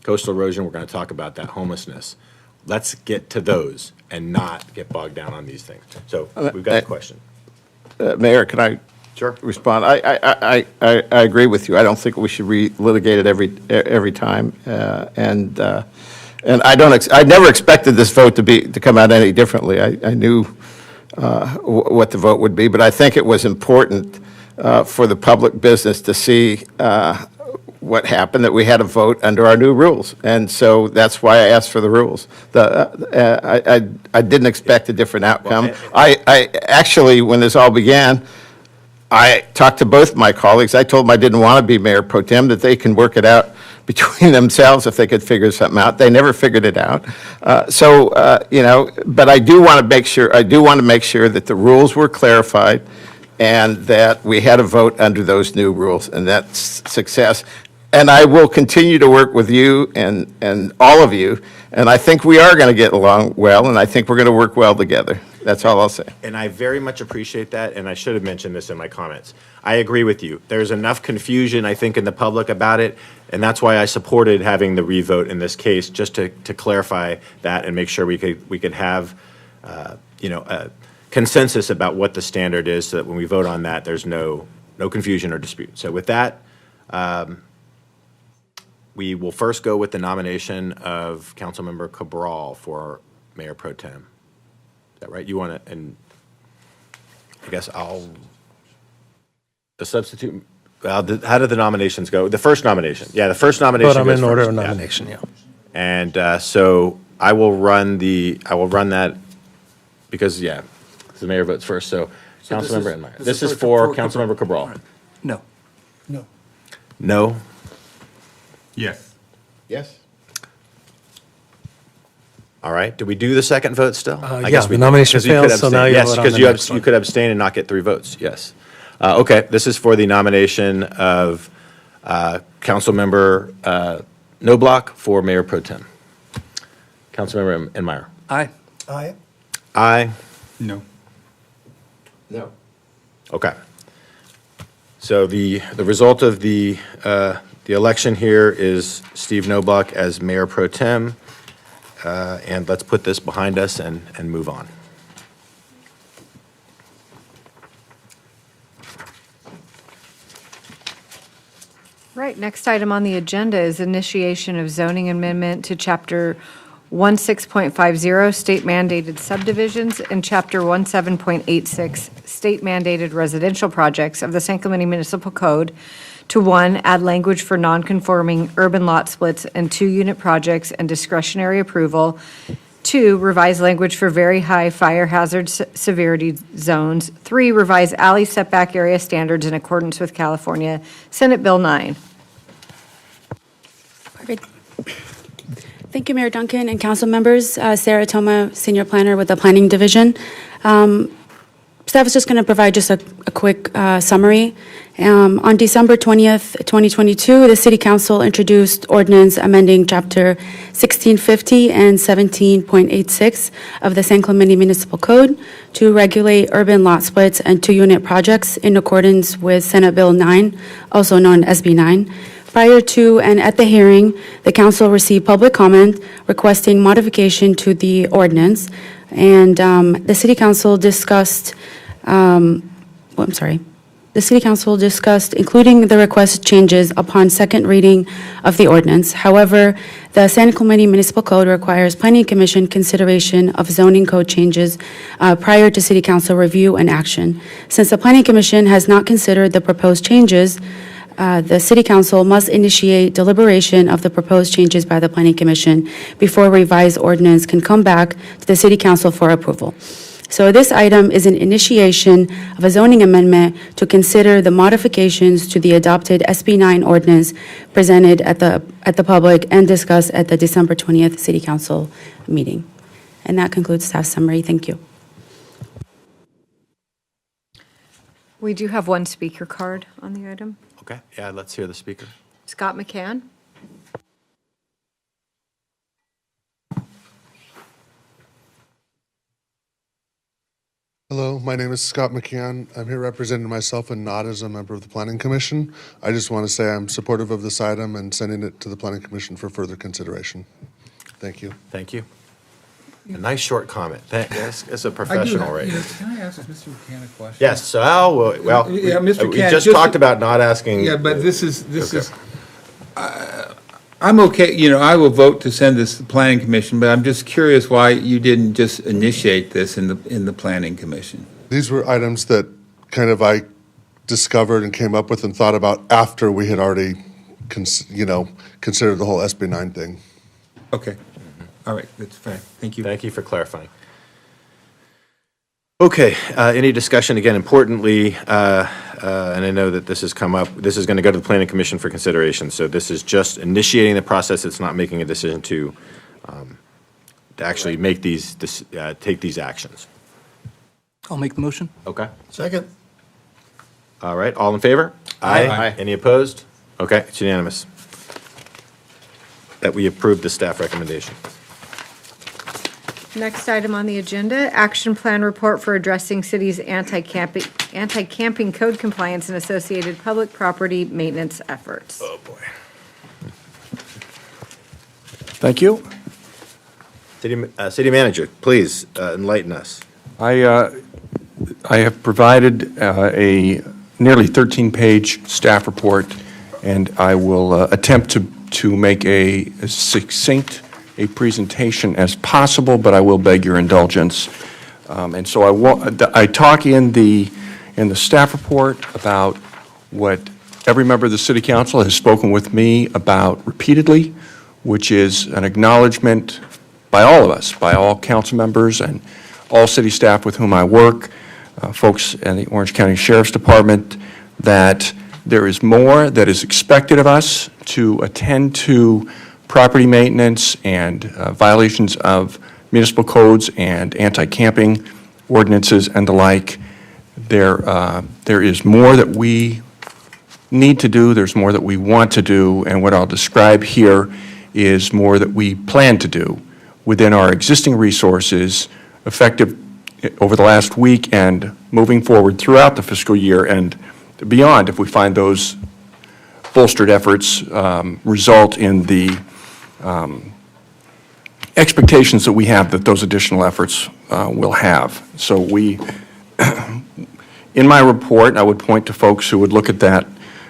Coastal erosion, we're going to talk about that. Homelessness. Let's get to those and not get bogged down on these things. So we've got a question. Mayor, can I respond? I agree with you. I don't think we should relitigate it every time. And I never expected this vote to come out any differently. I knew what the vote would be, but I think it was important for the public business to see what happened, that we had a vote under our new rules. And so that's why I asked for the rules. I didn't expect a different outcome. I actually, when this all began, I talked to both my colleagues. I told them I didn't want to be mayor pro tem, that they can work it out between themselves if they could figure something out. They never figured it out. But I do want to make sure that the rules were clarified and that we had a vote under those new rules, and that's success. And I will continue to work with you and all of you, and I think we are going to get along well, and I think we're going to work well together. That's all I'll say. And I very much appreciate that, and I should have mentioned this in my comments. I agree with you. There's enough confusion, I think, in the public about it, and that's why I supported having the revote in this case, just to clarify that and make sure we could have, a consensus about what the standard is, so that when we vote on that, there's no confusion or dispute. So with that, we will first go with the nomination of Councilmember Cabral for Mayor Pro Tem. Is that right? You want to, and I guess the substitute, how did the nominations go? The first nomination. Yeah, the first nomination Vote goes in order first. of nomination, yeah. And so I will run that because, yeah, the mayor votes first, so Councilmember Enmeyer. This is for Councilmember Cabral. No. No. No? Yes. Yes? All right, do we do the second vote still? I yeah, guess we the did, nomination 'cause you could fails, so abstain. now you Yes, vote on because the next you one. could abstain and not get 3 votes, yes. Okay, this is for the nomination of Councilmember Knobloch for Mayor Pro Tem. Councilmember Enmeyer. Aye. Aye. Aye. No. No. Okay. So the result of the election here is Steve Knobloch as Mayor Pro Tem. And let's put this behind us and move on. Right, next item on the agenda is initiation of zoning amendment to Chapter 16.50, State Mandated Subdivisions, and Chapter 17.86, State Mandated Residential Projects of the San Clemente Municipal Code to 1, add language for non-conforming urban lot splits and 2-unit projects and discretionary approval. 2, revise language for very high fire hazard severity zones. 3, revise alley setback area standards in accordance with California Senate Bill 9. Perfect. Thank you, Mayor Duncan and council members. Sarah Toma, Senior Planner with the Planning Division. Staff is just going to provide just a quick summary. On December 20th, 2022, the City Council introduced ordinance amending Chapter 1650 and 17.86 of the San Clemente Municipal Code to regulate urban lot splits and 2-unit projects in accordance with Senate Bill 9, also known as SB 9. Prior to and at the hearing, the council received public comment requesting modification to the ordinance, and the City Council discussed, the City Council discussed including the requested changes upon second reading of the ordinance. However, the San Clemente Municipal Code requires Planning Commission consideration of zoning code changes prior to City Council review and action. Since the Planning Commission has not considered the proposed changes, the City Council must initiate deliberation of the proposed changes by the Planning Commission before revised ordinance can come back to the City Council for approval. So this item is an initiation of a zoning amendment to consider the modifications to the adopted SB 9 ordinance presented at the public and discussed at the December 20th City Council meeting. And that concludes staff summary. Thank you. We do have one speaker card on the item. Okay, yeah, let's hear the speaker. Scott McCann. Hello, my name is Scott McCann. I'm here representing myself and not as a member of the Planning Commission. I just want to say I'm supportive of this item and sending it to the Planning Commission for further consideration. Thank you. Thank you. A nice short comment. That's a professional, right? Can I ask Mr. McCann a question? Yes, so Al, well, Yeah, Mr. we McCann, just just- talked about not asking. Yeah, but this is, I'm okay, I will vote to send this to the Planning Commission, but I'm just curious why you didn't just initiate this in the Planning Commission. These were items that kind of I discovered and came up with and thought about after we had already, considered the whole SB 9 thing. Okay, all right, that's fine, thank you. Thank you for clarifying. Okay, any discussion, again, importantly, and I know that this has come up, this is going to go to the Planning Commission for consideration, so this is just initiating the process, it's not making a decision to actually make take these actions. I'll make the motion. Okay. Second. All right, all in favor? Aye. Any opposed? Okay, it's unanimous that we approve the staff recommendation. Next item on the agenda, action plan report for addressing city's anti-camping code compliance and associated public property maintenance efforts. Oh, boy. Thank you. City manager, please enlighten us. I have provided a nearly 13-page staff report, and I will attempt to make a succinct presentation as possible, but I will beg your indulgence. And so I talk in the staff report about what every member of the City Council has spoken with me about repeatedly, which is an acknowledgement by all of us, by all council members and all city staff with whom I work, folks in the Orange County Sheriff's Department, that there is more that is expected of us to attend to property maintenance and violations of municipal codes and anti-camping ordinances and the like. There is more that we need to do, there's more that we want to do, and what I'll describe here is more that we plan to do within our existing resources, effective over the last week and moving forward throughout the fiscal year and beyond, if we find those bolstered efforts result in the expectations that we have that those additional efforts will have. So in my report, I would point to folks who would look at that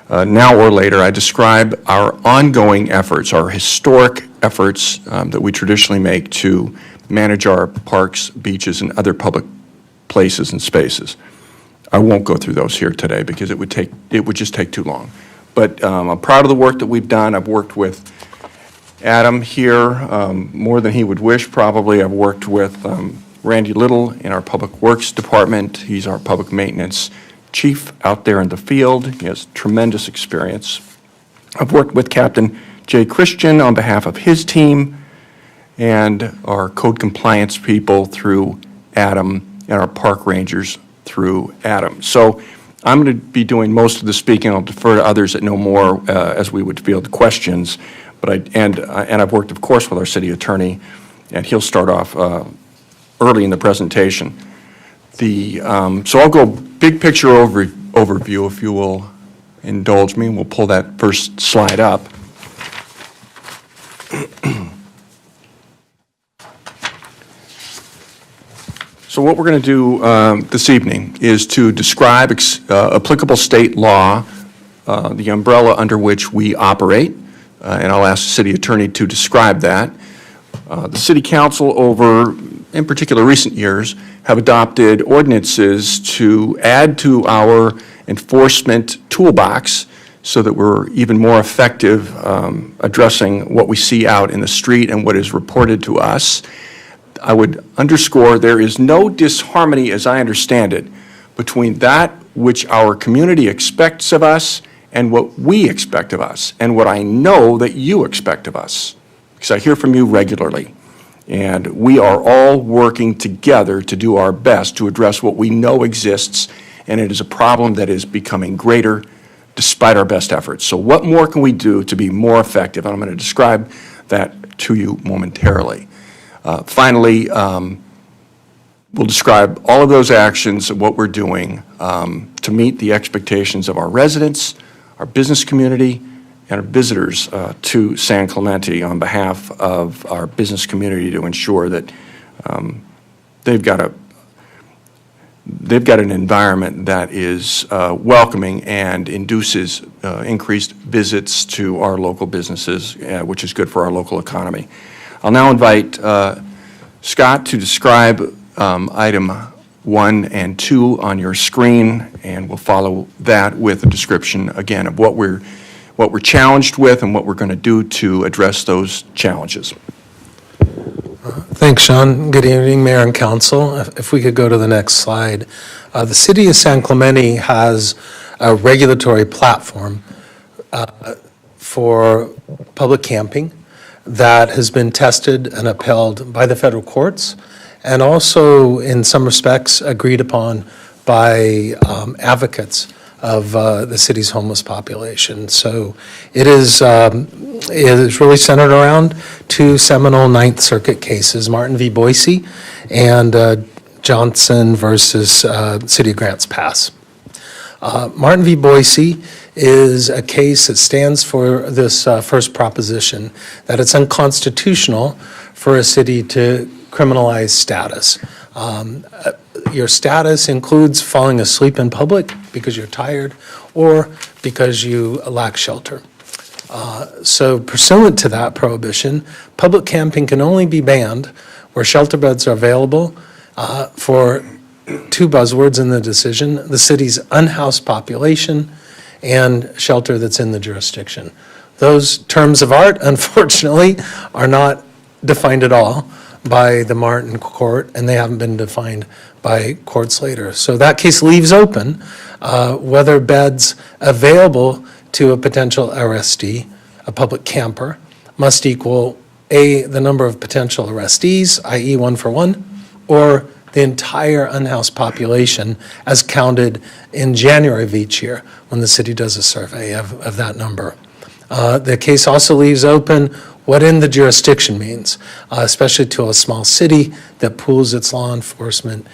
now or later. I describe our ongoing efforts, our historic efforts that we traditionally make to manage our parks, beaches, and other public places and spaces. I won't go through those here today because it would just take too long. But I'm proud of the work that we've done. I've worked with Adam here more than he would wish, probably. I've worked with Randy Little in our Public Works Department. He's our public maintenance chief out there in the field. He has tremendous experience. I've worked with Captain Jay Christian on behalf of his team and our code compliance people through Adam and our park rangers through Adam. So I'm going to be doing most of the speaking. I'll defer to others that know more as we would field questions. But I've worked, of course, with our city attorney, and he'll start off early in the presentation. So I'll go big picture overview, if you will indulge me. We'll pull that first slide up. So what we're going to do this evening is to describe applicable state law, the umbrella under which we operate, and I'll ask the city attorney to describe that. The city council over, in particular recent years, have adopted ordinances to add to our enforcement toolbox so that we're even more effective addressing what we see out in the street and what is reported to us. I would underscore there is no disharmony, as I understand it, between that which our community expects of us and what we expect of us, and what I know that you expect of us, because I hear from you regularly. And we are all working together to do our best to address what we know exists, and it is a problem that is becoming greater despite our best efforts. So what more can we do to be more effective? And I'm going to describe that to you momentarily. Finally, we'll describe all of those actions and what we're doing to meet the expectations of our residents, our business community, and our visitors to San Clemente on behalf of our business community to ensure that they've got an environment that is welcoming and induces increased visits to our local businesses, which is good for our local economy. I'll now invite Scott to describe item 1 and 2 on your screen, and we'll follow that with a description again of what we're challenged with and what we're going to do to address those challenges. Thanks, Sean. Good evening, Mayor and Council. If we could go to the next slide. The City of San Clemente has a regulatory platform for public camping that has been tested and upheld by the federal courts, and also in some respects agreed upon by advocates of the city's homeless population. So it is really centered around 2 seminal Ninth Circuit cases, Martin v. Boise and Johnson versus City of Grants Pass. Martin v. Boise is a case that stands for this first proposition, that it's unconstitutional for a city to criminalize status. Your status includes falling asleep in public because you're tired or because you lack shelter. So pursuant to that prohibition, public camping can only be banned where shelter beds are available for 2 buzzwords in the decision: the city's unhoused population and shelter that's in the jurisdiction. Those terms of art, unfortunately, are not defined at all by the Martin Court, and they haven't been defined by courts later. So that case leaves open whether beds available to a potential arrestee, a public camper, must equal A, the number of potential arrestees, i.e. 1 for 1, or the entire unhoused population as counted in January of each year when the city does a survey of that number. The case also leaves open what in the jurisdiction means, especially to a small city that pools its law enforcement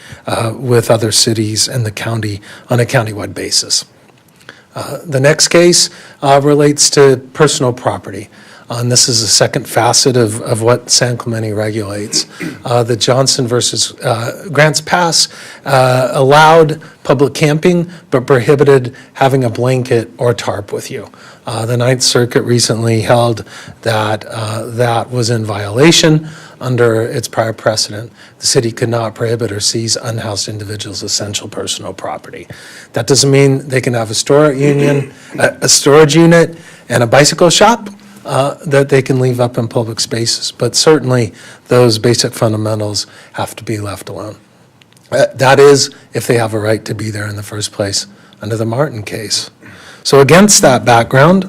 with other cities in the county on a countywide basis. The next case relates to personal property. And this is the second facet of what San Clemente regulates. The Johnson versus Grants Pass allowed public camping, but prohibited having a blanket or tarp with you. The Ninth Circuit recently held that that was in violation under its prior precedent. The city could not prohibit or seize unhoused individuals' essential personal property. That doesn't mean they can have a storage unit and a bicycle shop that they can leave up in public spaces, but certainly those basic fundamentals have to be left alone. That is, if they have a right to be there in the first place under the Martin case. So against that background,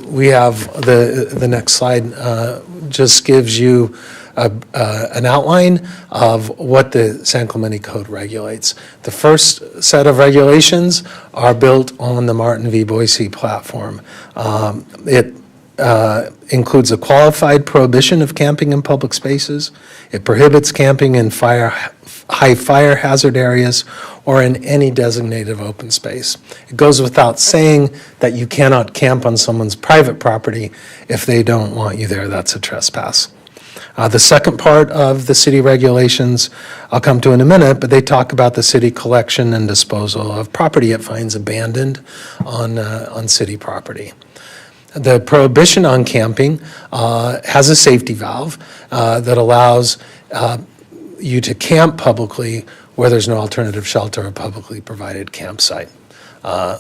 we have the next slide just gives you an outline of what the San Clemente Code regulates. The first set of regulations are built on the Martin v. Boise platform. It includes a qualified prohibition of camping in public spaces. It prohibits camping in high fire hazard areas or in any designated open space. It goes without saying that you cannot camp on someone's private property if they don't want you there. That's a trespass. The second part of the city regulations I'll come to in a minute, but they talk about the city collection and disposal of property it finds abandoned on city property. The prohibition on camping has a safety valve that allows you to camp publicly where there's no alternative shelter or publicly provided campsite.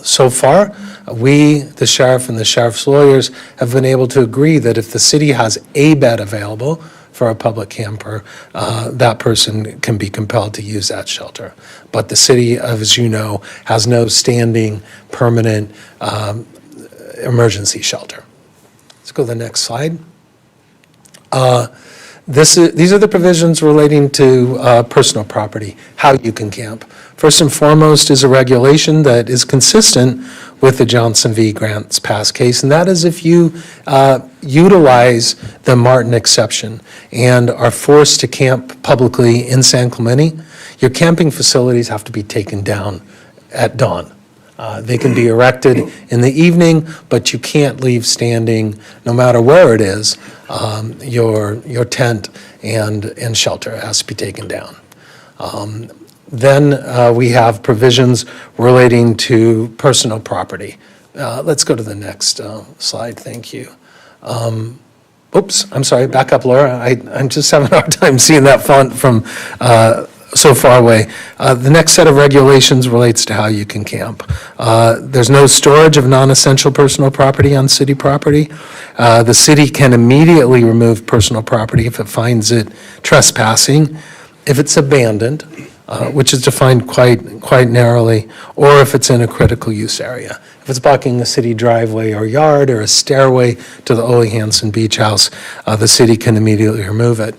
So far, we, the sheriff and the sheriff's lawyers, have been able to agree that if the city has a bed available for a public camper, that person can be compelled to use that shelter. But the city, as you know, has no standing, permanent emergency shelter. Let's go to the next slide. These are the provisions relating to personal property, how you can camp. First and foremost is a regulation that is consistent with the Johnson v. Grants Pass case, and that is if you utilize the Martin exception and are forced to camp publicly in San Clemente, your camping facilities have to be taken down at dawn. They can be erected in the evening, but you can't leave standing, no matter where it is, your tent and shelter has to be taken down. Then we have provisions relating to personal property. Let's go to the next slide, thank you. Oops, I'm sorry, back up, Laura. I'm just having a hard time seeing that font from so far away. The next set of regulations relates to how you can camp. There's no storage of non-essential personal property on city property. The city can immediately remove personal property if it finds it trespassing, if it's abandoned, which is defined quite narrowly, or if it's in a critical use area. If it's blocking a city driveway or yard or a stairway to the Ole Hansen Beach House, the city can immediately remove it.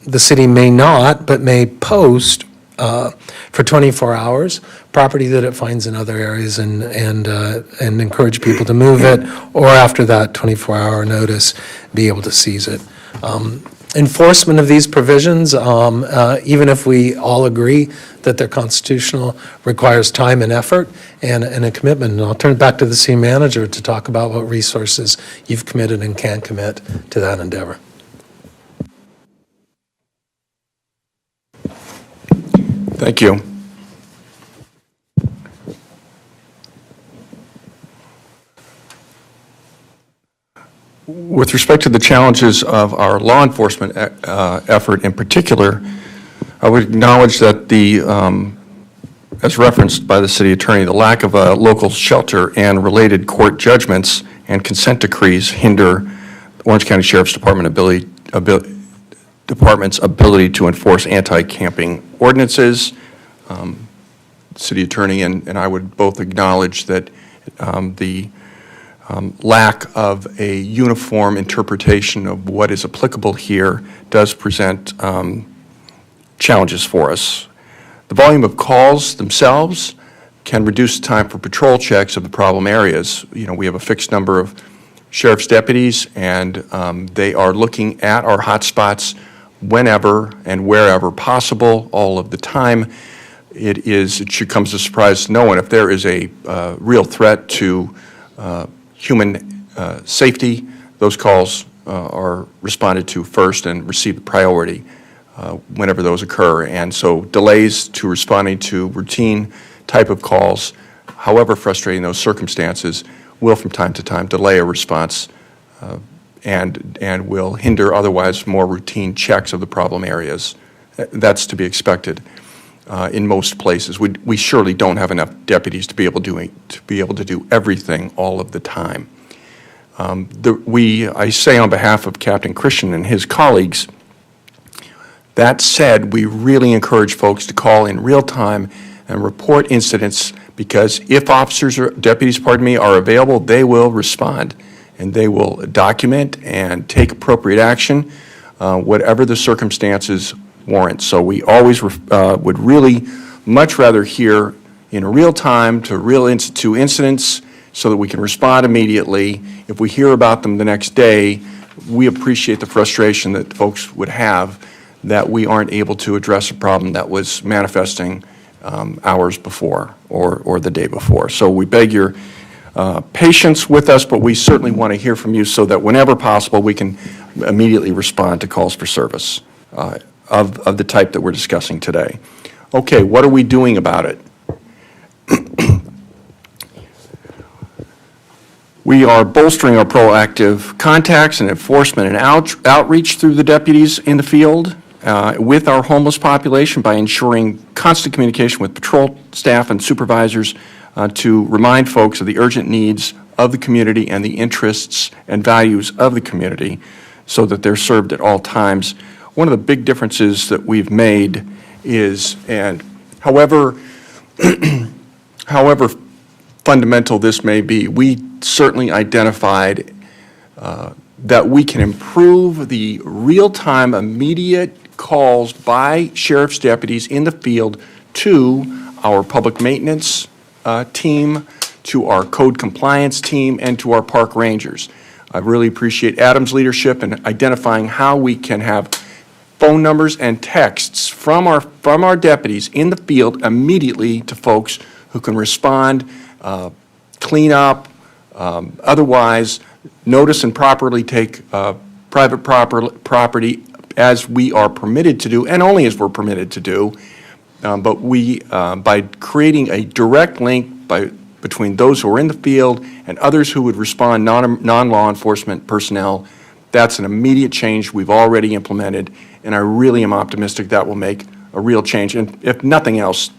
The city may not, but may post for 24 hours property that it finds in other areas and encourage people to move it, or after that 24-hour notice, be able to seize it. Enforcement of these provisions, even if we all agree that they're constitutional, requires time and effort and a commitment. And I'll turn it back to the city manager to talk about what resources you've committed and can commit to that endeavor. Thank you. With respect to the challenges of our law enforcement effort in particular, I would acknowledge that as referenced by the city attorney, the lack of a local shelter and related court judgments and consent decrees hinder the Orange County Sheriff's Department department's ability to enforce anti-camping ordinances. City Attorney and I would both acknowledge that the lack of a uniform interpretation of what is applicable here does present challenges for us. The volume of calls themselves can reduce the time for patrol checks of the problem areas. You know, we have a fixed number of sheriff's deputies, and they are looking at our hotspots whenever and wherever possible, all of the time. It should come as a surprise to no one if there is a real threat to human safety. Those calls are responded to first and receive priority whenever those occur. And so delays to responding to routine type of calls, however frustrating those circumstances, will from time to time delay a response and will hinder otherwise more routine checks of the problem areas. That's to be expected. In most places, we surely don't have enough deputies to be able to do everything all of the time. I say on behalf of Captain Christian and his colleagues, that said, we really encourage folks to call in real time and report incidents, because if officers or deputies, are available, they will respond and they will document and take appropriate action, whatever the circumstances warrant. So we always would really much rather hear in real time to incidents so that we can respond immediately. If we hear about them the next day, we appreciate the frustration that folks would have that we aren't able to address a problem that was manifesting hours before or the day before. So we beg your patience with us, but we certainly want to hear from you so that whenever possible we can immediately respond to calls for service of the type that we're discussing today. Okay, what are we doing about it? We are bolstering our proactive contacts and enforcement and outreach through the deputies in the field with our homeless population by ensuring constant communication with patrol staff and supervisors to remind folks of the urgent needs of the community and the interests and values of the community so that they're served at all times. One of the big differences that we've made is, and however fundamental this may be, we certainly identified that we can improve the real-time, immediate calls by sheriff's deputies in the field to our public maintenance team, to our code compliance team, and to our park rangers. I really appreciate Adam's leadership in identifying how we can have phone numbers and texts from our deputies in the field immediately to folks who can respond, clean up, otherwise notice and properly take private property as we are permitted to do, and only as we're permitted to do. But we, by creating a direct link between those who are in the field and others who would respond, non-law enforcement personnel, that's an immediate change we've already implemented, and I really am optimistic that will make a real change. And if nothing else,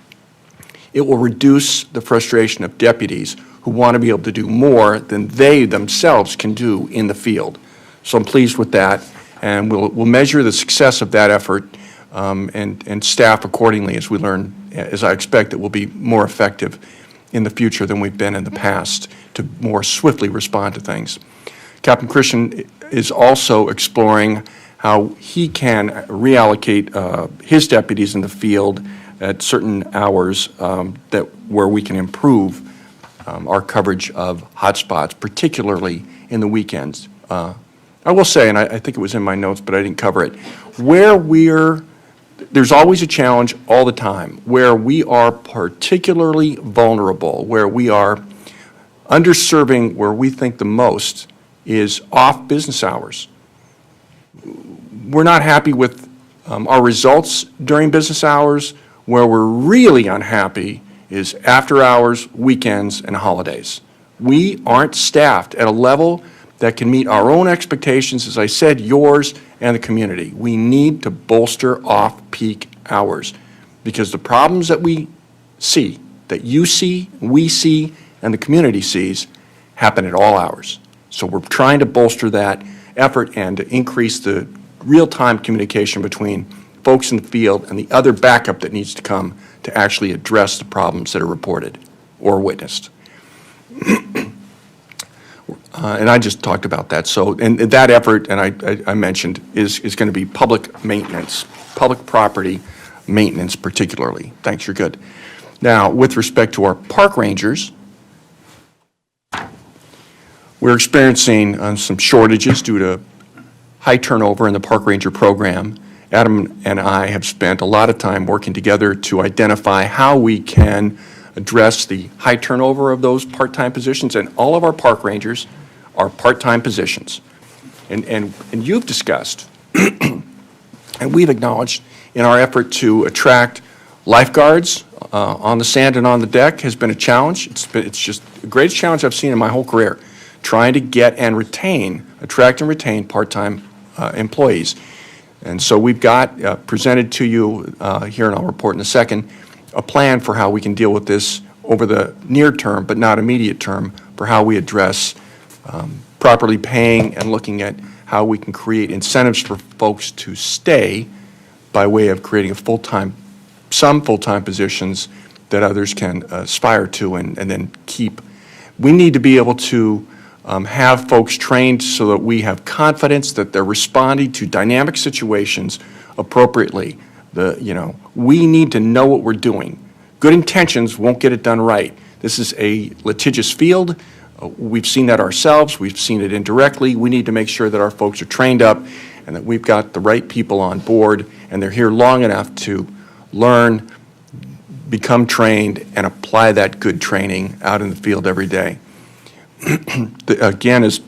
it will reduce the frustration of deputies who want to be able to do more than they themselves can do in the field. So I'm pleased with that, and we'll measure the success of that effort and staff accordingly as we learn, as I expect it will be more effective in the future than we've been in the past to more swiftly respond to things. Captain Christian is also exploring how he can reallocate his deputies in the field at certain hours where we can improve our coverage of hotspots, particularly in the weekends. I will say, and I think it was in my notes, but I didn't cover it, there's always a challenge all the time where we are particularly vulnerable, where we are underserving, where we think the most is off business hours. We're not happy with our results during business hours. Where we're really unhappy is after hours, weekends, and holidays. We aren't staffed at a level that can meet our own expectations, as I said, yours and the community. We need to bolster off-peak hours because the problems that we see, that you see, we see, and the community sees, happen at all hours. So we're trying to bolster that effort and to increase the real-time communication between folks in the field and the other backup that needs to come to actually address the problems that are reported or witnessed. And I just talked about that. So, and that effort, and I mentioned, is going to be public maintenance, public property maintenance particularly. Thanks, you're good. Now, with respect to our park rangers, we're experiencing some shortages due to high turnover in the park ranger program. Adam and I have spent a lot of time working together to identify how we can address the high turnover of those part-time positions, and all of our park rangers are part-time positions. And you've discussed, and we've acknowledged in our effort to attract lifeguards on the sand and on the deck has been a challenge. It's just the greatest challenge I've seen in my whole career, trying to get and retain, attract and retain part-time employees. And so we've got presented to you here, and I'll report in a second, a plan for how we can deal with this over the near term, but not immediate term, for how we address properly paying and looking at how we can create incentives for folks to stay by way of creating some full-time positions that others can aspire to and then keep. We need to be able to have folks trained so that we have confidence that they're responding to dynamic situations appropriately. We need to know what we're doing. Good intentions won't get it done right. This is a litigious field. We've seen that ourselves. We've seen it indirectly. We need to make sure that our folks are trained up and that we've got the right people on board and they're here long enough to learn, become trained, and apply that good training out in the field every day. Again, as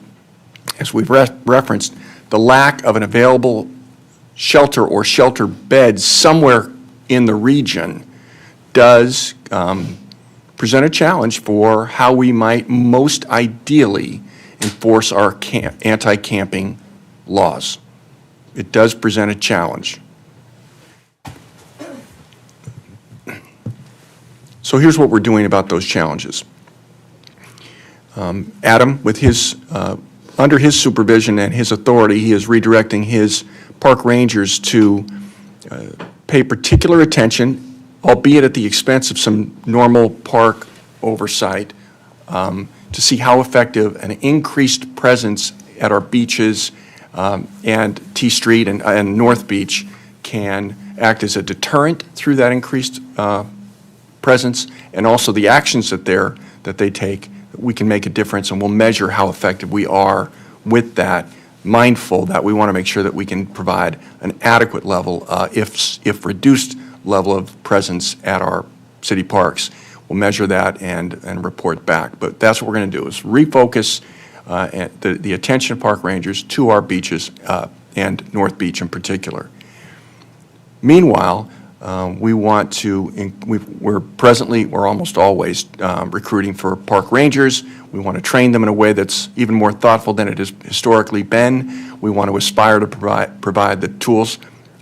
we've referenced, the lack of an available shelter or shelter beds somewhere in the region does present a challenge for how we might most ideally enforce our anti-camping laws. It does present a challenge. So here's what we're doing about those challenges. Adam, with under his supervision and his authority, he is redirecting his park rangers to pay particular attention, albeit at the expense of some normal park oversight, to see how effective an increased presence at our beaches and T Street and North Beach can act as a deterrent through that increased presence, and also the actions that they take. We can make a difference, and we'll measure how effective we are with that, mindful that we want to make sure that we can provide an adequate level, if reduced level of presence at our city parks. We'll measure that and report back. But that's what we're going to do, is refocus the attention of park rangers to our beaches and North Beach in particular. Meanwhile, we're almost always recruiting for park rangers. We want to train them in a way that's even more thoughtful than it has historically been. We want to aspire to provide the tools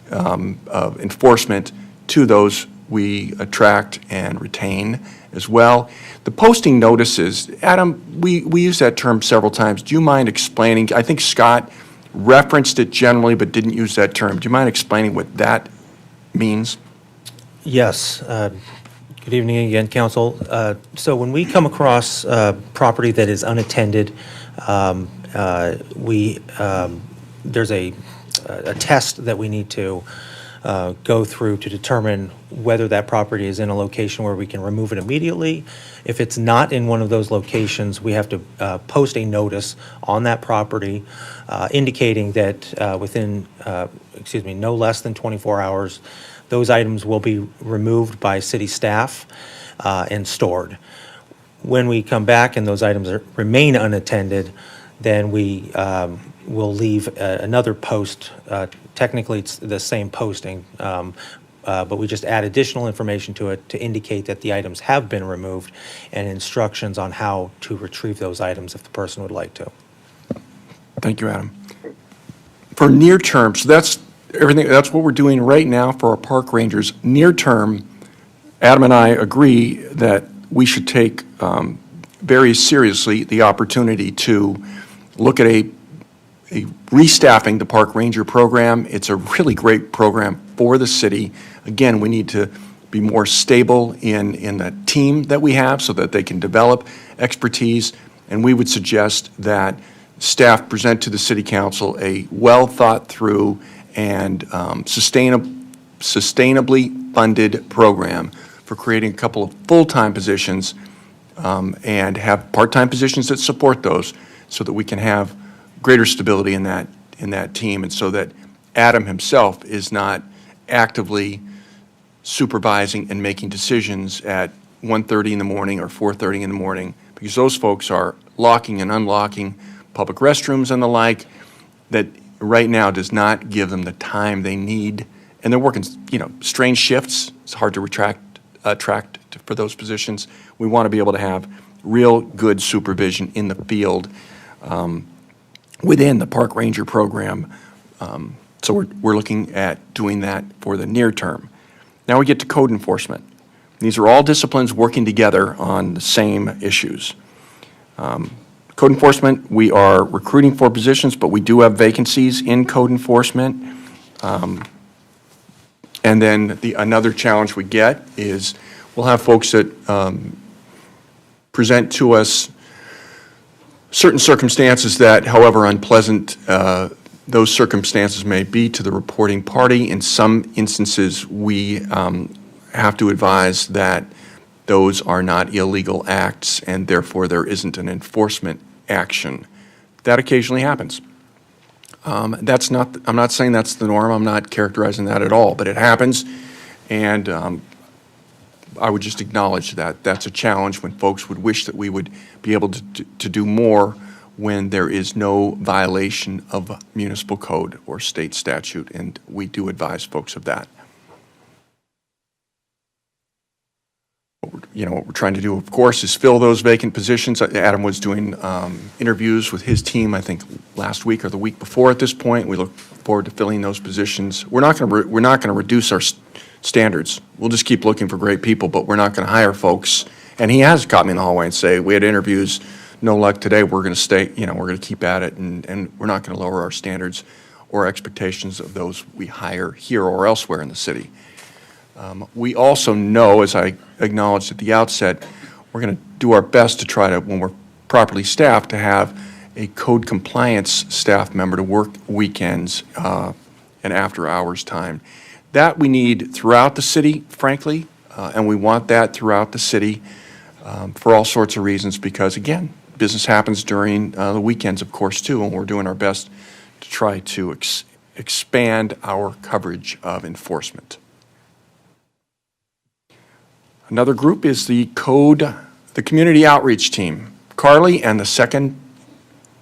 of enforcement to those we attract and retain as well. The posting notices, Adam, we use that term several times. Do you mind explaining? I think Scott referenced it generally but didn't use that term. Do you mind explaining what that means? Yes. Good evening again, Council. So when we come across property that is unattended, there's a test that we need to go through to determine whether that property is in a location where we can remove it immediately. If it's not in one of those locations, we have to post a notice on that property indicating that within, no less than 24 hours, those items will be removed by city staff and stored. When we come back and those items remain unattended, then we will leave another post. Technically, it's the same posting, but we just add additional information to it to indicate that the items have been removed and instructions on how to retrieve those items if the person would like to. Thank you, Adam. For near term, so that's everything. That's what we're doing right now for our park rangers. Near term, Adam and I agree that we should take very seriously the opportunity to look at restaffing the park ranger program. It's a really great program for the city. Again, we need to be more stable in the team that we have so that they can develop expertise. And we would suggest that staff present to the city council a well-thought-through and sustainably funded program for creating a couple of full-time positions and have part-time positions that support those so that we can have greater stability in that team, and so that Adam himself is not actively supervising and making decisions at 1:30 in the morning or 4:30 in the morning, because those folks are locking and unlocking public restrooms and the like that right now does not give them the time they need, and they're working, strange shifts. It's hard to attract for those positions. We want to be able to have real good supervision in the field within the park ranger program. So we're looking at doing that for the near term. Now we get to code enforcement. These are all disciplines working together on the same issues. Code enforcement, we are recruiting for positions, but we do have vacancies in code enforcement. And then another challenge we get is we'll have folks that present to us certain circumstances that, however unpleasant those circumstances may be to the reporting party. In some instances, we have to advise that those are not illegal acts and therefore there isn't an enforcement action. That occasionally happens. I'm not saying that's the norm. I'm not characterizing that at all, but it happens, and I would just acknowledge that that's a challenge when folks would wish that we would be able to do more when there is no violation of municipal code or state statute, and we do advise folks of that. What we're trying to do, of course, is fill those vacant positions. Adam was doing interviews with his team, I think, last week or the week before at this point. We look forward to filling those positions. We're not going to reduce our standards. We'll just keep looking for great people, but we're not going to hire folks. And he has caught me in the hallway and say, we had interviews, no luck today, we're going to stay, we're going to keep at it, and we're not going to lower our standards or expectations of those we hire here or elsewhere in the city. We also know, as I acknowledged at the outset, we're going to do our best to try to, when we're properly staffed, to have a code compliance staff member to work weekends and after hours time. That we need throughout the city, frankly, and we want that throughout the city for all sorts of reasons, because, again, business happens during the weekends, of course, too, and we're doing our best to try to expand our coverage of enforcement. Another group is the community outreach team. Carly and the second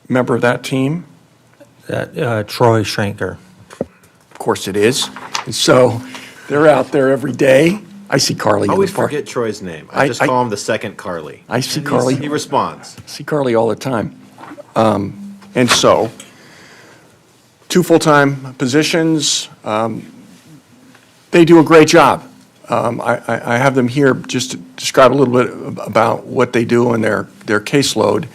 member of that team? Troy Schranker. Of course it is. And so they're out there every day. I see Carly. I always forget Troy's name. I just call him the second Carly. I see Carly. He responds. I see Carly all the time. And so, 2 full-time positions. They do a great job. I have them here just to describe a little bit about what they do and their caseload.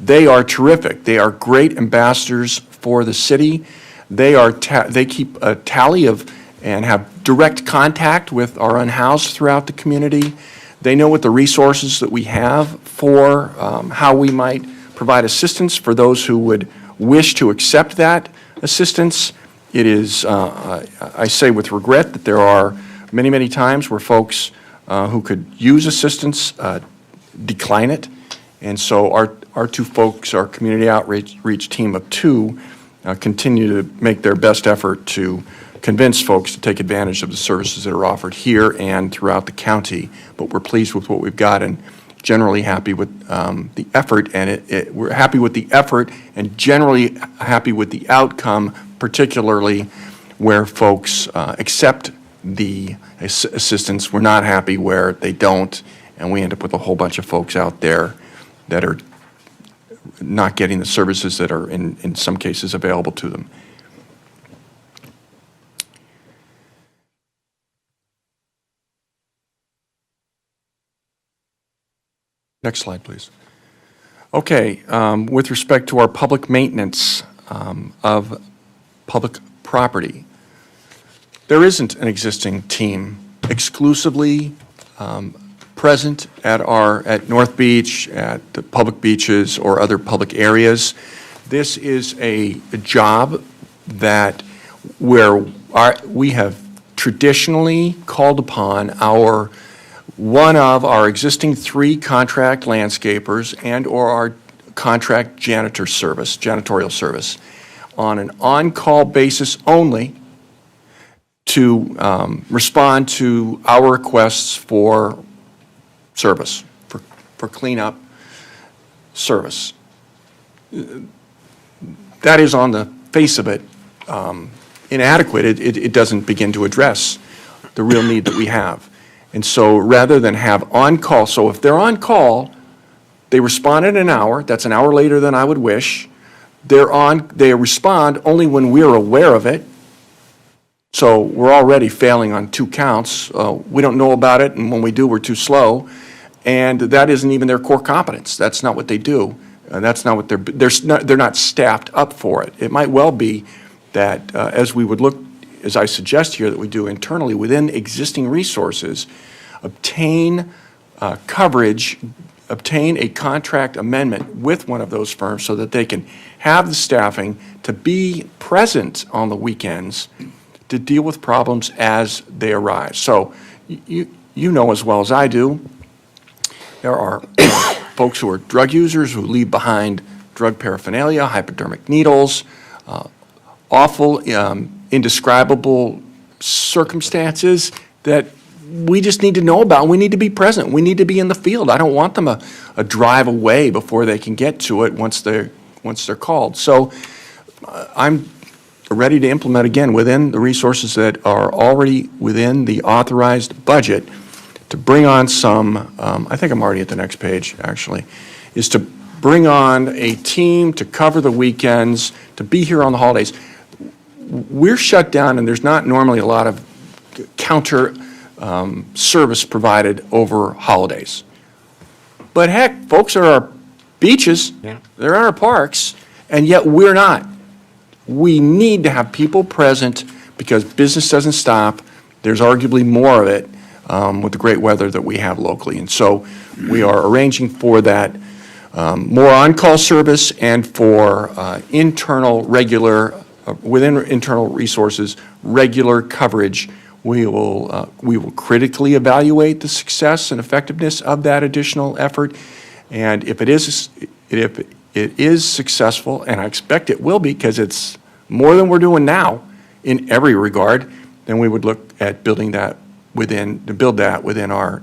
They are terrific. They are great ambassadors for the city. They keep a tally of and have direct contact with our unhoused throughout the community. They know what the resources that we have for how we might provide assistance for those who would wish to accept that assistance. It is, I say with regret, that there are many, many times where folks who could use assistance decline it. And so our 2 folks, our community outreach team of 2, continue to make their best effort to convince folks to take advantage of the services that are offered here and throughout the county. But we're pleased with what we've got and generally happy with the effort. And we're happy with the effort and generally happy with the outcome, particularly where folks accept the assistance. We're not happy where they don't, and we end up with a whole bunch of folks out there that are not getting the services that are in some cases available to them. Next slide, please. Okay, with respect to our public maintenance of public property. There isn't an existing team exclusively present at North Beach, at the public beaches, or other public areas. This is a job that we have traditionally called upon one of our existing 3 contract landscapers and/or our contract janitorial service, on an on-call basis only to respond to our requests for service, for cleanup service. That is, on the face of it, inadequate. It doesn't begin to address the real need that we have. And so rather than have on-call, so if they're on call, they respond in an hour, that's an hour later than I would wish. They respond only when we're aware of it. So we're already failing on 2 counts. We don't know about it, and when we do, we're too slow. And that isn't even their core competence. That's not what they do. That's not what they're not staffed up for it. It might well be that as we would look, as I suggest here, that we do internally within existing resources, obtain coverage, obtain a contract amendment with one of those firms so that they can have the staffing to be present on the weekends to deal with problems as they arise. So you know as well as I do, there are folks who are drug users who leave behind drug paraphernalia, hypodermic needles, awful, indescribable circumstances that we just need to know about. We need to be present. We need to be in the field. I don't want them a drive away before they can get to it once they're called. So I'm ready to implement, again, within the resources that are already within the authorized budget, to bring on some, I think I'm already at the next page, actually, is to bring on a team to cover the weekends, to be here on the holidays. We're shut down, and there's not normally a lot of counter service provided over holidays. But heck, folks are at our beaches, they're in our parks, and yet we're not. We need to have people present because business doesn't stop. There's arguably more of it with the great weather that we have locally. And so we are arranging for that more on-call service and for internal, regular, within internal resources, regular coverage. We will critically evaluate the success and effectiveness of that additional effort. And if it is successful, and I expect it will be because it's more than we're doing now in every regard, then we would look at build that within our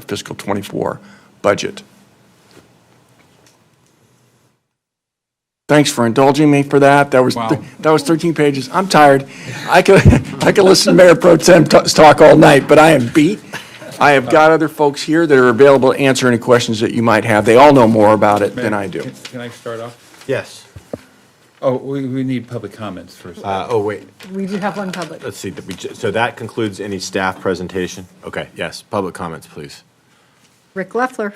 fiscal 24 budget. Thanks for indulging me for that. That was 13 pages. I'm tired. I could listen to Mayor Pro Tem talk all night, but I am beat. I have got other folks here that are available to answer any questions that you might have. They all know more about it than I do. Can I start off? Yes. Oh, we need public comments first. Wait. We do have one public. Let's see. So that concludes any staff presentation? Okay, yes. Public comments, please. Rick Leffler.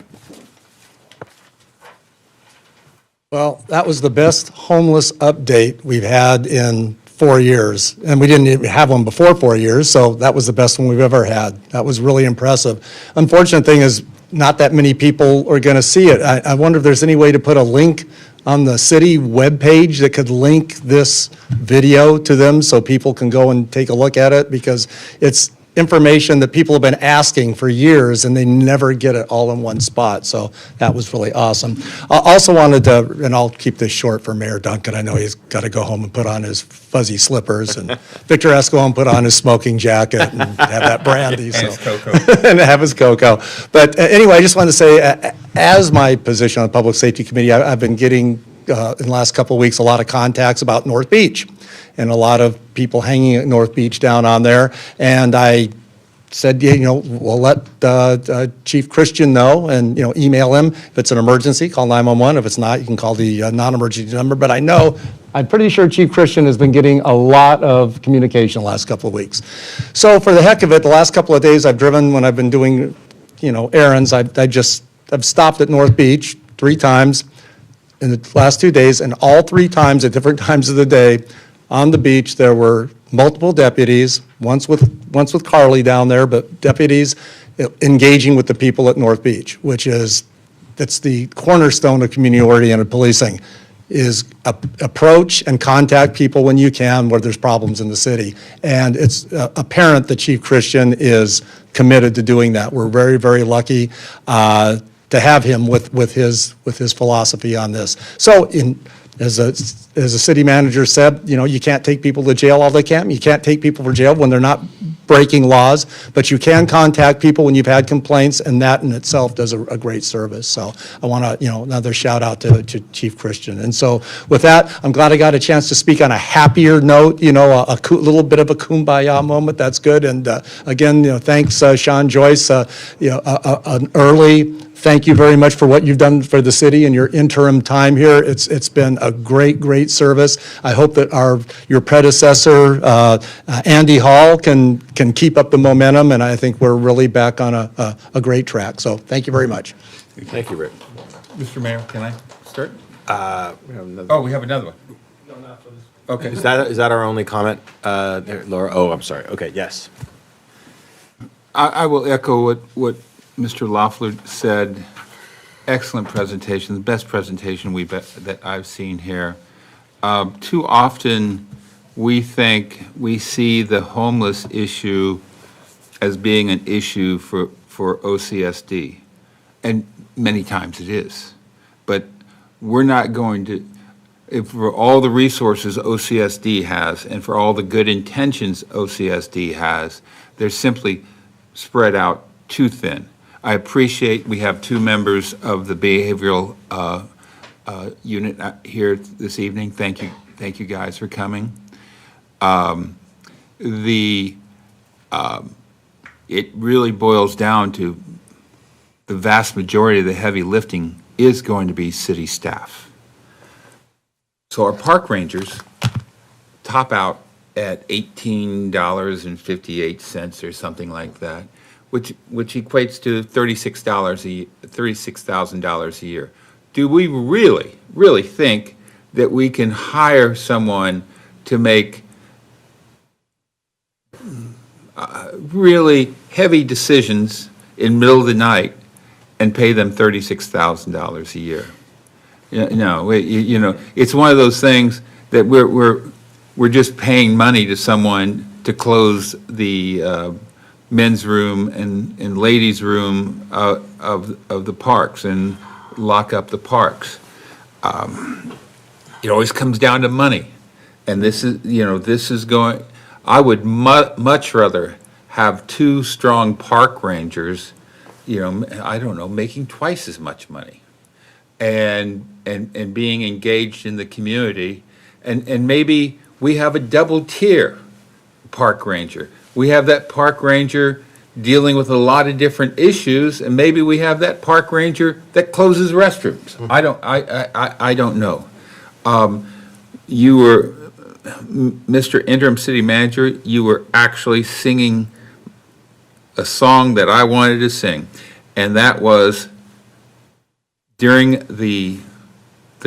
Well, that was the best homeless update we've had in 4 years. And we didn't even have one before 4 years, so that was the best one we've ever had. That was really impressive. Unfortunate thing is not that many people are going to see it. I wonder if there's any way to put a link on the city webpage that could link this video to them so people can go and take a look at it, because it's information that people have been asking for years and they never get it all in one spot. So that was really awesome. I also wanted to, and I'll keep this short for Mayor Duncan. I know he's got to go home and put on his fuzzy slippers, and Victor has to go home and put on his smoking jacket and have that brandy. And his cocoa. And have his cocoa. But anyway, I just wanted to say, as my position on the Public Safety Committee, I've been getting, in the last couple of weeks, a lot of contacts about North Beach, and a lot of people hanging at North Beach down on there. And I said, we'll let Chief Christian know, and, email him. If it's an emergency, call 911. If it's not, you can call the non-emergency number. But I'm pretty sure Chief Christian has been getting a lot of communication the last couple of weeks. So for the heck of it, the last couple of days I've driven, when I've been doing, errands, I've stopped at North Beach 3 times, in the last 2 days, and all 3 times at different times of the day, on the beach, there were multiple deputies, once with Carly down there, but deputies engaging with the people at North Beach, which is, that's the cornerstone of community-oriented policing, is approach and contact people when you can where there's problems in the city. And it's apparent that Chief Christian is committed to doing that. We're very, very lucky to have him with his philosophy on this. So as a city manager said, you know, you can't take people to jail all they can. You can't take people to jail when they're not breaking laws, but you can contact people when you've had complaints, and that in itself does a great service. So I want to, you know, another shout out to Chief Christian. And so with that, I'm glad I got a chance to speak on a happier note, you know, a little bit of a kumbaya moment. That's good. And again, you know, thanks, Sean Joyce, you know, an early thank you very much for what you've done for the city in your interim time here. It's been a great service. I hope that your predecessor, Andy Hall, can keep up the momentum, and I think we're really back on a great track. So thank you very much. Thank you, Rick. Mr. Mayor, can I start? We have another. Oh, we have another one. Okay. Is that our only comment, there, Laura? Oh, I'm sorry. Okay, yes. I will echo what Mr. Loeffler said. Excellent presentation, the best presentation that I've seen here. Too often, we see the homeless issue as being an issue for OCSD, and many times it is. But we're not going to, for all the resources OCSD has and for all the good intentions OCSD has, they're simply spread out too thin. I appreciate we have 2 members of the behavioral unit here this evening. Thank you guys for coming. It really boils down to the vast majority of the heavy lifting is going to be city staff. So our park rangers top out at $18.58 or something like that, which equates to $36,000 a year. Do we really think that we can hire someone to make really heavy decisions in the middle of the night and pay them $36,000 a year? No, you know, it's one of those things that we're just paying money to someone to close the men's room and ladies' room of the parks and lock up the parks. It always comes down to money, and this is going. I would much rather have 2 strong park rangers, you know, I don't know, making twice as much money, and being engaged in the community, and maybe we have a double tier park ranger. We have that park ranger dealing with a lot of different issues, and maybe we have that park ranger that closes restrooms. I don't know. You were, Mr. Interim City Manager, you were actually singing a song that I wanted to sing, and that was during the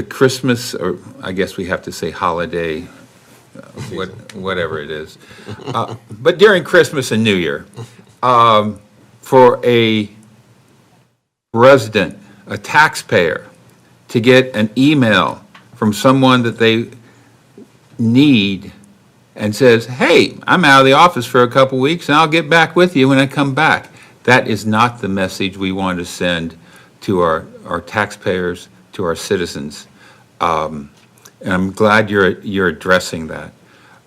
Christmas, or I guess we have to say holiday, whatever it is. But during Christmas and New Year, for a resident, a taxpayer, to get an email from someone that they need and says, hey, I'm out of the office for a couple weeks and I'll get back with you when I come back. That is not the message we want to send to our taxpayers, to our citizens. And I'm glad you're addressing that.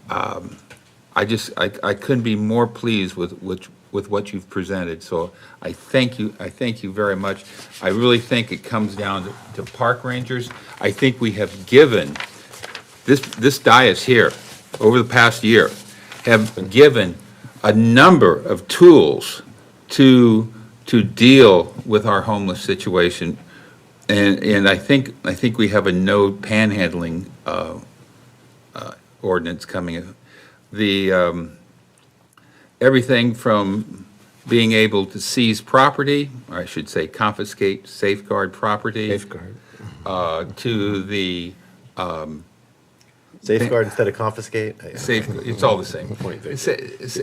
I couldn't be more pleased with what you've presented. So I thank you very much. I really think it comes down to park rangers. I think we have given this dais here over the past year have given a number of tools to deal with our homeless situation. And I think we have a no panhandling ordinance coming. The everything from being able to seize property, or I should say confiscate, safeguard property. Safeguard. to the Safeguard instead of confiscate? it's all the same.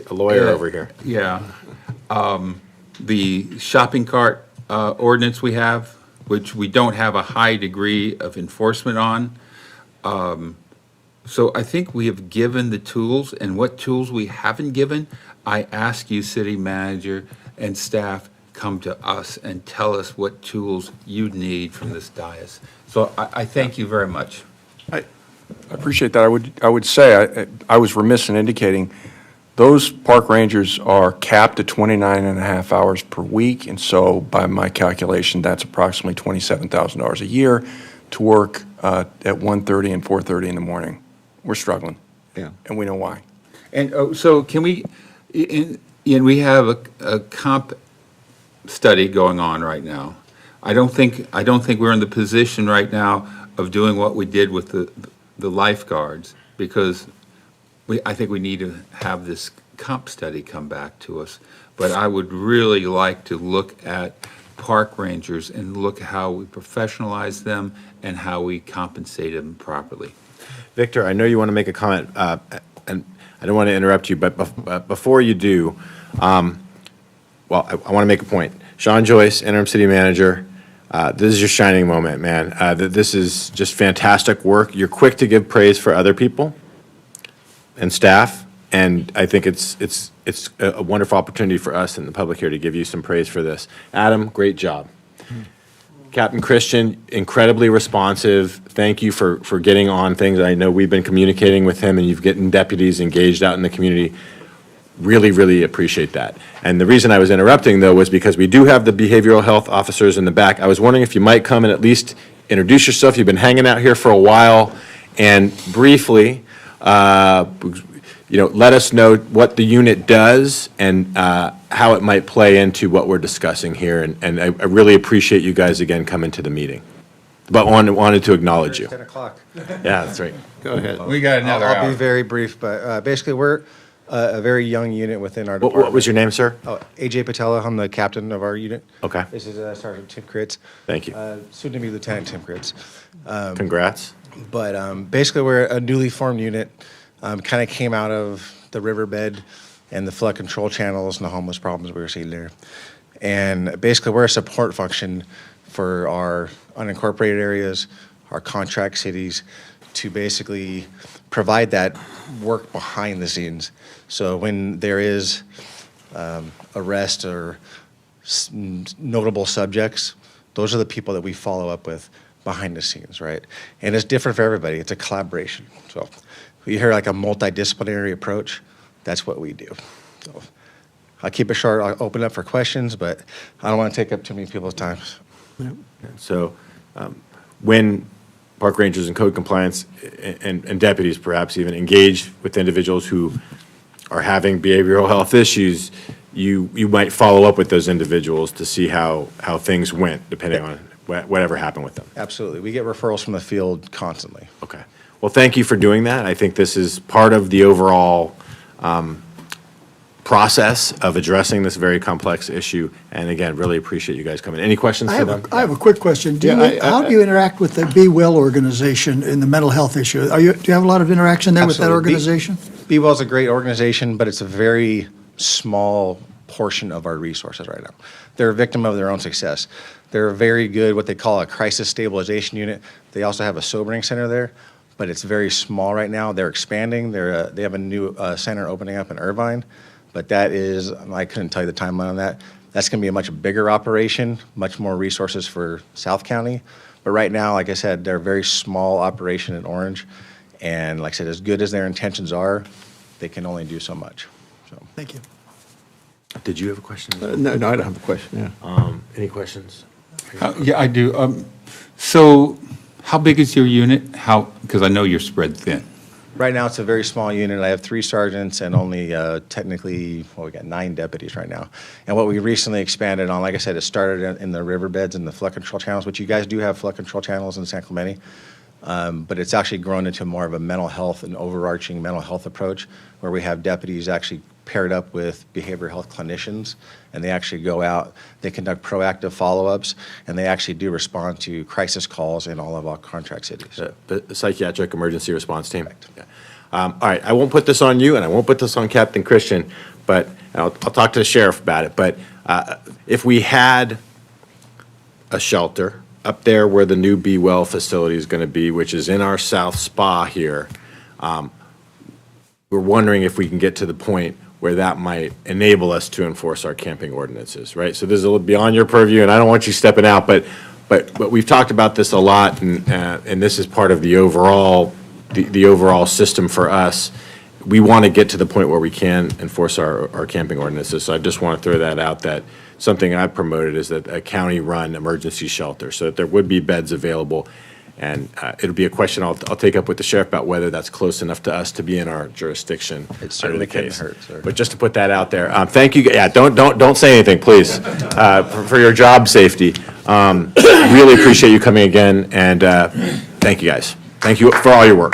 A lawyer over here. Yeah. The shopping cart ordinance we have, which we don't have a high degree of enforcement on. So I think we have given the tools, and what tools we haven't given, I ask you, city manager and staff, come to us and tell us what tools you need from this dais. So I thank you very much. I appreciate that. I would say, I was remiss in indicating, those park rangers are capped at 29 and a half hours per week, and so by my calculation, that's approximately $27,000 a year to work at 1:30 and 4:30 in the morning. We're struggling. Yeah. And we know why. And so can we, we have a comp study going on right now. I don't think we're in the position right now of doing what we did with the lifeguards, because I think we need to have this comp study come back to us. But I would really like to look at park rangers and look how we professionalize them and how we compensate them properly. Victor, I know you want to make a comment, and I don't want to interrupt you, but before you do, I want to make a point. Sean Joyce, interim city manager, this is your shining moment, man. This is just fantastic work. You're quick to give praise for other people and staff, and I think it's a wonderful opportunity for us and the public here to give you some praise for this. Adam, great job. Captain Christian, incredibly responsive. Thank you for getting on things. I know we've been communicating with him, and you've gotten deputies engaged out in the community. Really, really appreciate that. And the reason I was interrupting, though, was because we do have the behavioral health officers in the back. I was wondering if you might come and at least introduce yourself. You've been hanging out here for a while, and briefly, let us know what the unit does and how it might play into what we're discussing here. And I really appreciate you guys again coming to the meeting. But wanted to acknowledge you. 10 o'clock. Yeah, that's right. Go ahead. We got another I'll hour. be very brief, but basically, we're a very young unit within our department. What was your name, sir? Oh, AJ Patella. I'm the captain of our unit. Okay. This is Sergeant Tim Kritz. Thank you. Soon to be Lieutenant Tim Kritz. Congrats. But basically, we're a newly formed unit. Kind of came out of the riverbed and the flood control channels and the homeless problems we were seeing there. And basically, we're a support function for our unincorporated areas, our contract cities, to basically provide that work behind the scenes. So when there is arrest or notable subjects, those are the people that we follow up with behind the scenes, right? And it's different for everybody. It's a collaboration. So you hear like a multidisciplinary approach, that's what we do. So I'll keep it short. I'll open up for questions, but I don't want to take up too many people's time. So when park rangers and code compliance and deputies perhaps even engage with individuals who are having behavioral health issues, you might follow up with those individuals to see how things went, depending on whatever happened with them. Absolutely. We get referrals from the field constantly. Okay. Well, thank you for doing that. I think this is part of the overall process of addressing this very complex issue. And again, really appreciate you guys coming. Any questions for them? I have a quick question. Yeah, How do you interact with the Be Well organization in the mental health issue? Do you have a lot of interaction there with that Absolutely. organization? Be Well is a great organization, but it's a very small portion of our resources right now. They're a victim of their own success. They're very good, what they call a crisis stabilization unit. They also have a sobering center there, but it's very small right now. They're expanding. They have a new center opening up in Irvine, but that is, I couldn't tell you the timeline on that. That's going to be a much bigger operation, much more resources for South County. But right now, like I said, they're a very small operation in Orange. And like I said, as good as their intentions are, they can only do so much. So. Thank you. Did you have a question? No, I don't have a question, yeah. Any questions? Yeah, I do. So how big is your unit? Because I know you're spread thin. Right now, it's a very small unit. I have 3 sergeants and only technically, well, we got 9 deputies right now. And what we recently expanded on, like I said, it started in the riverbeds and the flood control channels, which you guys do have flood control channels in San Clemente. But it's actually grown into more of a mental health and overarching mental health approach, where we have deputies actually paired up with behavioral health clinicians, and they actually go out, they conduct proactive follow-ups, and they actually do respond to crisis calls in all of our contract cities. The psychiatric emergency response team? Yeah. All right, I won't put this on you, and I won't put this on Captain Christian, but I'll talk to the sheriff about it. But if we had a shelter up there where the new Be Well facility is going to be, which is in our South Spa here, we're wondering if we can get to the point where that might enable us to enforce our camping ordinances, right? So this is a little beyond your purview, and I don't want you stepping out, but we've talked about this a lot, and this is part of the overall system for us. We want to get to the point where we can enforce our camping ordinances. So I just want to throw that out, that something I've promoted is that a county-run emergency shelter, so that there would be beds available. And it'll be a question I'll take up with the sheriff about whether that's close enough to us to be in our jurisdiction. It certainly under the case. couldn't hurt, sir. But just to put that out there, thank you. Yeah, don't say anything, please, for your job safety. Really appreciate you coming again, and thank you guys. Thank you for all your work.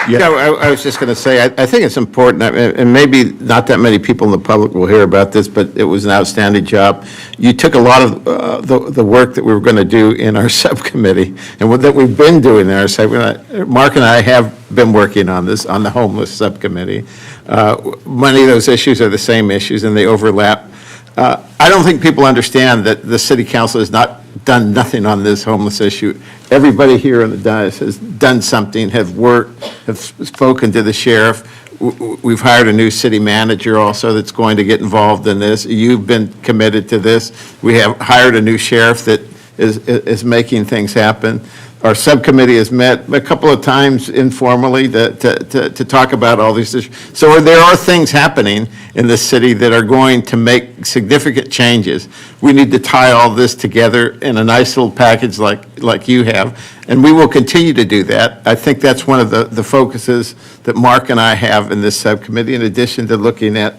Yeah, I was just going to say, I think it's important, and maybe not that many people in the public will hear about this, but it was an outstanding job. You took a lot of the work that we were going to do in our subcommittee, and that we've been doing in our subcommittee. Mark and I have been working on this, on the homeless subcommittee. Many of those issues are the same issues, and they overlap. I don't think people understand that the city council has not done nothing on this homeless issue. Everybody here on the dais has done something, have worked, have spoken to the sheriff. We've hired a new city manager also that's going to get involved in this. You've been committed to this. We have hired a new sheriff that is making things happen. Our subcommittee has met a couple of times informally to talk about all these issues. So there are things happening in the city that are going to make significant changes. We need to tie all this together in a nice little package like you have, and we will continue to do that. I think that's one of the focuses that Mark and I have in this subcommittee, in addition to looking at,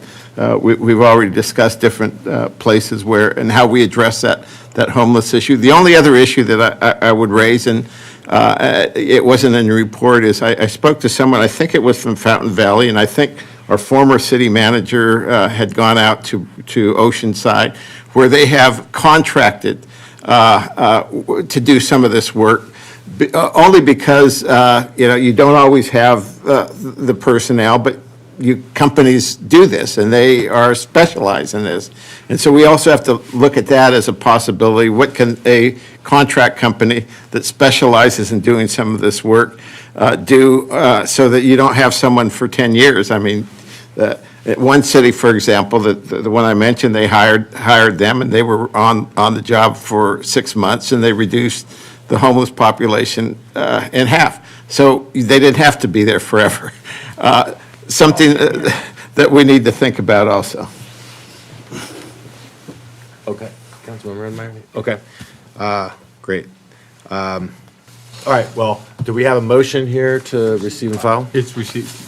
we've already discussed different places where and how we address that homeless issue. The only other issue that I would raise, and it wasn't in the report, is I spoke to someone, I think it was from Fountain Valley, and I think our former city manager had gone out to Oceanside, where they have contracted to do some of this work, only because you don't always have the personnel, but companies do this, and they are specialized in this. And so we also have to look at that as a possibility. What can a contract company that specializes in doing some of this work do so that you don't have someone for 10 years? I mean, at one city, for example, the one I mentioned, they hired them, and they were on the job for 6 months, and they reduced the homeless population in half. So they didn't have to be there forever. Something that we need to think about also. Okay. Councilmember Enmeyer? Okay. Great. All right, well, do we have a motion here to receive and file? It's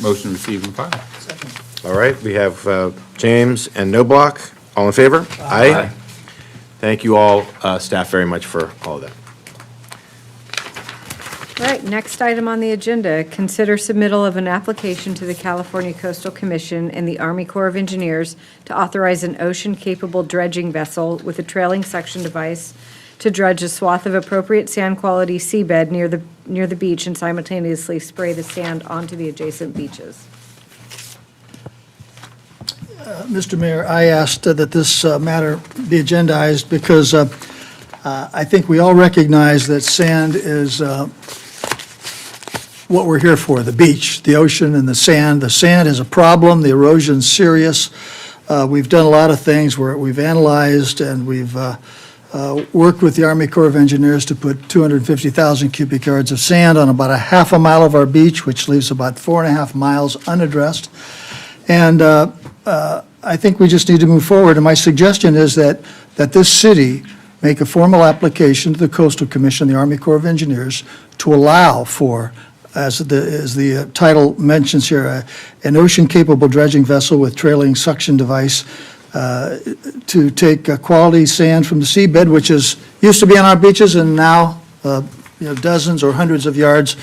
motion receive and file. All right, we have James and Noblock. All in favor? Aye. Thank you all, staff, very much for all of that. All right, next item on the agenda, consider submittal of an application to the California Coastal Commission and the Army Corps of Engineers to authorize an ocean-capable dredging vessel with a trailing suction device to dredge a swath of appropriate sand quality seabed near the beach and simultaneously spray the sand onto the adjacent beaches. Mr. Mayor, I asked that this matter be agendized because I think we all recognize that sand is what we're here for, the beach, the ocean, and the sand. The sand is a problem. The erosion's serious. We've done a lot of things where we've analyzed and we've worked with the Army Corps of Engineers to put 250,000 cubic yards of sand on about a half a mile of our beach, which leaves about 4.5 miles unaddressed. And I think we just need to move forward. And my suggestion is that this city make a formal application to the Coastal Commission, the Army Corps of Engineers, to allow for, as the title mentions here, an ocean-capable dredging vessel with trailing suction device to take quality sand from the seabed, which used to be on our beaches and now dozens or hundreds of yards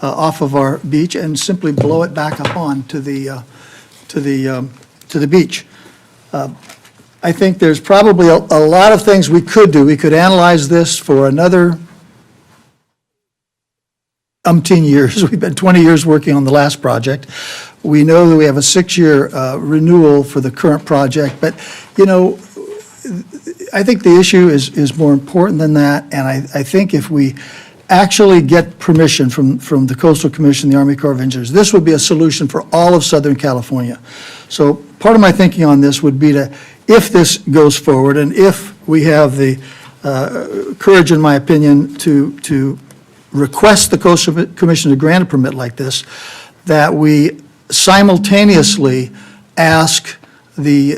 off of our beach, and simply blow it back up on to the to the beach. I think there's probably a lot of things we could do. We could analyze this for another umpteen years. We've been 20 years working on the last project. We know that we have a 6-year renewal for the current project, but, you know, I think the issue is more important than that, and I think if we actually get permission from the Coastal Commission, the Army Corps of Engineers, this would be a solution for all of Southern California. So part of my thinking on this would be to, if this goes forward, and if we have the courage, in my opinion, to request the Coastal Commission to grant a permit like this, that we simultaneously ask the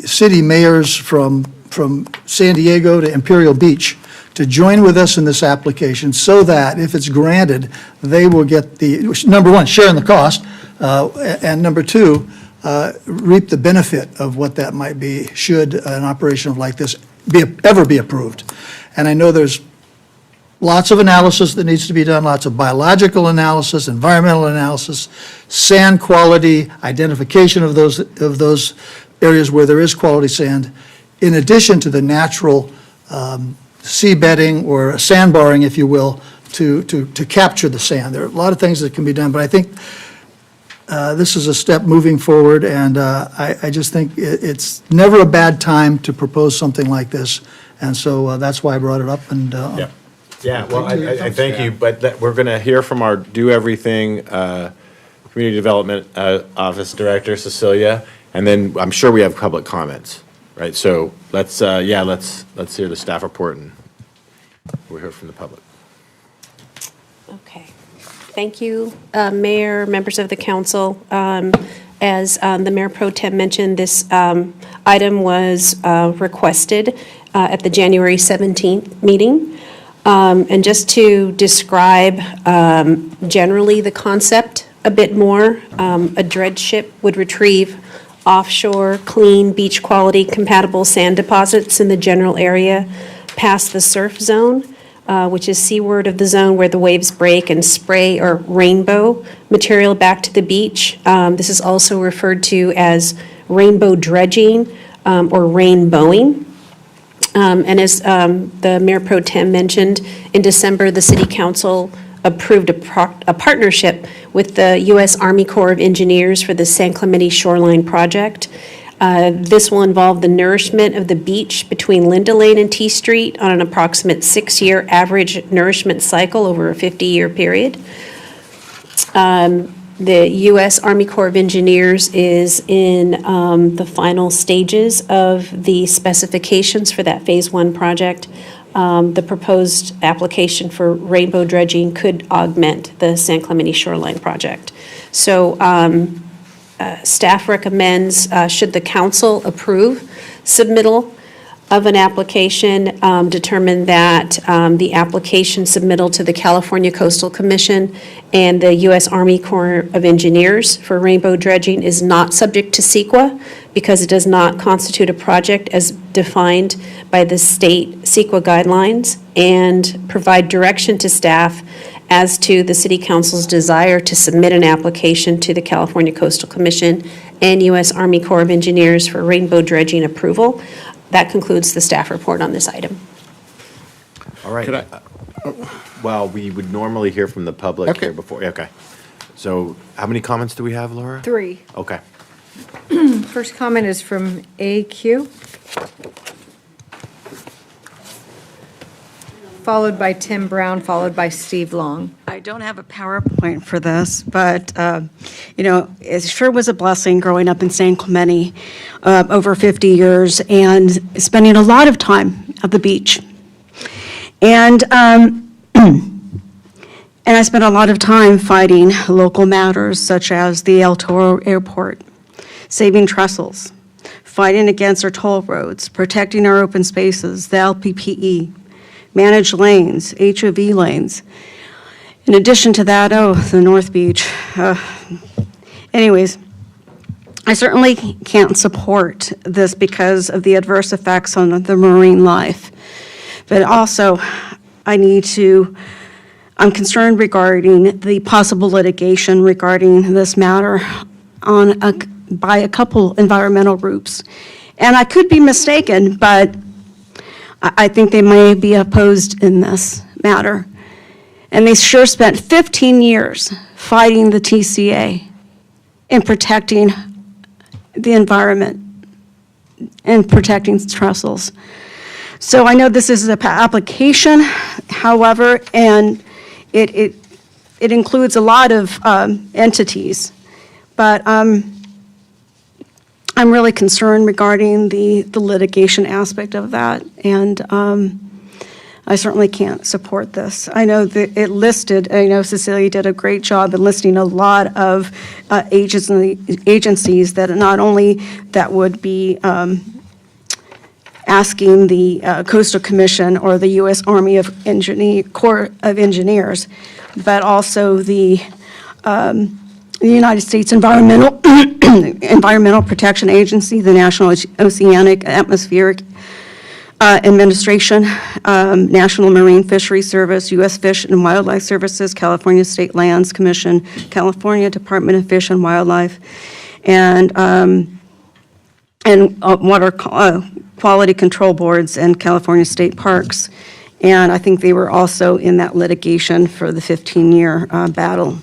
city mayors from San Diego to Imperial Beach to join with us in this application, so that if it's granted, they will get the, number one, share in the cost, and number two, reap the benefit of what that might be should an operation like this ever be approved. And I know there's lots of analysis that needs to be done, lots of biological analysis, environmental analysis, sand quality, identification of those areas where there is quality sand, in addition to the natural seabedding or sandbarring, if you will, to capture the sand. There are a lot of things that can be done, but I think this is a step moving forward, and I just think it's never a bad time to propose something like this, and so that's why I brought it up. And Yeah, well, I thank you, but we're going to hear from our Do Everything Community Development Office Director, Cecilia, and then I'm sure we have public comments, right? So let's hear the staff report, and we'll hear from the public. Okay. Thank you, Mayor, members of the council. As the Mayor Pro Tem mentioned, this item was requested at the January 17th meeting. And just to describe generally the concept a bit more, a dredge ship would retrieve offshore, clean, beach quality compatible sand deposits in the general area past the surf zone, which is seaward of the zone where the waves break and spray or rainbow material back to the beach. This is also referred to as rainbow dredging or rainbowing. And as the Mayor Pro Tem mentioned, in December, the City Council approved a partnership with the U.S. Army Corps of Engineers for the San Clemente Shoreline Project. This will involve the nourishment of the beach between Linda Lane and T Street on an approximate 6-year average nourishment cycle over a 50-year period. The U.S. Army Corps of Engineers is in the final stages of the specifications for that Phase 1 project. The proposed application for rainbow dredging could augment the San Clemente Shoreline project. So staff recommends, should the council approve submittal of an application, determine that the application submittal to the California Coastal Commission and the U.S. Army Corps of Engineers for rainbow dredging is not subject to CEQA because it does not constitute a project as defined by the state CEQA guidelines, and provide direction to staff as to the City Council's desire to submit an application to the California Coastal Commission and U.S. Army Corps of Engineers for rainbow dredging approval. That concludes the staff report on this item. All right. Well, we would normally hear from the public here before. Okay. So how many comments do we have, Laura? 3. Okay. First comment is from AQ, followed by Tim Brown, followed by Steve Long. I don't have a PowerPoint for this, but, you know, it sure was a blessing growing up in San Clemente over 50 years and spending a lot of time at the beach. And I spent a lot of time fighting local matters such as the El Toro Airport, saving trestles, fighting against our toll roads, protecting our open spaces, the LPPE, managed lanes, HOV lanes. In addition to that, the North Beach. Anyways, I certainly can't support this because of the adverse effects on the marine life. But also, I'm concerned regarding the possible litigation regarding this matter by a couple environmental groups. And I could be mistaken, but I think they may be opposed in this matter. And they sure spent 15 years fighting the TCA and protecting the environment and protecting trestles. So I know this is an application, however, and it includes a lot of entities. But I'm really concerned regarding the litigation aspect of that, and I certainly can't support this. I know that it listed, I know Cecilia did a great job in listing a lot of agencies that not only that would be asking the Coastal Commission or the U.S. Army of Corps of Engineers, but also the United States Environmental Protection Agency, the National Oceanic Atmospheric Administration, National Marine Fisheries Service, U.S. Fish and Wildlife Services, California State Lands Commission, California Department of Fish and Wildlife, and Water Quality Control Boards and California State Parks. And I think they were also in that litigation for the 15-year battle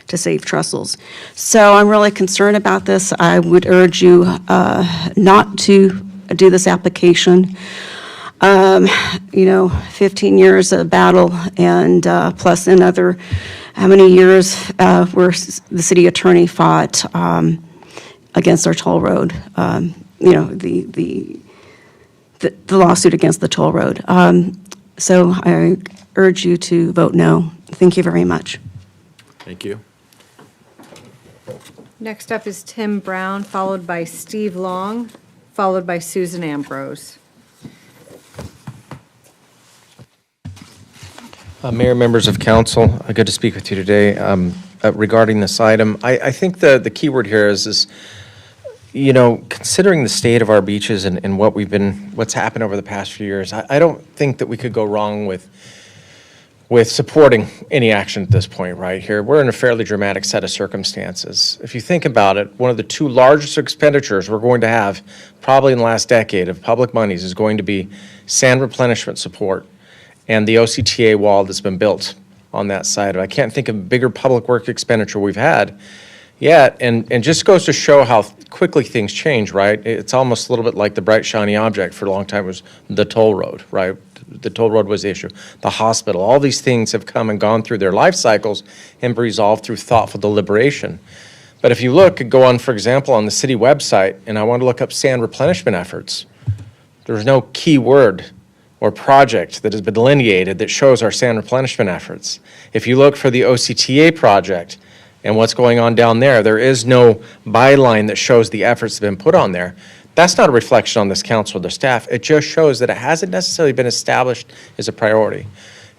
to save trestles. So I'm really concerned about this. I would urge you not to do this application. 15 years of battle and plus another, how many years where the city attorney fought against our toll road, the lawsuit against the toll road. So I urge you to vote no. Thank you very much. Thank you. Next up is Tim Brown, followed by Steve Long, followed by Susan Ambrose. Mayor, members of council, good to speak with you today regarding this item. I think the key word here is considering the state of our beaches and what's happened over the past few years, I don't think that we could go wrong with supporting any action at this point right here. We're in a fairly dramatic set of circumstances. If you think about it, one of the two largest expenditures we're going to have probably in the last decade of public monies is going to be sand replenishment support and the OCTA wall that's been built on that side. I can't think of a bigger public work expenditure we've had yet, and just goes to show how quickly things change, right? It's almost a little bit like the bright, shiny object for a long time was the toll road, right? The toll road was the issue. The hospital, all these things have come and gone through their life cycles and be resolved through thoughtful deliberation. But if you go on, for example, on the city website, and I want to look up sand replenishment efforts, there's no key word or project that has been delineated that shows our sand replenishment efforts. If you look for the OCTA project and what's going on down there, there is no byline that shows the efforts that have been put on there. That's not a reflection on this council or the staff. It just shows that it hasn't necessarily been established as a priority.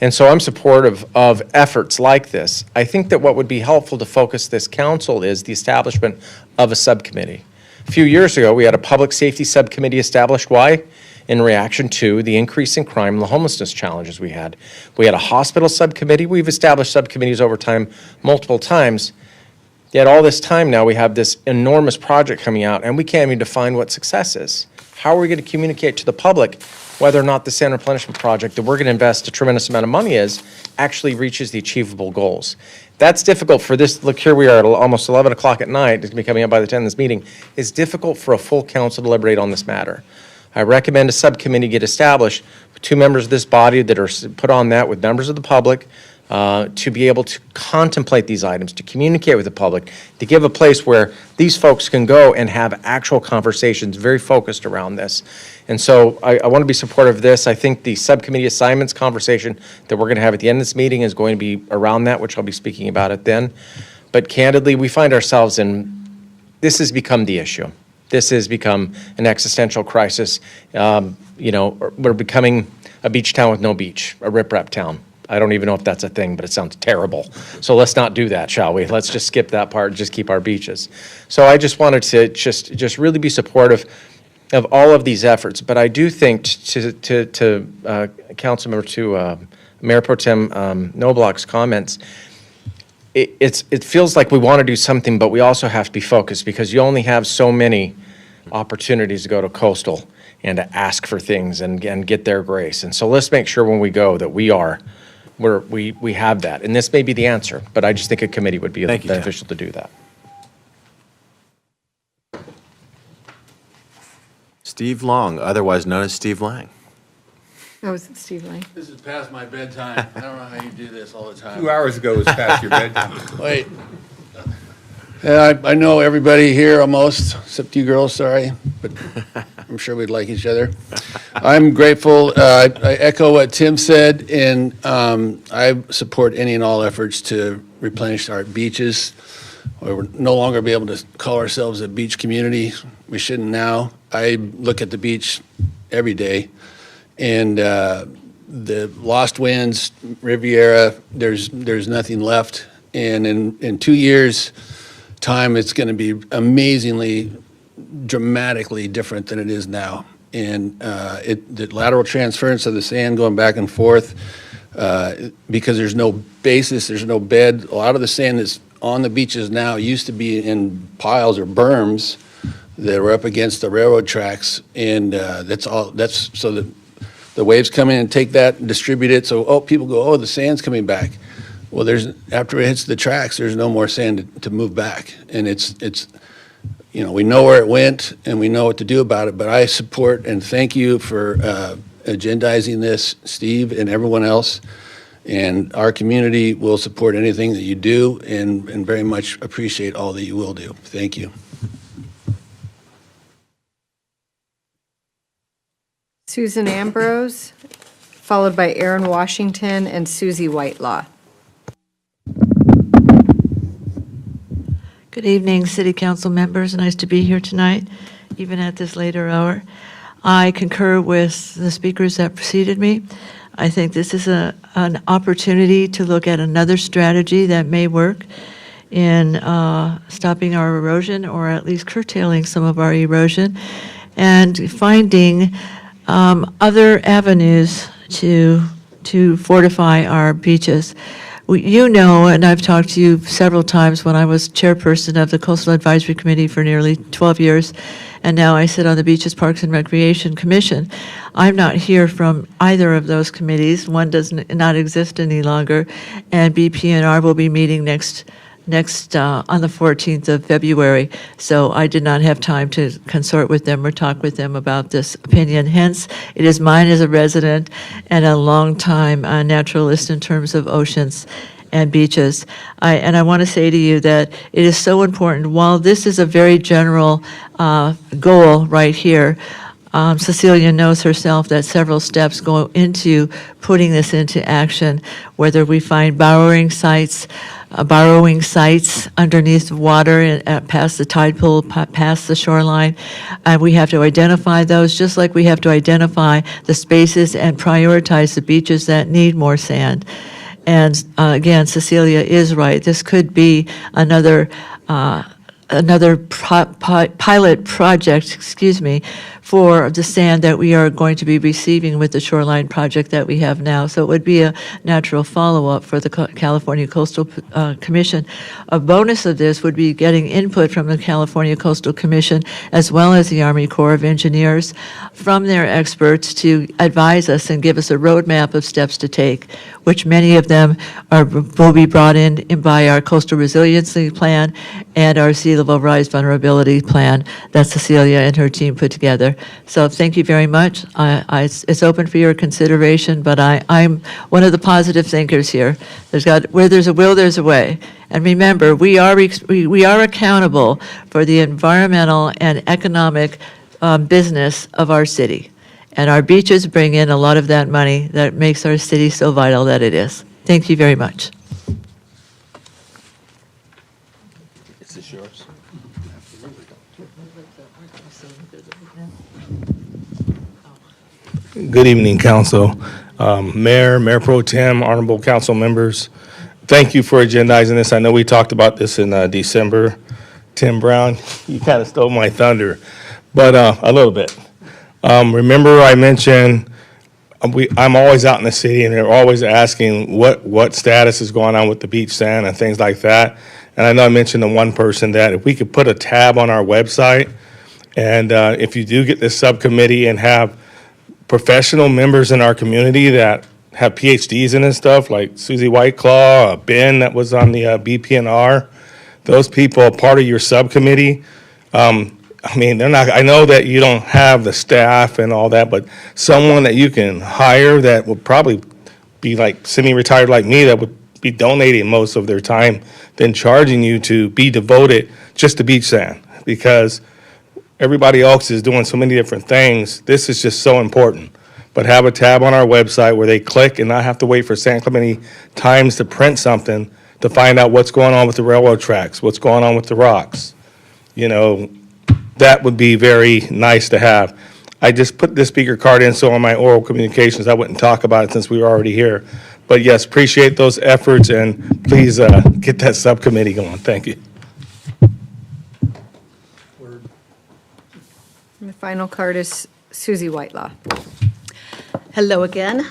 And so I'm supportive of efforts like this. I think that what would be helpful to focus this council is the establishment of a subcommittee. A few years ago, we had a public safety subcommittee established. Why? In reaction to the increase in crime and the homelessness challenges we had. We had a hospital subcommittee. We've established subcommittees over time, multiple times. Yet all this time now we have this enormous project coming out and we can't even define what success is. How are we going to communicate to the public whether or not the sand replenishment project that we're going to invest a tremendous amount of money is actually reaches the achievable goals? That's difficult for this. Look, here we are at almost 11 o'clock at night. It's going to be coming up by the 10 of this meeting. It's difficult for a full council to deliberate on this matter. I recommend a subcommittee get established with two members of this body that are put on that with members of the public to be able to contemplate these items, to communicate with the public, to give a place where these folks can go and have actual conversations very focused around this. And so I want to be supportive of this. I think the subcommittee assignments conversation that we're going to have at the end of this meeting is going to be around that, which I'll be speaking about it then. But candidly, we find ourselves this has become the issue. This has become an existential crisis. We're becoming a beach town with no beach, a riprap town. I don't even know if that's a thing, but it sounds terrible. So let's not do that, shall we? Let's just skip that part and just keep our beaches. So I just wanted to just really be supportive of all of these efforts. But I do think to Councilmember, to Mayor Pro Tem Noblock's comments, it feels like we want to do something, but we also have to be focused because you only have so many opportunities to go to coastal and to ask for things and get their grace. And so let's make sure when we go that we have that. And this may be the answer, but I just think a committee would be beneficial to do that. Steve Long, otherwise known as Steve Lang. Oh, is it Steve Lang? This is past my bedtime. I don't know how you do this all the time. 2 hours ago was past your bedtime. Wait. Yeah, I know everybody here almost, except you girls, sorry, but I'm sure we'd like each other. I'm grateful. I echo what Tim said, and I support any and all efforts to replenish our beaches. We'll no longer be able to call ourselves a beach community. We shouldn't now. I look at the beach every day, and the Lost Winds, Riviera, there's nothing left. And in 2 years' time, it's going to be amazingly, dramatically different than it is now. And the lateral transference of the sand going back and forth, because there's no basis, there's no bed. A lot of the sand that's on the beaches now used to be in piles or berms that were up against the railroad tracks, and that's so that the waves come in and take that and distribute it. So people go, the sand's coming back. Well, after it hits the tracks, there's no more sand to move back, and it's we know where it went and we know what to do about it. But I support and thank you for agendizing this, Steve and everyone else. And our community will support anything that you do and very much appreciate all that you will do. Thank you. Susan Ambrose, followed by Aaron Washington and Susie Whitelaw. Good evening, City Council members. Nice to be here tonight, even at this later hour. I concur with the speakers that preceded me. I think this is an opportunity to look at another strategy that may work in stopping our erosion, or at least curtailing some of our erosion, and finding other avenues to fortify our beaches. You know, and I've talked to you several times when I was chairperson of the Coastal Advisory Committee for nearly 12 years, and now I sit on the Beaches, Parks, and Recreation Commission. I'm not here from either of those committees. One does not exist any longer, and BPNR will be meeting next on the 14th of February, so I did not have time to consort with them or talk with them about this opinion. Hence, it is mine as a resident and a long-time naturalist in terms of oceans and beaches. I want to say to you that it is so important. While this is a very general goal right here, Cecilia knows herself that several steps go into putting this into action, whether we find borrowing sites underneath the water and past the tide pool, past the shoreline. We have to identify those, just like we have to identify the spaces and prioritize the beaches that need more sand. And again, Cecilia is right. This could be another pilot project, for the sand that we are going to be receiving with the shoreline project that we have now. So it would be a natural follow-up for the California Coastal Commission. A bonus of this would be getting input from the California Coastal Commission, as well as the Army Corps of Engineers, from their experts to advise us and give us a roadmap of steps to take, which many of them will be brought in by our Coastal Resiliency Plan and our Sea Level Rise Vulnerability Plan that Cecilia and her team put together. So thank you very much. It's open for your consideration, but I'm one of the positive thinkers here. Where there's a will, there's a way. And remember, we are accountable for the environmental and economic business of our city. And our beaches bring in a lot of that money that makes our city so vital that it is. Thank you very much. Is this yours? Good evening, Council. Mayor Pro Tem, honorable council members. Thank you for agendizing this. I know we talked about this in December. Tim Brown, you kind of stole my thunder, but a little bit. Remember I mentioned I'm always out in the city, and they're always asking what status is going on with the beach sand and things like that. And I know I mentioned to one person that if we could put a tab on our website, and if you do get this subcommittee and have professional members in our community that have PhDs in this stuff, like Susie Whiteclaw, Ben that was on the BPNR, those people are part of your subcommittee. I mean, they're not, I know that you don't have the staff and all that, but someone that you can hire that would probably be like semi-retired like me, that would be donating most of their time than charging you to be devoted just to beach sand, because everybody else is doing so many different things. This is just so important. But have a tab on our website where they click and not have to wait for San Clemente Times to print something to find out what's going on with the railroad tracks, what's going on with the rocks. You know, that would be very nice to have. I just put this speaker card in, so on my oral communications, I wouldn't talk about it since we were already here. But yes, appreciate those efforts, and please get that subcommittee going. Thank you. And the final card is Susie Whitelaw. Hello again.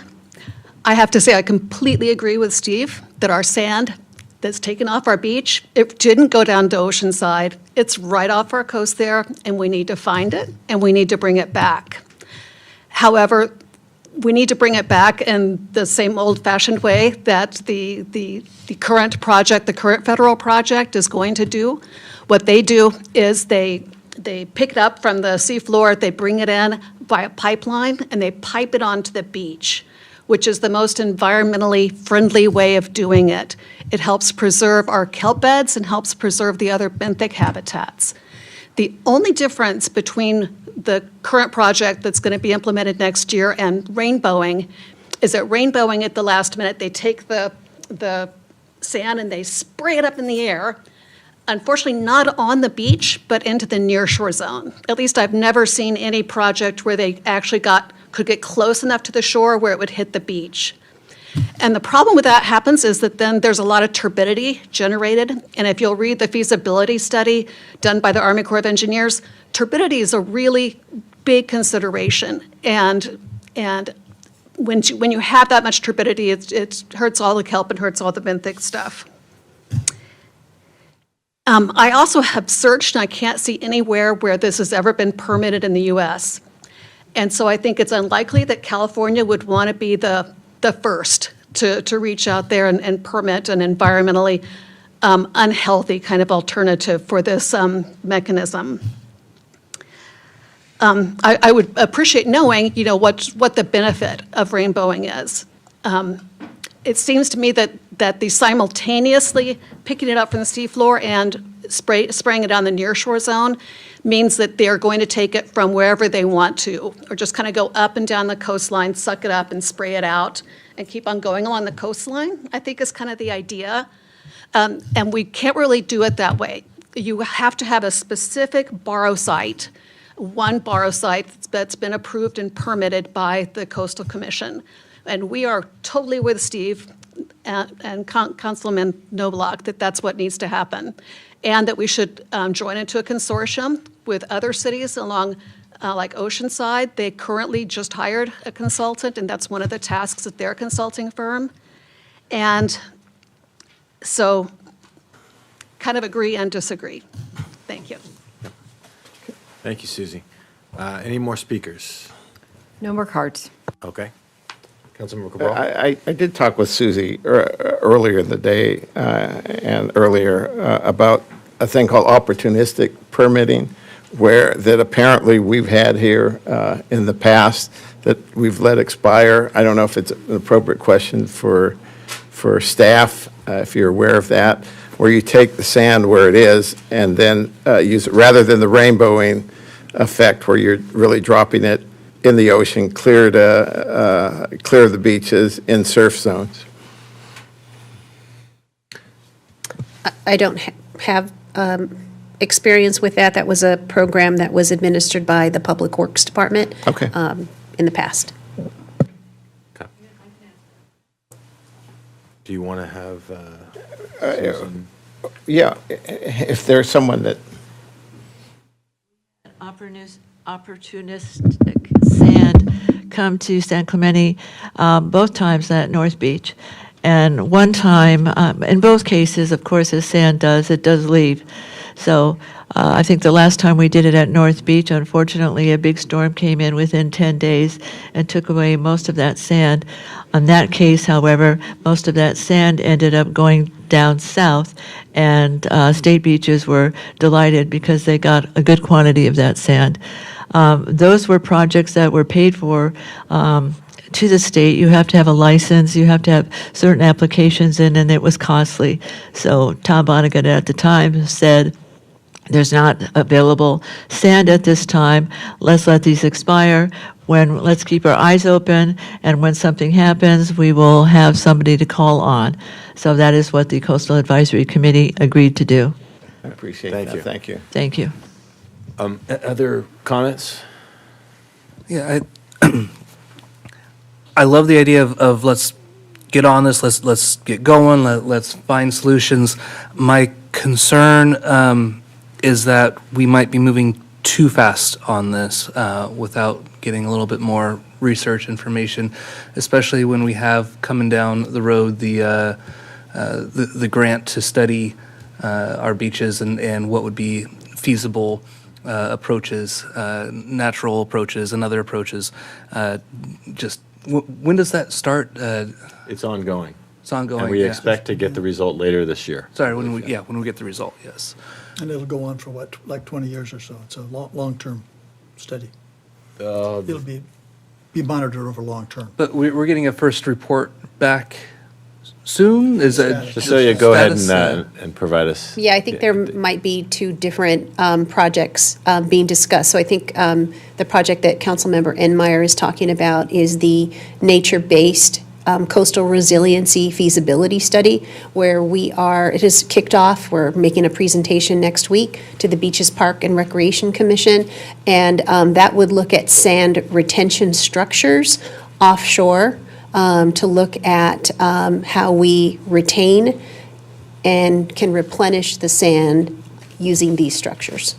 I have to say I completely agree with Steve that our sand that's taken off our beach, it didn't go down to Oceanside. It's right off our coast there, and we need to find it, and we need to bring it back. However, we need to bring it back in the same old-fashioned way that the current project, the current federal project is going to do. What they do is they pick it up from the seafloor, they bring it in via pipeline, and they pipe it onto the beach, which is the most environmentally friendly way of doing it. It helps preserve our kelp beds and helps preserve the other benthic habitats. The only difference between the current project that's going to be implemented next year and rainbowing is that rainbowing at the last minute, they take the sand and they spray it up in the air, unfortunately not on the beach, but into the nearshore zone. At least I've never seen any project where they actually could get close enough to the shore where it would hit the beach. And the problem with that happens is that then there's a lot of turbidity generated. And if you'll read the feasibility study done by the Army Corps of Engineers, turbidity is a really big consideration. And when you have that much turbidity, it hurts all the kelp and hurts all the benthic stuff. I also have searched, and I can't see anywhere where this has ever been permitted in the U.S. And so I think it's unlikely that California would want to be the first to reach out there and permit an environmentally unhealthy kind of alternative for this mechanism. I would appreciate knowing, you know, what the benefit of rainbowing is. It seems to me that the simultaneously picking it up from the seafloor and spraying it on the nearshore zone means that they're going to take it from wherever they want to, or just kind of go up and down the coastline, suck it up and spray it out, and keep on going along the coastline, I think is kind of the idea. And we can't really do it that way. You have to have a specific borrow site, one borrow site that's been approved and permitted by the Coastal Commission. And we are totally with Steve and Councilman Knobloch that that's what needs to happen. And that we should join into a consortium with other cities along like Oceanside. They currently just hired a consultant, and that's one of the tasks of their consulting firm. And so kind of agree and disagree. Thank you. Thank you, Susie. Any more speakers? No more cards. Okay. Councilmember Cabral? I did talk with Susie earlier in the day and earlier about a thing called opportunistic permitting, where that apparently we've had here in the past that we've let expire. I don't know if it's an appropriate question for staff, if you're aware of that, where you take the sand where it is and then use it, rather than the rainbowing effect where you're really dropping it in the ocean, clear the beaches in surf zones. I don't have experience with that. That was a program that was administered by the Public Works Department in the past. Okay. Do you want to have Susan? Yeah, if there's someone that... Opportunistic sand come to San Clemente both times at North Beach. And one time, in both cases, of course, as sand does, it does leave. So I think the last time we did it at North Beach, unfortunately, a big storm came in within 10 days and took away most of that sand. On that case, however, most of that sand ended up going down south, and state beaches were delighted because they got a good quantity of that sand. Those were projects that were paid for to the state. You have to have a license, you have to have certain applications in, and it was costly. So Tom Vonnegut at the time said, there's not available sand at this time. Let's let these expire. Let's keep our eyes open, and when something happens, we will have somebody to call on. So that is what the Coastal Advisory Committee agreed to do. I appreciate that. Thank you. Thank you. Other comments? Yeah, I love the idea of let's get on this, let's get going, let's find solutions. My concern is that we might be moving too fast on this without getting a little bit more research information, especially when we have coming down the road the grant to study our beaches and what would be feasible approaches, natural approaches and other approaches. When does that start? It's ongoing. It's ongoing, And we yeah. expect to get the result later this year. Sorry, when we get the result, yes. And it'll go on for what, like 20 years or so? It's a long-term study. Uh, It'll be monitored over long term. But we're getting a first report back soon? Is that Just so you go ahead status, and provide us. Yeah, I think there might be two different projects being discussed. So I think the project that Councilmember Enmeyer is talking about is the nature-based coastal resiliency feasibility study, where it has kicked off. We're making a presentation next week to the Beaches Park and Recreation Commission, and that would look at sand retention structures offshore, to look at how we retain and can replenish the sand using these structures.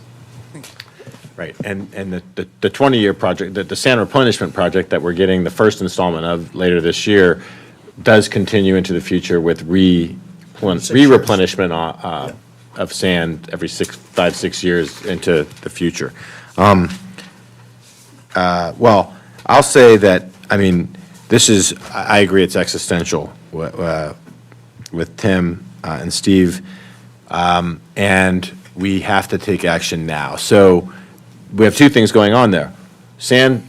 Right, and the 20-year project, the sand replenishment project that we're getting the first installment of later this year does continue into the future with re-replenishment of sand every 5-6 years into the future. Well, I'll say that, I mean, I agree it's existential with Tim and Steve, and we have to take action now. So we have two things going on there. Sand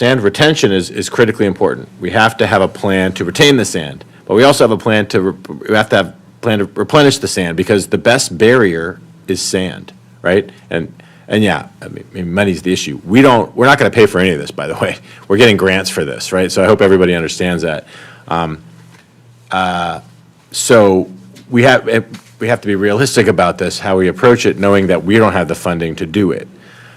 retention is critically important. We have to have a plan to retain the sand, but we also have a plan to replenish the sand, because the best barrier is sand, right? And yeah, I mean, money's the issue. We're not going to pay for any of this, by the way. We're getting grants for this, right? So I hope everybody understands that. So we have to be realistic about this, how we approach it, knowing that we don't have the funding to do it.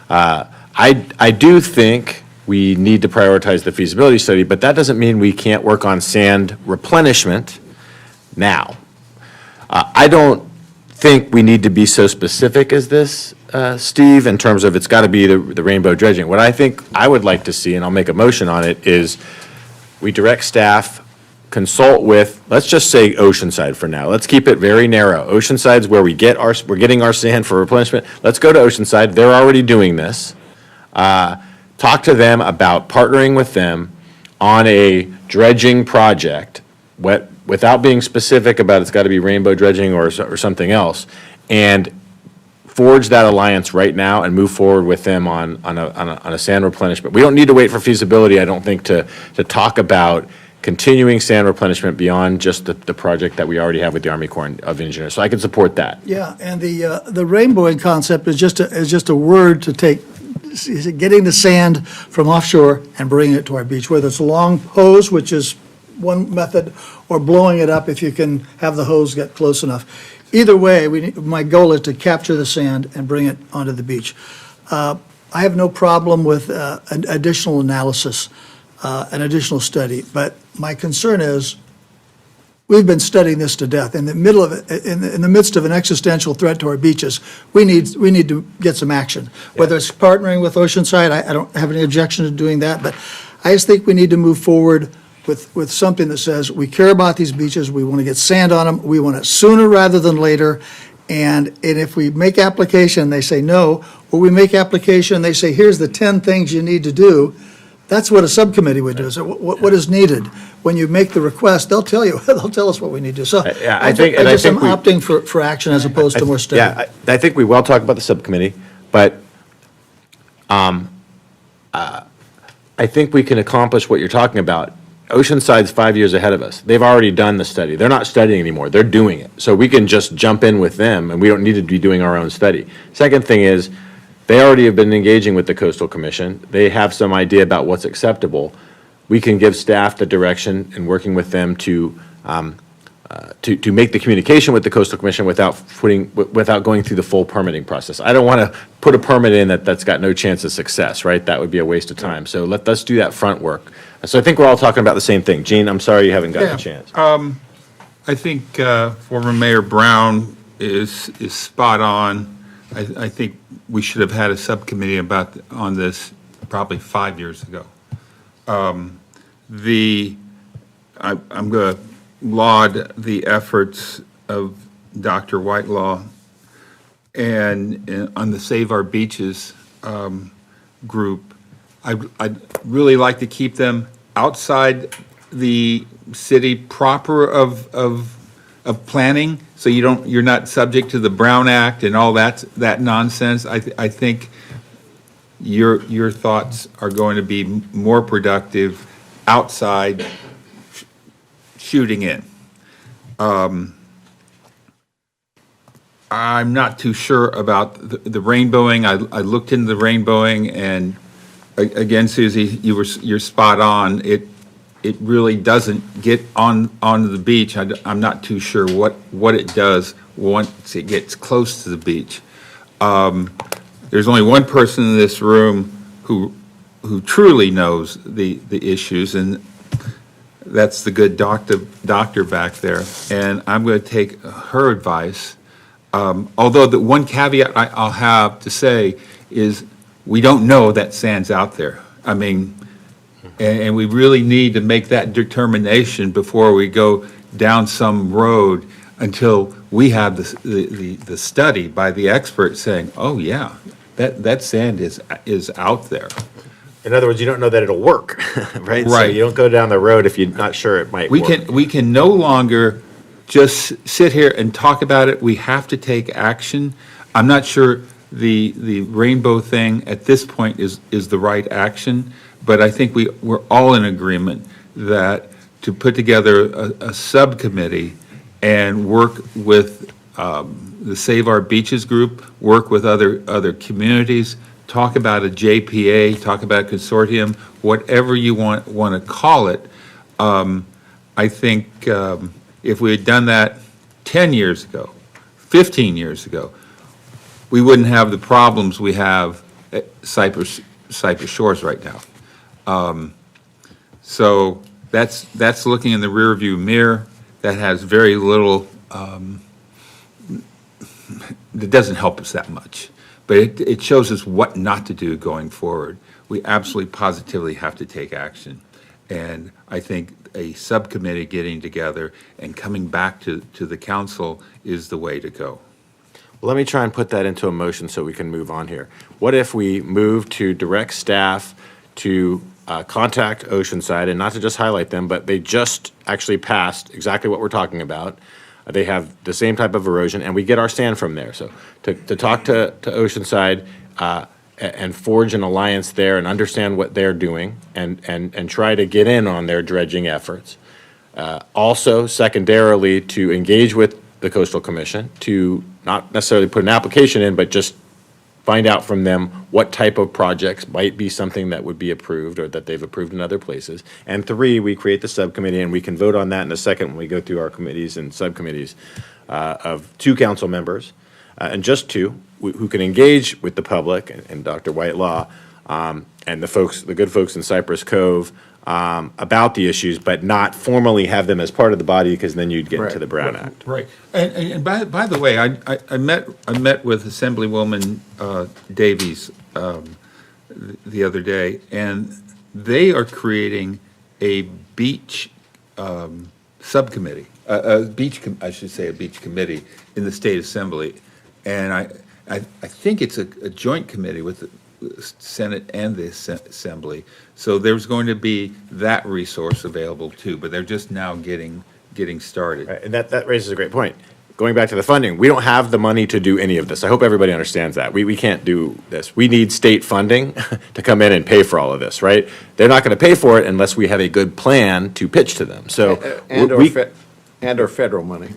I do think we need to prioritize the feasibility study, but that doesn't mean we can't work on sand replenishment now. I don't think we need to be so specific as this, Steve, in terms of it's got to be the rainbow dredging. What I think I would like to see, and I'll make a motion on it, is we direct staff, consult with, let's just say Oceanside for now. Let's keep it very narrow. Oceanside's where we're getting our sand for replenishment. Let's go to Oceanside. They're already doing this. Talk to them about partnering with them on a dredging project, without being specific about it's got to be rainbow dredging or something else, and forge that alliance right now and move forward with them on a sand replenishment. We don't need to wait for feasibility, I don't think, to talk about continuing sand replenishment beyond just the project that we already have with the Army Corps of Engineers. So I can support that. Yeah, and the rainbowing concept is just a word to take, getting the sand from offshore and bringing it to our beach, whether it's a long hose, which is one method, or blowing it up if you can have the hose get close enough. Either way, my goal is to capture the sand and bring it onto the beach. I have no problem with an additional analysis, an additional study, but my concern is we've been studying this to death. In the middle of it, in the midst of an existential threat to our beaches, we need to get some action. Whether it's partnering with Oceanside, I don't have any objection to doing that, but I just think we need to move forward with something that says, we care about these beaches, we want to get sand on them, we want it sooner rather than later, and if we make application, and they say no, or we make application, and they say, here's the 10 things you need to do, that's what a subcommittee would do. So what is needed? When you make the request, they'll tell you, they'll tell us what we need to do. So Yeah, I think I'm we- opting for action as opposed to more study. Yeah, I think we will talk about the subcommittee, but I think we can accomplish what you're talking about. Oceanside's 5 years ahead of us. They've already done the study. They're not studying anymore. They're doing it. So we can just jump in with them, and we don't need to be doing our own study. Second thing is, they already have been engaging with the Coastal Commission. They have some idea about what's acceptable. We can give staff the direction and working with them to make the communication with the Coastal Commission without going through the full permitting process. I don't want to put a permit in that's got no chance of success, right? That would be a waste of time. So let's do that front work. So I think we're all talking about the same thing. Gene, I'm sorry you haven't gotten a chance. I think former Mayor Brown is spot on. I think we should have had a subcommittee on this probably 5 years ago. I'm going to laud the efforts of Dr. Whitelaw and on the Save Our Beaches group. I'd really like to keep them outside the city proper of planning, so you're not subject to the Brown Act and all that nonsense. I think your thoughts are going to be more productive outside shooting in. I'm not too sure about the rainbowing. I looked into the rainbowing, and again, Susie, you're spot on. It really doesn't get onto the beach. I'm not too sure what it does once it gets close to the beach. There's only one person in this room who truly knows the issues, and that's the good doctor back there. And I'm going to take her advice. Although the one caveat I'll have to say is we don't know that sand's out there. I mean, and we really need to make that determination before we go down some road until we have the study by the expert saying, oh yeah, that sand is out there. In other words, you don't know that it'll work, right? So Right. you don't go down the road if you're not sure it might work. We can no longer just sit here and talk about it. We have to take action. I'm not sure the rainbow thing at this point is the right action, but I think we're all in agreement that to put together a subcommittee and work with the Save Our Beaches group, work with other communities, talk about a JPA, talk about a consortium, whatever you want to call it. I think if we had done that 10 years ago, 15 years ago, we wouldn't have the problems we have at Cypress Shores right now. So that's looking in the rearview mirror. That has very little, that doesn't help us that much. But it shows us what not to do going forward. We absolutely positively have to take action. And I think a subcommittee getting together and coming back to the council is the way to go. Well, let me try and put that into a motion so we can move on here. What if we move to direct staff to contact Oceanside, and not to just highlight them, but they just actually passed exactly what we're talking about. They have the same type of erosion, and we get our sand from there. So to talk to Oceanside and forge an alliance there and understand what they're doing and try to get in on their dredging efforts. Also, secondarily, to engage with the Coastal Commission to not necessarily put an application in, but just find out from them what type of projects might be something that would be approved or that they've approved in other places. And 3, we create the subcommittee, and we can vote on that in a second when we go through our committees and subcommittees of 2 council members, and just 2, who can engage with the public and Dr. Whitelaw and the good folks in Cypress Cove about the issues, but not formally have them as part of the body, because then you'd get into the Brown Act. Right. And by the way, I met with Assemblywoman Davies the other day, and they are creating a beach subcommittee, I should say a beach committee in the state assembly. And I think it's a joint committee with the Senate and the Assembly. So there's going to be that resource available too, but they're just now getting started. Right, and that raises a great point. Going back to the funding, we don't have the money to do any of this. I hope everybody understands that. We can't do this. We need state funding to come in and pay for all of this, right? They're not going to pay for it unless we have a good plan to pitch to them. So And/or federal money.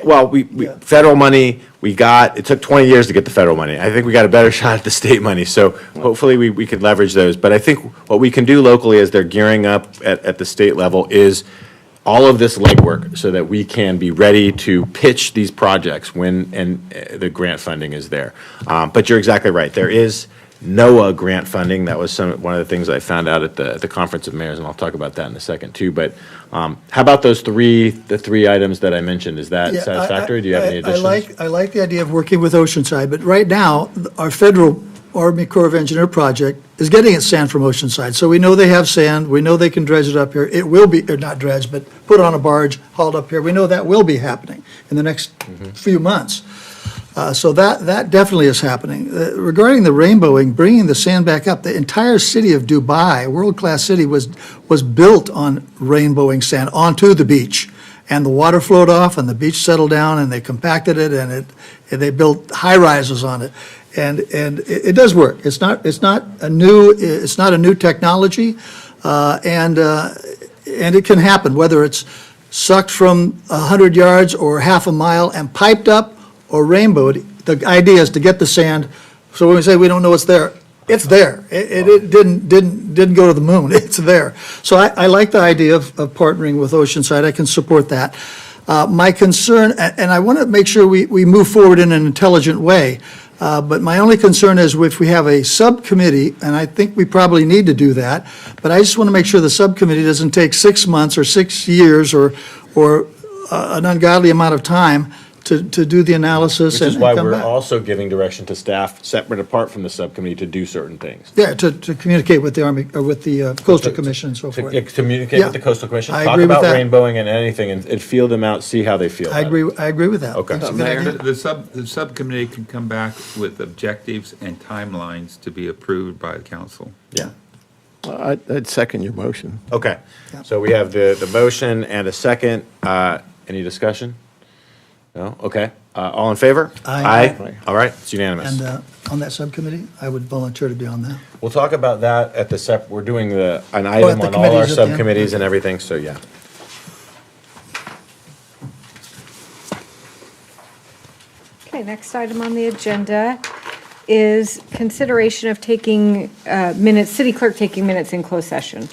well, federal money, it took 20 years to get the federal money. I think we got a better shot at the state money, so hopefully we could leverage those. But I think what we can do locally as they're gearing up at the state level is all of this legwork so that we can be ready to pitch these projects when the grant funding is there. But you're exactly right. There is NOAA grant funding. That was one of the things I found out at the Conference of Mayors, and I'll talk about that in a second too. But how about the three items that I mentioned? Is that satisfactory? Do you have any additions? I like the idea of working with Oceanside, but right now, our federal Army Corps of Engineer project is getting its sand from Oceanside. So we know they have sand, we know they can dredge it up here. It will be, or not dredge, but put on a barge, hauled up here. We know that will be happening in the next few months. So that definitely is happening. Regarding the rainbowing, bringing the sand back up, the entire city of Dubai, world-class city, was built on rainbowing sand onto the beach. And the water flowed off, and the beach settled down, and they compacted it, and they built high-rises on it. And it does work. It's not a new technology, and it can happen, whether it's sucked from 100 yards or half a mile and piped up or rainbowed. The idea is to get the sand, so when we say we don't know it's there, it's there. It didn't go to the moon. It's there. So I like the idea of partnering with Oceanside. I can support that. My concern, and I want to make sure we move forward in an intelligent way, but my only concern is if we have a subcommittee, and I think we probably need to do that, but I just want to make sure the subcommittee doesn't take 6 months or 6 years or an ungodly amount of time to do the analysis Which is and why come we're back. also giving direction to staff, separate apart from the subcommittee, to do certain things. Yeah, to communicate with the Army, or with the Coastal Commission and so forth. To communicate Yeah. with the Coastal Commission, I talk agree with about that. rainbowing and anything, and feel them out, see how they feel I about it. agree with that. Okay. That's a good idea. The subcommittee can come back with objectives and timelines to be approved by the council. Yeah. I'd second your motion. Okay, so we have the motion and a second. Any discussion? No? Okay. All in favor? Aye. All right, it's unanimous. And on that subcommittee, I would volunteer to be on that. We'll talk about that at we're doing an at item the on all our committees at the end? subcommittees and everything, so yeah. Okay, next item on the agenda is consideration of taking minutes, city clerk taking minutes in closed session.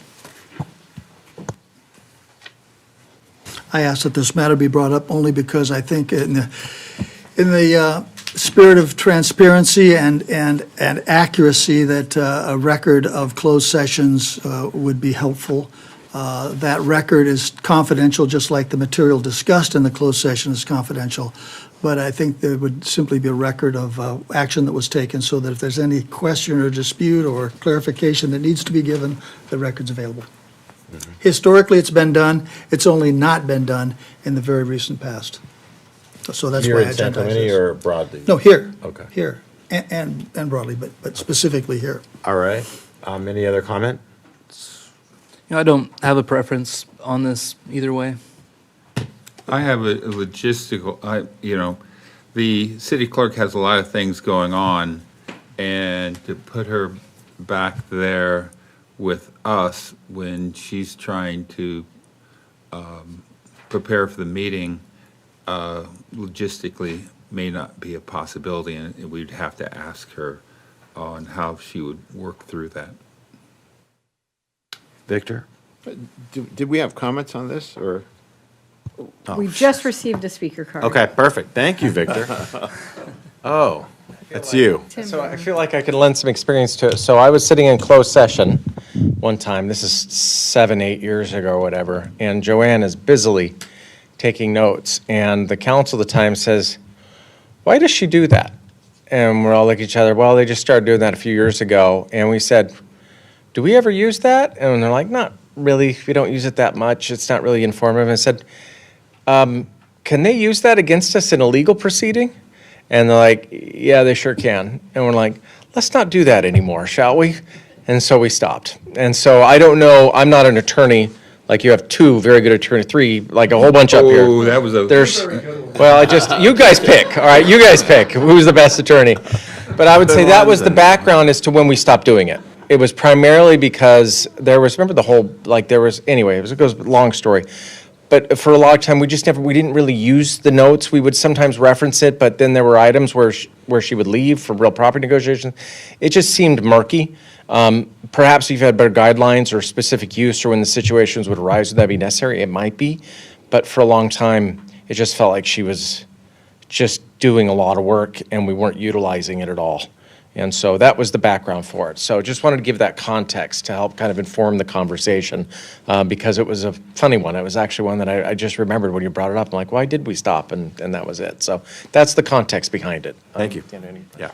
I ask that this matter be brought up only because I think in the spirit of transparency and accuracy, that a record of closed sessions would be helpful. That record is confidential, just like the material discussed in the closed session is confidential. But I think there would simply be a record of action that was taken, so that if there's any question or dispute or clarification that needs to be given, the record's available. Historically, it's been done. It's only not been done in the very recent past. So that's Here why I in San agendized Clemente this. or broadly? No, here. Okay. Here, and broadly, but specifically here. All right. Any other comment? I don't have a preference on this either way. I have a logistical, the city clerk has a lot of things going on, and to put her back there with us when she's trying to prepare for the meeting, logistically may not be a possibility, and we'd have to ask her on how she would work through that. Victor? Did we have comments on this, or? We just received a speaker card. Okay, perfect. Thank you, Victor. Oh, that's you. So I feel like I could lend some experience to it. So I was sitting in closed session one time, this is 7, 8 years ago or whatever, and Joanne is busily taking notes, and the council at the time says, "Why does she do that?" And we're all looking at each other, well, they just started doing that a few years ago, and we said, do we ever use that? And they're like, not really. We don't use it that much. It's not really informative. And I said, can they use that against us in a legal proceeding? And they're like, yeah, they sure can. And we're like, let's not do that anymore, shall we? And so we stopped. And so I don't know, I'm not an attorney, like you have two very good attorneys, three, like a whole bunch up here. Oh, that was a. You guys pick, all right? You guys pick, who's the best attorney? But I would say that was the background as to when we stopped doing it. It was primarily because there was, remember the whole, like there was, anyway, it goes, long story. But for a long time, we didn't really use the notes. We would sometimes reference it, but then there were items where she would leave for real property negotiations. It just seemed murky. Perhaps if you had better guidelines or specific use or when the situations would arise, would that be necessary? It might be. But for a long time, it just felt like she was just doing a lot of work and we weren't utilizing it at all. And so that was the background for it. So just wanted to give that context to help kind of inform the conversation because it was a funny one. It was actually one that I just remembered when you brought it up. I'm like, why did we stop? And that was it. So that's the context behind it. Thank you. Yeah.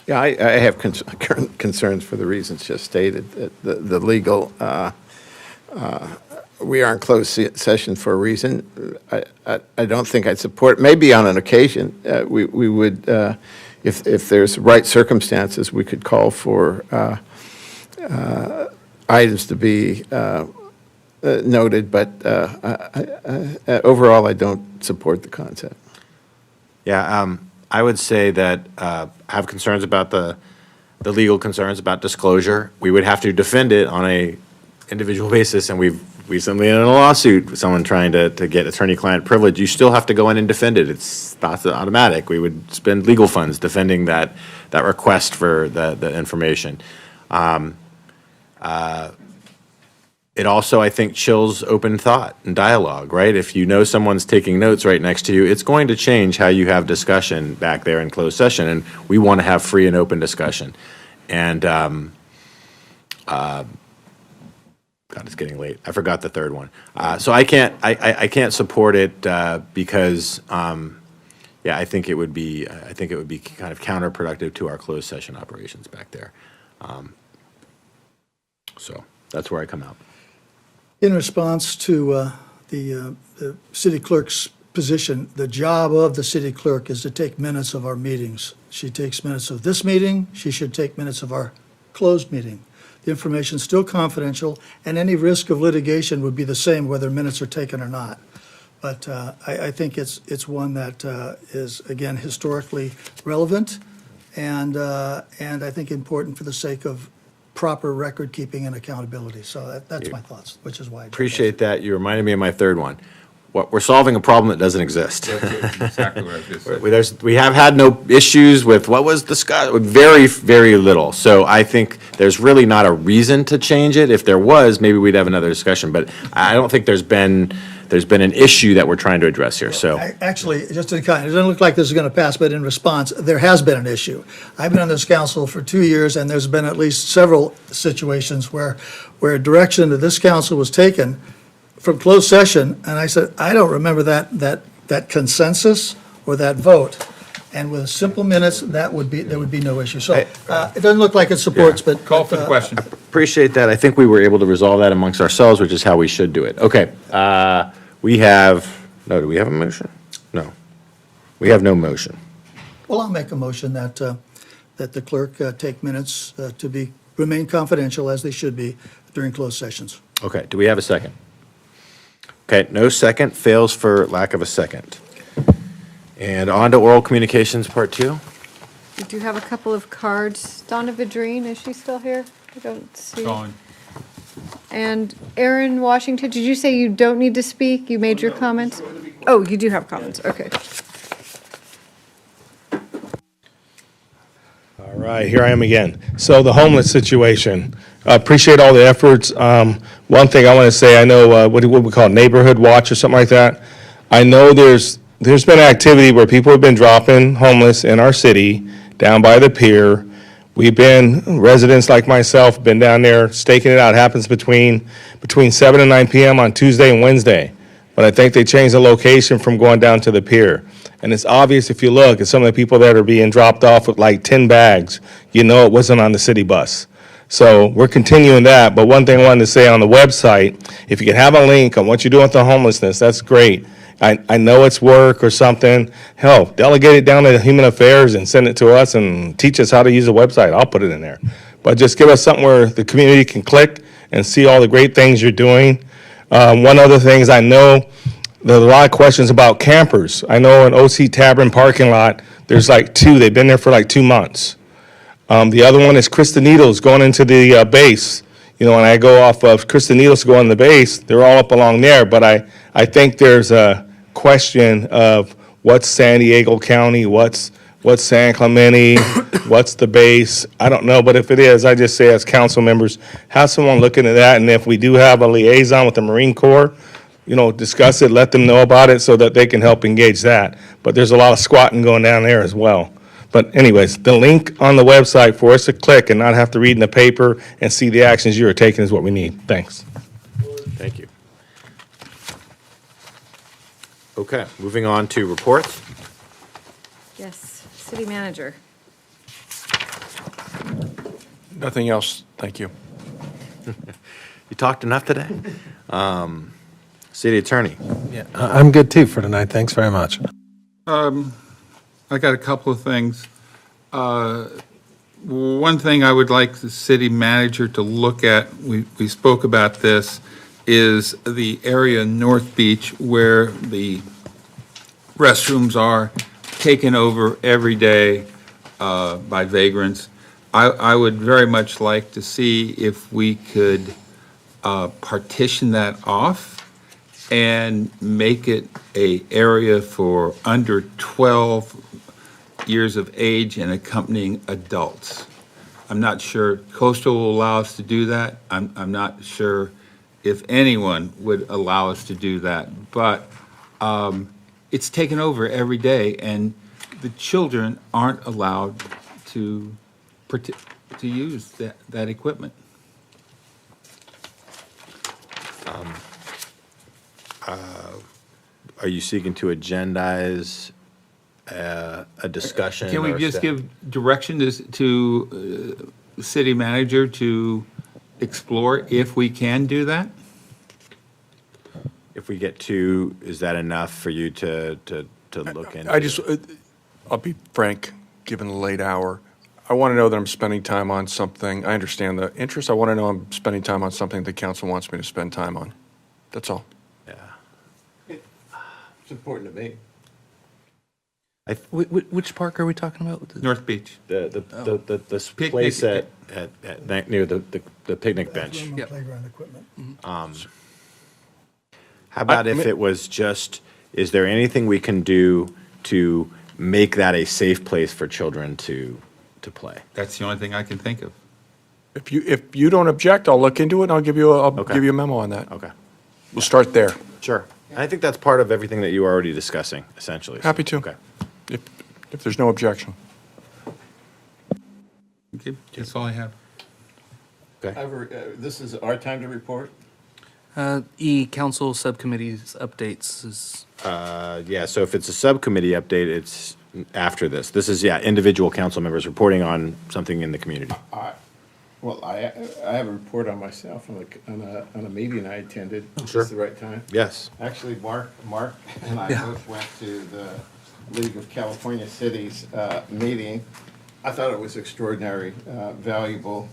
Yeah, I have concerns for the reasons just stated. The legal, we are in closed session for a reason. I don't think I'd support, maybe on an occasion, we would, if there's right circumstances, we could call for items to be noted, but overall, I don't support the concept. Yeah, I would say that I have concerns about the legal concerns about disclosure. We would have to defend it on a individual basis, and we've recently in a lawsuit with someone trying to get attorney-client privilege. You still have to go in and defend it. It's not automatic. We would spend legal funds defending that request for the information. It also, I think, chills open thought and dialogue, right? If you know someone's taking notes right next to you, it's going to change how you have discussion back there in closed session, and we want to have free and open discussion. And, God, it's getting late. I forgot the third one. So I can't support it because, yeah, I think it would be kind of counterproductive to our closed session operations back there. So that's where I come out. In response to the city clerk's position, the job of the city clerk is to take minutes of our meetings. She takes minutes of this meeting. She should take minutes of our closed meeting. The information is still confidential, and any risk of litigation would be the same whether minutes are taken or not. But I think it's one that is, again, historically relevant and I think important for the sake of proper record keeping and accountability. So that's my thoughts, which is why. Appreciate that. You reminded me of my third one. We're solving a problem that doesn't exist. That's exactly what I was going to say. We have had no issues with what was discussed, very, very little. So I think there's really not a reason to change it. If there was, maybe we'd have another discussion. But I don't think there's been an issue that we're trying to address here, so. Actually, just to kind, it doesn't look like this is going to pass, but in response, there has been an issue. I've been on this council for 2 years, and there's been at least several situations where direction to this council was taken from closed session, and I said, I don't remember that consensus or that vote. And with simple minutes, there would be no issue. So it doesn't look like it supports, but. Call for the question. Appreciate that. I think we were able to resolve that amongst ourselves, which is how we should do it. Okay, do we have a motion? No. We have no motion. Well, I'll make a motion that the clerk take minutes to remain confidential as they should be during closed sessions. Okay, do we have a second? Okay, no second, fails for lack of a second. And on to oral communications, part 2. We do have a couple of cards. Donna Vidrine, is she still here? I don't see. Gone. And Aaron Washington, did you say you don't need to speak? You made your comments? Oh, you do have comments, okay. All right, here I am again. So the homeless situation, appreciate all the efforts. One thing I want to say, I know what we call neighborhood watch or something like that. I know there's been activity where people have been dropping homeless in our city down by the pier. Residents like myself, been down there staking it out. It happens between 7 and 9 p.m. on Tuesday and Wednesday. But I think they changed the location from going down to the pier. And it's obvious if you look at some of the people that are being dropped off with like 10 bags, you know it wasn't on the city bus. So we're continuing that, but one thing I wanted to say on the website, if you can have a link on what you're doing with the homelessness, that's great. I know it's work or something. Hell, delegate it down to Human Affairs and send it to us and teach us how to use the website. I'll put it in there. But just give us something where the community can click and see all the great things you're doing. One other thing is I know there's a lot of questions about campers. I know in OC Tavern parking lot, there's like 2. They've been there for like 2 months. The other one is Christinitos going into the base. You know, when I go off of Christinitos to go on the base, they're all up along there. But I think there's a question of what's San Diego County, what's San Clemente, what's the base? I don't know, but if it is, I just say as council members, have someone look into that. And if we do have a liaison with the Marine Corps, you know, discuss it, let them know about it so that they can help engage that. But there's a lot of squatting going down there as well. But anyways, the link on the website for us to click and not have to read in the paper and see the actions you are taking is what we need. Thanks. Thank you. Okay, moving on to reports. Yes, city manager. Nothing else, thank you. You talked enough today? City attorney. Yeah, I'm good too for tonight. Thanks very much. I got a couple of things. One thing I would like the city manager to look at, we spoke about this, is the area in North Beach where the restrooms are taken over every day by vagrants. I would very much like to see if we could partition that off and make it a area for under 12 years of age and accompanying adults. I'm not sure Coastal will allow us to do that. I'm not sure if anyone would allow us to do that, but it's taken over every day, and the children aren't allowed to use that equipment. Are you seeking to agendize a discussion? Can we or just step- give direction to the city manager to explore if we can do that? If we get 2, is that enough for you to look into? I just, I'll be frank, given the late hour, I want to know that I'm spending time on something. I understand the interest. I want to know I'm spending time on something the council wants me to spend time on. That's all. It's important to me. Which park are we talking about? North Beach. The Picnic- place near the picnic bench. Room and playground equipment. How about if it was just, is there anything we can do to make that a safe place for children to play? That's the only thing I can think of. If you don't object, I'll look into it and I'll give you a memo on that. Okay. We'll start there. Sure. I think that's part of everything that you are already discussing, essentially. Happy to. Okay. If there's no objection. Okay, that's all I have. This is our time to report? Council subcommittees updates is, Yeah, so if it's a subcommittee update, it's after this. This is, individual council members reporting on something in the community. Well, I have a report on myself on a meeting I attended. Is Sure. this the right time? Yes. Actually, Mark and I both went to the League of California Cities meeting. I thought it was extraordinary, valuable.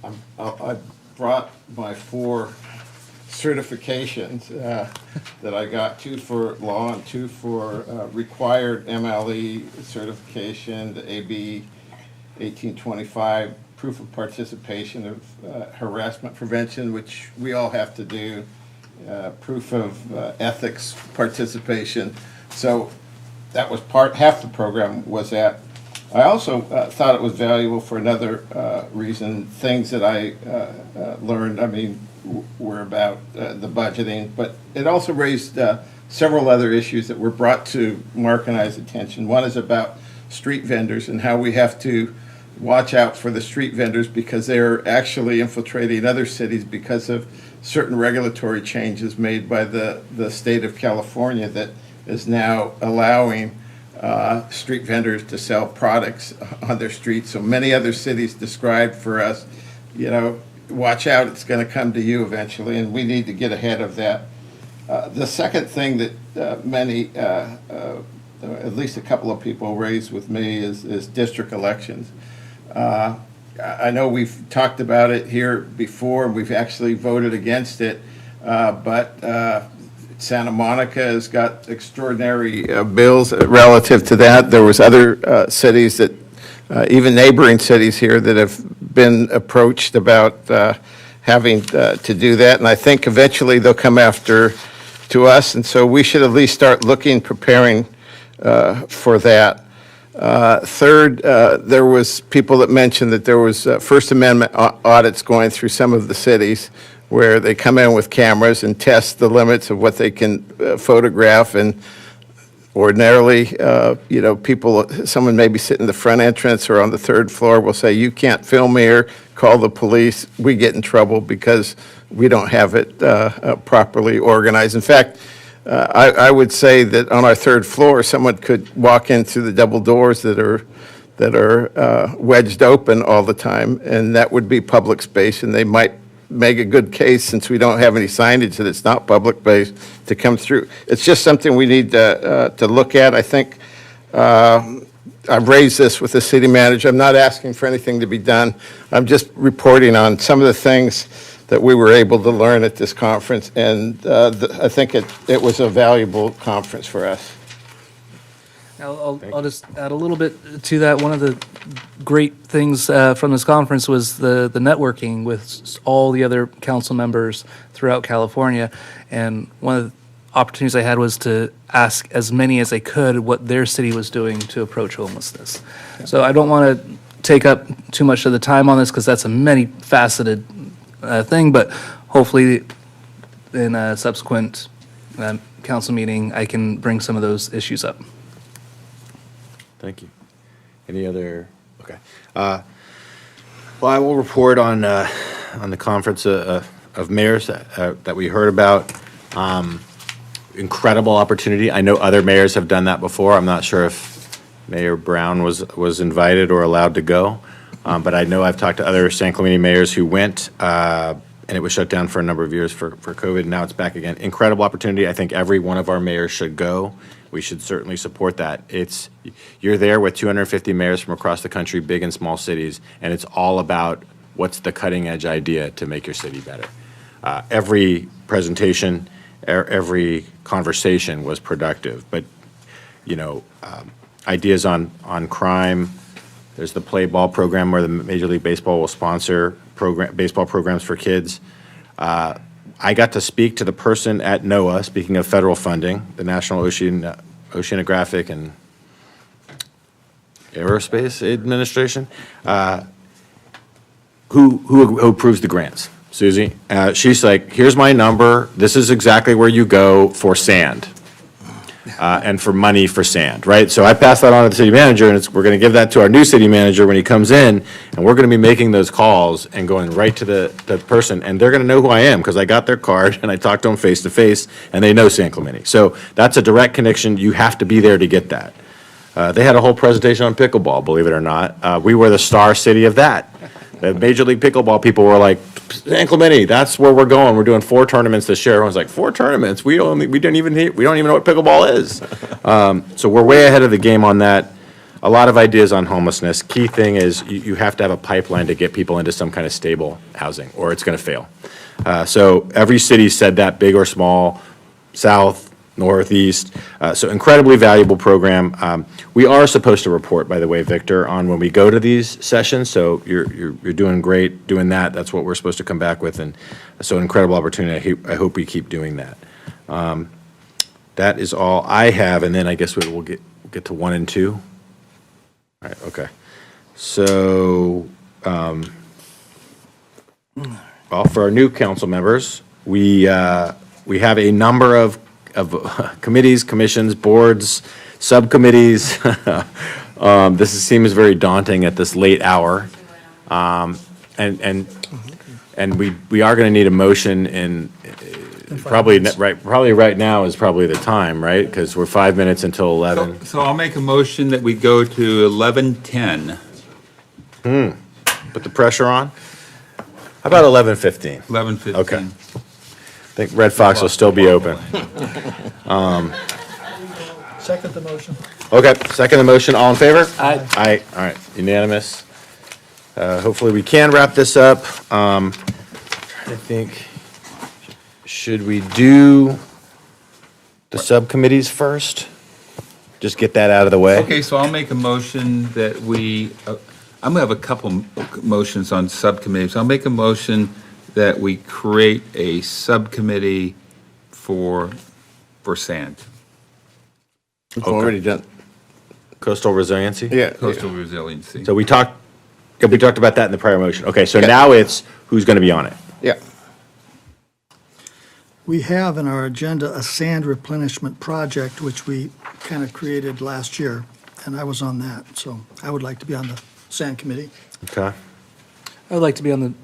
I brought my 4 certifications that I got, 2 for law and 2 for required MLE certification, the AB 1825, proof of participation of harassment prevention, which we all have to do, proof of ethics participation. So that was half the program was that. I also thought it was valuable for another reason. Things that I learned, were about the budgeting, but it also raised several other issues that were brought to Mark and I's attention. One is about street vendors and how we have to watch out for the street vendors because they're actually infiltrating other cities because of certain regulatory changes made by the state of California that is now allowing street vendors to sell products on their streets. So many other cities described for us, watch out, it's going to come to you eventually, and we need to get ahead of that. The second thing that many, at least a couple of people raised with me is district elections. I know we've talked about it here before, we've actually voted against it, but Santa Monica has got extraordinary bills relative to that. There was other cities that, even neighboring cities here, that have been approached about having to do that, and I think eventually they'll come after to us, and so we should at least start looking, preparing for that. Third, there was people that mentioned that there was First Amendment audits going through some of the cities where they come in with cameras and test the limits of what they can photograph, and ordinarily, people, someone maybe sitting in the front entrance or on the third floor will say, you can't film here, call the police. We get in trouble because we don't have it properly organized. In fact, I would say that on our third floor, someone could walk in through the double doors that are wedged open all the time, and that would be public space, and they might make a good case, since we don't have any signage that it's not public space, to come through. It's just something we need to look at. I think I've raised this with the city manager. I'm not asking for anything to be done. I'm just reporting on some of the things that we were able to learn at this conference, and I think it was a valuable conference for us. I'll just add a little bit to that. One of the great things from this conference was the networking with all the other council members throughout California. And one of the opportunities I had was to ask as many as I could what their city was doing to approach homelessness. So I don't want to take up too much of the time on this, because that's a many-faceted thing, but hopefully in a subsequent council meeting, I can bring some of those issues up. Thank you. Any other? Okay. Well, I will report on the conference of mayors that we heard about. Incredible opportunity. I know other mayors have done that before. I'm not sure if Mayor Brown was invited or allowed to go, but I know I've talked to other San Clemente mayors who went, and it was shut down for a number of years for COVID. And now it's back again. Incredible opportunity. I think every one of our mayors should go. We should certainly support that. You're there with 250 mayors from across the country, big and small cities, and it's all about what's the cutting edge idea to make your city better. Every presentation, every conversation was productive, but ideas on crime. There's the Play Ball program where the Major League Baseball will sponsor baseball programs for kids. I got to speak to the person at NOAA, speaking of federal funding, the National Oceanographic and Aerospace Administration, who approves the grants. Susie, she's like, here's my number. This is exactly where you go for sand and for money for sand, right? So I passed that on to the city manager, and we're going to give that to our new city manager when he comes in, and we're going to be making those calls and going right to the person, and they're going to know who I am because I got their card and I talked to them face to face, and they know San Clemente. So that's a direct connection. You have to be there to get that. They had a whole presentation on pickleball, believe it or not. We were the star city of that. The Major League Pickleball people were like, San Clemente, that's where we're going. We're doing 4 tournaments this year. Everyone's like, 4 tournaments? We don't even know what pickleball is. So we're way ahead of the game on that. A lot of ideas on homelessness. Key thing is you have to have a pipeline to get people into some kind of stable housing, or it's going to fail. So every city said that, big or small, south, northeast. So incredibly valuable program. We are supposed to report, by the way, Victor, on when we go to these sessions. So you're doing great doing that. That's what we're supposed to come back with, and so an incredible opportunity. I hope we keep doing that. That is all I have, and then I guess we'll get to 1 and 2. All right. Okay. So, well, for our new council members, we have a number of committees, commissions, boards, subcommittees. This seems very daunting at this late hour. And we are going to need a motion in probably right now is probably the time, right? Because we're 5 minutes until 11. So I'll make a motion that we go to 11:10. Put the pressure on. How about 11:15? 11:15. Okay. I think Red Fox will still be open. Second the motion. Okay, second the motion, all in favor? Aye. Aye, all right, unanimous. Hopefully we can wrap this up. I think, should we do the subcommittees first? Just get that out of the way? Okay, so I'll make a motion that we, I'm gonna have a couple motions on subcommittees. I'll make a motion that we create a subcommittee for sand. We've already done. Coastal resiliency? Yeah. Coastal resiliency. So we talked about that in the prior motion. Okay, so now it's who's gonna be on it? Yeah. We have in our agenda a sand replenishment project, which we kind of created last year, and I was on that, so I would like to be on the sand committee. Okay. I would like to be on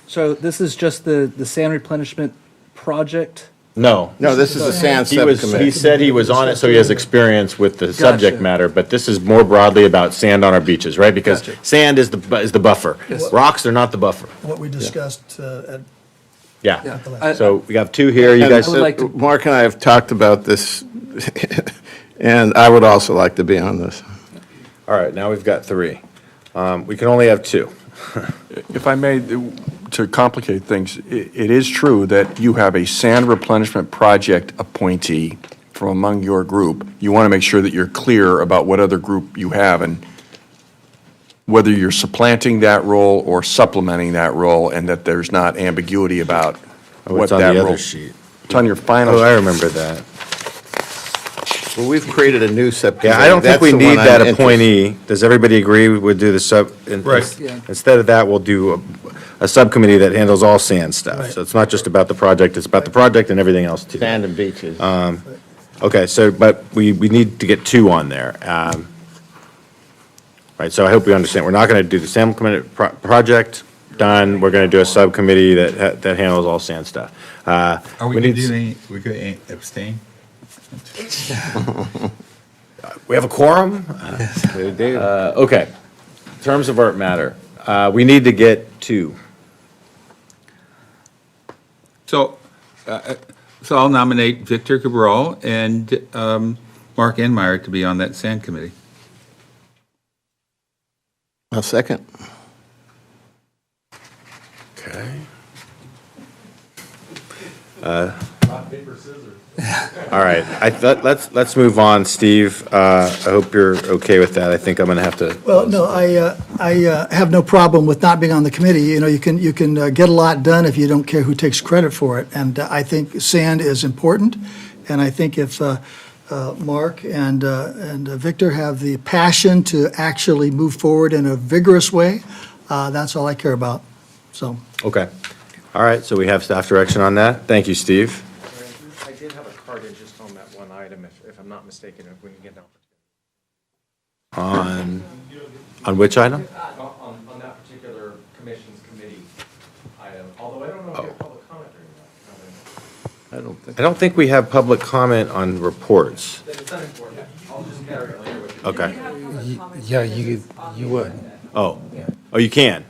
so this is just the sand replenishment project? No. No, this is the sand He was, subcommittee. he said he was on it, so he has experience with the subject Gotcha. matter, but this is more broadly about sand on our beaches, right? Because Gotcha. sand is the buffer. Yes. Rocks are not the buffer. What we discussed at Yeah. I- So we have two here, you And, guys. would like to- Mark and I have talked about this, and I would also like to be on this. All right, now we've got three. We can only have two. If I may, to complicate things, it is true that you have a sand replenishment project appointee from among your group. You want to make sure that you're clear about what other group you have and whether you're supplanting that role or supplementing that role, and that there's not ambiguity about Oh, what it's on that the role. other sheet. It's on your final. Oh, I remember that. Well, we've created a new subcommittee. Yeah, I don't think That's we the need one that I'm interested- appointee. Does everybody agree we would do the sub? Right. Yeah. Instead of that, we'll do a subcommittee that handles all sand stuff. Right. So it's not just about the project, it's about the project and everything else too. Sand and beaches. Okay, so, but we need to get two on there. Right, so I hope we understand, we're not going to do the sand committee project, done, we're going to do a subcommittee that handles all sand stuff. Are we gonna need do s- any, we gonna abstain? We have a quorum? We do. Okay, terms of art matter, we need to get two. So, so I'll nominate Victor Cabral and Mark Enmeyer to be on that sand committee. A second. Okay. All right, let's move on, Steve. I hope you're okay with that. I think I'm gonna have to. Well, no, I have no problem with not being on the committee. You know, you can get a lot done if you don't care who takes credit for it. And I think sand is important, and I think if Mark and Victor have the passion to actually move forward in a vigorous way, that's all I care about, so. Okay. All right, so we have staff direction on that. Thank you, Steve. I did have a card in just on that one item, if I'm not mistaken, if we can get an opportunity. On which item? On that particular commission's committee item, although I don't know if you have public comment during that. I don't think we have public comment on reports. It's unimportant. I'll just carry it later with you. Okay. Yeah, you would. Oh, you can?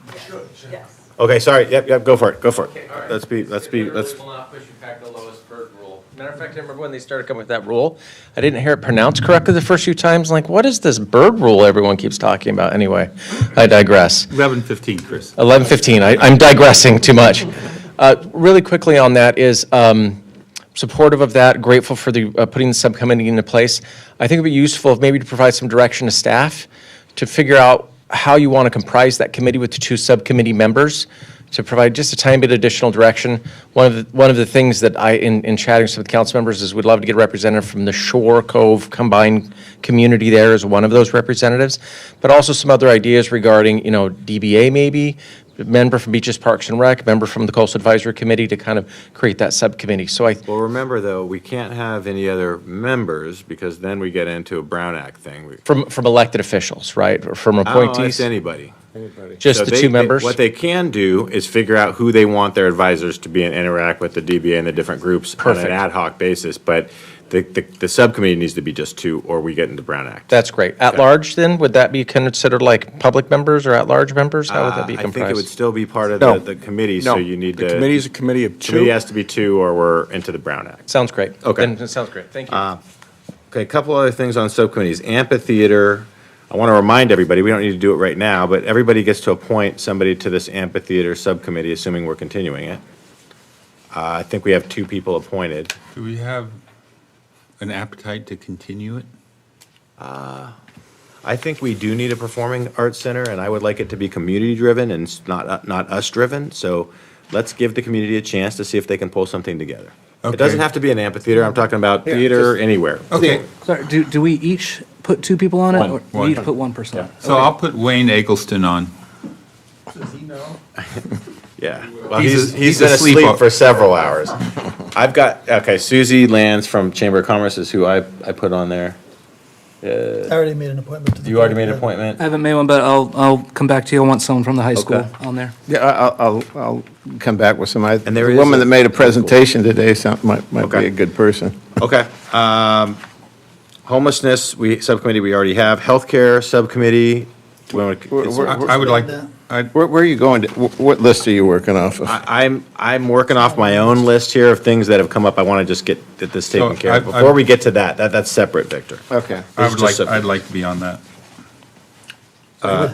Okay, sorry, yep, go for it. Let's will not push you back the lowest bird rule. Matter of fact, I remember when they started coming with that rule, I didn't hear it pronounced correctly the first few times. Like, what is this bird rule everyone keeps talking about? Anyway, I digress. 11:15, Chris. 11:15, I'm digressing too much. Really quickly on that is, supportive of that, grateful for the, putting the subcommittee into place. I think it'd be useful if maybe to provide some direction to staff to figure out how you want to comprise that committee with the two subcommittee members, to provide just a tiny bit of additional direction. One of the things that in chatting with council members is we'd love to get a representative from the Shore Cove combined community there as one of those representatives, but also some other ideas regarding, DBA maybe, member from Beaches, Parks and Rec, member from the Coastal Advisory Committee to kind of create that subcommittee. So Well, remember, though, we can't have any other members, because then we get into a Brown Act thing. From elected officials, right, or from Oh, it's appointees? anybody. Just So the two members? What they can do is figure out who they want their advisors to be and interact with the DBA and the different groups on an Perfect. ad hoc basis, but The subcommittee needs to be just 2, or we get into Brown Act. That's great. At large, then, would that be considered like public members or at-large members? How would that be I think it would comprised? still be part of No. the committee, so No. you need to. The committee is a committee of 2. Committee has to be 2, or we're into the Brown Act. Sounds great. Okay. Then it sounds great. Thank you. Okay, a couple other things on subcommittees. Amphitheater, I want to remind everybody, we don't need to do it right now, but everybody gets to appoint somebody to this amphitheater subcommittee, assuming we're continuing it. I think we have 2 people appointed. Do we have an appetite to continue it? I think we do need a performing arts center, and I would like it to be community-driven and not us-driven. So let's give the community a chance to see if they can pull something together. It doesn't Okay. have to be an amphitheater. I'm talking about theater, anywhere. Okay, Sorry, do we each put 2 people on it? One. Or One. we each put 1 person on it? so I'll put Wayne Eggleston on. Yeah. Well, He's he's a been asleep sleeper. for several hours. I've got, okay, Susie Lands from Chamber of Commerce is who I put on there. I already made an appointment to the. You already made an appointment? I haven't made one, but I'll come back to you. I want someone from the high school Okay. on there. Yeah, I'll come back with some. And there The is woman a- that made a presentation today might be Okay. a good person. Okay. Homelessness, subcommittee we already have. Healthcare subcommittee. Do we want to? I would like, Where are you going? What list are you working off of? I'm working off my own list here of things that have come up. I want to just get this taken So care of. I- Before we get to that's separate, Victor. Okay. I'd like to be on that.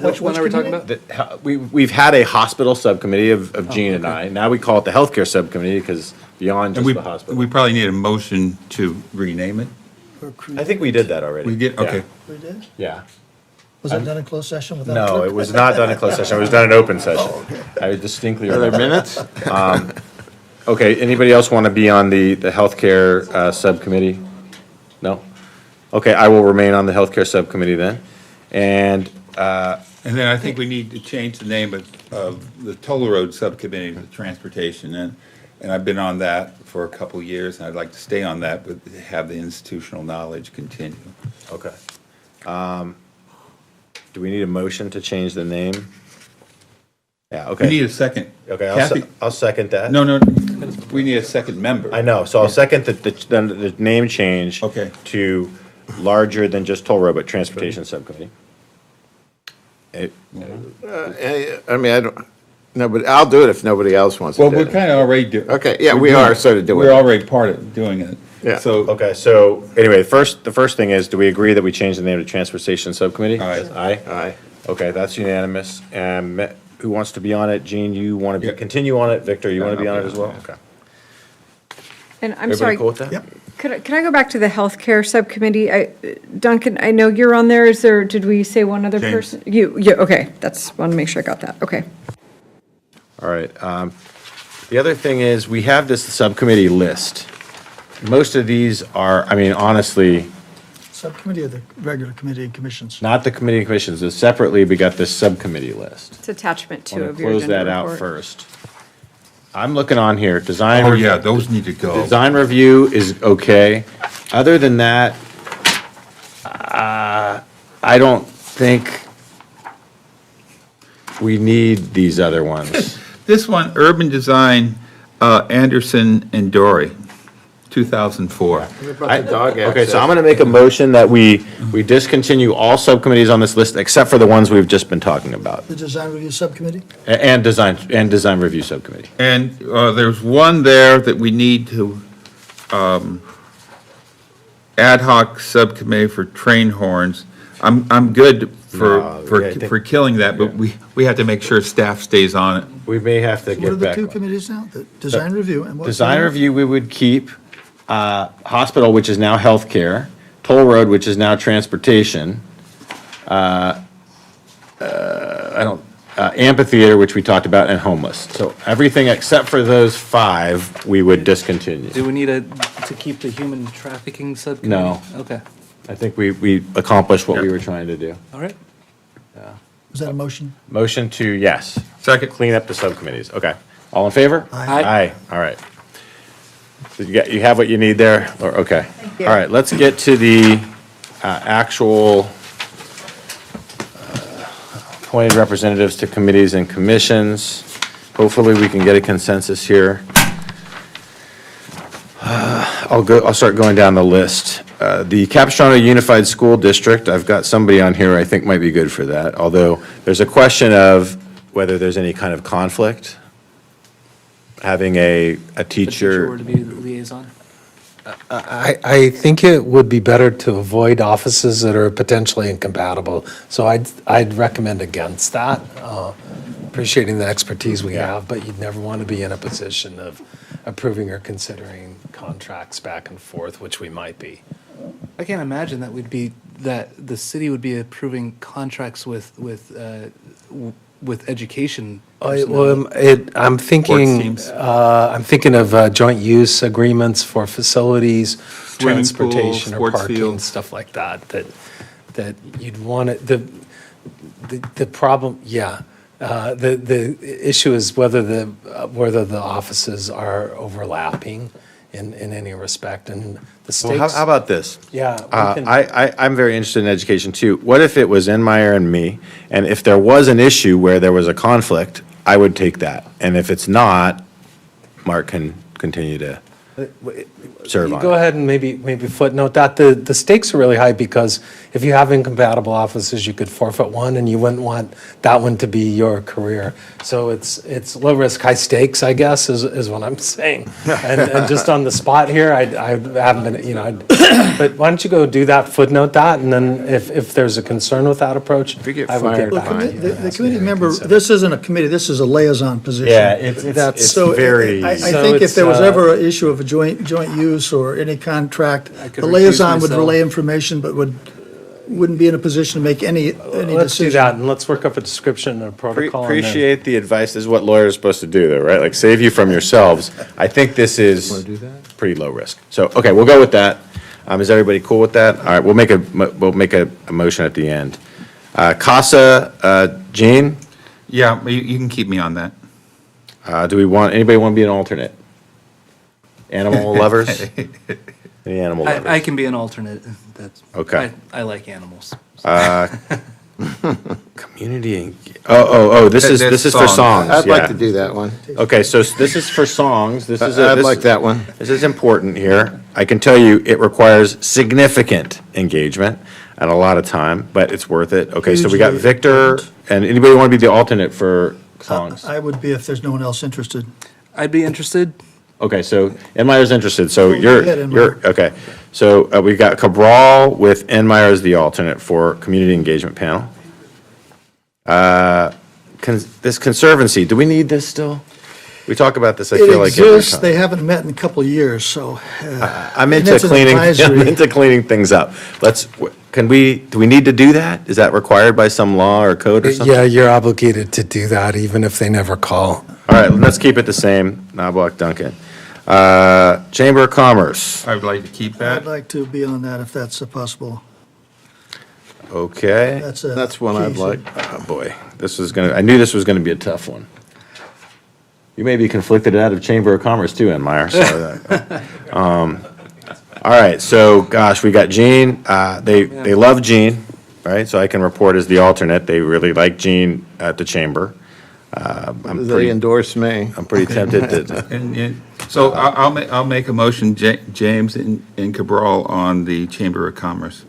Which one are we talking about? We've had a hospital subcommittee of Gene and I. Now we call it the healthcare subcommittee because beyond And just the hospital. we probably need a motion to rename it. I think we did that already. We did, okay. We did? Yeah. Was that done in closed session without? No, clerk? it was not done in closed session. It was done in open session. I distinctly Are there remember. minutes? Okay, anybody else want to be on the healthcare subcommittee? No? Okay, I will remain on the healthcare subcommittee then. And And then I think we need to change the name of the Toll Road Subcommittee to Transportation, and I've been on that for a couple of years, and I'd like to stay on that, but have the institutional knowledge continue. Okay. Do we need a motion to change the name? Yeah, okay. We need a second. Okay, Kathy? I'll second that. No, we need a second member. I know, so I'll second the name change. Okay. To larger than just toll road, but transportation subcommittee. I mean, I don't, no, but I'll do it if nobody else wants to Well, do we're it. kind of already doing. Okay, yeah, we are sort of doing We're it. already part of doing it. Yeah. So, Okay, so anyway, the first thing is, do we agree that we change the name to transportation subcommittee? Aye. Aye? Aye. Okay, that's unanimous. And who wants to be on it? Jean, you want to Yeah. continue on it? Victor, you want to be on it I'll as be well? on it. Okay. And I'm Everybody sorry, cool with that? Yep. could I go back to the healthcare subcommittee? Duncan, I know you're on there. Did we say one other James. person? You, okay, want to make sure I got that. Okay. All right. The other thing is, we have this subcommittee list. Most of these are, I mean, honestly, Subcommittee or the regular committee and commissions? not the committee and commissions. But separately, we got this subcommittee list. It's attachment I'm 2 going of to your close agenda that out report. first. I'm looking on here, design. oh yeah, those need to go. Design review is okay. Other than that, I don't think we need these other ones. This one, Urban Design, Anderson and Dory, 2004. What about the dog Okay, so access? I'm going to make a motion that we discontinue all subcommittees on this list except for the ones we've just been talking about. The design review subcommittee? And design review subcommittee. And there's one there that we need to, ad hoc subcommittee for train horns. I'm good No, yeah, I think- for killing that, but we have to make sure staff stays on it. We may have to What are get the back. two committees now? The design review and what? Design review, we would keep, hospital, which is now healthcare, toll road, which is now transportation, amphitheater, which we talked about, and homeless. So everything except for those 5, we would discontinue. Do we need to keep the human trafficking subcommittee? No. Okay, I think we accomplished what we were trying to do. all right. Was that a motion? Motion to, yes. Second. Clean up the subcommittees. Okay. All in favor? Aye. Aye, all right. So you have what you need there? Or, okay. All right, let's get to the actual appointed representatives to committees and commissions. Hopefully, we can get a consensus here. I'll start going down the list. The Capistrano Unified School District, I've got somebody on here I think might be good for that, although there's a question of whether there's any kind of conflict, having a teacher. Or to be the liaison? I think it would be better to avoid offices that are potentially incompatible, so I'd recommend against that, appreciating the expertise we have, but you'd never want to be in a position of approving or considering contracts back and forth, which we might be. I can't imagine that the city would be approving contracts with education. personnel. I'm thinking of joint use agreements for facilities, Swimming pool, transportation or sports parking, field. stuff like that you'd want it, the problem, the issue is whether the offices are overlapping in any respect, and the stakes. Well, how about this? Yeah, we can- I'm very interested in education too. What if it was Enmeyer and me, and if there was an issue where there was a conflict, I would take that. And if it's not, Mark can continue to serve on it. Go ahead and maybe footnote that. The stakes are really high because if you have incompatible offices, you could forfeit one, and you wouldn't want that one to be your career. So it's low risk, high stakes, I guess, is what I'm saying. And just on the spot here, I haven't been, but why don't you go do that, footnote that, and then if there's a concern with that approach, I would get back to you. The committee member, this isn't a committee, this is a liaison position. Yeah, it's So very. I think if there was ever an issue of a joint use or any contract, could the recuse liaison would myself. relay information, but wouldn't be in a position to make any decision. Let's do that, and let's work up a description and a protocol. and then- Appreciate the advice. This is what lawyers are supposed to do, though, right? Like, save you from yourselves. I think this is pretty low risk. So, okay, we'll go with that. Is everybody cool with that? All right, we'll make a motion at the end. CASA, Gene, Yeah, you can keep me on that. anybody want to be an alternate? Animal lovers? Any animal lovers? I can be an alternate. That's Okay. I like animals. Community, this is for songs. I'd like yeah. to do that one. Okay, so this is for songs. This is. I'd like that one. This is important here. I can tell you, it requires significant engagement and a lot of time, but it's worth it. Okay, so we got Hugely Victor, and anybody want to be the alternate for songs? I would be if there's no one else interested. I'd be interested. Okay, so Enmeyer's interested, so Go you're, ahead, Enmeyer. okay. So we've got Cabral with Enmeyer as the alternate for Community Engagement Panel. This Conservancy, do we need this still? We talk about this, I feel like, It every exists, time. they haven't met in a couple of years, so. I'm and into it's an cleaning, I'm advisory. into cleaning things up. Do we need to do that? Is that required by some law or code or something? Yeah, you're obligated to do that, even if they never call. All right, let's keep it the same, Knobloch, Duncan. Chamber of Commerce, I would like to keep that. I'd like to be on that if that's possible. okay. That's one I'd key, like. Oh, boy, I knew this was gonna be a tough one. You may be conflicted out of Chamber of Commerce too, Enmeyer, so. All right, so, gosh, we got Gene, they love Gene, right? So I can report as the alternate, they really like Gene at the Chamber. They endorse me. I'm pretty tempted to, So I'll make a motion, James and Cabral on the Chamber of Commerce.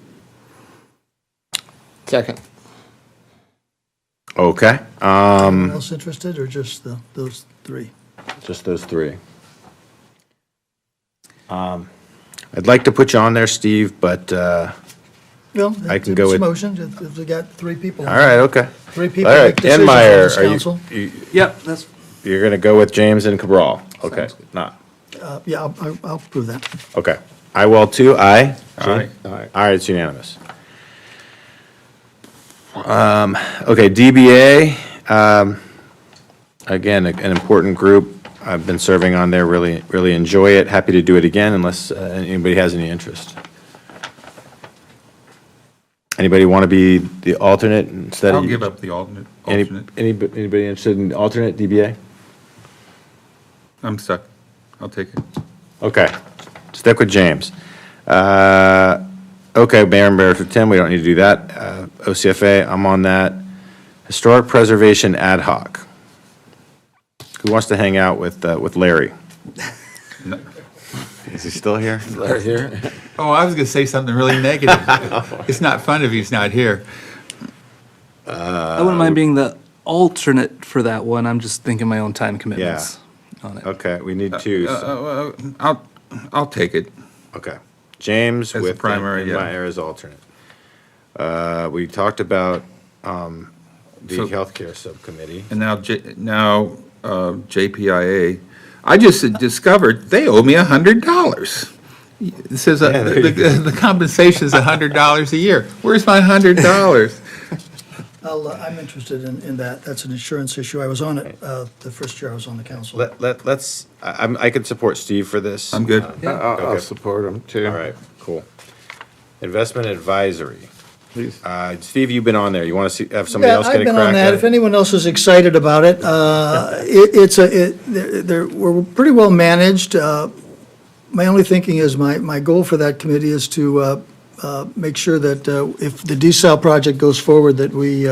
Second. okay, Anyone else interested, or just those three? just those three. I'd like to put you on there, Steve, but, Well, I can go it's a with- motion, if we got three people. all right, okay. Three people All right, make decisions on Enmeyer, this are you- council. Yep, that's You're gonna go with James and Cabral? Okay, not, Yeah, I'll prove that. okay. I will too, aye? Aye. All right, it's unanimous. Okay, DBA, again, an important group. I've been serving on there, really enjoy it. Happy to do it again unless anybody has any interest. Anybody want to be the alternate instead of? I'll give up the alternate. Anybody interested in alternate DBA? I'm stuck. I'll take it. Okay, stick with James. Okay, Mayor and Mayor for Tim, we don't need to do that. OCFA, I'm on that. Historic Preservation Ad Hoc. Who wants to hang out with Larry? No. Is he still here? Larry here? Oh, I was going to say something really negative. It's not fun if he's not here. I wouldn't mind being the alternate for that one. I'm just thinking my own time commitments on it. Okay, we need two. I'll take it. Okay. James As a with primary, and yeah. Meyer as alternate. We talked about the So- healthcare subcommittee. And now, JPIA, I just discovered they owe me $100. It says the compensation is $100 a year. Where's my $100? I'm interested in that. That's an insurance issue. I was on it the first year I was on the council. I could support Steve for this. I'm good. I'll support him, too. All right, cool. Investment advisory. Steve, you've been on there. You want to have somebody else get a crack I've been on that. at If it? anyone else is excited about it, we're pretty well managed. My only thinking is, my goal for that committee is to make sure that if the desal project goes forward, that we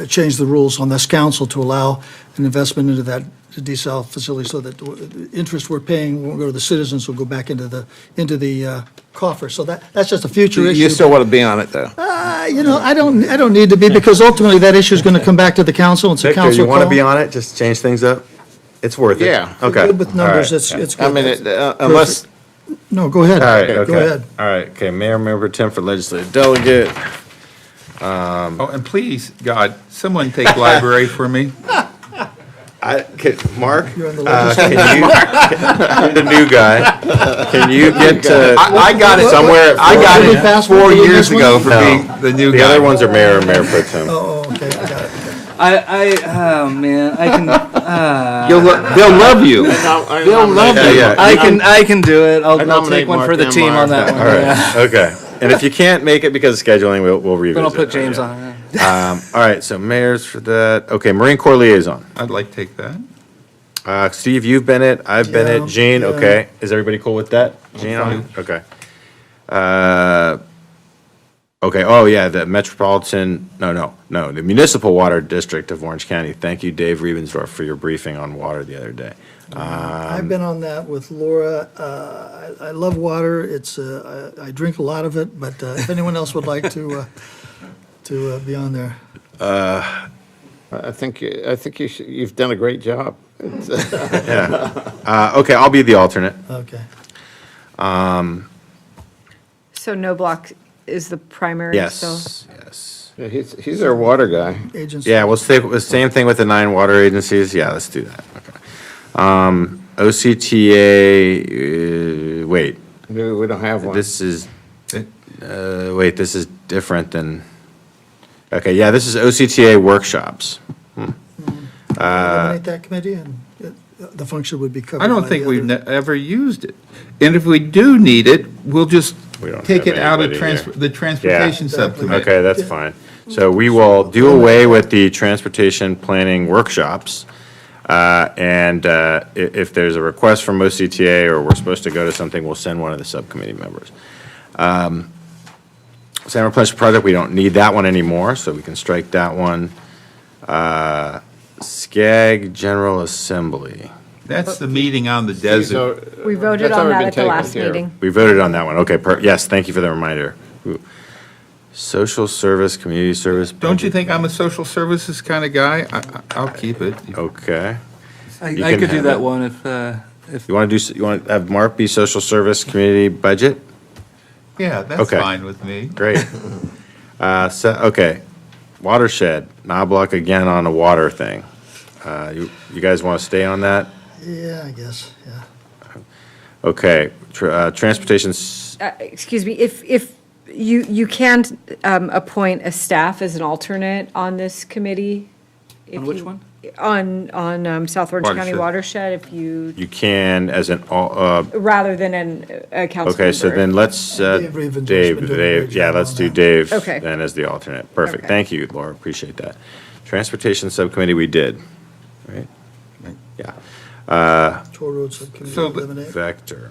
change the rules on this council to allow an investment into that desal facility, so that the interest we're paying won't go to the citizens, will go back into the coffer. So that's just a future issue. You still want to be on it, though? I don't need to be, because ultimately that issue is going to come back to the council. It's a Victor, council you want to call. be on it? Just change things up? It's worth it. Yeah. Okay. Good with numbers, All right. it's I good. mean, unless, No, go ahead. All right, okay. Go ahead. All right, okay, Mayor Member Tim for Legislative Delegate. Oh, and please, God, someone take library for me. Mark, You're on the you're the new guy. Can you get to? I got it somewhere. I got Did we it pass 4 one? Did we years miss ago one? for No. being the new guy. The other ones are Mayor and Mayor Pro Tem. Oh, okay, I got it. Oh, man, I can, They'll love you. they'll love you. Yeah. I can do it. I'll nominate take one Mark for the and team on Mark. that one. All Yeah. right, okay. And if you can't make it because of scheduling, we'll revisit. Then I'll put it. James on. All right, so mayors for that. Okay, Marine Corps Liaison. I'd like to take that. Steve, you've been it, I've been Yeah, it, Gene, yeah. okay. Is everybody cool with that? Gene, on it? Okay. Okay, oh yeah, the Metropolitan, no, the Municipal Water District of Orange County. Thank you, Dave Riebensdorf, for your briefing on water the other day. I've been on that with Laura. I love water. I drink a lot of it, but if anyone else would like to be on there. I think you've done a great job. Yeah. Okay, I'll be the alternate. Okay. So no block is the primary still? Yes. Yeah, he's our water guy. Agency. Yeah, we'll stay with the same thing with the 9 water agencies. Yeah, let's do that. Okay. OCTA, wait, We don't have one. this is, wait, this is different than, okay, yeah, this is OCTA workshops. Eliminate that committee, and the function would be covered I don't by think the we've other- ever used it. And if we do need it, we'll just We don't take have it out of anybody here. the transportation Exactly. subcommittee. Okay, that's fine. So we will do away with the transportation planning workshops. And if there's a request from OCTA or we're supposed to go to something, we'll send one of the subcommittee members. San Replenishment Project, we don't need that one anymore, so we can strike that one. SCAG General Assembly. That's the meeting on the desert. We voted on that at the last meeting. We voted on that one. Okay, yes, thank you for the reminder. Ooh. Social service, community service. Don't you think I'm a social services kind of guy? I'll keep it. Okay. I You I can could do have that it. one if, You want to have Mark be social service, community budget? Yeah, that's Okay. fine with me. Great. Okay, watershed, Knobloch again on the water thing. You guys want to stay on that? Yeah, I guess, yeah. Okay, transportation, Excuse me, if you can appoint a staff as an alternate on this committee. On which one? On South Orange County Watershed. Watershed, if you, you can as an, rather than a council member. okay, so then let's, Dave Rievensdorf's been doing a great yeah, job let's on do that. Dave Okay. then as the alternate. Perfect, Okay. thank you, Laura, appreciate that. Transportation Subcommittee, we did, right? Yeah. Toll Road Subcommittee, So- eliminate. Vector.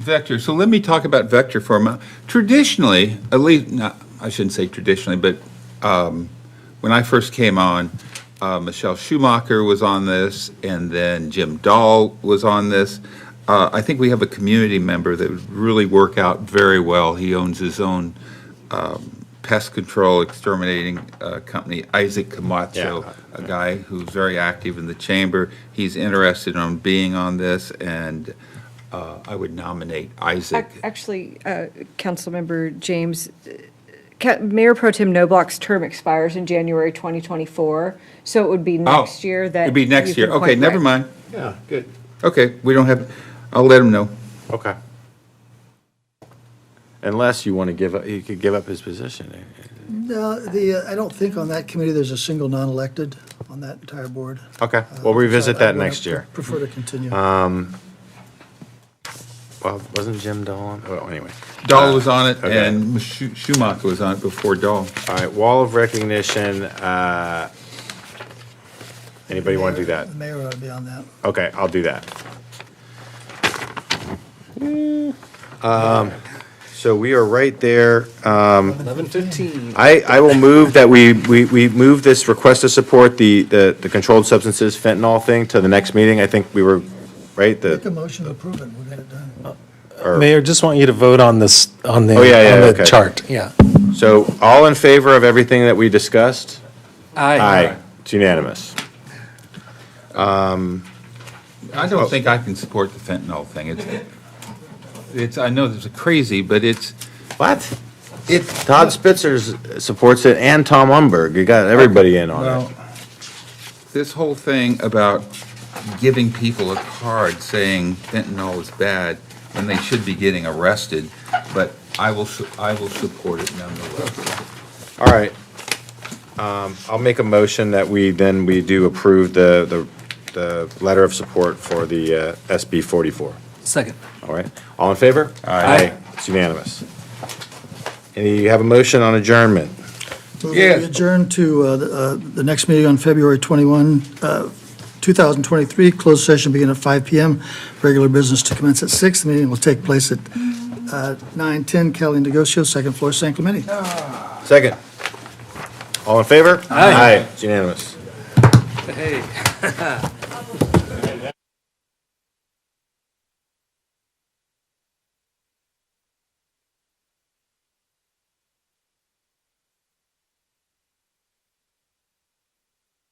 Vector, so let me talk about Vector for a moment. Traditionally, at least, no, I shouldn't say traditionally, but when I first came on, Michelle Schumacher was on this, and then Jim Dahl was on this. I think we have a community member that would really work out very well. He owns his own pest control exterminating company, Isaac Camacho, a guy who's very active in the chamber. He's interested in being on this, and I would nominate Isaac. Actually, Councilmember James, Mayor Pro Tem Noblock's term expires in January 2024, so it would be next year that. It'd be next you year. could Okay, appoint, never right. mind. Yeah, good. Okay, we don't have, I'll let him know. Okay. Unless you want to give up, he could give up his position. No, I don't think on that committee there's a single non-elected on that entire board. Okay, we'll revisit that next year. Prefer to continue. Well, wasn't Jim Dahl on? Oh, anyway. Dahl was on it, Okay. and Schumacher was on it before Dahl. All right, wall of recognition. Anybody want to do that? The mayor ought to be on that. Okay, I'll do that. So we are right there. 11:15. I will move that we move this request to support the controlled substances fentanyl thing to the next meeting. I think we were, right? Make a motion to approve it, we'll get it done. Mayor, just want you to vote on this, on the, Oh, yeah, on the okay. chart, yeah. So all in favor of everything that we discussed? Aye. Aye. It's unanimous. I don't think I can support the fentanyl thing. It's, I know this is crazy, but it's. What? Todd Spitzer supports it, and Tom Umberg. You got everybody in on Well, it. this whole thing about giving people a card saying fentanyl is bad when they should be getting arrested, but I will support it nonetheless. All right. I'll make a motion that we do approve the letter of support for the SB 44. Second. All right. All in favor? Aye. It's unanimous. And you have a motion on adjournment. Move that we adjourn to the next meeting on February 21, 2023. Closed session begin at 5 PM. Regular business to commence at 6. The meeting will take place at 9:10 Kelly Negosio, second floor, San Clemente. Second. All in favor? Aye. It's unanimous. Hey.